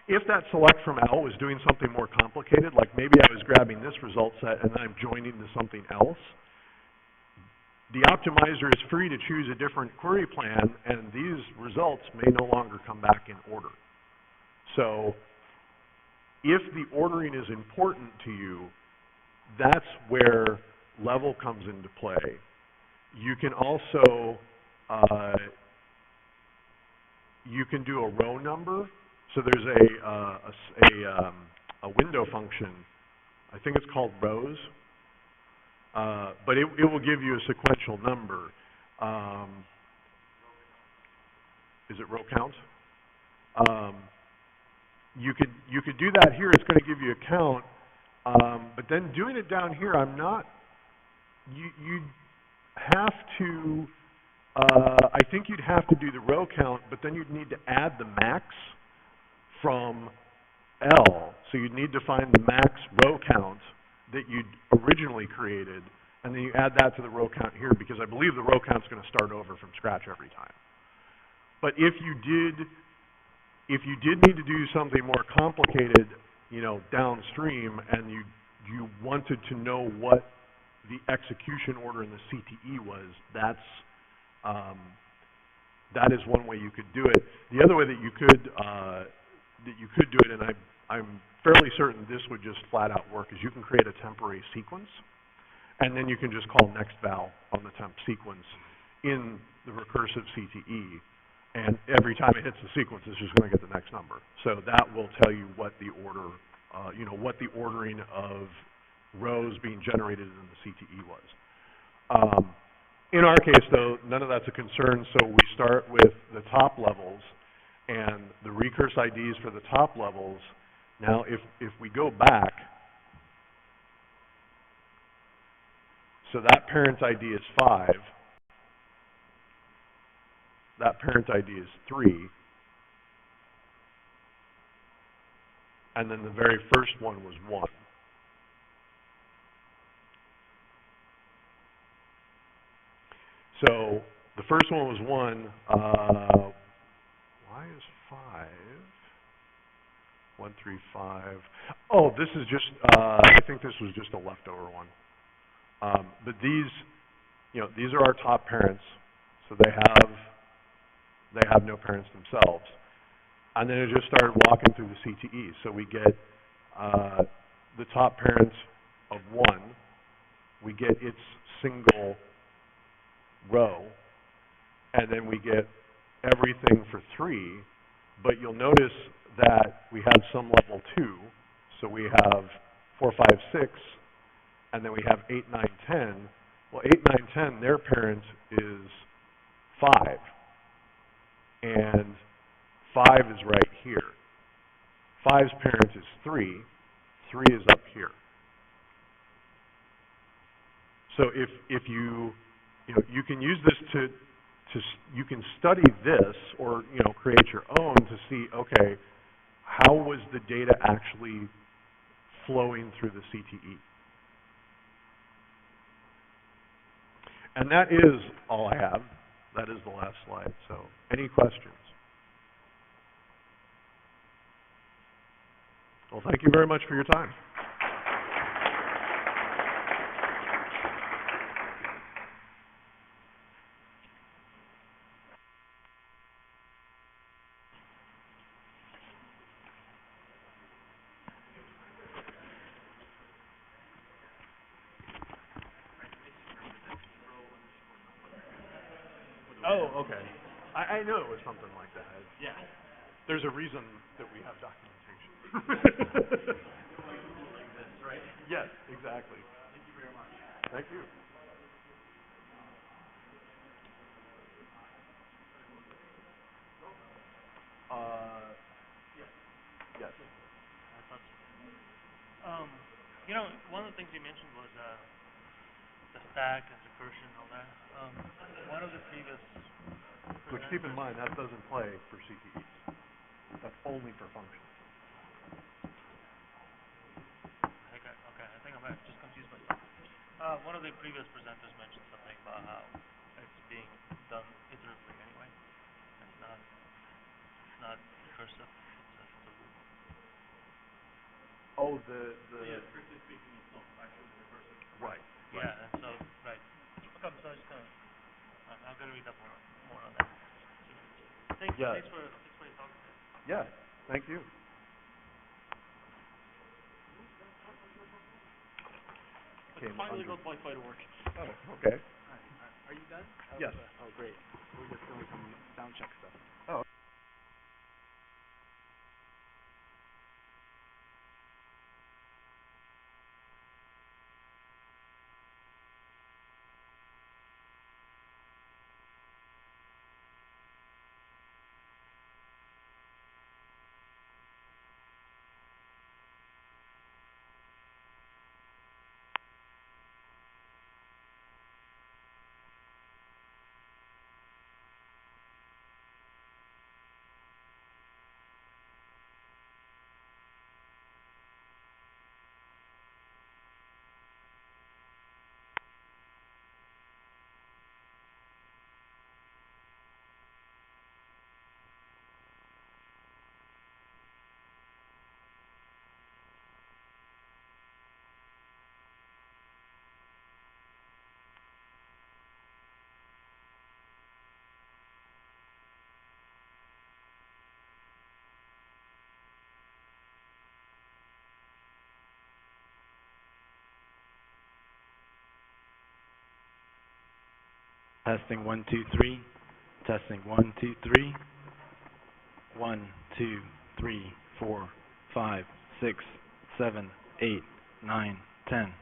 If that select from L was doing something more complicated, like maybe I was grabbing this result set and then I'm joining to something else, the optimizer is free to choose a different query plan, and these results may no longer come back in order. So if the ordering is important to you, that's where level comes into play. You can also, you can do a row number. So there's a window function, I think it's called rows. But it will give you a sequential number. Is it row count? You could do that here. It's going to give you a count. But then doing it down here, I'm not. You'd have to. I think you'd have to do the row count, but then you'd need to add the max from L. So you'd need to find the max row count that you'd originally created, and then you add that to the row count here, because I believe the row count's going to start over from scratch every time. But if you did need to do something more complicated, downstream, and you wanted to know what the execution order in the CTE was, that is one way you could do it. The other way that you could do it, and I'm fairly certain this would just flat out work, is you can create a temporary sequence, and then you can just call next val on the temp sequence in the recursive CTE, and every time it hits the sequence, it's just going to get the next number. So that will tell you what the order, what the ordering of rows being generated in the CTE was. In our case, though, none of that's a concern, so we start with the top levels, and the recurse IDs for the top levels. Now, if we go back, so that parent ID is 5, that parent ID is 3, and then the very first one was 1. So the first one was 1. Why is 5? 1, 3, 5. Oh, this is just, I think this was just a leftover one. But these, these are our top parents, so they have no parents themselves. And then it just started walking through the CTE. So we get the top parent of 1, we get its single row, and then we get everything for 3, but you'll notice that we have some level 2, so we have 4, 5, 6, and then we have 8, 9, 10. Well, 8, 9, 10, their parent is 5, and 5 is right here. 5's parent is 3, 3 is up here. So if you, you can use this you can study this or, create your own to see, okay, how was the data actually flowing through the CTE? And that is all I have. That is the last slide. So any questions? Well, thank you very much for your time. Oh, okay. I know it was something like that. Yeah. There's a reason that we have documentation. Like this, right? Yes, exactly. Thank you very much. Thank you. Yes. Yes. I thought so. One of the things you mentioned was the stack and recursion and all that. One of the previous Which, keep in mind, that doesn't play for CTEs. That's only for functions. I think I'm just confused myself. One of the previous presenters mentioned something about how it's being done iteratively anyway. It's not recursive. It's a loop. Oh, Yeah, strictly speaking, it's not actually recursive. Right. Yeah, and so right. Okay, so I just I'm gonna read up more on that. Thanks for your talk. Yeah. Thank you. I finally got Wi-Fi to work. Oh, okay. Are you done? Yes. Oh, great. We're just doing some sound check stuff. Oh. Testing 1 2 3. Testing 1 2 3. 1 2 3 4 5 6 7 8 9 10.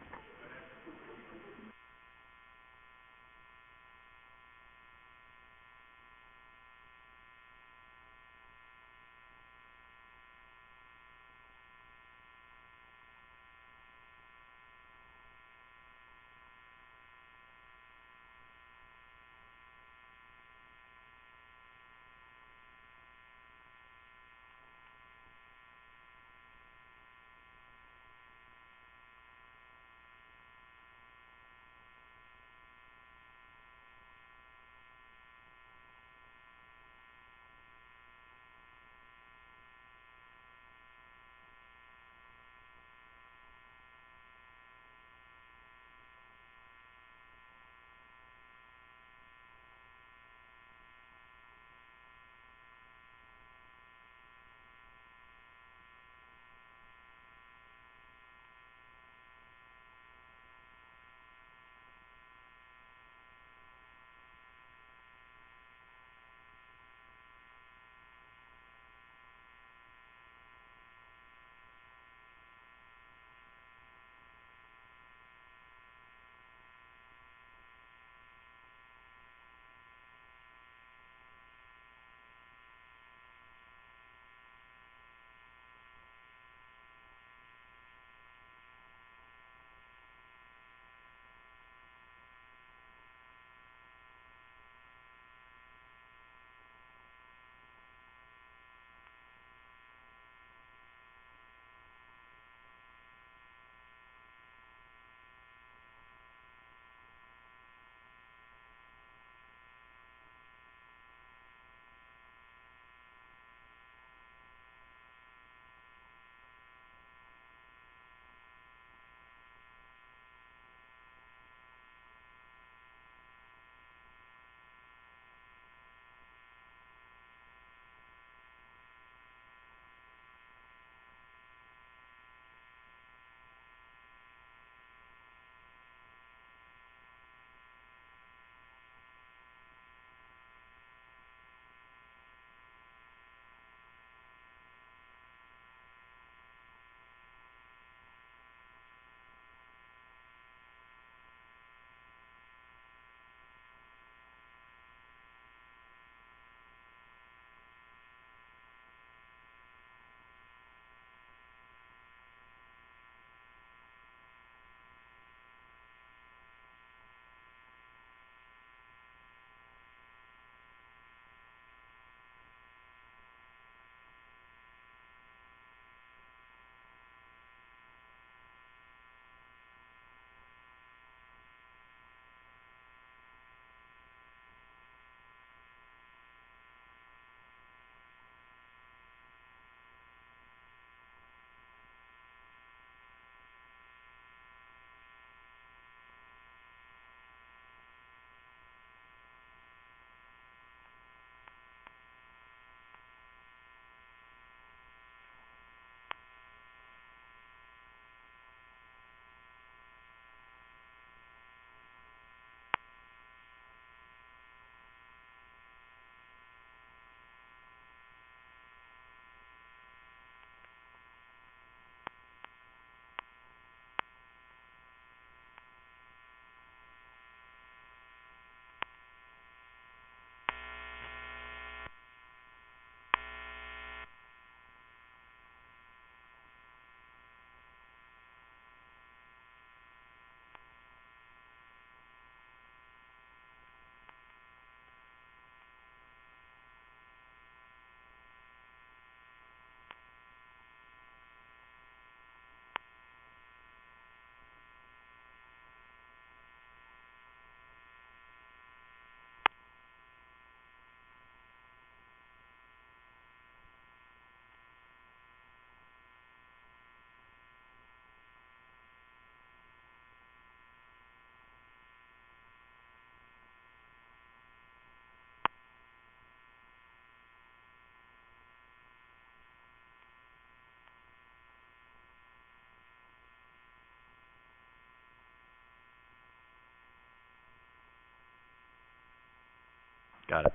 Got it.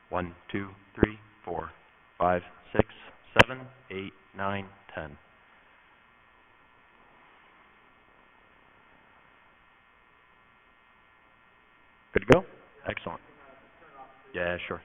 1, 2, 3, 4, 5, 6, 7, 8, 9, 10. Good to go? Excellent. Yeah, sure.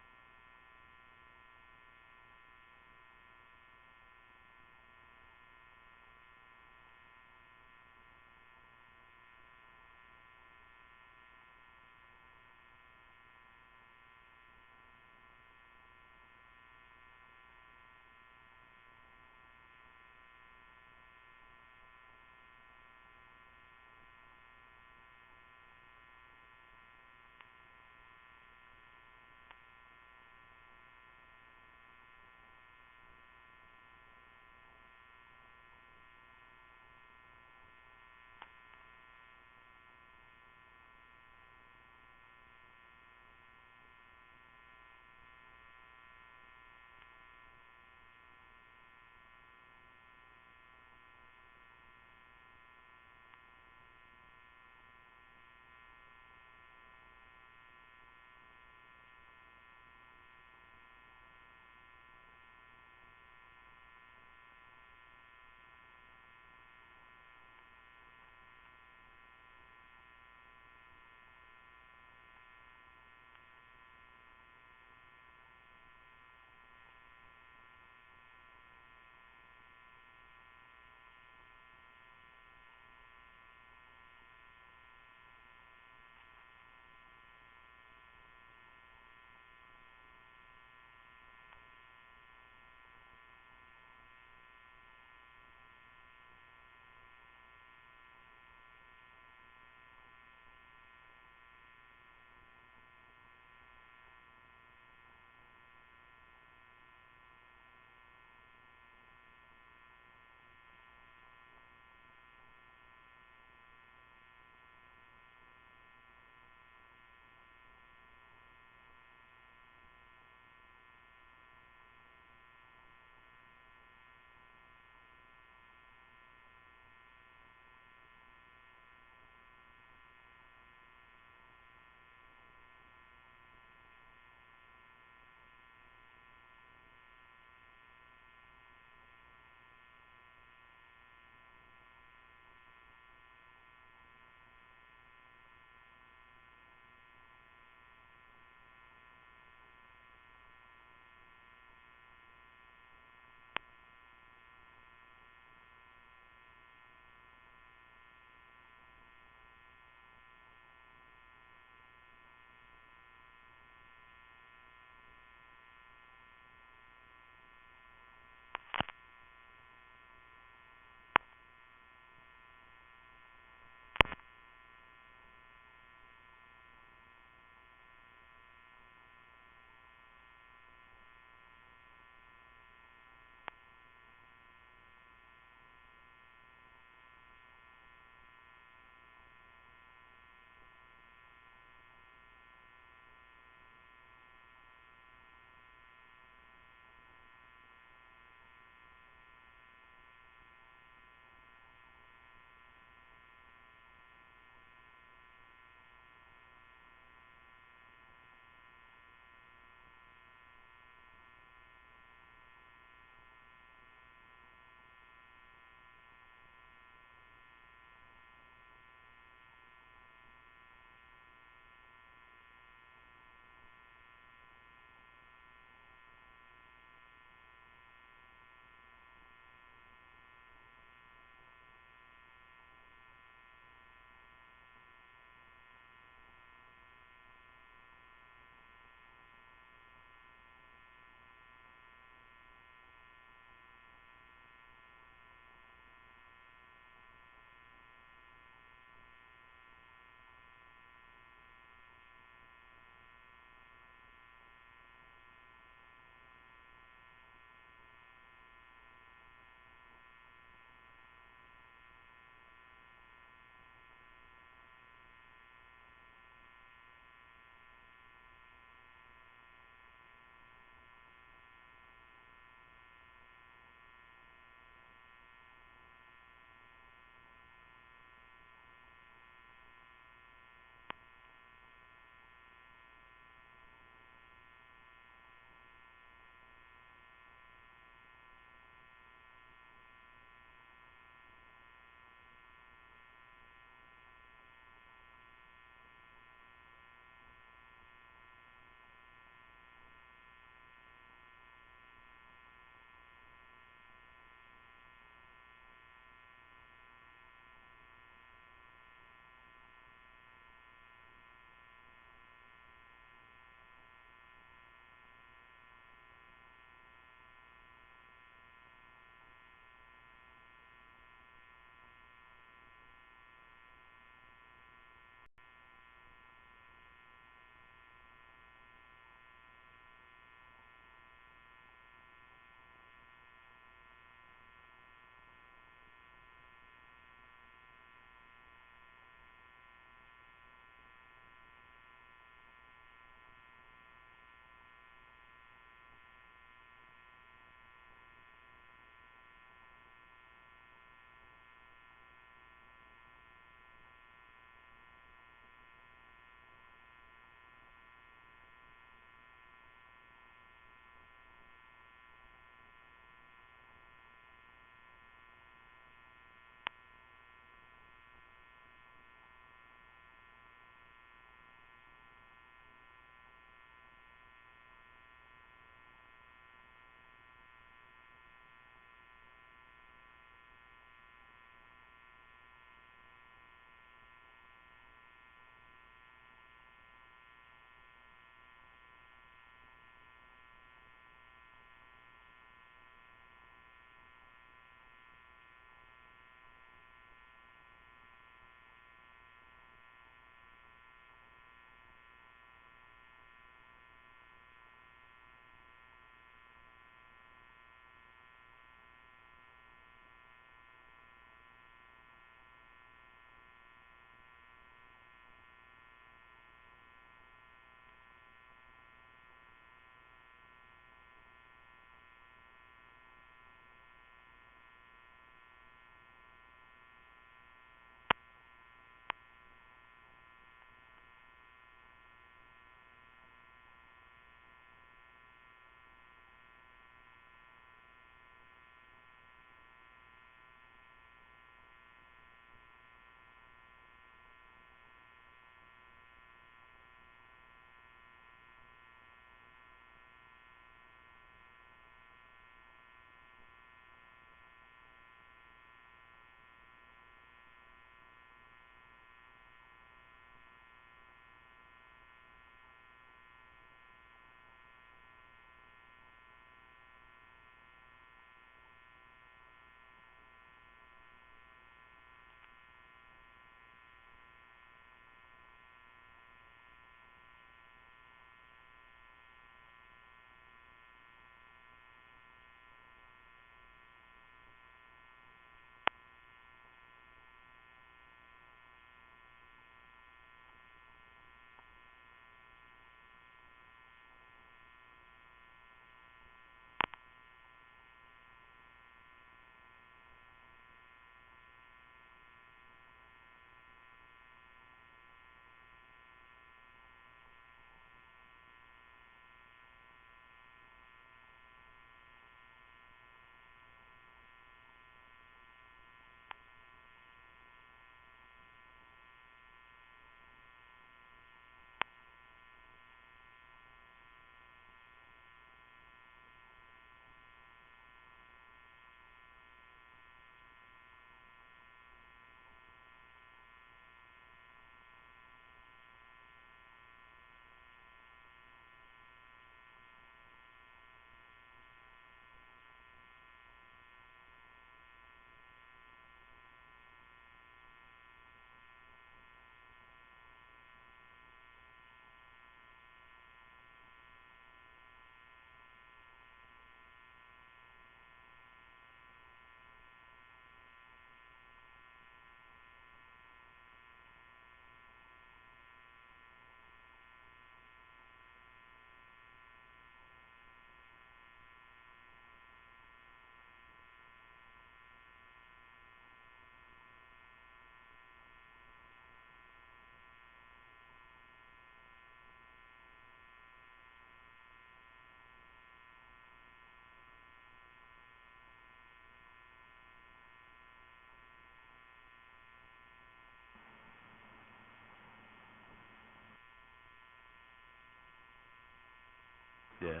Yeah.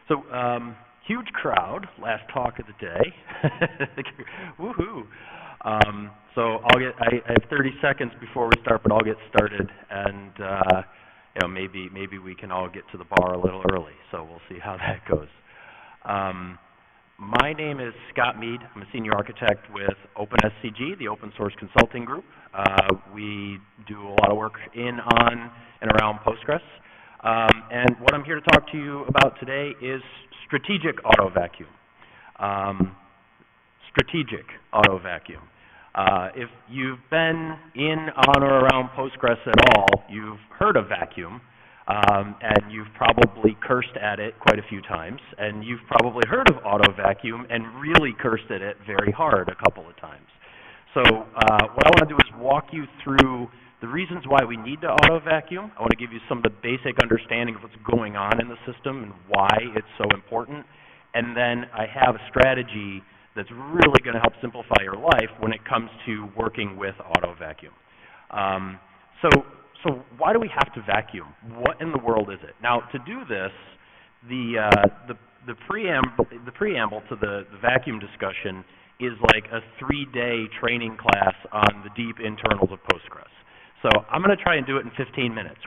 So, huge crowd, last talk of the day. Woohoo. So I have 30 seconds before we start, but I'll get started, and you know, maybe we can all get to the bar a little early. So we'll see how that goes. My name is Scott Mead. I'm a senior architect with OpenSCG, the open source consulting group. We do a lot of work in, on, and around Postgres. And what I'm here to talk to you about today is strategic auto vacuum. Strategic auto vacuum. If you've been in, on, or around Postgres at all, you've heard of vacuum. And you've probably cursed at it quite a few times, and you've probably heard of auto vacuum and really cursed at it very hard a couple of times. So what I want to do is walk you through the reasons why we need to auto vacuum. I want to give you some of the basic understanding of what's going on in the system and why it's so important. And then I have a strategy that's really going to help simplify your life when it comes to working with auto vacuum. So why do we have to vacuum? What in the world is it? Now, to do this, the preamble to the vacuum discussion is like a 3-day training class on the deep internals of Postgres. So I'm going to try and do it in 15 minutes.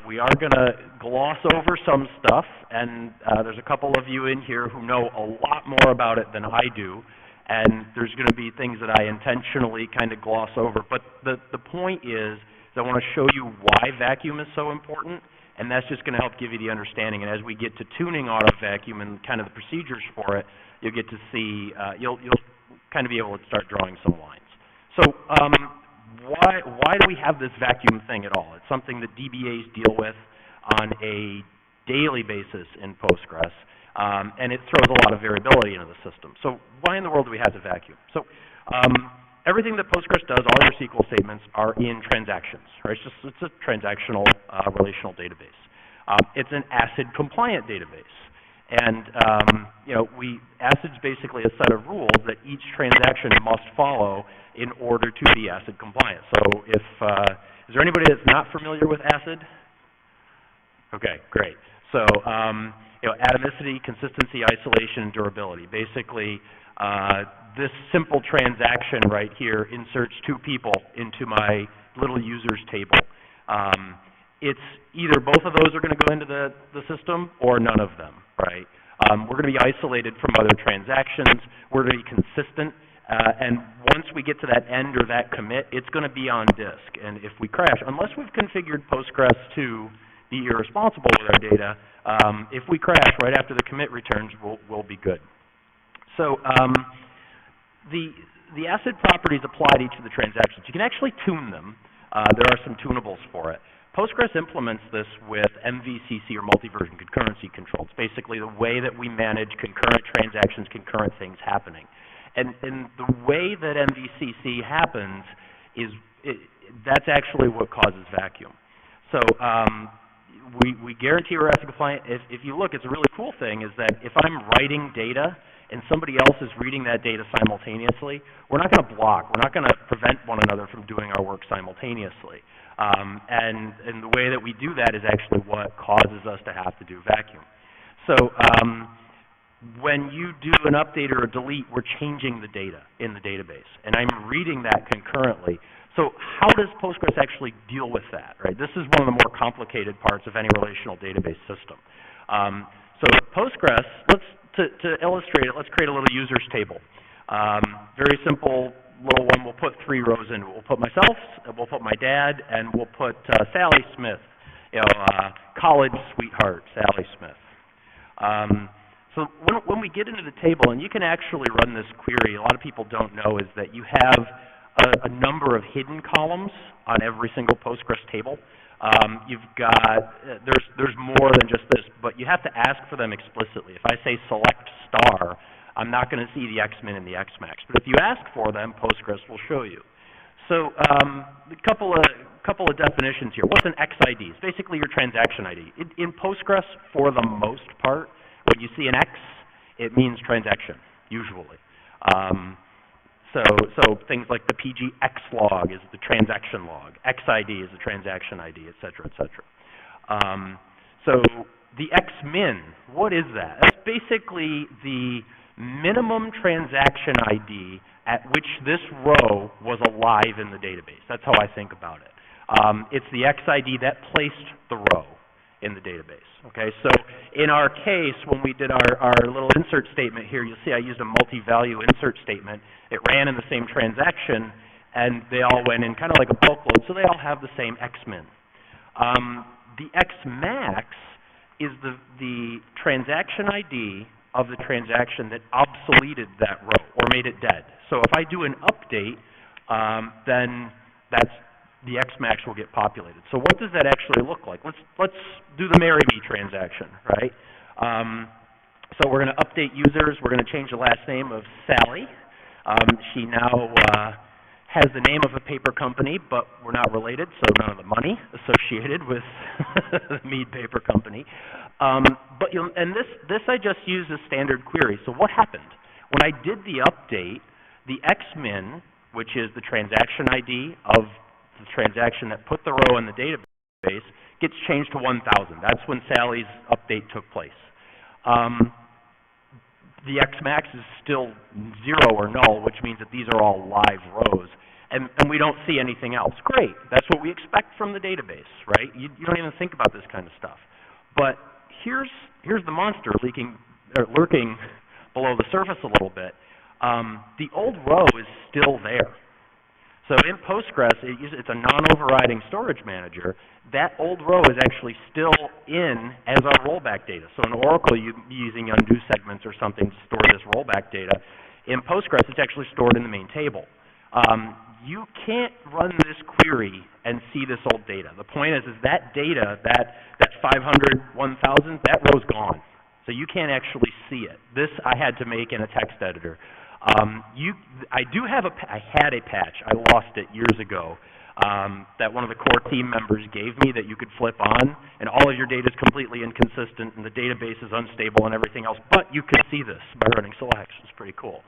We are going to gloss over some stuff, and there's a couple of you in here who know a lot more about it than I do, and there's going to be things that I intentionally kind of gloss over. But the point is, I want to show you why vacuum is so important, and that's just going to help give you the understanding. And as we get to tuning auto vacuum and kind of the procedures for it, you'll get to see, you'll kind of be able to start drawing some lines. So why do we have this vacuum thing at all? It's something that DBAs deal with on a daily basis in Postgres, and it throws a lot of variability into the system. So why in the world do we have to vacuum? So everything that Postgres does, all your SQL statements are in transactions, right? It's a transactional relational database. It's an ACID compliant database. And, you know, ACID's basically a set of rules that each transaction must follow in order to be ACID compliant. So is there anybody that's not familiar with ACID? Okay, great. So, you know, atomicity, consistency, isolation, and durability. Basically, this simple transaction right here inserts 2 people into my little users table. It's either both of those are going to go into the system or none of them, right? We're going to be isolated from other transactions. We're going to be consistent. And once we get to that end or that commit, it's going to be on disk. And if we crash, unless we've configured Postgres to be irresponsible with our data, if we crash right after the commit returns, we'll be good. So the ACID properties apply to each of the transactions. You can actually tune them. There are some tunables for it. Postgres implements this with MVCC, or multi-version concurrency control. It's basically the way that we manage concurrent transactions, concurrent things happening. And the way that MVCC happens is, that's actually what causes vacuum. So we guarantee we're ACID compliant. If you look, it's a really cool thing is that if I'm writing data and somebody else is reading that data simultaneously, we're not going to block. We're not going to prevent one another from doing our work simultaneously. And the way that we do that is actually what causes us to have to do vacuum. So when you do an update or a delete, we're changing the data in the database, and I'm reading that concurrently. So how does Postgres actually deal with that, right? This is one of the more complicated parts of any relational database system. So Postgres, to illustrate it, let's create a little users table. Very simple little one. We'll put 3 rows in. We'll put myself, we'll put my dad, and we'll put Sally Smith, you know, college sweetheart, Sally Smith. So when we get into the table, and you can actually run this query, a lot of people don't know, is that you have a number of hidden columns on every single Postgres table. You've got, there's more than just this, but you have to ask for them explicitly. If I say select star, I'm not going to see the xmin and the xmax. But if you ask for them, Postgres will show you. So a couple of definitions here. What's an XID? It's basically your transaction ID. In Postgres, for the most part, when you see an X, it means transaction, usually. So things like the PGX log is the transaction log. XID is the transaction ID, et cetera, et cetera. So the xmin, what is that? That's basically the minimum transaction ID at which this row was alive in the database. That's how I think about it. It's the XID that placed the row in the database. Okay, so in our case, when we did our little insert statement here, you'll see I used a multi-value insert statement. It ran in the same transaction, and they all went in kind of like a bulk load, so they all have the same xmin. The xmax is the transaction ID of the transaction that obsoleted that row or made it dead. So if I do an update, then that's the xmax will get populated. So what does that actually look like? Let's do the marry me transaction, right? So we're going to update users. We're going to change the last name of Sally. She now has the name of a paper company, but we're not related, so none of the money associated with the Mead Paper Company. But and this I just used as standard query. So what happened? When I did the update, the xmin, which is the transaction ID of the transaction that put the row in the database, gets changed to 1,000. That's when Sally's update took place. The xmax is still 0 or null, which means that these are all live rows, and we don't see anything else. Great, that's what we expect from the database, right? You don't even think about this kind of stuff. But here's the monster lurking below the surface a little bit. The old row is still there. So in Postgres, it's a non-overriding storage manager. That old row is actually still in as our rollback data. So in Oracle, you're using undo segments or something to store this rollback data. In Postgres, it's actually stored in the main table. You can't run this query and see this old data. The point is that data, that 500, 1,000, that row's gone. So you can't actually see it. This I had to make in a text editor. I had a patch. I lost it years ago. That one of the core team members gave me that you could flip on, and all of your data is completely inconsistent, and the database is unstable and everything else. But you could see this by running selects. It's pretty cool.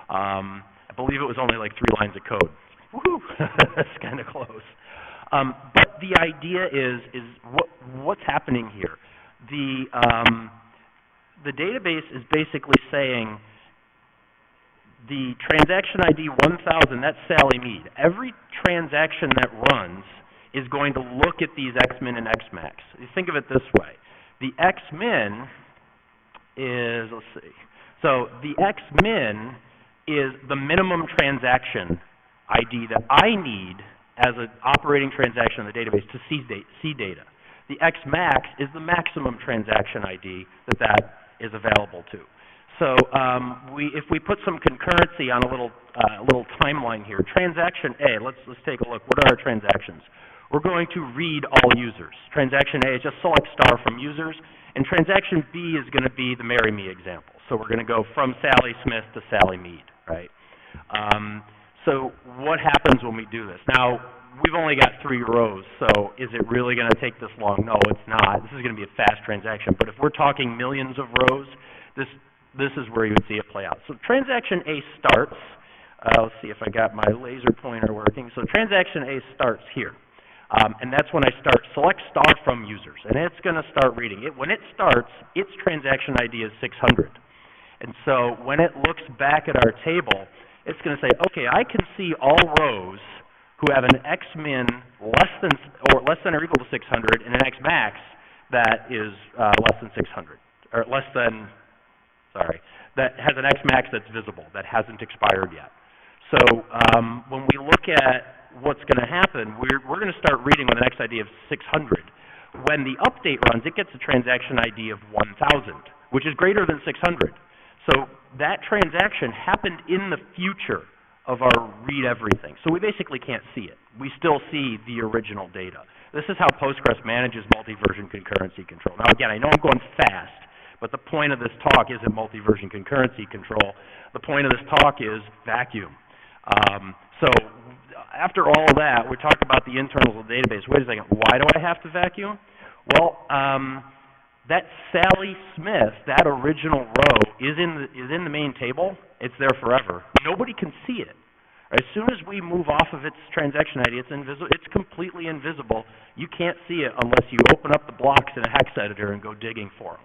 I believe it was only like 3 lines of code. Woohoo! That's kind of close. But the idea is what's happening here. The database is basically saying the transaction ID 1000, that's Sally Mead. Every transaction that runs is going to look at these xmin and xmax. You think of it this way. The xmin is, let's see. So the xmin is the minimum transaction ID that I need as an operating transaction in the database to see data. The xmax is the maximum transaction ID that is available to. So if we put some concurrency on a little timeline here, transaction A, let's take a look. What are our transactions? We're going to read all users. Transaction A is just select star from users, and transaction B is going to be the marry me example. So we're going to go from Sally Smith to Sally Mead, right? So what happens when we do this? Now, we've only got 3 rows, so is it really going to take this long? No, it's not. This is going to be a fast transaction. But if we're talking millions of rows, this is where you would see it play out. So transaction A starts. Let's see if I got my laser pointer working. So transaction A starts here. And that's when I start select star from users. And it's going to start reading it. When it starts, its transaction ID is 600. And so when it looks back at our table, it's going to say, okay, I can see all rows who have an xmin less than or equal to 600 and an xmax that is less than 600, or less than, that has an xmax that's visible, that hasn't expired yet. So when we look at what's going to happen, we're going to start reading with an XID of 600. When the update runs, it gets a transaction ID of 1,000, which is greater than 600. So that transaction happened in the future of our read everything. So we basically can't see it. We still see the original data. This is how Postgres manages multi-version concurrency control. Now again, I know I'm going fast, but the point of this talk isn't multi-version concurrency control. The point of this talk is vacuum. So after all of that, we talked about the internals of the database. Wait a second, why do I have to vacuum? Well, that Sally Smith, that original row, is in the main table. It's there forever. Nobody can see it. As soon as we move off of its transaction ID, it's completely invisible. You can't see it unless you open up the blocks in a hex editor and go digging for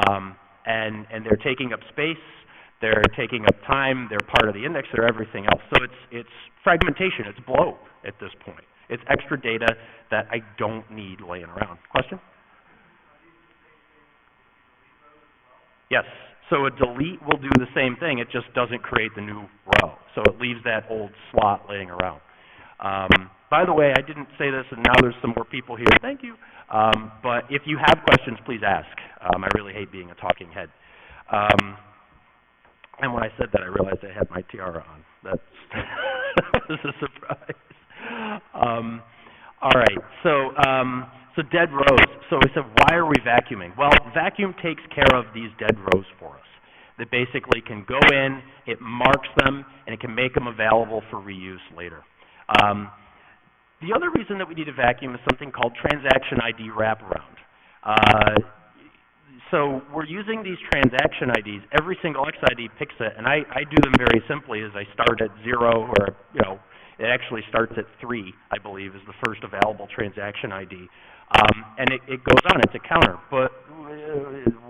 them. And they're taking up space, they're taking up time, they're part of the index, they're everything else. So it's fragmentation, it's bloat at this point. It's extra data that I don't need laying around. Question? Yes. So a delete will do the same thing, it just doesn't create the new row. So it leaves that old slot laying around. By the way, I didn't say this, and now there's some more people here. Thank you. But if you have questions, please ask. I really hate being a talking head. And when I said that, I realized I had my tiara on. That was a surprise. All right. So dead rows. So we said, why are we vacuuming? Well, vacuum takes care of these dead rows for us. That basically can go in, it marks them, and it can make them available for reuse later. The other reason that we need a vacuum is something called transaction ID wraparound. So we're using these transaction IDs. Every single XID picks it, and I do them very simply. As I start at 0, or it actually starts at 3, I believe, is the first available transaction ID. And it goes on, it's a counter. But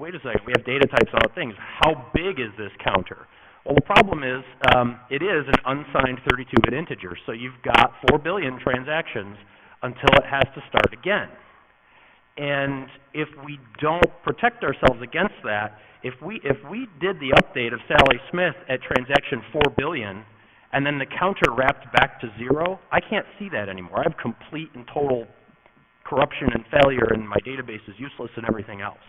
wait a second, we have data types and all things. How big is this counter? Well, the problem is, it is an unsigned 32-bit integer, so you've got 4 billion transactions until it has to start again. And if we don't protect ourselves against that, if we did the update of Sally Smith at transaction 4 billion, and then the counter wrapped back to 0, I can't see that anymore. I have complete and total corruption and failure, and my database is useless and everything else.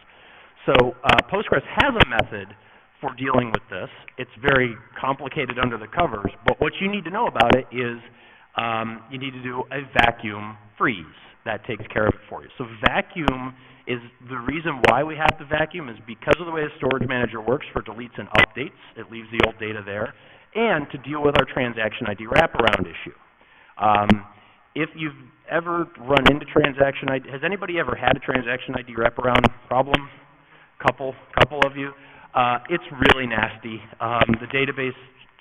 So Postgres has a method for dealing with this. It's very complicated under the covers, but what you need to know about it is you need to do a vacuum freeze. That takes care of it for you. So vacuum is the reason why we have to vacuum is because of the way the storage manager works for deletes and updates. It leaves the old data there. And to deal with our transaction ID wraparound issue. If you've ever run into transaction ID, has anybody ever had a transaction ID wraparound problem? Couple of you. It's really nasty. The database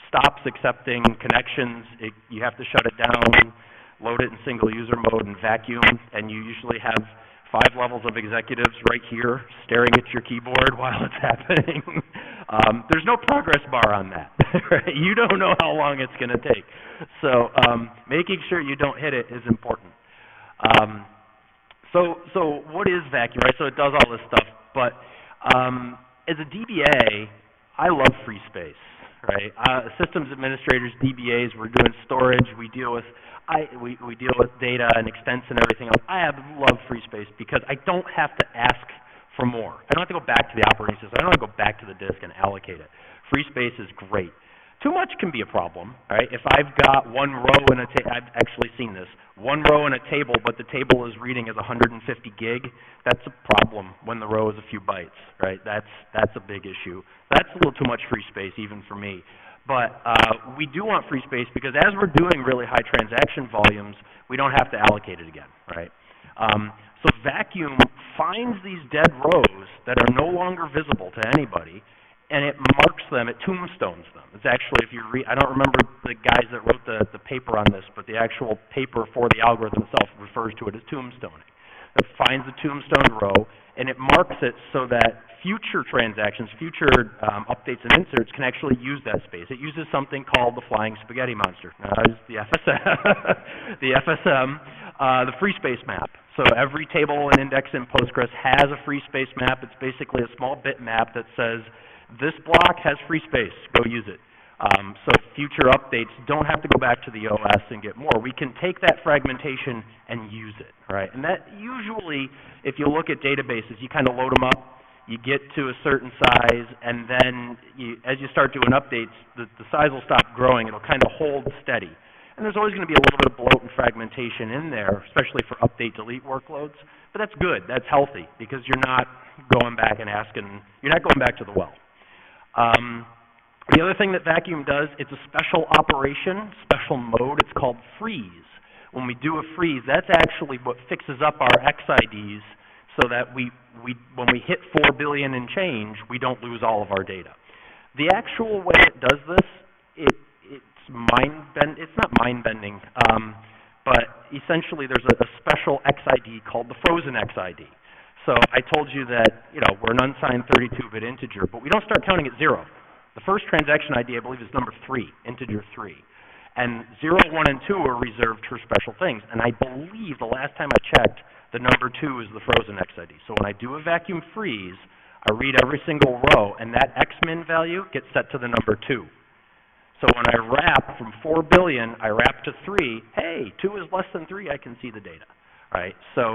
stops accepting connections. You have to shut it down, load it in single user mode and vacuum, and you usually have 5 levels of executives right here staring at your keyboard while it's happening. There's no progress bar on that. Right? You don't know how long it's going to take. So making sure you don't hit it is important. So what is vacuum, right? So it does all this stuff, but as a DBA, I love free space, right? Systems administrators, DBAs, we're doing storage, we deal with data and extents and everything else. I love free space because I don't have to ask for more. I don't have to go back to the operating system. I don't have to go back to the disk and allocate it. Free space is great. Too much can be a problem, right? If I've got one row in a table, I've actually seen this, one row in a table, but the table is reading as 150 gig, that's a problem when the row is a few bytes, right? That's a big issue. That's a little too much free space even for me. But we do want free space because as we're doing really high transaction volumes, we don't have to allocate it again, right? So vacuum finds these dead rows that are no longer visible to anybody, and it marks them, it tombstones them. It's actually, if you read, I don't remember the guys that wrote the paper on this, but the actual paper for the algorithm itself refers to it as tombstoning. It finds the tombstone row, and it marks it so that future transactions, future updates and inserts can actually use that space. It uses something called the flying spaghetti monster. That is the FSM, the free space map. So every table and index in Postgres has a free space map. It's basically a small bitmap that says, this block has free space, go use it. So future updates don't have to go back to the OS and get more. We can take that fragmentation and use it, right? And that usually, if you look at databases, you kind of load them up, you get to a certain size, and then as you start doing updates, the size will stop growing. It'll kind of hold steady. And there's always going to be a little bit of bloat and fragmentation in there, especially for update-delete workloads. But that's good. That's healthy because you're not going back and asking, you're not going back to the well. The other thing that vacuum does, it's a special operation, special mode. It's called freeze. When we do a freeze, that's actually what fixes up our XIDs so that when we hit 4 billion and change, we don't lose all of our data. The actual way it does this, it's it's not mind-bending, but essentially there's a special XID called the frozen XID. So I told you that, we're an unsigned 32-bit integer, but we don't start counting at 0. The first transaction ID, I believe, is number 3, integer 3. And 0, 1, and 2 are reserved for special things. And I believe the last time I checked, the number 2 is the frozen XID. So when I do a vacuum freeze, I read every single row, and that xmin value gets set to the number 2. So when I wrap from 4 billion, I wrap to 3. Hey, 2 is less than 3, I can see the data. Right? So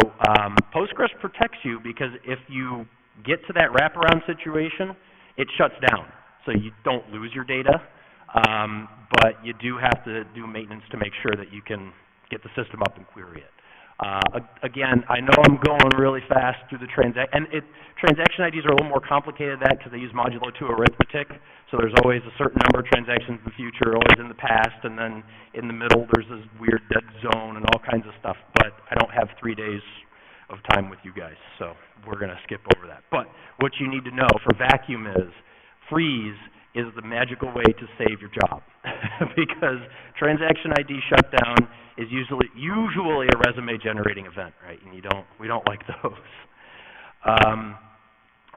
Postgres protects you because if you get to that wraparound situation, it shuts down. So you don't lose your data, but you do have to do maintenance to make sure that you can get the system up and query it. Again, I know I'm going really fast through the transaction IDs are a little more complicated than that because they use modulo 2 arithmetic. So there's always a certain number of transactions in the future, always in the past, and then in the middle there's this weird dead zone and all kinds of stuff. But I don't have 3 days of time with you guys, so we're going to skip over that. But what you need to know for vacuum is freeze is the magical way to save your job because transaction ID shutdown is usually a resume generating event, right? And we don't like those.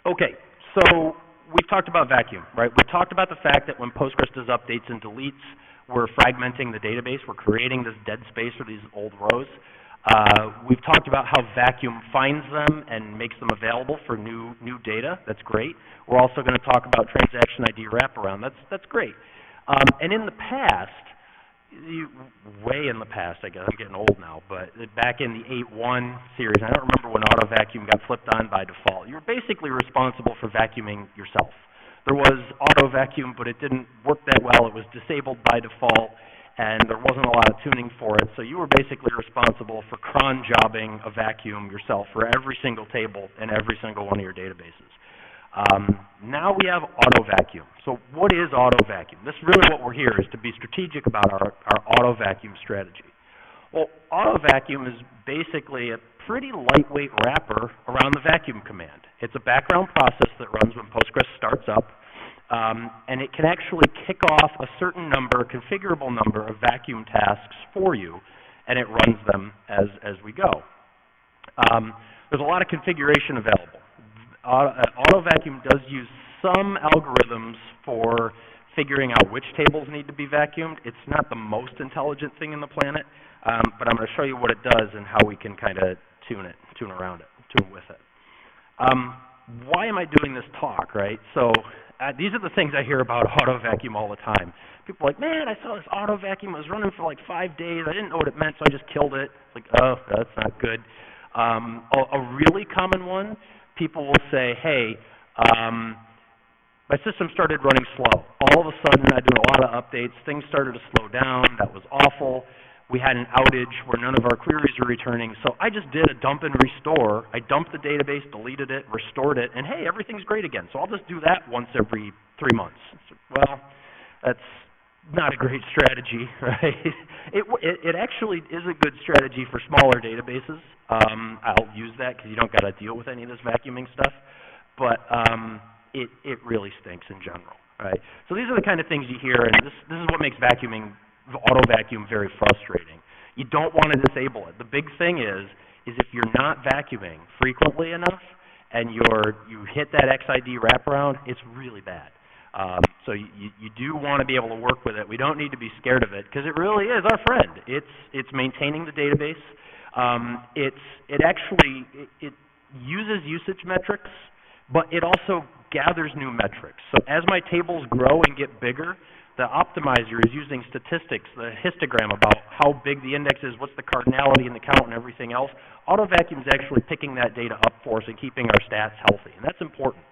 Okay, so we've talked about vacuum, right? We talked about the fact that when Postgres does updates and deletes, we're fragmenting the database. We're creating this dead space or these old rows. We've talked about how vacuum finds them and makes them available for new data. That's great. We're also going to talk about transaction ID wraparound. That's great. And in the past, way in the past, I guess I'm getting old now, but back in the 8.1 series, I don't remember when auto vacuum got flipped on by default. You were basically responsible for vacuuming yourself. There was auto vacuum, but it didn't work that well. It was disabled by default, and there wasn't a lot of tuning for it. So you were basically responsible for cron jobbing a vacuum yourself for every single table in every single one of your databases. Now we have auto vacuum. So what is auto vacuum? This is really what we're here is to be strategic about our auto vacuum strategy. Well, auto vacuum is basically a pretty lightweight wrapper around the vacuum command. It's a background process that runs when Postgres starts up, and it can actually kick off a certain number, a configurable number of vacuum tasks for you, and it runs them as we go. There's a lot of configuration available. Auto vacuum does use some algorithms for figuring out which tables need to be vacuumed. It's not the most intelligent thing in the planet, but I'm going to show you what it does and how we can kind of tune with it. Why am I doing this talk, right? So these are the things I hear about auto vacuum all the time. People are like, man, I saw this auto vacuum. It was running for like 5 days. I didn't know what it meant, so I just killed it. It's like, oh, that's not good. A really common one, people will say, hey, my system started running slow. All of a sudden, I did a lot of updates. Things started to slow down. That was awful. We had an outage where none of our queries were returning. So I just did a dump and restore. I dumped the database, deleted it, restored it, and hey, everything's great again. So I'll just do that once every 3 months. Well, that's not a great strategy, right? It actually is a good strategy for smaller databases. I'll use that because you don't got to deal with any of this vacuuming stuff. But it really stinks in general, right? So these are the kind of things you hear, and this is what makes auto vacuum very frustrating. You don't want to disable it. The big thing is if you're not vacuuming frequently enough and you hit that XID wraparound, it's really bad. So you do want to be able to work with it. We don't need to be scared of it because it really is our friend. It's maintaining the database. It actually uses usage metrics, but it also gathers new metrics. So as my tables grow and get bigger, the optimizer is using statistics, the histogram about how big the index is, what's the cardinality and the count and everything else. Auto vacuum is actually picking that data up for us and keeping our stats healthy, and that's important.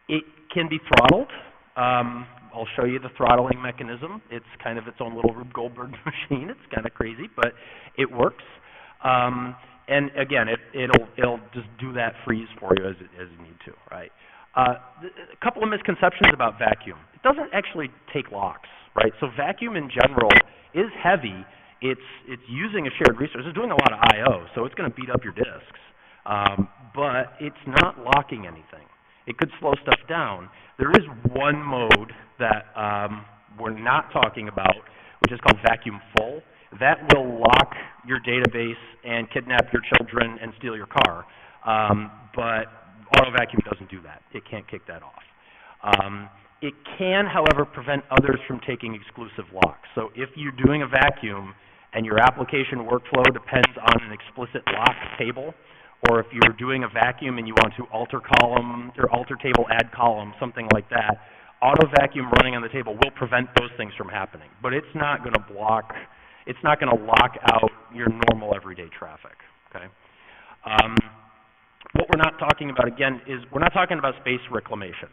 It can be throttled. I'll show you the throttling mechanism. It's kind of its own little Rube Goldberg machine. It's kind of crazy, but it works. And again, it'll just do that freeze for you as you need to, right? A couple of misconceptions about vacuum. It doesn't actually take locks, right? So vacuum in general is heavy. It's using a shared resource. It's doing a lot of I/O, so it's going to beat up your disks. But it's not locking anything. It could slow stuff down. There is one mode that we're not talking about, which is called vacuum full. That will lock your database and kidnap your children and steal your car. But auto vacuum doesn't do that. It can't kick that off. It can, however, prevent others from taking exclusive locks. So if you're doing a vacuum and your application workflow depends on an explicit lock table, or if you're doing a vacuum and you want to alter column or alter table, add column, something like that, auto vacuum running on the table will prevent those things from happening. But it's not going to block, it's not going to lock out your normal everyday traffic, okay? What we're not talking about, again, is we're not talking about space reclamation.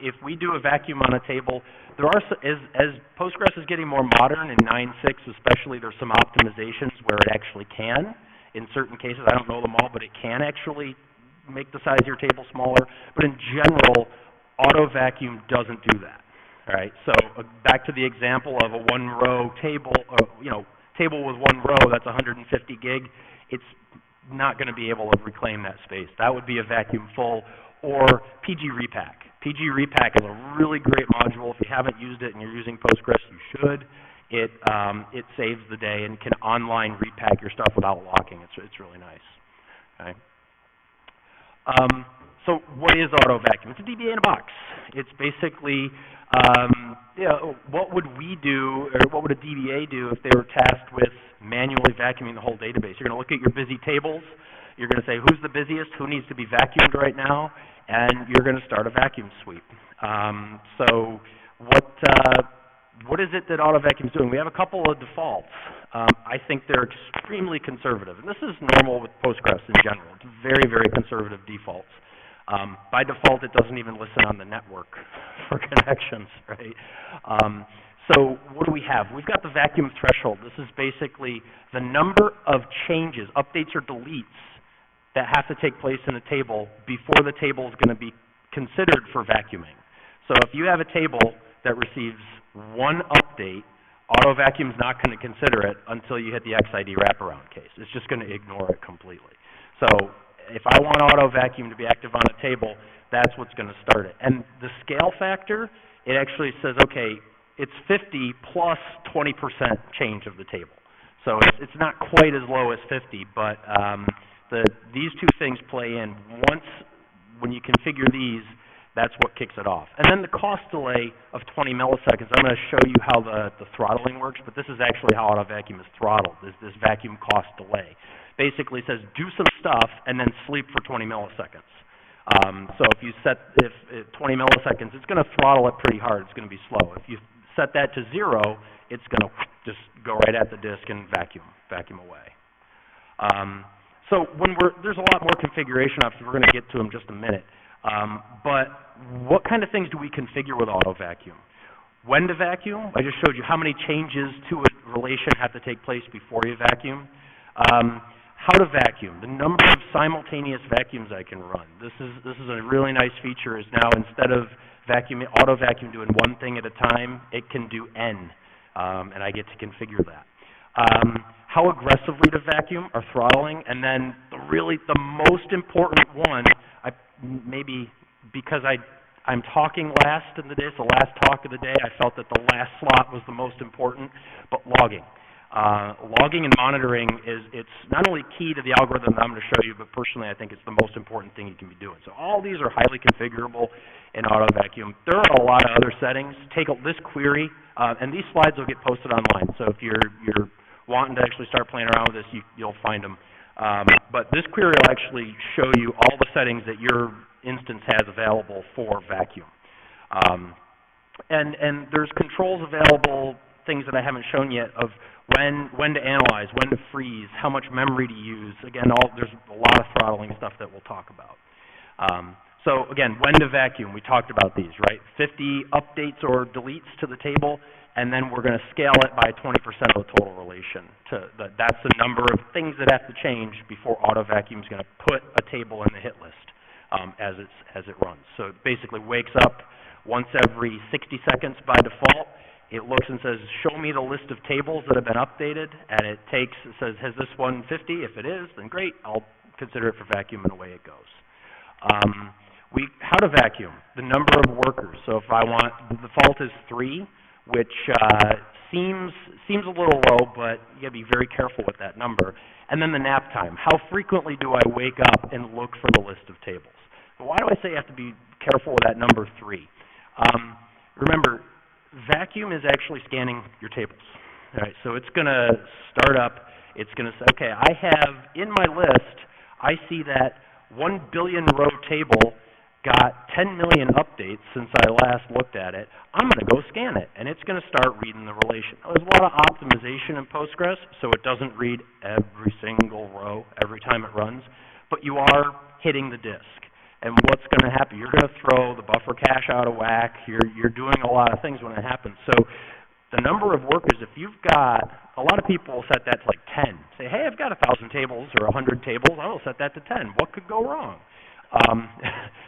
If we do a vacuum on a table, there are, as Postgres is getting more modern in 9.6 especially, there's some optimizations where it actually can. In certain cases, I don't know them all, but it can actually make the size of your table smaller. But in general, auto vacuum doesn't do that. All right. So back to the example of a one-row table, table with one row that's 150 gig. It's not going to be able to reclaim that space. That would be a vacuum full or PG repack. PG repack is a really great module. If you haven't used it and you're using Postgres, you should. It saves the day and can online repack your stuff without locking. It's really nice. Okay. So what is auto vacuum? It's a DBA in a box. It's basically what would we do, or what would a DBA do if they were tasked with manually vacuuming the whole database? You're going to look at your busy tables. You're going to say who's the busiest, who needs to be vacuumed right now, and you're going to start a vacuum sweep. So what is it that auto vacuum is doing? We have a couple of defaults. I think they're extremely conservative, and this is normal with Postgres in general. It's very, very conservative defaults. By default, it doesn't even listen on the network for connections, right? So what do we have? We've got the vacuum threshold. This is basically the number of changes, updates or deletes, that have to take place in a table before the table is going to be considered for vacuuming. So if you have a table that receives one update, auto vacuum is not going to consider it until you hit the XID wraparound case. It's just going to ignore it completely. So if I want auto vacuum to be active on a table, that's what's going to start it. And the SCaLE factor, it actually says, okay, it's 50 plus 20% change of the table. So it's not quite as low as 50, but these two things play in. When you configure these, that's what kicks it off. And then the cost delay of 20 milliseconds, I'm going to show you how the throttling works, but this is actually how auto vacuum is throttled, is this vacuum cost delay. Basically says do some stuff and then sleep for 20 milliseconds. So if you set 20 milliseconds, it's going to throttle it pretty hard. It's going to be slow. If you set that to 0, it's going to just go right at the disk and vacuum away. So there's a lot more configuration options. We're going to get to them in just a minute. But what kind of things do we configure with auto vacuum? When to vacuum? I just showed you how many changes to a relation have to take place before you vacuum. How to vacuum, the number of simultaneous vacuums I can run. This is a really nice feature, is now instead of auto vacuum doing one thing at a time, it can do N, and I get to configure that. How aggressively to vacuum or throttling, and then the most important one, maybe because I'm talking last in the day, it's the last talk of the day, I felt that the last slot was the most important, but logging. Logging and monitoring it's not only key to the algorithm that I'm going to show you, but personally I think it's the most important thing you can be doing. So all these are highly configurable in auto vacuum. There are a lot of other settings. Take this query, and these slides will get posted online. So if you're wanting to actually start playing around with this, you'll find them. But this query will actually show you all the settings that your instance has available for vacuum. And there's controls available, things that I haven't shown yet, of when to analyze, when to freeze, how much memory to use. Again, there's a lot of throttling stuff that we'll talk about. So again, when to vacuum, we talked about these, right? 50 updates or deletes to the table, and then we're going to scale it by 20% of the total relation. That's the number of things that have to change before auto vacuum is going to put a table in the hit list as it runs. So it basically wakes up once every 60 seconds by default. It looks and says, show me the list of tables that have been updated, and it says, has this one 50? If it is, then great, I'll consider it for vacuum, and away it goes. How to vacuum, the number of workers. So if I want, the default is 3. which seems a little low, but you gotta be very careful with that number. And then the nap time. How frequently do I wake up and look for the list of tables? But why do I say you have to be careful with that number 3? Remember, vacuum is actually scanning your tables. All right, so it's gonna start up. It's gonna say, okay, I have in my list, I see that 1 billion row table got 10 million updates since I last looked at it. I'm going to go scan it, and it's going to start reading the relation. Now, there's a lot of optimization in Postgres, so it doesn't read every single row every time it runs, but you are hitting the disk. And what's going to happen? You're going to throw the buffer cache out of whack. You're doing a lot of things when it happens. So the number of workers, if you've got, a lot of people will set that to like 10. Say, hey, I've got 1,000 tables or 100 tables. I will set that to 10. What could go wrong?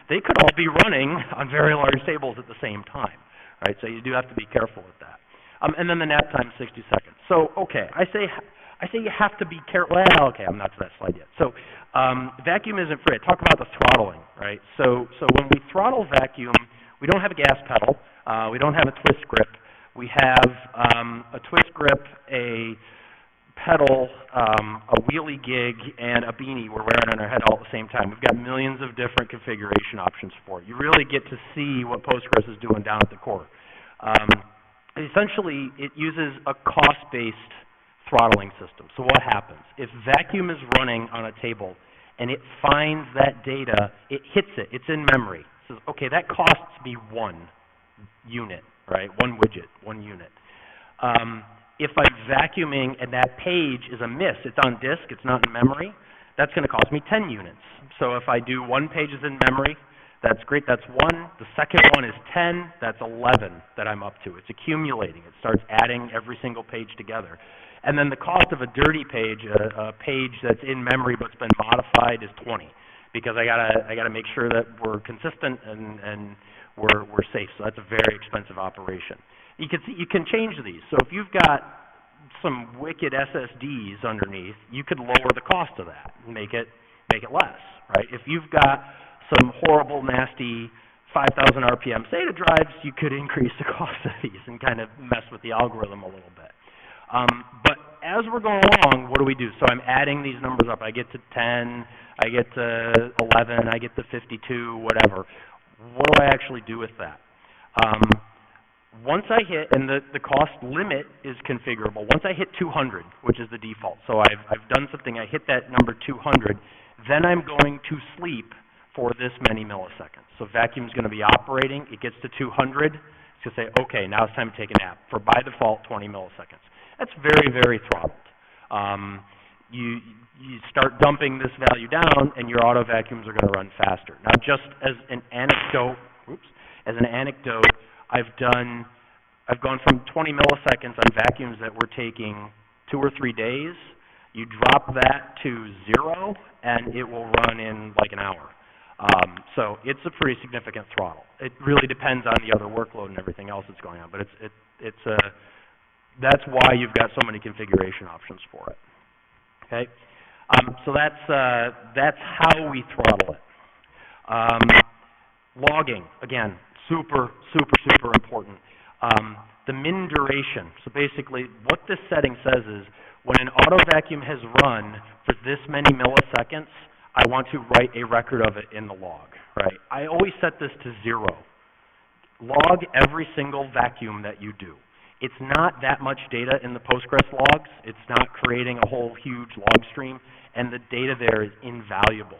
They could all be running on very large tables at the same time, right? So you do have to be careful with that. And then the nap time, 60 seconds. So, okay, I say you have to be careful. Well, okay, I'm not to that slide yet. So vacuum isn't free. I talk about the throttling, right? So when we throttle vacuum, we don't have a gas pedal. We don't have a twist grip. We have a twist grip, a pedal, a wheelie gig, and a beanie we're wearing on our head all at the same time. We've got millions of different configuration options for it. You really get to see what Postgres is doing down at the core. Essentially, it uses a cost-based throttling system. So what happens? If vacuum is running on a table and it finds that data, it hits it. It's in memory. It says, okay, that costs me 1 unit, right? 1 widget, 1 unit. If I'm vacuuming and that page is a miss, it's on disk, it's not in memory, that's going to cost me 10 units. So if I do 1 page is in memory, that's great, that's 1. The second one is 10, that's 11 that I'm up to. It's accumulating. It starts adding every single page together. And then the cost of a dirty page, a page that's in memory but's been modified, is 20. Because I gotta make sure that we're consistent and we're safe. So that's a very expensive operation. You can change these. So if you've got some wicked SSDs underneath, you could lower the cost of that and make it less, right? If you've got some horrible, nasty 5,000 RPM SATA drives, you could increase the cost of these and kind of mess with the algorithm a little bit. But as we're going along, what do we do? So I'm adding these numbers up. I get to 10, I get to 11, I get to 52, whatever. What do I actually do with that? Once I hit, and the cost limit is configurable, once I hit 200, which is the default, so I've done something, I hit that number 200, then I'm going to sleep for this many milliseconds. So vacuum's going to be operating, it gets to 200, it's going to say, okay, now it's time to take a nap, for by default 20 milliseconds. That's very, very throttled. You start dumping this value down, and your auto vacuums are going to run faster. Now, just as an anecdote, I've gone from 20 milliseconds on vacuums that were taking 2 or 3 days. You drop that to 0, and it will run in like an hour. So it's a pretty significant throttle. It really depends on the other workload and everything else that's going on, but that's why you've got so many configuration options for it. Okay, so that's how we throttle it. Logging, again, super important. The min duration. So basically, what this setting says is, when an auto vacuum has run for this many milliseconds, I want to write a record of it in the log, right? I always set this to 0. Log every single vacuum that you do. It's not that much data in the Postgres logs. It's not creating a whole huge log stream, and the data there is invaluable.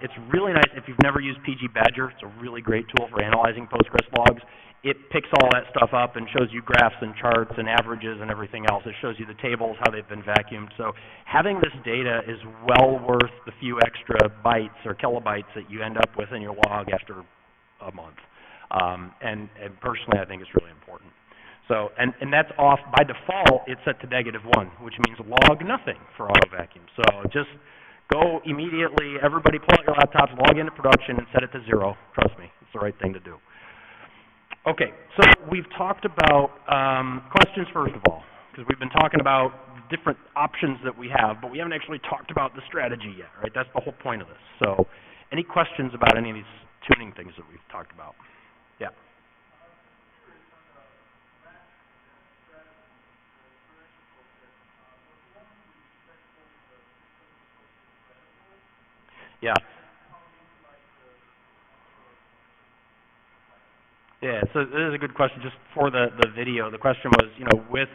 It's really nice if you've never used PG Badger. It's a really great tool for analyzing Postgres logs. It picks all that stuff up and shows you graphs and charts and averages and everything else. It shows you the tables, how they've been vacuumed. So having this data is well worth the few extra bytes or kilobytes that you end up with in your log after a month. And personally, I think it's really important. So, and that's off, by default, it's set to -1, which means log nothing for auto vacuum. So just go immediately, everybody pull out your laptops, log into production, and set it to 0. Trust me, it's the right thing to do. Okay, so we've talked about questions first of all, because we've been talking about different options that we have, but we haven't actually talked about the strategy yet, right? That's the whole point of this. So any questions about any of these tuning things that we've talked about? Yeah. Yeah. Yeah, so this is a good question. Just for the video, the question was, you know, with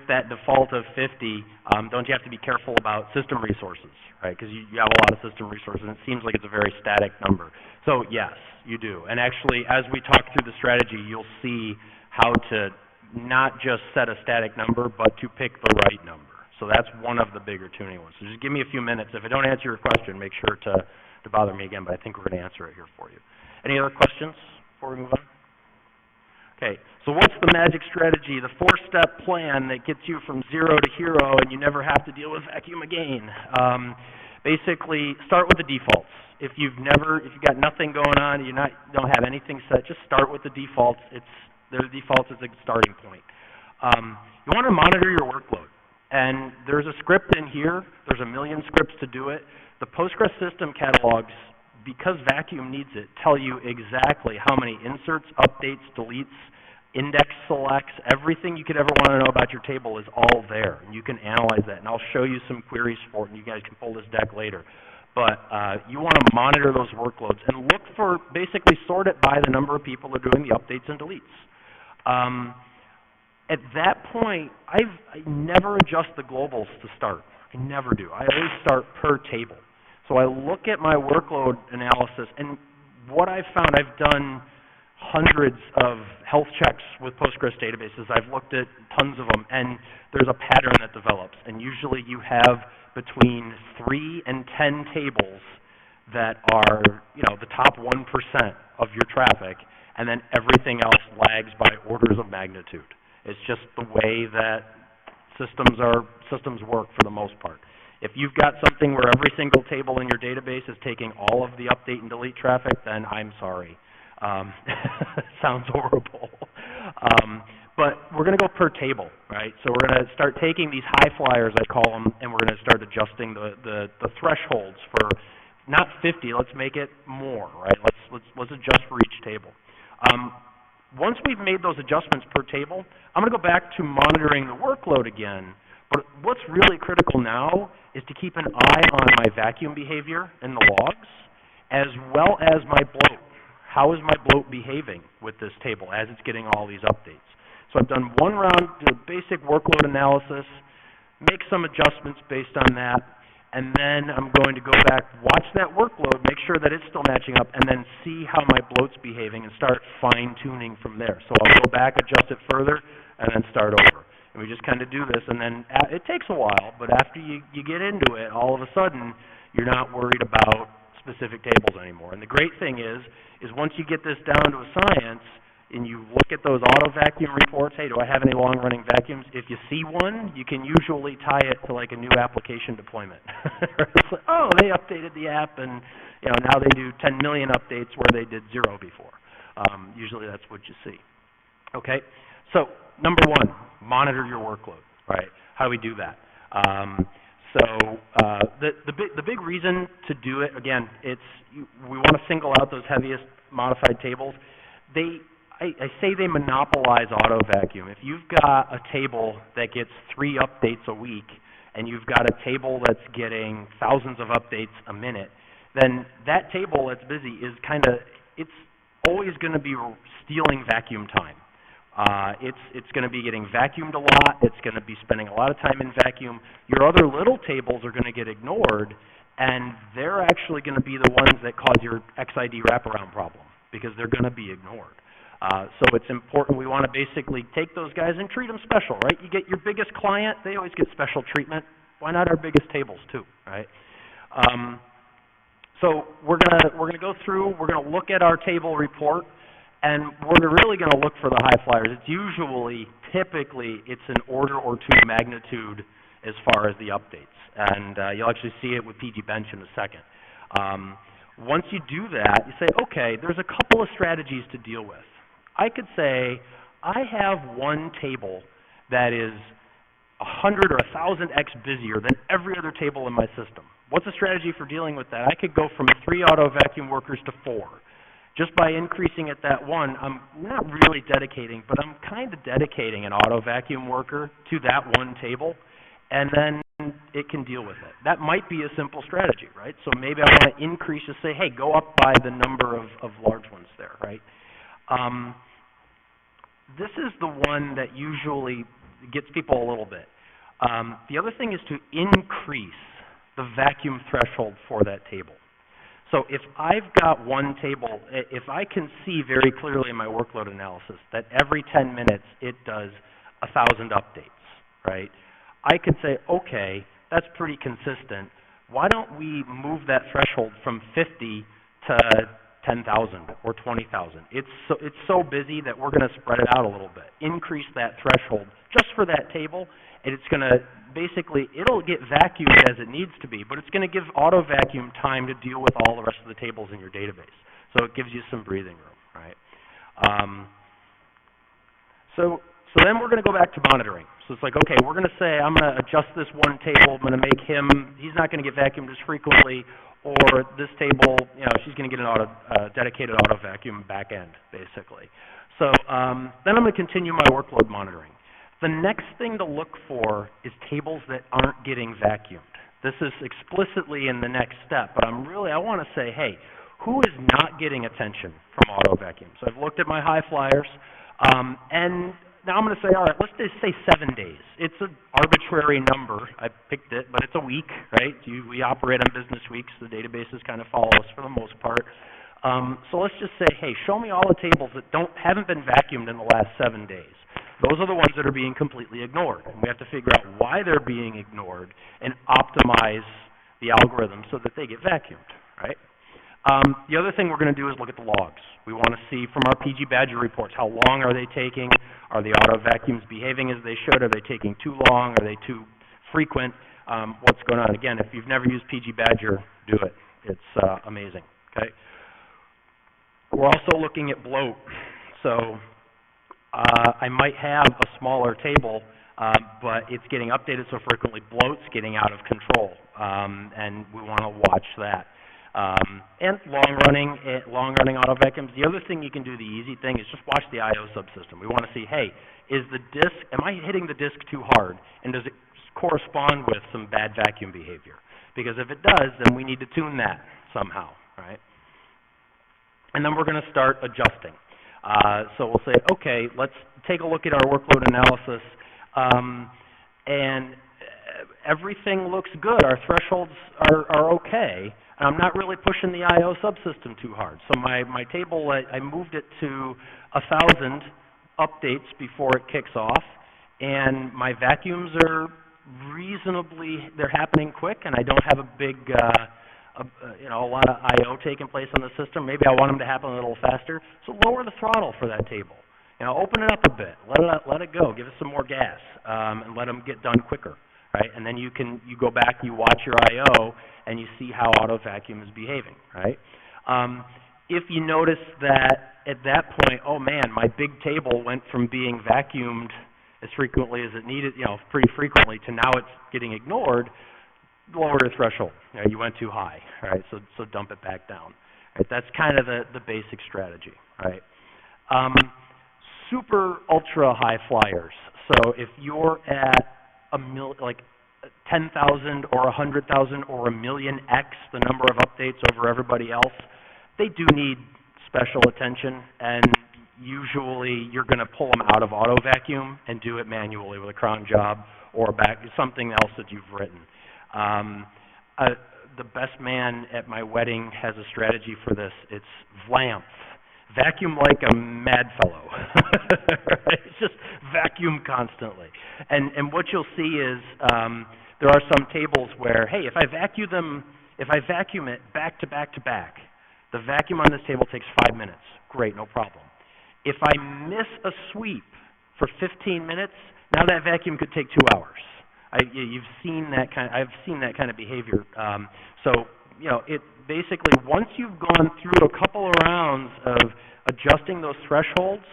that default of 50, don't you have to be careful about system resources, right? Because you have a lot of system resources, and it seems like it's a very static number. So yes, you do. And actually, as we talk through the strategy, you'll see how to not just set a static number, but to pick the right number. So that's one of the bigger tuning ones. So just give me a few minutes. If I don't answer your question, make sure to bother me again, but I think we're going to answer it here for you. Any other questions before we move on? Okay, so what's the magic strategy, the 4-step plan that gets you from 0 to hero and you never have to deal with vacuum again? Basically, start with the defaults. If you've got nothing going on, don't have anything set, just start with the defaults. The defaults is a starting point. You want to monitor your workload. And there's a script in here. There's a million scripts to do it. The Postgres system catalogs, because vacuum needs it, tell you exactly how many inserts, updates, deletes, index selects, everything you could ever want to know about your table is all there. And you can analyze that. And I'll show you some queries for it, and you guys can pull this deck later. But you want to monitor those workloads and look for, basically sort it by the number of people that are doing the updates and deletes. At that point, I never adjust the globals to start. I never do. I always start per table. So I look at my workload analysis, and what I've found, I've done hundreds of health checks with Postgres databases. I've looked at tons of them, and there's a pattern that develops. And usually you have between 3 and 10 tables that are, you know, the top 1% of your traffic, and then everything else lags by orders of magnitude. It's just the way that systems work for the most part. If you've got something where every single table in your database is taking all of the update and delete traffic, then I'm sorry. Sounds horrible. But we're going to go per table, right? So we're going to start taking these high flyers, I call them, and we're going to start adjusting the thresholds for not 50. Let's make it more, right? Let's adjust for each table. Once we've made those adjustments per table, I'm going to go back to monitoring the workload again. But what's really critical now is to keep an eye on my vacuum behavior in the logs, as well as my bloat. How is my bloat behaving with this table as it's getting all these updates? So I've done one round, do a basic workload analysis, make some adjustments based on that, and then I'm going to go back, watch that workload, make sure that it's still matching up, and then see how my bloat's behaving and start fine-tuning from there. So I'll go back, adjust it further, and then start over. And we just kind of do this, and then it takes a while, but after you get into it, all of a sudden, you're not worried about specific tables anymore. And the great thing is once you get this down to a science, and you look at those auto vacuum reports, hey, do I have any long-running vacuums? If you see one, you can usually tie it to like a new application deployment. It's like, oh, they updated the app, and you know now they do 10 million updates where they did 0 before. Usually that's what you see. Okay, so number one, monitor your workload. Right? How do we do that? The big reason to do it, again, we want to single out those heaviest modified tables. I say they monopolize auto vacuum. If you've got a table that gets 3 updates a week, and you've got a table that's getting thousands of updates a minute, then that table that's busy is it's always going to be stealing vacuum time. It's going to be getting vacuumed a lot. It's going to be spending a lot of time in vacuum. Your other little tables are going to get ignored, and they're actually going to be the ones that cause your XID wraparound problem because they're going to be ignored. So it's important. We want to basically take those guys and treat them special, right? You get your biggest client, they always get special treatment. Why not our biggest tables too, right? So we're gonna go through. We're gonna look at our table report, and we're really gonna look for the high flyers. It's typically, it's an order or 2 magnitude as far as the updates, and you'll actually see it with pgbench in a second. Once you do that, you say, okay, there's a couple of strategies to deal with. I could say, I have one table that is 100 or 1,000x busier than every other table in my system. What's a strategy for dealing with that? I could go from 3 auto vacuum workers to 4. Just by increasing it that one, I'm not really dedicating, but I'm kind of dedicating an auto vacuum worker to that one table. And then it can deal with it. That might be a simple strategy, right? So maybe I want to increase, just say, hey, go up by the number of large ones there, right? This is the one that usually gets people a little bit. The other thing is to increase the vacuum threshold for that table. So if I've got one table, if I can see very clearly in my workload analysis that every 10 minutes it does 1,000 updates, right? I could say, okay, that's pretty consistent. Why don't we move that threshold from 50 to 10,000 or 20,000? It's so busy that we're going to spread it out a little bit. Increase that threshold just for that table, and it's going to basically, it'll get vacuumed as it needs to be, but it's going to give auto vacuum time to deal with all the rest of the tables in your database. So it gives you some breathing room, right? So then we're going to go back to monitoring. So it's like, okay, we're going to say I'm going to adjust this one table. I'm going to make him, he's not going to get vacuumed as frequently, or this table, you know, she's going to get an dedicated auto vacuum back end, basically. So then I'm going to continue my workload monitoring. The next thing to look for is tables that aren't getting vacuumed. This is explicitly in the next step, but I want to say, hey, who is not getting attention from auto vacuum? So I've looked at my high flyers, and now I'm going to say, all right, let's just say 7 days. It's an arbitrary number. I picked it, but it's a week, right? We operate on business weeks. The databases kind of follow us for the most part. So let's just say, hey, show me all the tables that haven't been vacuumed in the last 7 days. Those are the ones that are being completely ignored. And we have to figure out why they're being ignored and optimize the algorithm so that they get vacuumed, right? The other thing we're going to do is look at the logs. We want to see from our PG Badger reports, how long are they taking? Are the auto vacuums behaving as they should? Are they taking too long? Are they too frequent? What's going on? Again, if you've never used PG Badger, do it. It's amazing, okay? We're also looking at bloat. So I might have a smaller table, but it's getting updated so frequently, bloat's getting out of control, and we want to watch that. And long-running auto vacuums. The other thing you can do, the easy thing, is just watch the I/O subsystem. We want to see, hey, am I hitting the disk too hard, and does it correspond with some bad vacuum behavior? Because if it does, then we need to tune that somehow, right? And then we're going to start adjusting. So we'll say, okay, let's take a look at our workload analysis, and everything looks good. Our thresholds are okay. And I'm not really pushing the I/O subsystem too hard. So my table, I moved it to 1,000 updates before it kicks off, and my vacuums are they're happening quick, and I don't have a big, a lot of I/O taking place on the system. Maybe I want them to happen a little faster. So lower the throttle for that table. Open it up a bit. Let it go. Give it some more gas, and let them get done quicker. Right, and then you go back, you watch your I/O, and you see how auto vacuum is behaving, right? If you notice that at that point, oh man, my big table went from being vacuumed as frequently as it needed, pretty frequently, to now it's getting ignored, lower the threshold. You went too high, right? So dump it back down. Right? That's kind of the basic strategy, right? Super ultra high flyers. So if you're at 10,000 or 100,000 or 1,000,000x the number of updates over everybody else, they do need special attention, and usually you're going to pull them out of auto vacuum and do it manually with a cron job or something else that you've written. The best man at my wedding has a strategy for this. It's VLAMP. Vacuum like a mad fellow. Right? Just vacuum constantly. And what you'll see is there are some tables where, hey, if I vacuum it back to back to back, the vacuum on this table takes 5 minutes. Great, no problem. If I miss a sweep for 15 minutes, now that vacuum could take 2 hours. I've seen that kind of behavior. It basically, once you've gone through a couple of rounds of adjusting those thresholds,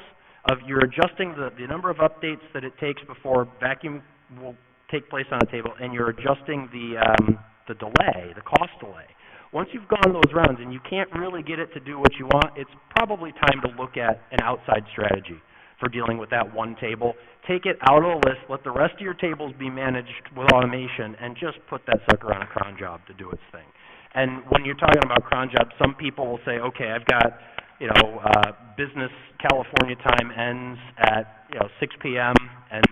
you're adjusting the number of updates that it takes before vacuum will take place on a table, and you're adjusting the delay, the cost delay. Once you've gone those rounds and you can't really get it to do what you want, it's probably time to look at an outside strategy for dealing with that one table. Take it out of the list, let the rest of your tables be managed with automation, and just put that sucker on a cron job to do its thing. And when you're talking about cron jobs, some people will say, okay, I've got, business California time ends at, 6 p.m. and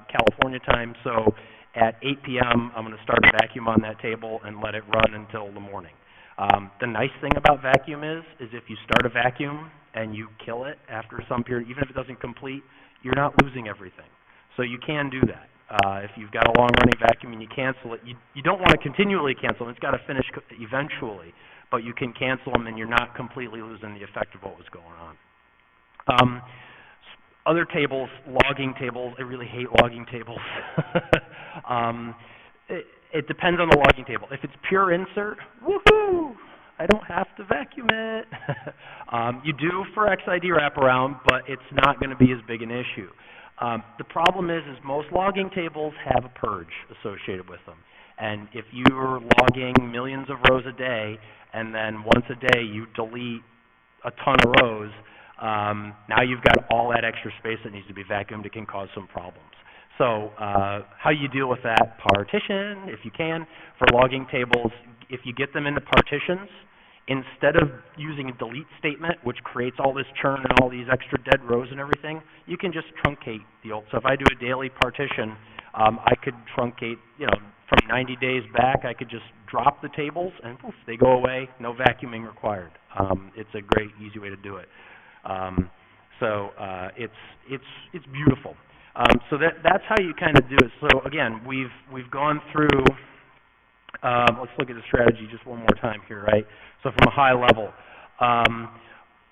California time, so at 8 p.m. I'm going to start a vacuum on that table and let it run until the morning. The nice thing about vacuum is if you start a vacuum and you kill it after some period, even if it doesn't complete, you're not losing everything. So you can do that. If you've got a long-running vacuum and you cancel it, you don't want to continually cancel them. It's got to finish eventually, but you can cancel them and you're not completely losing the effect of what was going on. Other tables, logging tables. I really hate logging tables. It depends on the logging table. If it's pure insert, woohoo! I don't have to vacuum it. You do for XID wraparound, but it's not going to be as big an issue. The problem is most logging tables have a purge associated with them. And if you're logging millions of rows a day, and then once a day you delete a ton of rows, now you've got all that extra space that needs to be vacuumed. It can cause some problems. So how you deal with that? Partition, if you can. For logging tables, if you get them into partitions, instead of using a delete statement, which creates all this churn and all these extra dead rows and everything, you can just truncate the old. So if I do a daily partition, I could truncate, from 90 days back, I could just drop the tables and poof, they go away, no vacuuming required. It's a great, easy way to do it. It's beautiful. So that's how you kind of do it. So again, we've gone through. Let's look at the strategy just one more time here, right? So from a high level,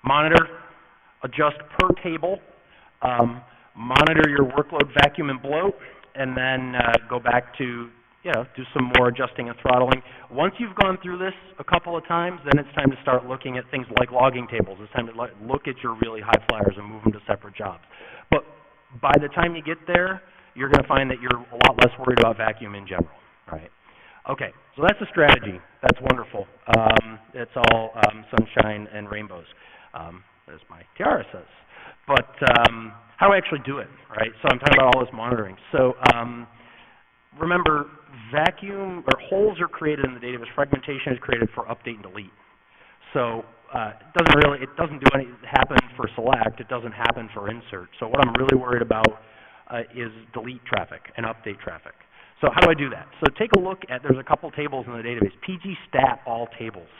monitor, adjust per table, monitor your workload, vacuum and bloat, and then go back to do some more adjusting and throttling. Once you've gone through this a couple of times, then it's time to start looking at things like logging tables. It's time to look at your really high flyers and move them to separate jobs. But by the time you get there, you're going to find that you're a lot less worried about vacuum in general, right? Okay, so that's the strategy. That's wonderful. It's all sunshine and rainbows, as my tiara says. But how do I actually do it, right? So I'm talking about all this monitoring. So remember, vacuum or holes are created in the database. Fragmentation is created for update and delete. So it doesn't happen for select. It doesn't happen for insert. So what I'm really worried about is delete traffic and update traffic. So how do I do that? So take a look at, there's a couple tables in the database. PGStat all tables.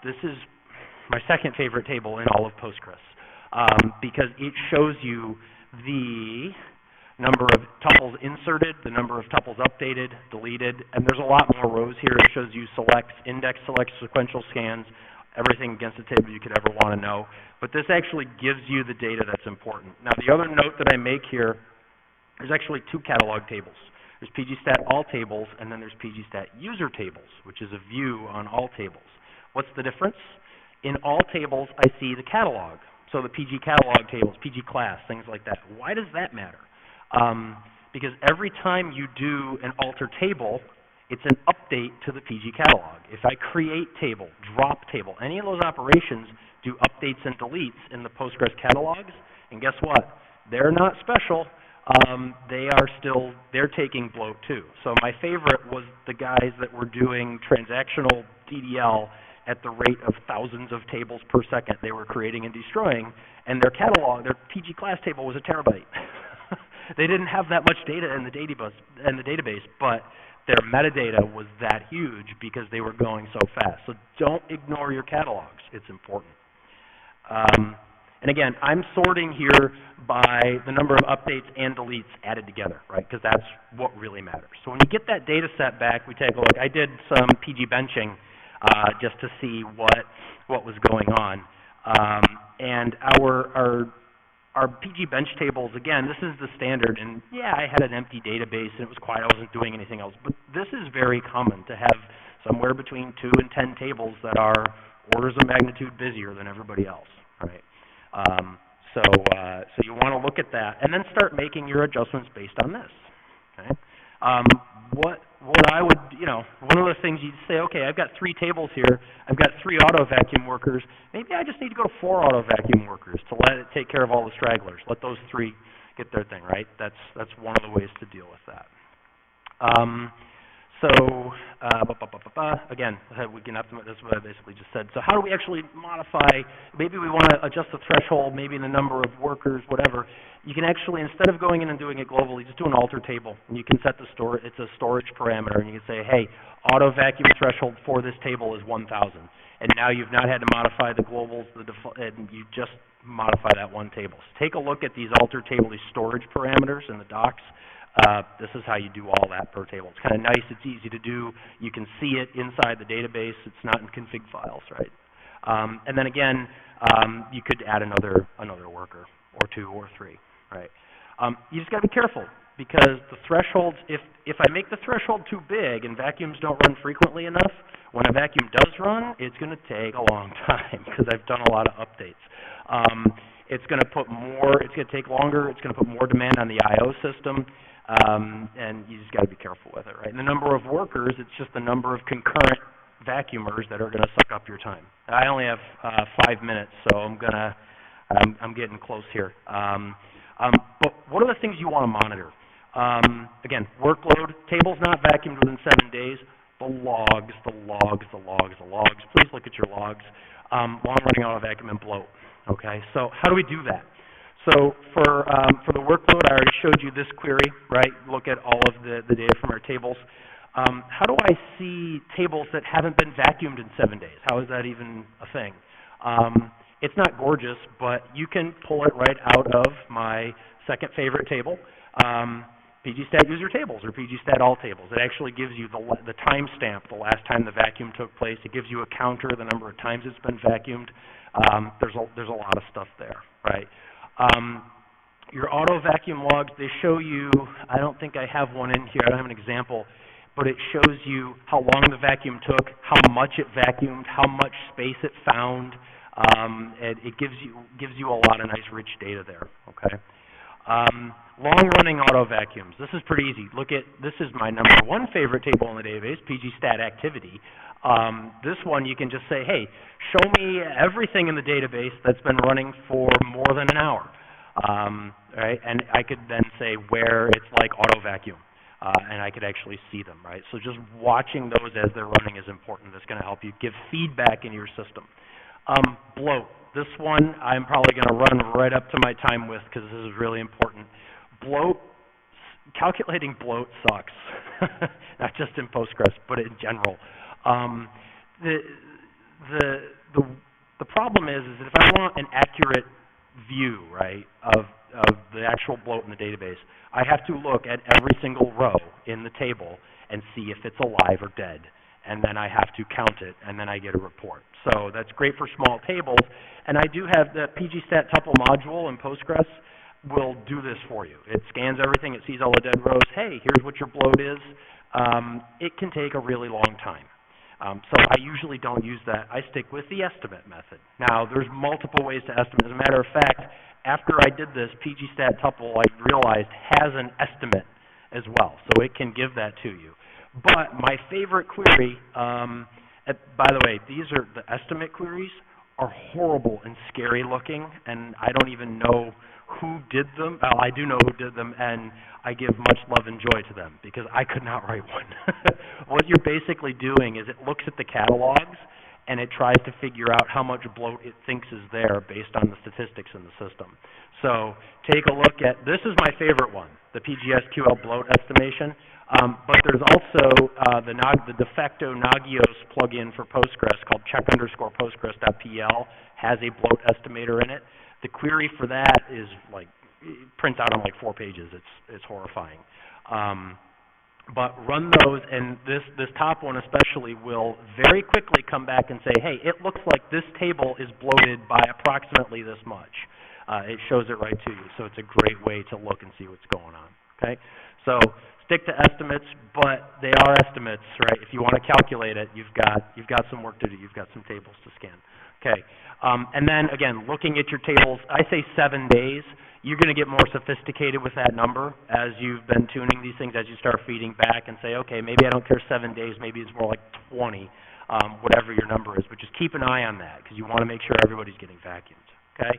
This is my second favorite table in all of Postgres because it shows you the number of tuples inserted, the number of tuples updated, deleted, and there's a lot more rows here. It shows you selects, index selects, sequential scans, everything against the table you could ever want to know. But this actually gives you the data that's important. Now the other note that I make here, there's actually two catalog tables. There's PGStat all tables, and then there's PGStat user tables, which is a view on all tables. What's the difference? In all tables, I see the catalog. So the PG catalog tables, PG class, things like that. Why does that matter? Because every time you do an alter table, it's an update to the PG catalog. If I create table, drop table, any of those operations do updates and deletes in the Postgres catalogs, and guess what? They're not special. They're taking bloat too. So my favorite was the guys that were doing transactional DDL at the rate of thousands of tables per second they were creating and destroying, and their catalog, their PG class table was a terabyte. They didn't have that much data in the database, but their metadata was that huge because they were going so fast. So don't ignore your catalogs. It's important. And again, I'm sorting here by the number of updates and deletes added together, right? Because that's what really matters. So when you get that data set back, we take a look. I did some PG benching just to see what was going on. And our PG bench tables, again, this is the standard. And yeah, I had an empty database and it was quiet. I wasn't doing anything else. But this is very common to have somewhere between 2 and 10 tables that are orders of magnitude busier than everybody else, right? So you want to look at that and then start making your adjustments based on this. Okay? what I would, one of the things you'd say, okay, I've got 3 tables here, I've got 3 auto vacuum workers, maybe I just need to go to 4 auto vacuum workers to let it take care of all the stragglers. Let those 3 get their thing, right? That's one of the ways to deal with that. Again, we can optimize, that's what I basically just said. So how do we actually modify, maybe we want to adjust the threshold, maybe the number of workers, whatever. You can actually, instead of going in and doing it globally, just do an alter table. And you can set it's a storage parameter, and you can say, hey, auto vacuum threshold for this table is 1,000. And now you've not had to modify the globals, and you just modify that one table. So take a look at these alter table, these storage parameters in the docs. This is how you do all that per table. It's kind of nice. It's easy to do. You can see it inside the database. It's not in config files, right? And then again, you could add another worker or 2 or 3, right? You just got to be careful because the thresholds. If I make the threshold too big and vacuums don't run frequently enough, when a vacuum does run, it's going to take a long time because I've done a lot of updates. It's going to put more. It's going to take longer. It's going to put more demand on the I/O system. And you just got to be careful with it, right? And the number of workers, it's just the number of concurrent vacuumers that are going to suck up your time. I only have 5 minutes, so I'm getting close here. But what are the things you want to monitor? Again, workload, tables not vacuumed within 7 days, the logs. Please look at your logs. Long running auto vacuum and bloat. Okay, so how do we do that? So for the workload, I already showed you this query, right? Look at all of the data from our tables. How do I see tables that haven't been vacuumed in 7 days? How is that even a thing? It's not gorgeous, but you can pull it right out of my second favorite table, PGStat user tables or PGStat all tables. It actually gives you the timestamp, the last time the vacuum took place. It gives you a counter, the number of times it's been vacuumed. There's a lot of stuff there, right? Your auto vacuum logs, they show you, I don't think I have one in here, I don't have an example, but it shows you how long the vacuum took, how much it vacuumed, how much space it found, and it gives you a lot of nice rich data there, okay? Long-running auto vacuums, this is pretty easy. This is my number 1 favorite table in the database, PGStat activity. This one you can just say, hey, show me everything in the database that's been running for more than an hour, right? And I could then say where it's like auto vacuum, and I could actually see them, right? So just watching those as they're running is important. That's going to help you give feedback in your system. Bloat. This one I'm probably going to run right up to my time with because this is really important. Bloat. Calculating bloat sucks, not just in Postgres, but in general. The problem is that if I want an accurate view, right, of the actual bloat in the database, I have to look at every single row in the table and see if it's alive or dead, and then I have to count it, and then I get a report. So that's great for small tables, and I do have the PGStat tuple module in Postgres will do this for you. It scans everything, it sees all the dead rows. Hey, here's what your bloat is. It can take a really long time. So I usually don't use that. I stick with the estimate method. Now, there's multiple ways to estimate. As a matter of fact, after I did this, PGStat tuple, I realized, has an estimate as well. So it can give that to you. But my favorite query, by the way, these are the estimate queries are horrible and scary looking, and I don't even know who did them. Well, I do know who did them, and I give much love and joy to them because I could not write one. What you're basically doing is it looks at the catalogs and it tries to figure out how much bloat it thinks is there based on the statistics in the system. So take a look at, this is my favorite one, the PGSQL bloat estimation. But there's also the de facto Nagios plugin for Postgres called check_postgres.pl has a bloat estimator in it. The query for that is like, it prints out on like 4 pages. It's horrifying. But run those, and this top one especially will very quickly come back and say, hey, it looks like this table is bloated by approximately this much. It shows it right to you, so it's a great way to look and see what's going on. Okay, so stick to estimates, but they are estimates, right? If you want to calculate it, you've got some work to do. You've got some tables to scan. Okay. And then again, looking at your tables, I say 7 days. You're going to get more sophisticated with that number as you've been tuning these things, as you start feeding back and say, okay, maybe I don't care 7 days, maybe it's more like 20, whatever your number is. But just keep an eye on that because you want to make sure everybody's getting vacuumed. Okay.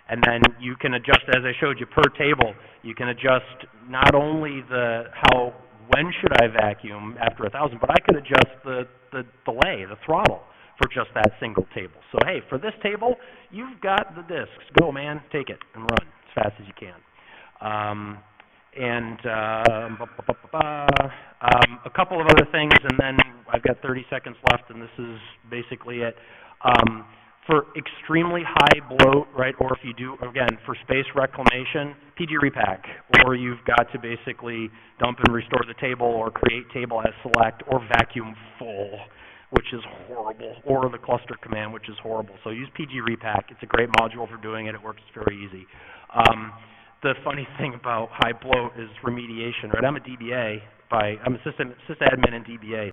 And then you can adjust, as I showed you, per table. You can adjust not only when should I vacuum after 1,000, but I could adjust the delay, the throttle, for just that single table. So hey, for this table, you've got the disks. Go, man, take it and run as fast as you can. A couple of other things, and then I've got 30 seconds left, and this is basically it. For extremely high bloat, right, or if you do, again, for space reclamation, PG repack, or you've got to basically dump and restore the table, or create table as select, or vacuum full, which is horrible, or the cluster command, which is horrible. So use PG repack. It's a great module for doing it. It works very easy. The funny thing about high bloat is remediation, right? I'm a DBA I'm a sysadmin in DBA.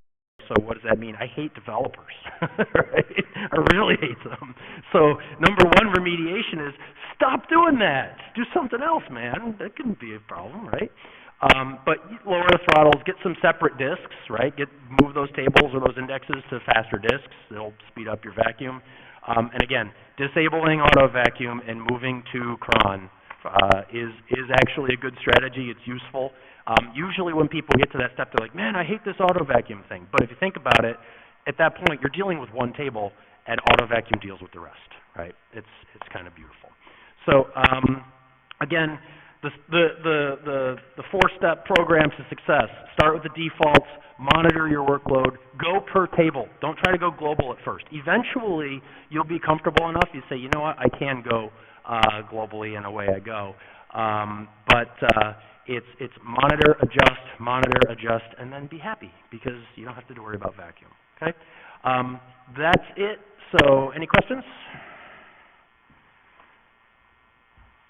So what does that mean? I hate developers, right? I really hate them. So number one remediation is stop doing that. Do something else, man. That couldn't be a problem, right? But lower the throttles, get some separate disks, right? Move those tables or those indexes to faster disks. It'll speed up your vacuum. And again, disabling auto vacuum and moving to cron is actually a good strategy. It's useful. Usually when people get to that step, they're like, man, I hate this auto vacuum thing. But if you think about it, at that point, you're dealing with one table, and auto vacuum deals with the rest, right? It's kind of beautiful. So again, the four-step program to success. Start with the defaults, monitor your workload, go per table. Don't try to go global at first. Eventually, you'll be comfortable enough. You say, you know what, I can go globally, and away I go. It's monitor, adjust, and then be happy because you don't have to worry about vacuum. Okay, that's it. So, any questions?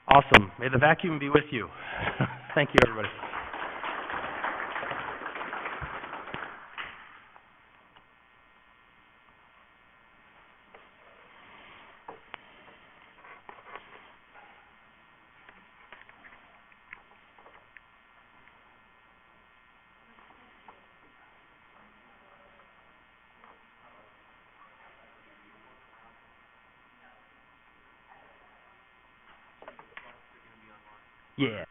Awesome. May the vacuum be with you. Thank you, everybody. Yeah.